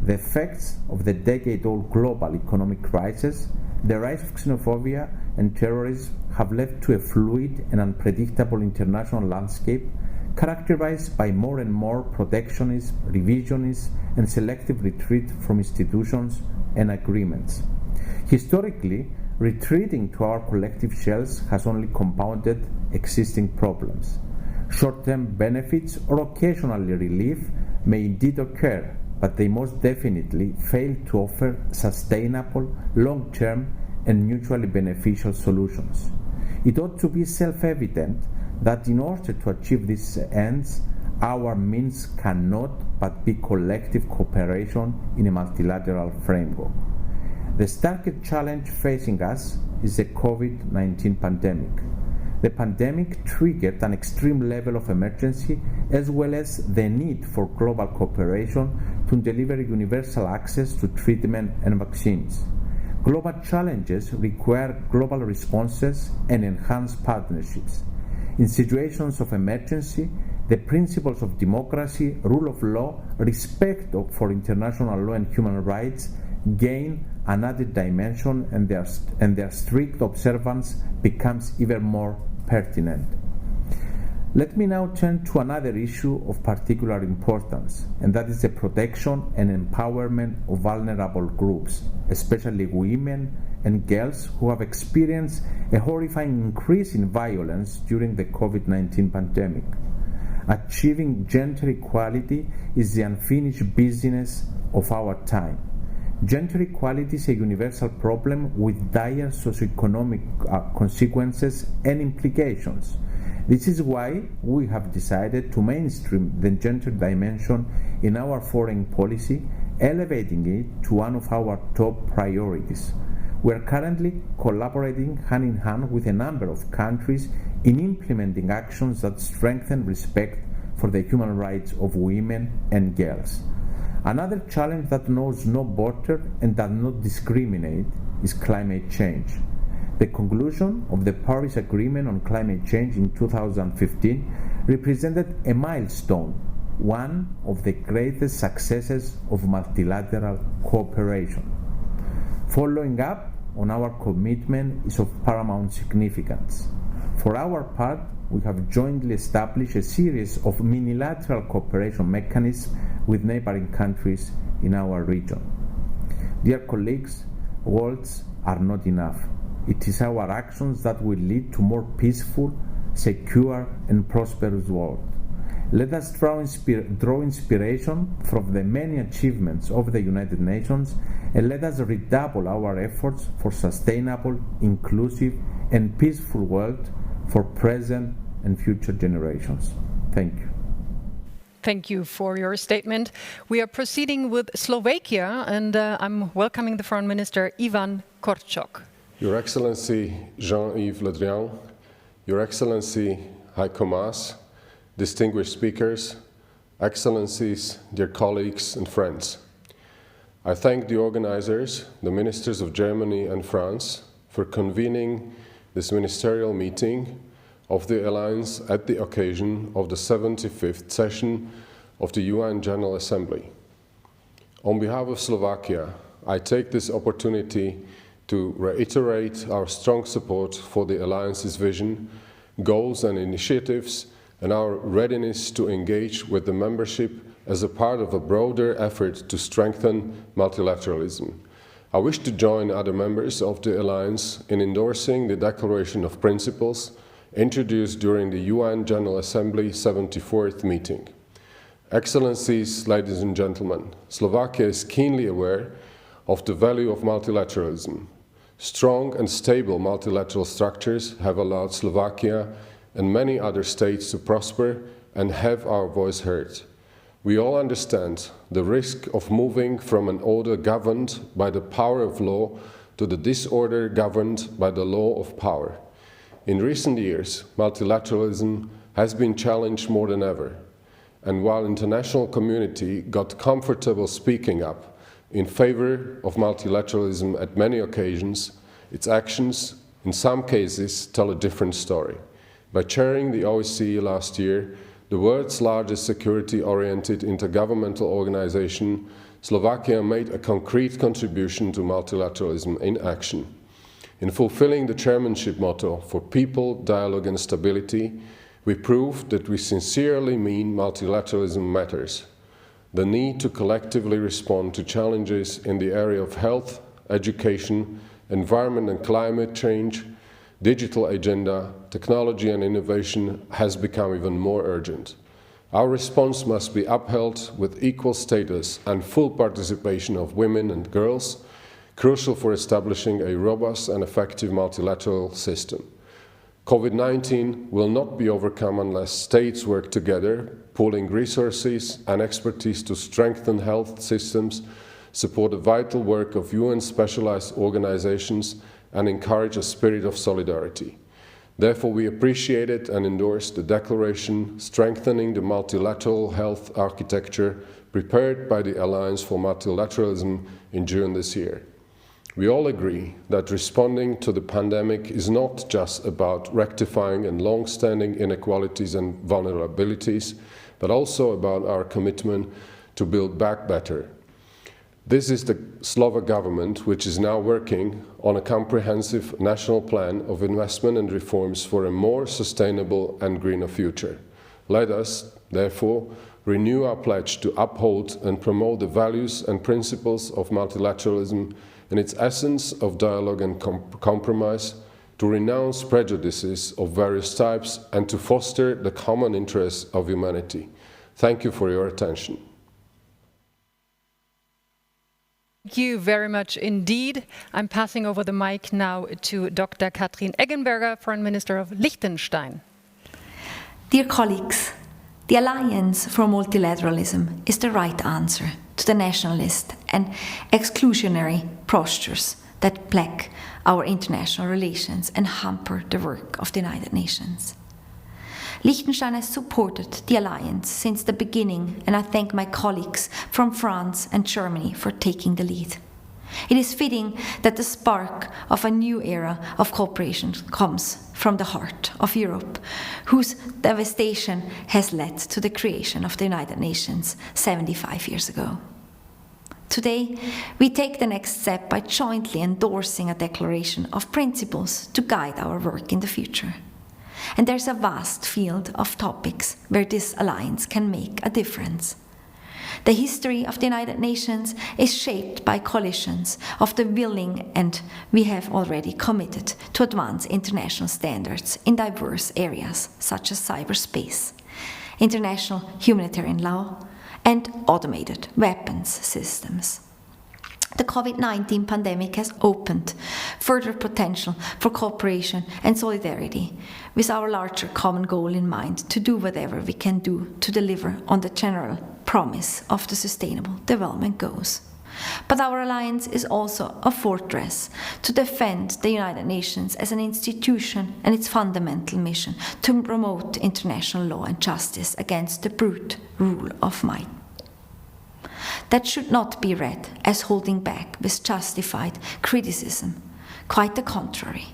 The effects of the decade-old global economic crisis, the rise of xenophobia and terrorism have led to a fluid and unpredictable international landscape characterized by more and more protectionism, revisionism, and selective retreat from institutions and agreements. Historically, retreating to our collective shells has only compounded existing problems. Short-term benefits or occasionally relief may indeed occur, but they most definitely fail to offer sustainable, long-term, and mutually beneficial solutions. It ought to be self-evident that in order to achieve these ends, our means cannot but be collective cooperation in a multilateral framework. The starkest challenge facing us is the COVID-19 pandemic. The pandemic triggered an extreme level of emergency as well as the need for global cooperation to deliver universal access to treatment and vaccines. Global challenges require global responses and enhanced partnerships. In situations of emergency, the principles of democracy, rule of law, respect for international law and human rights gain an added dimension, and their strict observance becomes even more pertinent. Let me now turn to another issue of particular importance, and that is the protection and empowerment of vulnerable groups, especially women and girls who have experienced a horrifying increase in violence during the COVID-19 pandemic. Achieving gender equality is the unfinished business of our time. Gender equality is a universal problem with dire socioeconomic consequences and implications. This is why we have decided to mainstream the gender dimension in our foreign policy, elevating it to one of our top priorities. We are currently collaborating hand in hand with a number of countries in implementing actions that strengthen respect for the human rights of women and girls. Another challenge that knows no border and does not discriminate is climate change. The conclusion of the Paris Agreement on climate change in 2015 represented a milestone, one of the greatest successes of multilateral cooperation. Following up on our commitment is of paramount significance. For our part, we have jointly established a series of unilateral cooperation mechanisms with neighboring countries in our region. Dear colleagues, words are not enough. It is our actions that will lead to more peaceful, secure, and prosperous world. Let us draw inspiration from the many achievements of the United Nations, and let us redouble our efforts for sustainable, inclusive, and peaceful world for present and future generations. Thank you. Thank you for your statement. We are proceeding with Slovakia, and I'm welcoming the Foreign Minister, Ivan Korčok. Your Excellency Jean-Yves Le Drian, Your Excellency Heiko Maas, distinguished speakers, Excellencies, dear colleagues and friends. I thank the organizers, the ministers of Germany and France, for convening this ministerial meeting of the Alliance at the occasion of the 75th session of the UN General Assembly. On behalf of Slovakia, I take this opportunity to reiterate our strong support for the Alliance's vision, goals and initiatives, and our readiness to engage with the membership as a part of a broader effort to strengthen multilateralism. I wish to join other members of the Alliance in endorsing the Declaration of Principles introduced during the UN General Assembly 74th meeting. Excellencies, ladies and gentlemen, Slovakia is keenly aware of the value of multilateralism. Strong and stable multilateral structures have allowed Slovakia and many other states to prosper and have our voice heard. We all understand the risk of moving from an order governed by the power of law to the disorder governed by the law of power. In recent years, multilateralism has been challenged more than ever, and while the international community got comfortable speaking up in favor of multilateralism at many occasions, its actions, in some cases, tell a different story. By chairing the OSCE last year, the world's largest security-oriented intergovernmental organization, Slovakia made a concrete contribution to multilateralism in action. In fulfilling the chairmanship motto for people, dialogue and stability, we proved that we sincerely mean multilateralism matters. The need to collectively respond to challenges in the area of health, education, environment and climate change, digital agenda, technology and innovation has become even more urgent. Our response must be upheld with equal status and full participation of women and girls, crucial for establishing a robust and effective multilateral system. COVID-19 will not be overcome unless states work together, pooling resources and expertise to strengthen health systems, support the vital work of UN specialized organizations, and encourage a spirit of solidarity. Therefore, we appreciated and endorsed the declaration strengthening the multilateral health architecture prepared by the Alliance for Multilateralism in June this year. We all agree that responding to the pandemic is not just about rectifying and long-standing inequalities and vulnerabilities, but also about our commitment to build back better. This is the Slovak government which is now working on a comprehensive national plan of investment and reforms for a more sustainable and greener future. Let us, therefore, renew our pledge to uphold and promote the values and principles of multilateralism in its essence of dialogue and compromise, to renounce prejudices of various types and to foster the common interests of humanity. Thank you for your attention. Thank you very much indeed. I'm passing over the mic now to Dr. Katrin Eggenberger, Foreign Minister of Liechtenstein. Dear colleagues, the Alliance for Multilateralism is the right answer to the nationalist and exclusionary postures that plague our international relations and hamper the work of the United Nations. Liechtenstein has supported the Alliance since the beginning, and I thank my colleagues from France and Germany for taking the lead. It is fitting that the spark of a new era of cooperation comes from the heart of Europe, whose devastation has led to the creation of the United Nations 75 years ago. Today, we take the next step by jointly endorsing a declaration of principles to guide our work in the future. And there's a vast field of topics where this alliance can make a difference. The history of the United Nations is shaped by coalitions of the willing, and we have already committed to advance international standards in diverse areas such as cyberspace, international humanitarian law, and automated weapons systems. The COVID-19 pandemic has opened further potential for cooperation and solidarity, with our larger common goal in mind to do whatever we can do to deliver on the general promise of the Sustainable Development Goals. But our alliance is also a fortress to defend the United Nations as an institution and its fundamental mission to promote international law and justice against the brute rule of might. That should not be read as holding back with justified criticism. Quite the contrary.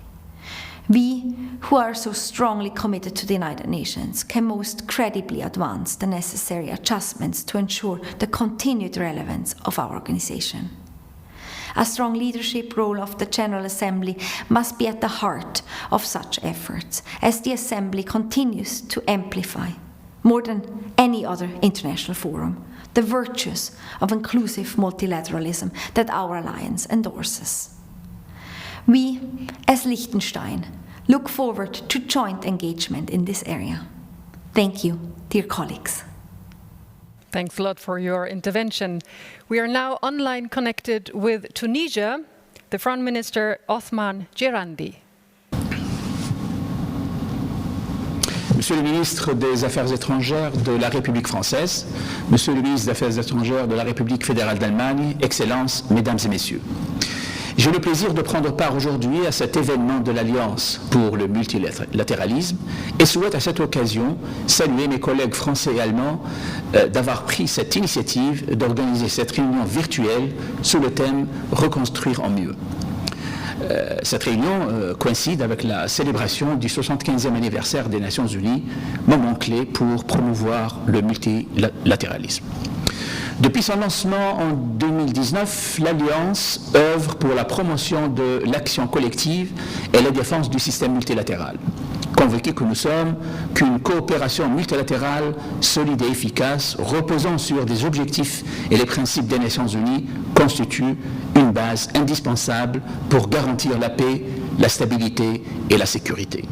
We, who are so strongly committed to the United Nations, can most credibly advance the necessary adjustments to ensure the continued relevance of our organization. A strong leadership role of the General Assembly must be at the heart of such efforts, as the Assembly continues to amplify, more than any other international forum, the virtues of inclusive multilateralism that our alliance endorses. We, as Liechtenstein, look forward to joint engagement in this area. Thank you, dear colleagues. Thanks a lot for your intervention. We are now online connected with Tunisia, the Foreign Minister Othman Jerandi. Monsieur le ministre des Affaires étrangères de la République française, Monsieur le ministre des Affaires étrangères de la République fédérale d'Allemagne, Excellences, Mesdames et Messieurs. J'ai le plaisir de prendre part aujourd'hui à cet événement de l'Alliance pour le multilatéralisme et souhaite à cette occasion saluer mes collègues français et allemands d'avoir pris cette initiative d'organiser cette réunion virtuelle sous le thème « Reconstruire en mieux ». Cette réunion coïncide avec la célébration du 75e anniversaire des Nations Unies, moment clé pour promouvoir le multilatéralisme. Depuis son lancement en 2019, l'Alliance œuvre pour la promotion de l'action collective et la défense du système multilatéral. Convaincus que nous sommes qu'une coopération multilatérale solide et efficace, reposant sur des objectifs et les principes des Nations Unies, constitue une base indispensable pour garantir la paix, la stabilité et la sécurité.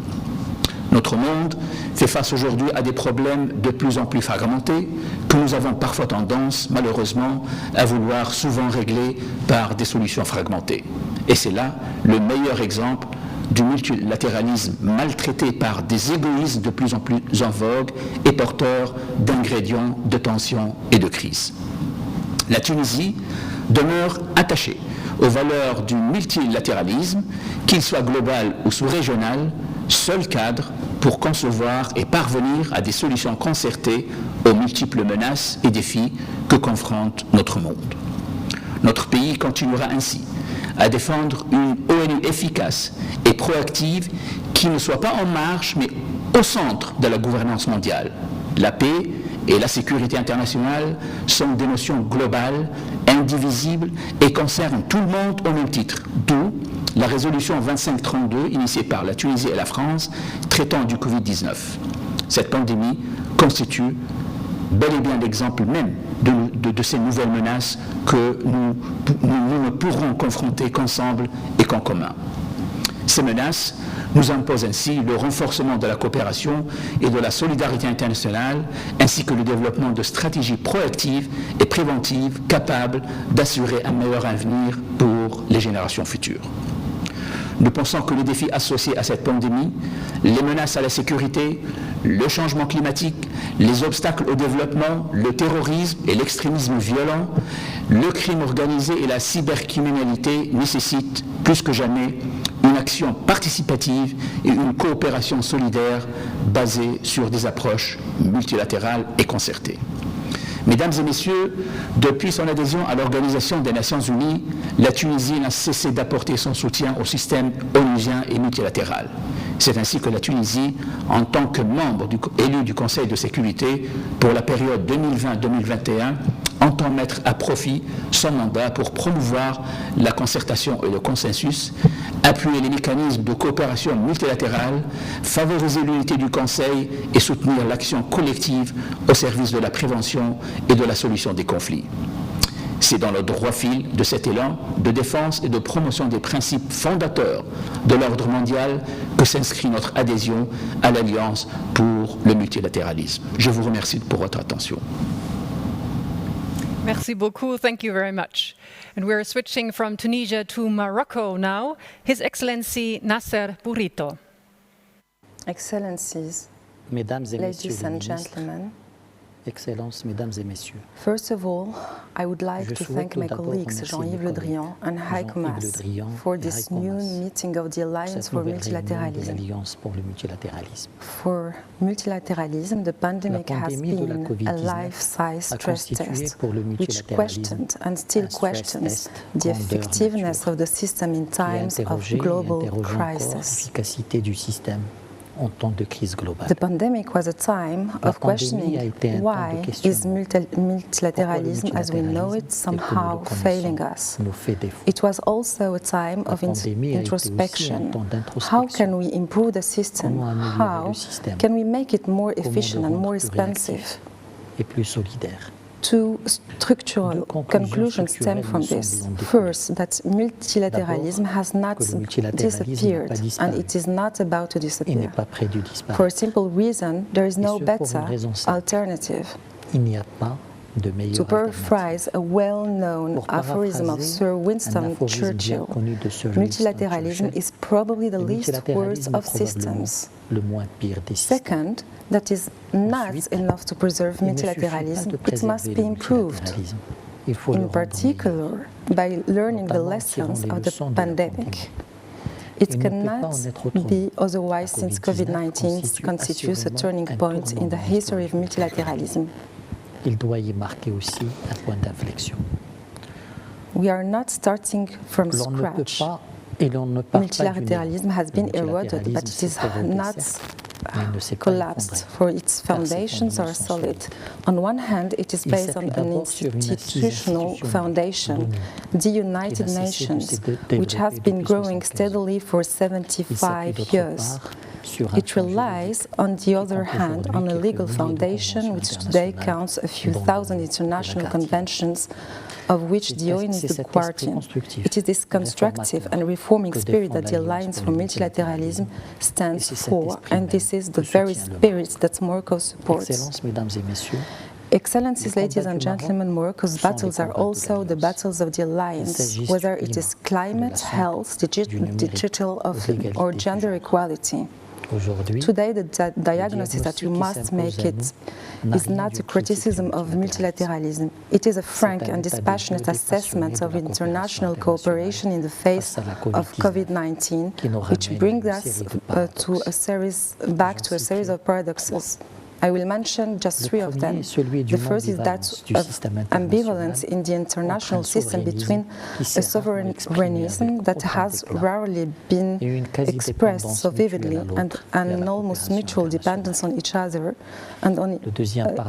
Notre monde fait face aujourd'hui à des problèmes de plus en plus fragmentés que nous avons parfois tendance, malheureusement, à vouloir souvent régler par des solutions fragmentées. Et c'est là le meilleur exemple du multilatéralisme maltraité par des égoïsmes de plus en plus en vogue et porteur d'ingrédients de tension et de crise. La Tunisie demeure attachée aux valeurs du multilatéralisme, qu'il soit global ou sous-régional, seul cadre pour concevoir et parvenir à des solutions concertées aux multiples menaces et défis que confronte notre monde. Notre pays continuera ainsi à défendre une ONU efficace et proactive qui ne soit pas en marge mais au centre de la gouvernance mondiale. La paix et la sécurité internationale sont des notions globales, indivisibles et concernent tout le monde au même titre, d'où la résolution 2532 initiée par la Tunisie et la France traitant du Covid-19. Cette pandémie constitue bel et bien l'exemple même de ces nouvelles menaces que nous ne pourrons confronter qu'ensemble et qu'en commun. Ces menaces nous imposent ainsi le renforcement de la coopération et de la solidarité internationale, ainsi que le développement de stratégies proactives et préventives capables d'assurer un meilleur avenir pour les générations futures. Nous pensons que les défis associés à cette pandémie, les menaces à la sécurité, le changement climatique, les obstacles au développement, le terrorisme et l'extrémisme violent, le crime organisé et la cybercriminalité nécessitent plus que jamais une action participative et une coopération solidaire basée sur des approches multilatérales et concertées. Mesdames et messieurs, depuis son adhésion à l'Organisation des Nations Unies, la Tunisie n'a cessé d'apporter son soutien au système onusien et multilatéral. C'est ainsi que la Tunisie, en tant que membre élu du Conseil de sécurité pour la période 2020-2021, entend mettre à profit son mandat pour promouvoir la concertation et le consensus, appuyer les mécanismes de coopération multilatérale, favoriser l'unité du Conseil et soutenir l'action collective au service de la prévention et de la solution des conflits. C'est dans le droit fil de cet élan de défense et de promotion des principes fondateurs de l'ordre mondial que s'inscrit notre adhésion à l'Alliance pour le multilatéralisme. Je vous remercie pour votre attention. Merci beaucoup. Thank you very much. And we're switching from Tunisia to Morocco now. His Excellency Nasser Bourrito. Excellencies, Mesdames et ladies Messieurs and les ministres, gentlemen, Excellences, Mesdames et Messieurs, first of all, I would like Je to souhaite thank tout my d'abord colleagues remercier Jean-Yves mes Le Drian and Heiko Jean-Yves Le Maas Drian for et this Heiko new Maas, meeting of the Alliance cette for nouvelle réunion de Multilateralism. l'Alliance pour le multilatéralisme. For multilateralism, the pandemic has pandémie de la been a COVID-19 life-size a stress constitué test, pour le which multilatéralisme questioned and still un stress questions test the grandeur effectiveness nature, of the system in qui a times of interrogé et global interroge encore crisis. l'efficacité du système en temps de crise globale. The pandemic was a time La of pandémie a questioning été un temps why de is questionnement. multilateralism as we know it somehow failing us. Nous fait défaut. It was also a time La of pandémie a été aussi un introspection. temps How d'introspection. can we improve the system? Comment améliorer How le système? can we make it more Comment efficient le and rendre more plus expensive? réactif et plus solidaire. Two structural Deux conclusions conclusions stem structurelles from nous this. semblent en découler. First, that multilateralism has not que le multilatéralisme disappeared n'a pas disparu. and it is not about to Il n'est disappear. pas près de For a disparaître. simple reason, there is Et no ce, pour une better raison simple. alternative. Il n'y a pas de To meilleure alternative. paraphrase a well-known Pour aphorism of paraphraser Sir un Winston aphorisme bien Churchill, connu de Sir Winston multilateralism Churchill, is probably the le least worst multilatéralisme est of probablement systems. le moins pire des systèmes. Second, that is not Ensuite, enough to preserve il ne suffit pas multilateralism, de it préserver must le be improved. multilatéralisme. Il faut le In rendre particular, by learning the notamment en lessons tirant les of the leçons de la pandemic. Il It ne peut pas cannot en être autrement. be otherwise La since COVID-19 COVID-19 constitutes a assurément turning un point tournant in the dans history of l'histoire. multilateralism. Il doit y marquer aussi un point d'inflexion. We are not starting from L'on ne peut scratch. pas et l'on ne part pas du néant. Multilateralism has been Le eroded, but multilatéralisme it is s'est érodé, not certes, mais il ne s'est pas collapsed, effondré. for its Car ses foundations fondements are sont solid. solides. On one hand, it is Il based s'appuie on an d'abord sur une assise institutional institutionnelle, foundation, l'ONU, the United qui n'a cessé de Nations, se which has développer been depuis growing 75 ans. steadily for Il s'appuie 75 d'autre years. part sur un It plan relies, on the other compte hand, on a aujourd'hui legal quelques milliers de foundation conventions which today internationales, counts a few dont thousand l'ONU international est la gardienne. conventions, of which the ONU is C'est the cet esprit guardian. constructif, It is this constructive réformateur, and reforming que spirit défend that the l'Alliance Alliance pour for le Multilateralism stands Et c'est cet for, esprit and this même is the que very soutient le spirit that Morocco supports. Excellences, Mesdames et Messieurs, Excellencies, les ladies combats and du Maroc gentlemen, Morocco's sont les battles are combats de also the l'Alliance. battles of the Il Alliance, s'agisse whether du it is climat, climate, de la santé, health, du numérique, digital de l'égalité or du gender genre. equality. Aujourd'hui, Today, the diagnosis that we diagnostic qui must s'impose make à it nous n'a is rien not du a criticism of multilateralism. It is a frank un and état des dispassionate lieux assessment dépassionné of de la international coopération cooperation in the face face à la of COVID-19, COVID-19, qui nous which ramène brings à une us série de paradoxes. back to a series of paradoxes. I will mention just three of them. The first is that of ambivalence in the international system between a sovereignism that has rarely been expressed so vividly and an almost mutual dependence on each other and on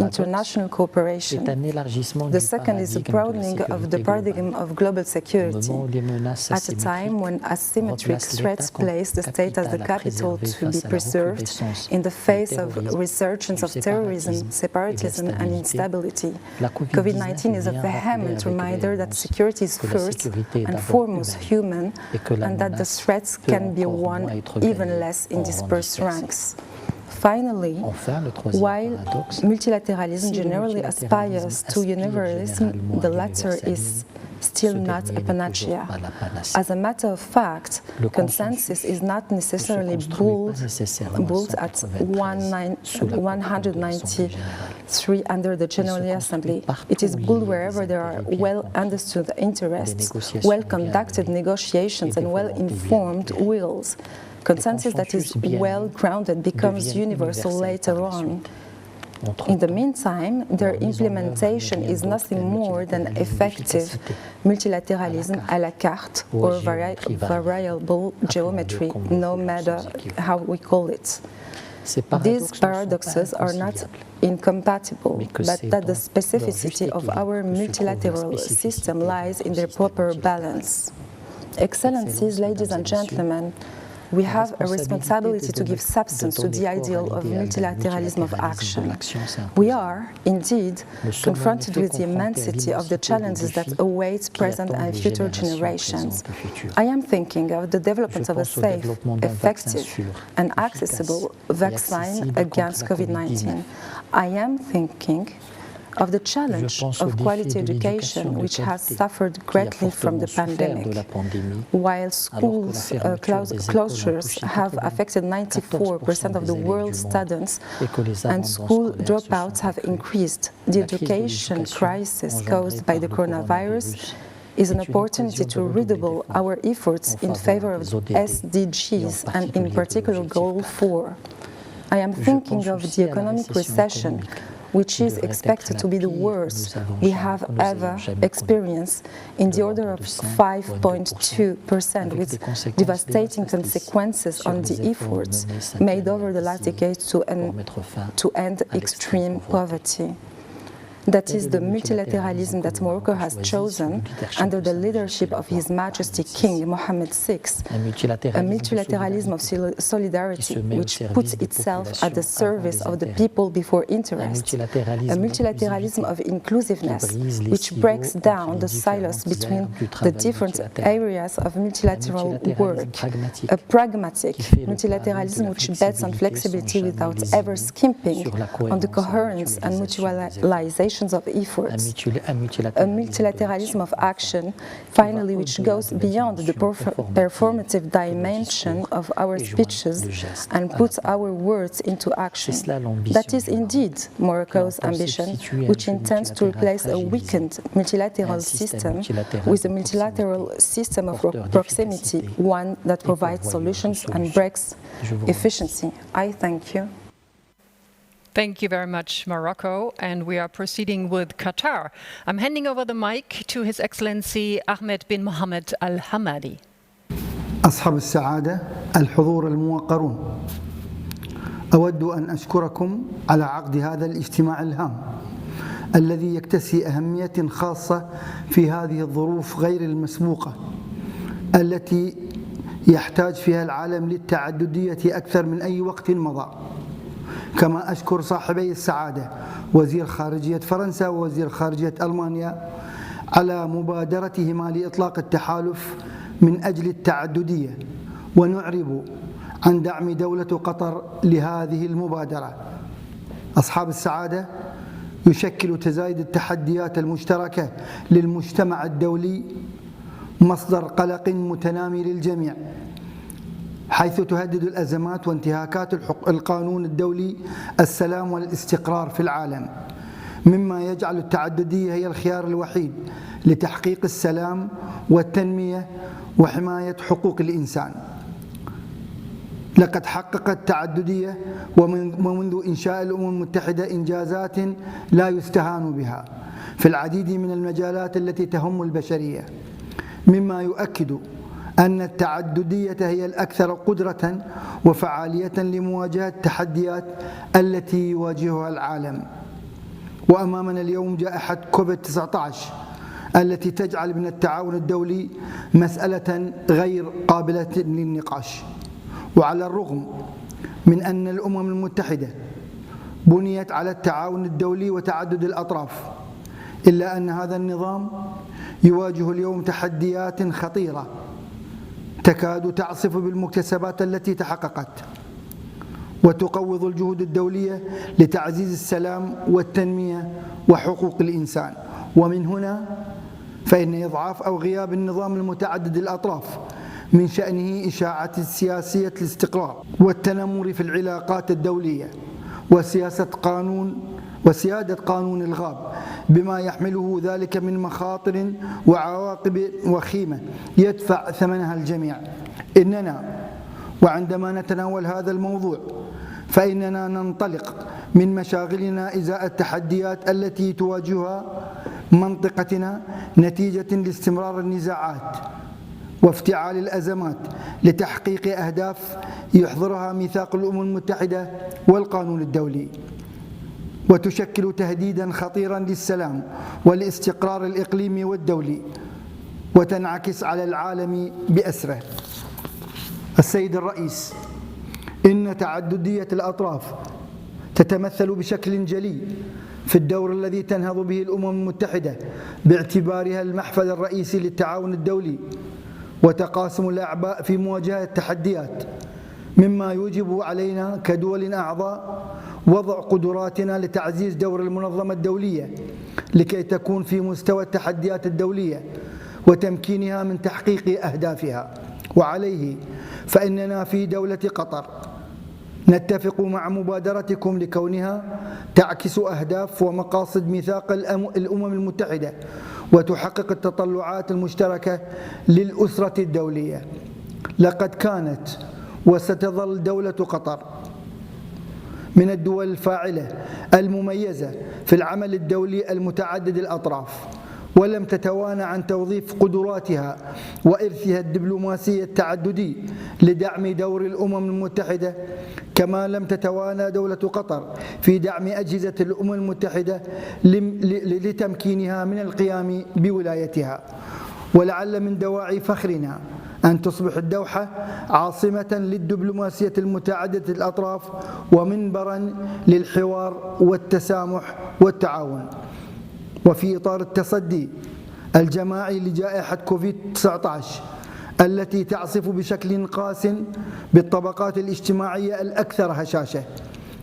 international cooperation. The second is the broadening of the paradigm of global security. At a time when asymmetric threats place the state as the capital to be preserved in the face of resurgence of terrorism, separatism and instability, COVID-19 is a vehement reminder that security is first and foremost human and that the threats can be won even less in dispersed ranks. Finally, while multilateralism generally aspires to universalism, the latter is still not a panacea. As a matter of fact, consensus is not necessarily built at 193 under the General Assembly. It is built wherever there are well-understood interests, well-conducted negotiations and well-informed wills. Consensus that is well-grounded becomes universal later on. In the meantime, their implementation is nothing more than effective multilateralism à la carte or variable geometry, no matter how we call it. These paradoxes are not incompatible, but that the specificity of our multilateral system lies in their proper balance. Excellencies, ladies and gentlemen, we have a responsibility to give substance to the ideal of multilateralism of action. We are, indeed, confronted with the immensity of the challenges that await present and future generations. I am thinking of the development of a safe, effective and accessible vaccine against COVID-19. I am thinking of the challenge of quality education, which has suffered greatly from the pandemic. While schools closures have affected 94% of the world's students and school dropouts have increased, the education crisis caused by the coronavirus is an opportunity to redouble our efforts in favor of SDGs and in particular Goal 4. I am thinking of the economic recession, which is expected to be the worst we have ever experienced, in the order of 5.2%, with devastating consequences on the efforts made over the last decade to end extreme poverty. That is the multilateralism that Morocco has chosen under the leadership of His Majesty King Mohammed VI, a multilateralism of solidarity which puts itself at the service of the people before interest, a multilateralism of inclusiveness which breaks down the silos between the different areas of multilateral work, a pragmatic multilateralism which bets on flexibility without ever skimping on the coherence and mutualization of efforts, a multilateralism of action, finally, which goes beyond the performative dimension of our speeches and puts our words into action. That is indeed Morocco's ambition, which intends to replace a weakened multilateral system with a multilateral system of proximity, one that provides solutions and breaks efficiency. I thank you. Thank you very much, Morocco. And we are proceeding with Qatar. I'm handing over the mic to His Excellency Ahmed bin Mohammed Al Hamadi. أصحاب السعادة الحضور الموقرون، أود أن أشكركم على عقد هذا الاجتماع الهام الذي يكتسي أهمية خاصة في هذه الظروف غير المسبوقة التي يحتاج فيها العالم للتعددية أكثر من أي وقت مضى. كما أشكر صاحبي السعادة وزير خارجية فرنسا ووزير خارجية ألمانيا على مبادرتهما لإطلاق التحالف من أجل التعددية، ونعرب عن دعم دولة قطر لهذه المبادرة. أصحاب السعادة، يشكل تزايد التحديات المشتركة للمجتمع الدولي مصدر قلق متنامي للجميع، حيث تهدد الأزمات وانتهاكات القانون الدولي السلام والاستقرار في العالم، مما يجعل التعددية هي الخيار الوحيد لتحقيق السلام والتنمية وحماية حقوق الإنسان. لقد حققت التعددية ومنذ إنشاء الأمم المتحدة إنجازات لا يستهان بها في العديد من المجالات التي تهم البشرية، مما يؤكد أن التعددية هي الأكثر قدرة وفعالية لمواجهة التحديات التي يواجهها العالم. وأمامنا اليوم جائحة كوفيد-19 التي تجعل من التعاون الدولي مسألة غير قابلة للنقاش. وعلى الرغم من أن الأمم المتحدة بنيت على التعاون الدولي وتعدد الأطراف، إلا أن هذا النظام يواجه اليوم تحديات خطيرة تكاد تعصف بالمكتسبات التي تحققت، وتقوض الجهود الدولية لتعزيز السلام والتنمية وحقوق الإنسان. ومن هنا فإن إضعاف أو غياب النظام المتعدد الأطراف من شأنه إشاعة سياسية الاستقرار والتنمر في العلاقات الدولية وسيادة قانون الغاب، بما يحمله ذلك من مخاطر وعواقب وخيمة يدفع ثمنها الجميع. وعندما نتناول هذا الموضوع فإننا ننطلق من مشاغلنا إزاء التحديات التي تواجهها منطقتنا نتيجة لاستمرار النزاعات وافتعال الأزمات لتحقيق أهداف يحظرها ميثاق الأمم المتحدة والقانون الدولي، وتشكل تهديدا خطيرا للسلام والاستقرار الإقليمي والدولي، وتنعكس على العالم بأسره. السيد الرئيس، إن تعددية الأطراف تتمثل بشكل جلي في الدور الذي تنهض به الأمم المتحدة باعتبارها المحفل الرئيسي للتعاون الدولي وتقاسم الأعباء في مواجهة التحديات، مما يوجب علينا كدول أعضاء وضع قدراتنا لتعزيز دور المنظمة الدولية لكي تكون في مستوى التحديات الدولية وتمكينها من تحقيق أهدافها. وعليه فإننا في دولة قطر نتفق مع مبادرتكم لكونها تعكس أهداف ومقاصد ميثاق الأمم المتحدة وتحقق التطلعات المشتركة للأسرة الدولية. لقد كانت وستظل دولة قطر من الدول الفاعلة المميزة في العمل الدولي المتعدد الأطراف، ولم تتوانى عن توظيف قدراتها وإرثها الدبلوماسي التعددي لدعم دور الأمم المتحدة، كما لم تتوانى دولة قطر في دعم أجهزة الأمم المتحدة لتمكينها من القيام بولايتها. ولعل من دواعي فخرنا أن تصبح الدوحة عاصمة للدبلوماسية المتعددة الأطراف ومنبرا للحوار والتسامح والتعاون. وفي إطار التصدي الجماعي لجائحة كوفيد-19 التي تعصف بشكل قاس بالطبقات الاجتماعية الأكثر هشاشة،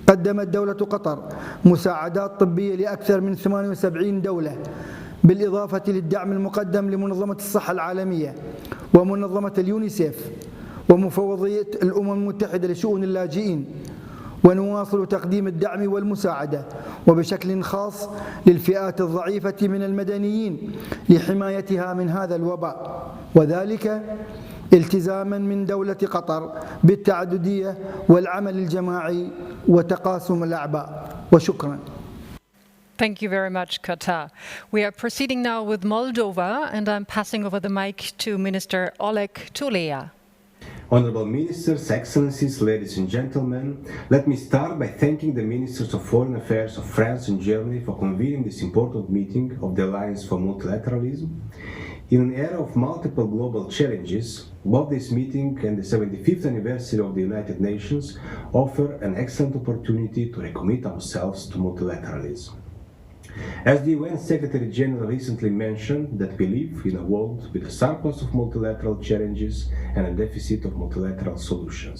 قدمت دولة قطر مساعدات طبية لأكثر من 78 دولة، بالإضافة للدعم المقدم لمنظمة الصحة العالمية ومنظمة اليونيسيف ومفوضية الأمم المتحدة لشؤون اللاجئين. ونواصل تقديم الدعم والمساعدة وبشكل خاص للفئات الضعيفة من المدنيين لحمايتها من هذا الوباء، وذلك التزاما من دولة قطر بالتعددية والعمل الجماعي وتقاسم الأعباء. وشكرا. Thank you very much, Qatar. We are proceeding now with Moldova, and I'm passing over the mic to Minister Oleg Tulea. Honorable Ministers, Excellencies, ladies and gentlemen, let me start by thanking the Ministers of Foreign Affairs of France and Germany for convening this important meeting of the Alliance for Multilateralism. In an era of multiple global challenges, both this meeting and the 75th anniversary of the United Nations offer an excellent opportunity to recommit ourselves to multilateralism. As the UN Secretary General recently mentioned, that we live in a world with a surplus of multilateral challenges and a deficit of multilateral solutions.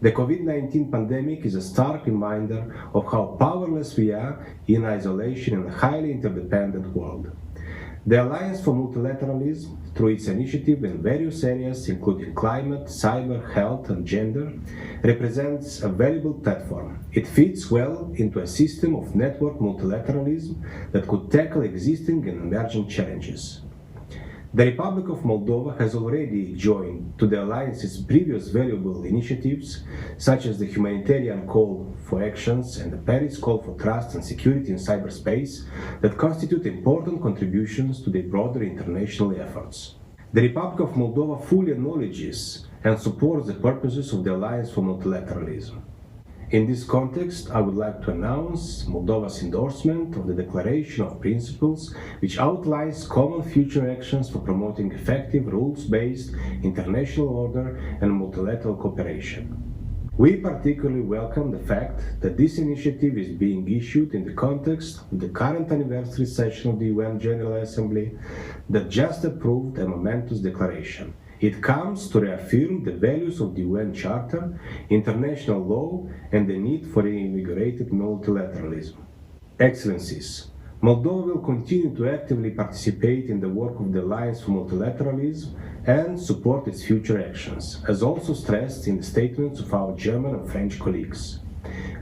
The COVID-19 pandemic is a stark reminder of how powerless we are in isolation in a highly interdependent world. The Alliance for Multilateralism, through its initiative in various areas including climate, cyber, health and gender, represents a valuable platform. It fits well into a system of network multilateralism that could tackle existing and emerging challenges. The Republic of Moldova has already joined to the Alliance's previous valuable initiatives, such as the humanitarian call for actions and the Paris call for trust and security in cyberspace, that constitute important contributions to the broader international efforts. The Republic of Moldova fully acknowledges and supports the purposes of the Alliance for Multilateralism. In this context, I would like to announce Moldova's endorsement of the Declaration of Principles, which outlines common future actions for promoting effective rules-based international order and multilateral cooperation. We particularly welcome the fact that this initiative is being issued in the context of the current anniversary session of the UN General Assembly that just approved a momentous declaration. It comes to reaffirm the values of the UN Charter, international law, and the need for reinvigorated multilateralism. Excellencies, Moldova will continue to actively participate in the work of the Alliance for Multilateralism and support its future actions, as also stressed in the statements of our German and French colleagues.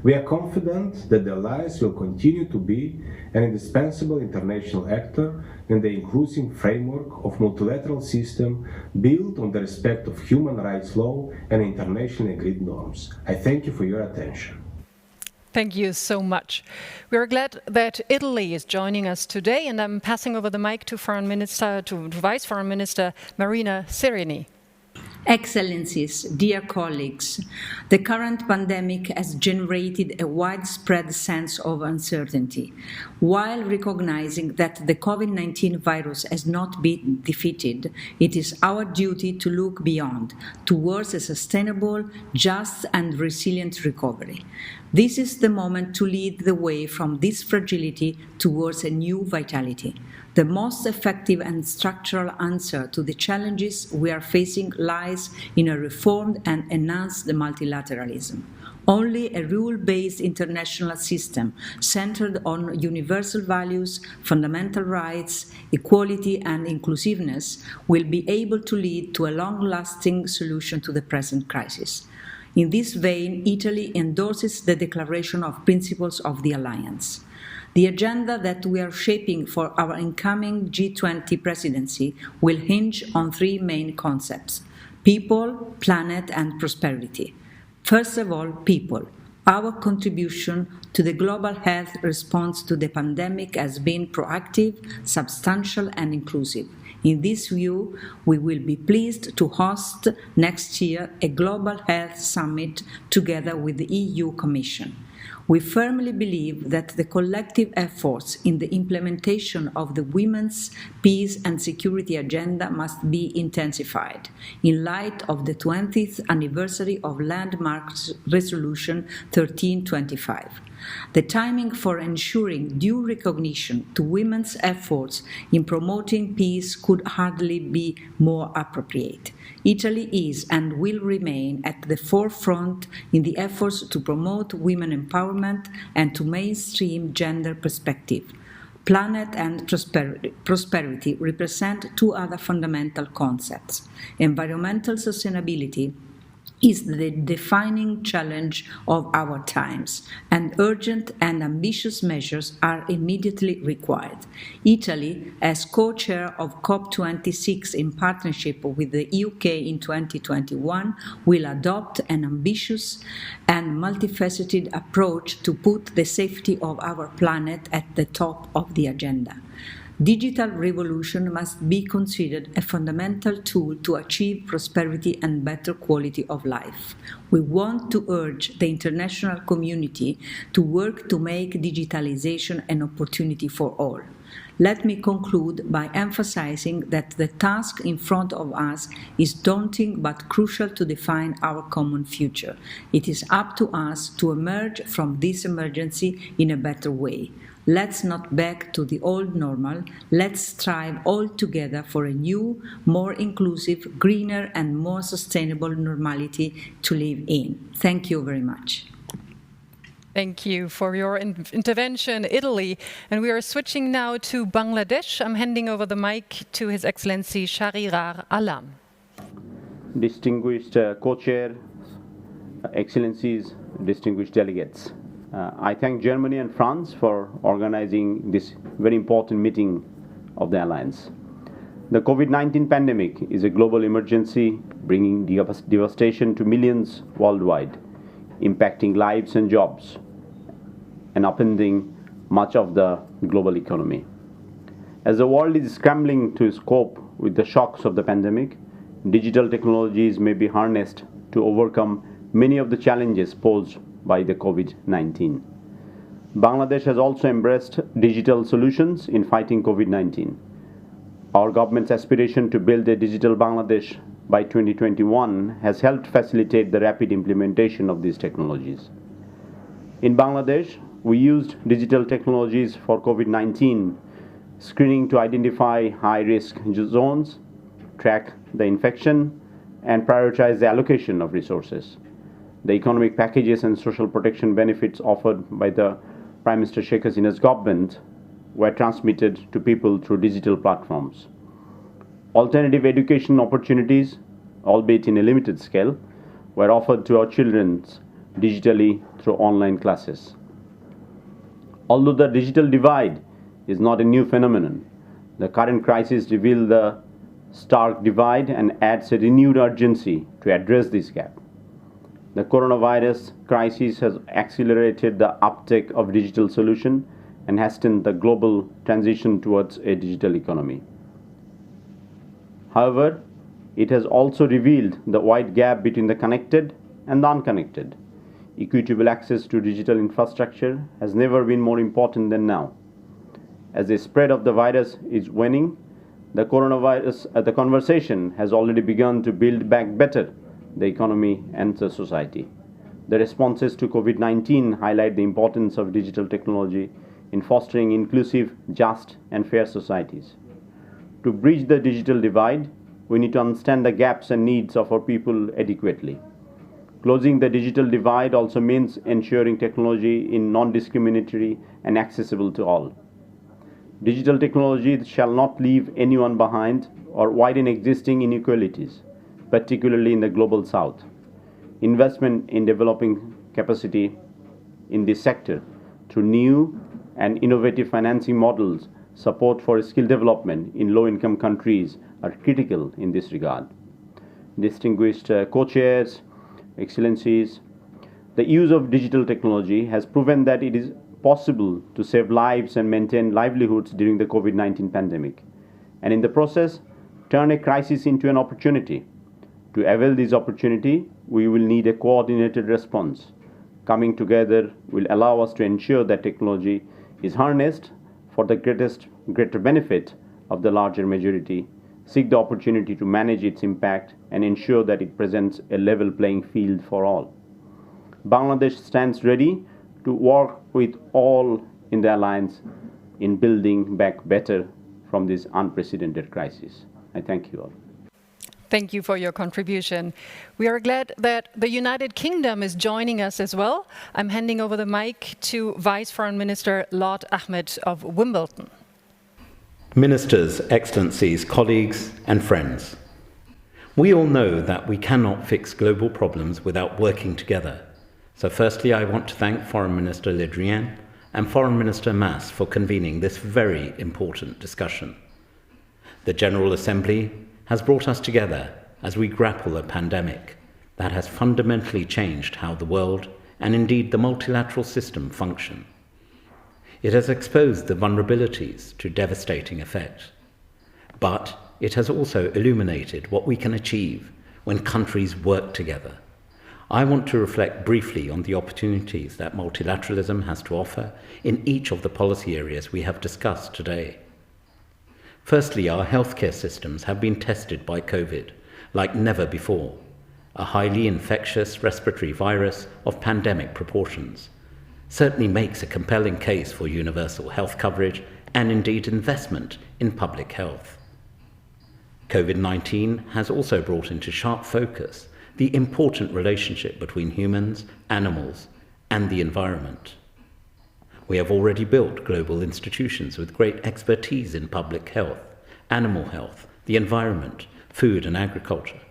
We are confident that the Alliance will continue to be an indispensable international actor in the inclusive framework of multilateral system built on the respect of human rights law and internationally agreed norms. I thank you for your attention. Thank you so much. We are glad that Italy is joining us today, and I'm passing over the mic to Vice Foreign Minister Marina Sereni. Excellencies, dear colleagues, the current pandemic has generated a widespread sense of uncertainty. While recognizing that the COVID-19 virus has not been defeated, it is our duty to look beyond, towards a sustainable, just and resilient recovery. This is the moment to lead the way from this fragility towards a new vitality. The most effective and structural answer to the challenges we are facing lies in a reformed and enhanced multilateralism. Only a rule-based international system centered on universal values, fundamental rights, equality and inclusiveness will be able to lead to a long-lasting solution to the present crisis. In this vein, Italy endorses the Declaration of Principles of the Alliance. The agenda that we are shaping for our incoming G20 presidency will hinge on three main concepts: people, planet, and prosperity. First of all, people. Our contribution to the global health response to the pandemic has been proactive, substantial, and inclusive. In this view, we will be pleased to host next year a Global Health Summit together with the EU Commission. We firmly believe that the collective efforts in the implementation of the Women's Peace and Security Agenda must be intensified in light of the 20th anniversary of Landmark Resolution 1325. The timing for ensuring due recognition to women's efforts in promoting peace could hardly be more appropriate. Italy is and will remain at the forefront in the efforts to promote women empowerment and to mainstream gender perspective. Planet and prosperity represent two other fundamental concepts. Environmental sustainability is the defining challenge of our times, and urgent and ambitious measures are immediately required. Italy, as co-chair of COP26 in partnership with the UK in 2021, will adopt an ambitious and multifaceted approach to put the safety of our planet at the top of the agenda. Digital revolution must be considered a fundamental tool to achieve prosperity and better quality of life. We want to urge the international community to work to make digitalization an opportunity for all. Let me conclude by emphasizing that the task in front of us is daunting but crucial to define our common future. It is up to us to emerge from this emergency in a better way. Let's not back to the old normal. Let's strive all together for a new, more inclusive, greener, and more sustainable normality to live in. Thank you very much. Thank you for your intervention, Italy. And we are switching now to Bangladesh. I'm handing over the mic to His Excellency Shahriar Alam. Distinguished co-chair, Excellencies, distinguished delegates. I thank Germany and France for organizing this very important meeting of the Alliance. The COVID-19 pandemic is a global emergency bringing devastation to millions worldwide, impacting lives and jobs, and upending much of the global economy. As the world is scrambling to cope with the shocks of the pandemic, digital technologies may be harnessed to overcome many of the challenges posed by the COVID-19. Bangladesh has also embraced digital solutions in fighting COVID-19. Our government's aspiration to build a digital Bangladesh by 2021 has helped facilitate the rapid implementation of these technologies. In Bangladesh, we used digital technologies for COVID-19 screening to identify high-risk zones, track the infection, and prioritize the allocation of resources. The economic packages and social protection benefits offered by the Prime Minister Sheikh Hasina's government were transmitted to people through digital platforms. Alternative education opportunities, albeit in a limited scale, were offered to our children digitally through online classes. Although the digital divide is not a new phenomenon, the current crisis reveals the stark divide and adds a renewed urgency to address this gap. The coronavirus crisis has accelerated the uptake of digital solutions and hastened the global transition towards a digital economy. However, it has also revealed the wide gap between the connected and the unconnected. Equitable access to digital infrastructure has never been more important than now. As the spread of the virus is waning, the conversation has already begun to build back better the economy and the society. The responses to COVID-19 highlight the importance of digital technology in fostering inclusive, just, and fair societies. To bridge the digital divide, we need to understand the gaps and needs of our people adequately. Closing the digital divide also means ensuring technology is non-discriminatory and accessible to all. Digital technology shall not leave anyone behind or widen existing inequalities, particularly in the global south. Investment in developing capacity in this sector through new and innovative financing models, support for skill development in low-income countries are critical in this regard. Distinguished co-chairs, excellencies, the use of digital technology has proven that it is possible to save lives and maintain livelihoods during the COVID-19 pandemic, and in the process, turn a crisis into an opportunity. To avail this opportunity, we will need a coordinated response. Coming together will allow us to ensure that technology is harnessed for the greater benefit of the larger majority, seek the opportunity to manage its impact, and ensure that it presents a level playing field for all. Bangladesh stands ready to work with all in the alliance in building back better from this unprecedented crisis. I thank you all. Thank you for your contribution. We are glad that the United Kingdom is joining us as well. I'm handing over the mic to Vice Foreign Minister Lord Ahmed of Wimbledon. Ministers, Excellencies, colleagues and friends. We all know that we cannot fix global problems without working together. So firstly, I want to thank Foreign Minister Le Drian and Foreign Minister Mas for convening this very important discussion. The General Assembly has brought us together as we grapple a pandemic that has fundamentally changed how the world and indeed the multilateral system function. It has exposed the vulnerabilities to devastating effect, but it has also illuminated what we can achieve when countries work together. I want to reflect briefly on the opportunities that multilateralism has to offer in each of the policy areas we have discussed today. Firstly, our healthcare systems have been tested by COVID like never before, a highly infectious respiratory virus of pandemic proportions. Certainly makes a compelling case for universal health coverage and indeed investment in public health. COVID-19 has also brought into sharp focus the important relationship between humans, animals, and the environment. We have already built global institutions with great expertise in public health, animal health, the environment, food and agriculture,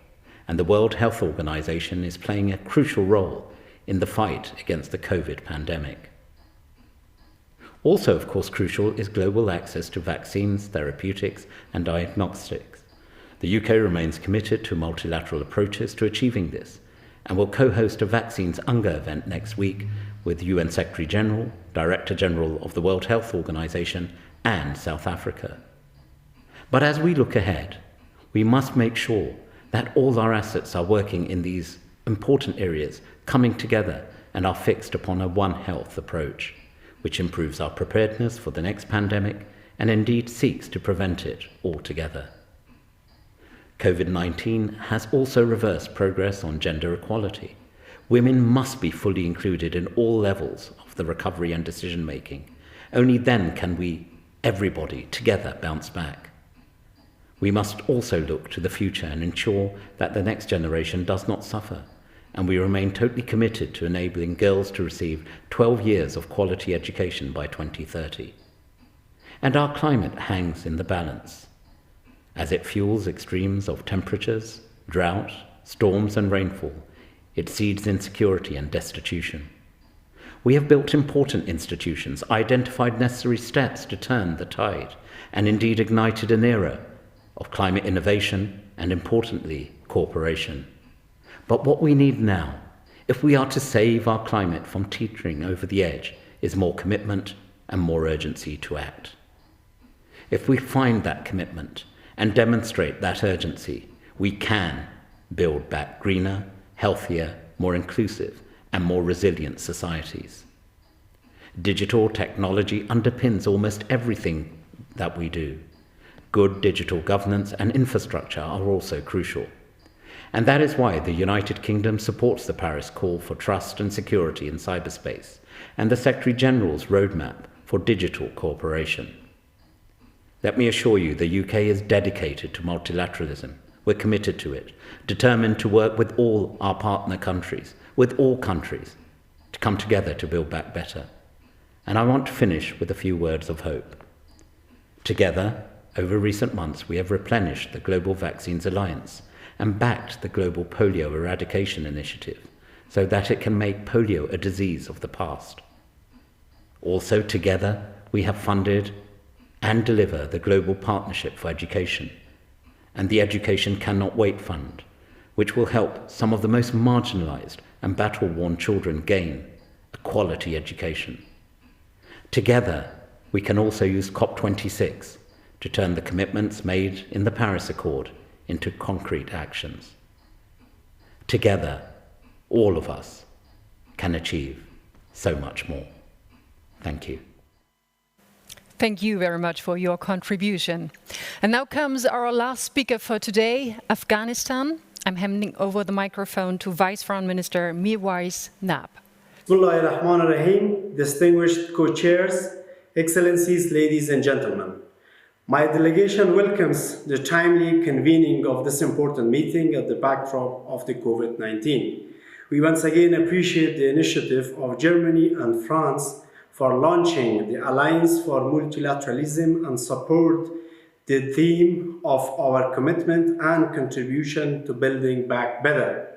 and the World Health Organization is playing a crucial role in the fight against the COVID pandemic. Also, of course, crucial is global access to vaccines, therapeutics, and diagnostics. The UK remains committed to multilateral approaches to achieving this, and will co-host a Vaccines UNGA event next week with UN Secretary General, Director General of the World Health Organization, and South Africa. But as we look ahead, we must make sure that all our assets are working in these important areas, coming together, and are fixed upon a One Health approach, which improves our preparedness for the next pandemic and indeed seeks to prevent it altogether. COVID-19 has also reversed progress on gender equality. Women must be fully included in all levels of the recovery and decision-making. Only then can we, everybody, together bounce back. We must also look to the future and ensure that the next generation does not suffer, and we remain totally committed to enabling girls to receive 12 years of quality education by 2030. And our climate hangs in the balance, as it fuels extremes of temperatures, drought, storms and rainfall. It seeds insecurity and destitution. We have built important institutions, identified necessary steps to turn the tide, and indeed ignited an era of climate innovation and, importantly, cooperation. But what we need now, if we are to save our climate from teetering over the edge, is more commitment and more urgency to act. If we find that commitment and demonstrate that urgency, we can build back greener, healthier, more inclusive, and more resilient societies. Digital technology underpins almost everything that we do. Good digital governance and infrastructure are also crucial. And that is why the United Kingdom supports the Paris call for trust and security in cyberspace, and the Secretary General's roadmap for digital cooperation. Let me assure you, the UK is dedicated to multilateralism. We're committed to it, determined to work with all our partner countries, with all countries, to come together to build back better. And I want to finish with a few words of hope. Together, over recent months, we have replenished the Global Vaccines Alliance and backed the Global Polio Eradication Initiative so that it can make polio a disease of the past. Also, together, we have funded and deliver the Global Partnership for Education and the Education Cannot Wait Fund, which will help some of the most marginalized and battle-worn children gain a quality education. Together, we can also use COP26 to turn the commitments made in the Paris Accord into concrete actions. Together, all of us can achieve so much more. Thank you. Thank you very much for your contribution. And now comes our last speaker for today, Afghanistan. I'm handing over the microphone to Vice Foreign Minister Mirwais Nab. Bismillahirrahmanirrahim, distinguished co-chairs, excellencies, ladies and gentlemen. My delegation welcomes the timely convening of this important meeting at the backdrop of the COVID-19. We once again appreciate the initiative of Germany and France for launching the Alliance for Multilateralism and support the theme of our commitment and contribution to building back better,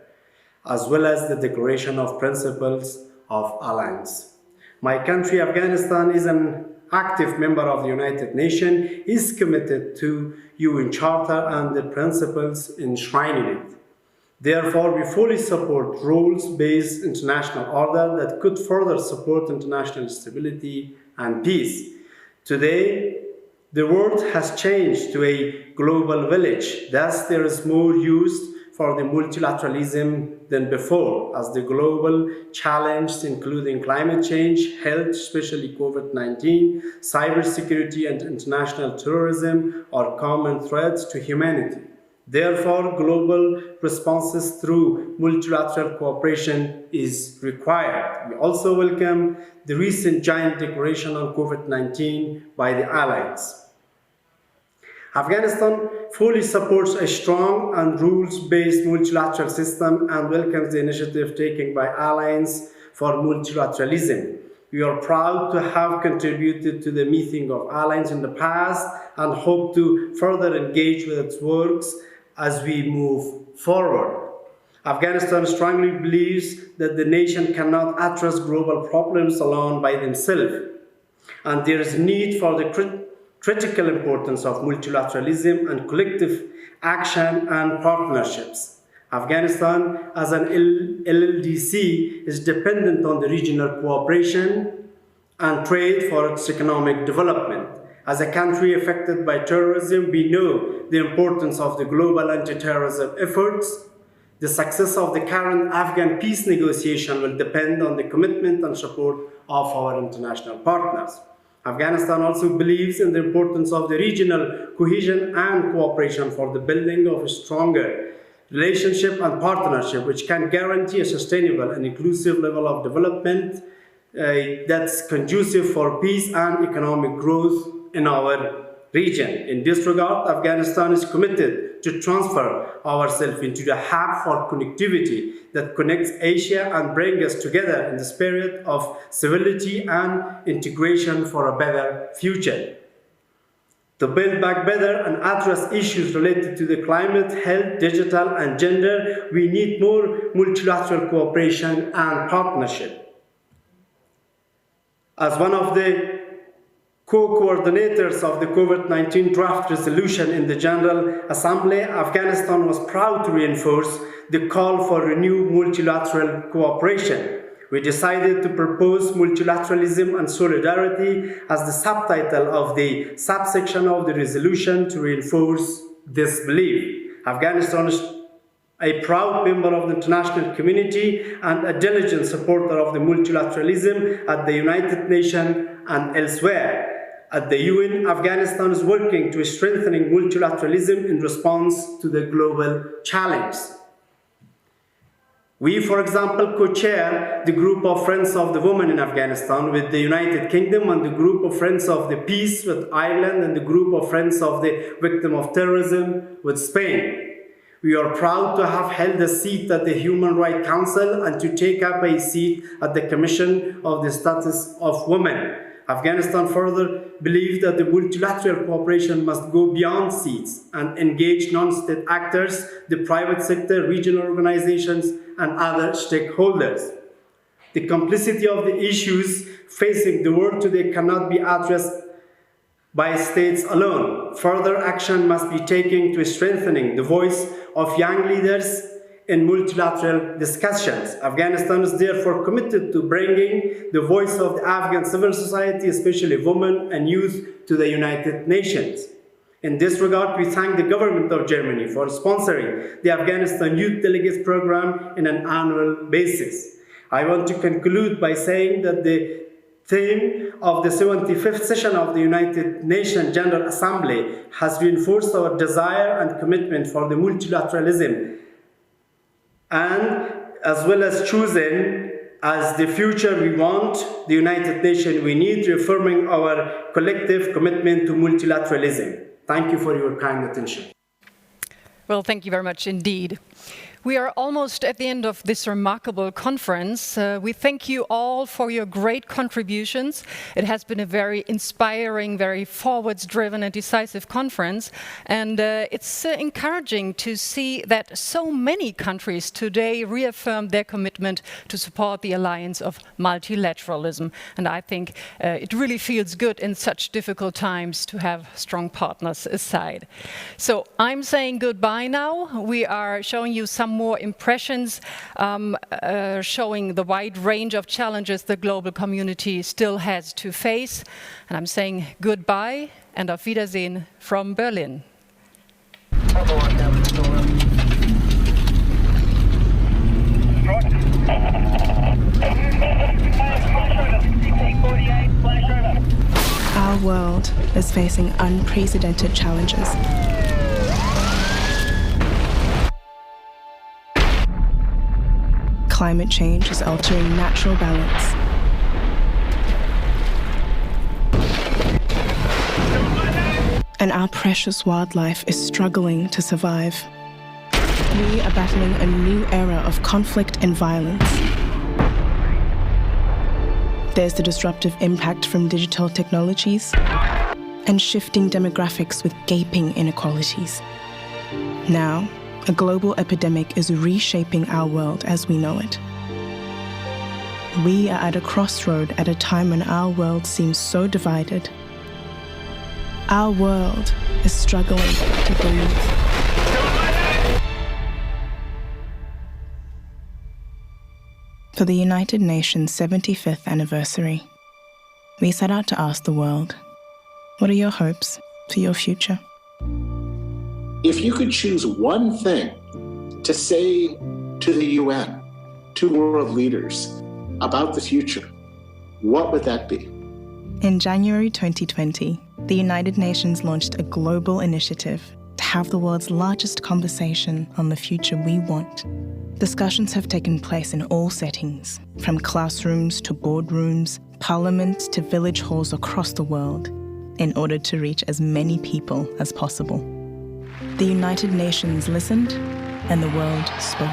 as well as the Declaration of Principles of Alliance. My country, Afghanistan, is an active member of the United Nations, is committed to UN Charter and the principles enshrining it. Therefore, we fully support rules-based international order that could further support international stability and peace. Today, the world has changed to a global village. Thus, there is more use for the multilateralism than before, as the global challenges, including climate change, health, especially COVID-19, cybersecurity, and international terrorism, are common threats to humanity. Therefore, global responses through multilateral cooperation is required. We also welcome the recent joint declaration on COVID-19 by the allies. Afghanistan fully supports a strong and rules-based multilateral system and welcomes the initiative taken by Alliance for Multilateralism. We are proud to have contributed to the meeting of Alliance in the past and hope to further engage with its works as we move forward. Afghanistan strongly believes that the nation cannot address global problems alone by themselves. And there is need for the critical importance of multilateralism and collective action and partnerships. Afghanistan, as an LLDC, is dependent on the regional cooperation and trade for its economic development. As a country affected by terrorism, we know the importance of the global anti-terrorism efforts. The success of the current Afghan peace negotiation will depend on the commitment and support of our international partners. Afghanistan also believes in the importance of the regional cohesion and cooperation for the building of a stronger relationship and partnership which can guarantee a sustainable and inclusive level of development that's conducive for peace and economic growth in our region. In this regard, Afghanistan is committed to transfer ourselves into the hub for connectivity that connects Asia and bring us together in the spirit of civility and integration for a better future. To build back better and address issues related to the climate, health, digital, and gender, we need more multilateral cooperation and partnership. As one of the co-coordinators of the COVID-19 draft resolution in the General Assembly, Afghanistan was proud to reinforce the call for renewed multilateral cooperation. We decided to propose multilateralism and solidarity as the subtitle of the subsection of the resolution to reinforce this belief. Afghanistan is a proud member of the international community and a diligent supporter of the multilateralism at the United Nations and elsewhere. At the UN, Afghanistan is working to strengthening multilateralism in response to the global challenge. We, for example, co-chair the group of Friends of the Women in Afghanistan with the United Kingdom and the group of Friends of the Peace with Ireland and the group of Friends of the Victim of Terrorism with Spain. We are proud to have held a seat at the Human Rights Council and to take up a seat at the Commission of the Status of Women. Afghanistan further believes that the multilateral cooperation must go beyond seats and engage non-state actors, the private sector, regional organizations, and other stakeholders. The complexity of the issues facing the world today cannot be addressed by states alone. Further action must be taken to strengthening the voice of young leaders in multilateral discussions. Afghanistan is therefore committed to bringing the voice of the Afghan civil society, especially women and youth, to the United Nations. In this regard, we thank the government of Germany for sponsoring the Afghanistan Youth Delegates Program on an annual basis. I want to conclude by saying that the theme of the 75th session of the United Nations General Assembly has reinforced our desire and commitment for the multilateralism, and as well as choosing as the future we want, the United Nations we need, reaffirming our collective commitment to multilateralism. Thank you for your kind attention. Well, thank you very much indeed. We are almost at the end of this remarkable conference. We thank you all for your great contributions. It has been a very inspiring, very forwards-driven and decisive conference. And it's encouraging to see that so many countries today reaffirm their commitment to support the alliance of multilateralism. And I think it really feels good in such difficult times to have strong partners aside. So I'm saying goodbye now. We are showing you some more impressions showing the wide range of challenges the global community still has to face. And I'm saying goodbye and auf Wiedersehen from Berlin. Our world is facing unprecedented challenges. Climate change is altering natural balance. And our precious wildlife is struggling to survive. We are battling a new era of conflict and violence. There's the disruptive impact from digital technologies and shifting demographics with gaping inequalities. Now, a global epidemic is reshaping our world as we know it. We are at a crossroad at a time when our world seems so divided. Our world is struggling to breathe. For the United Nations 75th anniversary, we set out to ask the world, what are your hopes for your future? If you could choose one thing to say to the UN, to world leaders about the future, what would that be? In January 2020, the United Nations launched a global initiative to have the world's largest conversation on the future we want. Discussions have taken place in all settings, from classrooms to boardrooms, parliaments to village halls across the world, in order to reach as many people as possible. The United Nations listened, and the world spoke.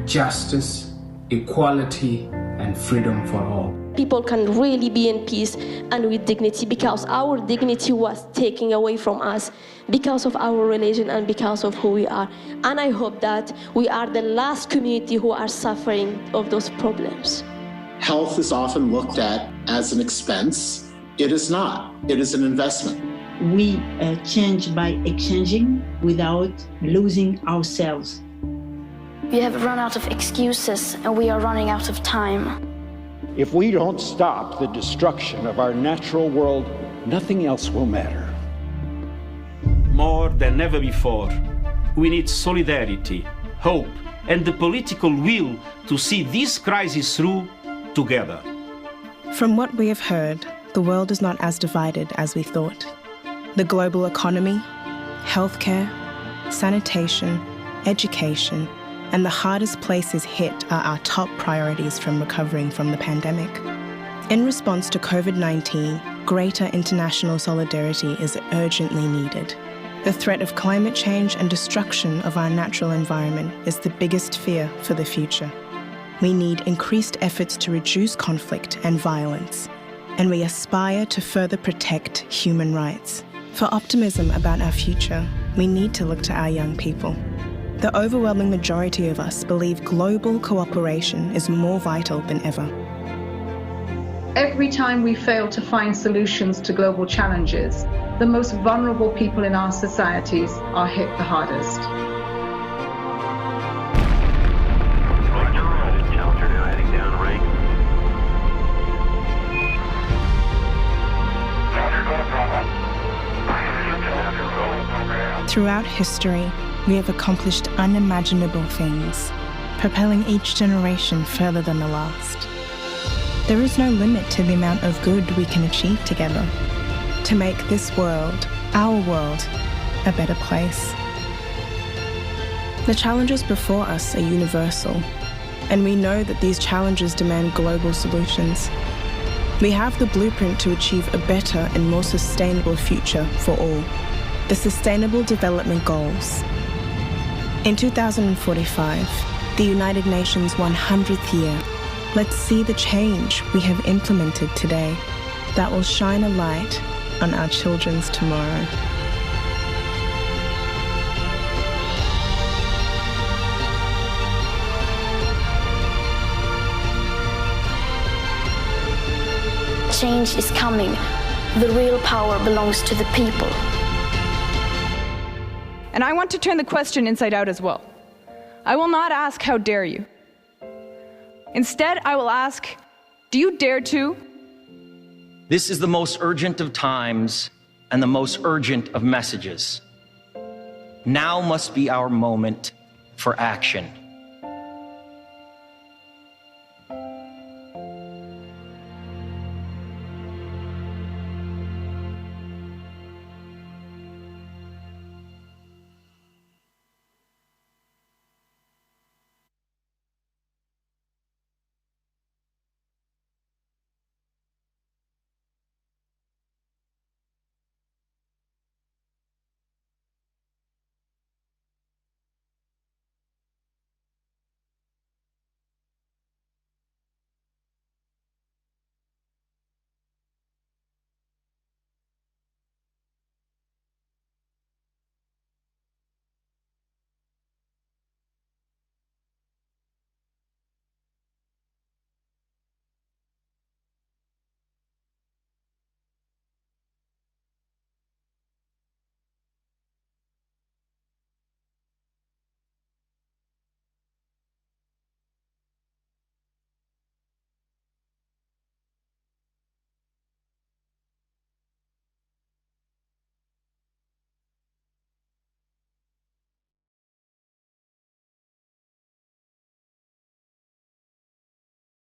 Justice, equality, and freedom for all. People can really be in peace and with dignity, because our dignity was taken away from us because of our religion and because of who we are. And I hope that we are the last community who are suffering of those problems. Health is often looked at as an expense. It is not. It is an investment. We change by exchanging without losing ourselves. We have run out of excuses and we are running out of time. If we don't stop the destruction of our natural world, nothing else will matter. More than ever before, we need solidarity, hope, and the political will to see this crisis through together. From what we have heard, the world is not as divided as we thought. The global economy, healthcare, sanitation, education, and the hardest places hit are our top priorities from recovering from the pandemic. In response to COVID-19, greater international solidarity is urgently needed. The threat of climate change and destruction of our natural environment is the biggest fear for the future. We need increased efforts to reduce conflict and violence, and we aspire to further protect human rights. For optimism about our future, we need to look to our young people. The overwhelming majority of us believe global cooperation is more vital than ever. Every time we fail to find solutions to global challenges, the most vulnerable people in our societies are hit the hardest. Throughout history, we have accomplished unimaginable things, propelling each generation further than the last. There is no limit to the amount of good we can achieve together to make this world, our world, a better place. The challenges before us are universal, and we know that these challenges demand global solutions. We have the blueprint to achieve a better and more sustainable future for all. The Sustainable Development Goals. In 2045, the United Nations 100th year, let's see the change we have implemented today that will shine a light on our children's tomorrow. Change is coming. The real power belongs to the people. And I want to turn the question inside out as well. I will not ask, how dare you? Instead, I will ask, do you dare to? This is the most urgent of times and the most urgent of messages. Now must be our moment for action.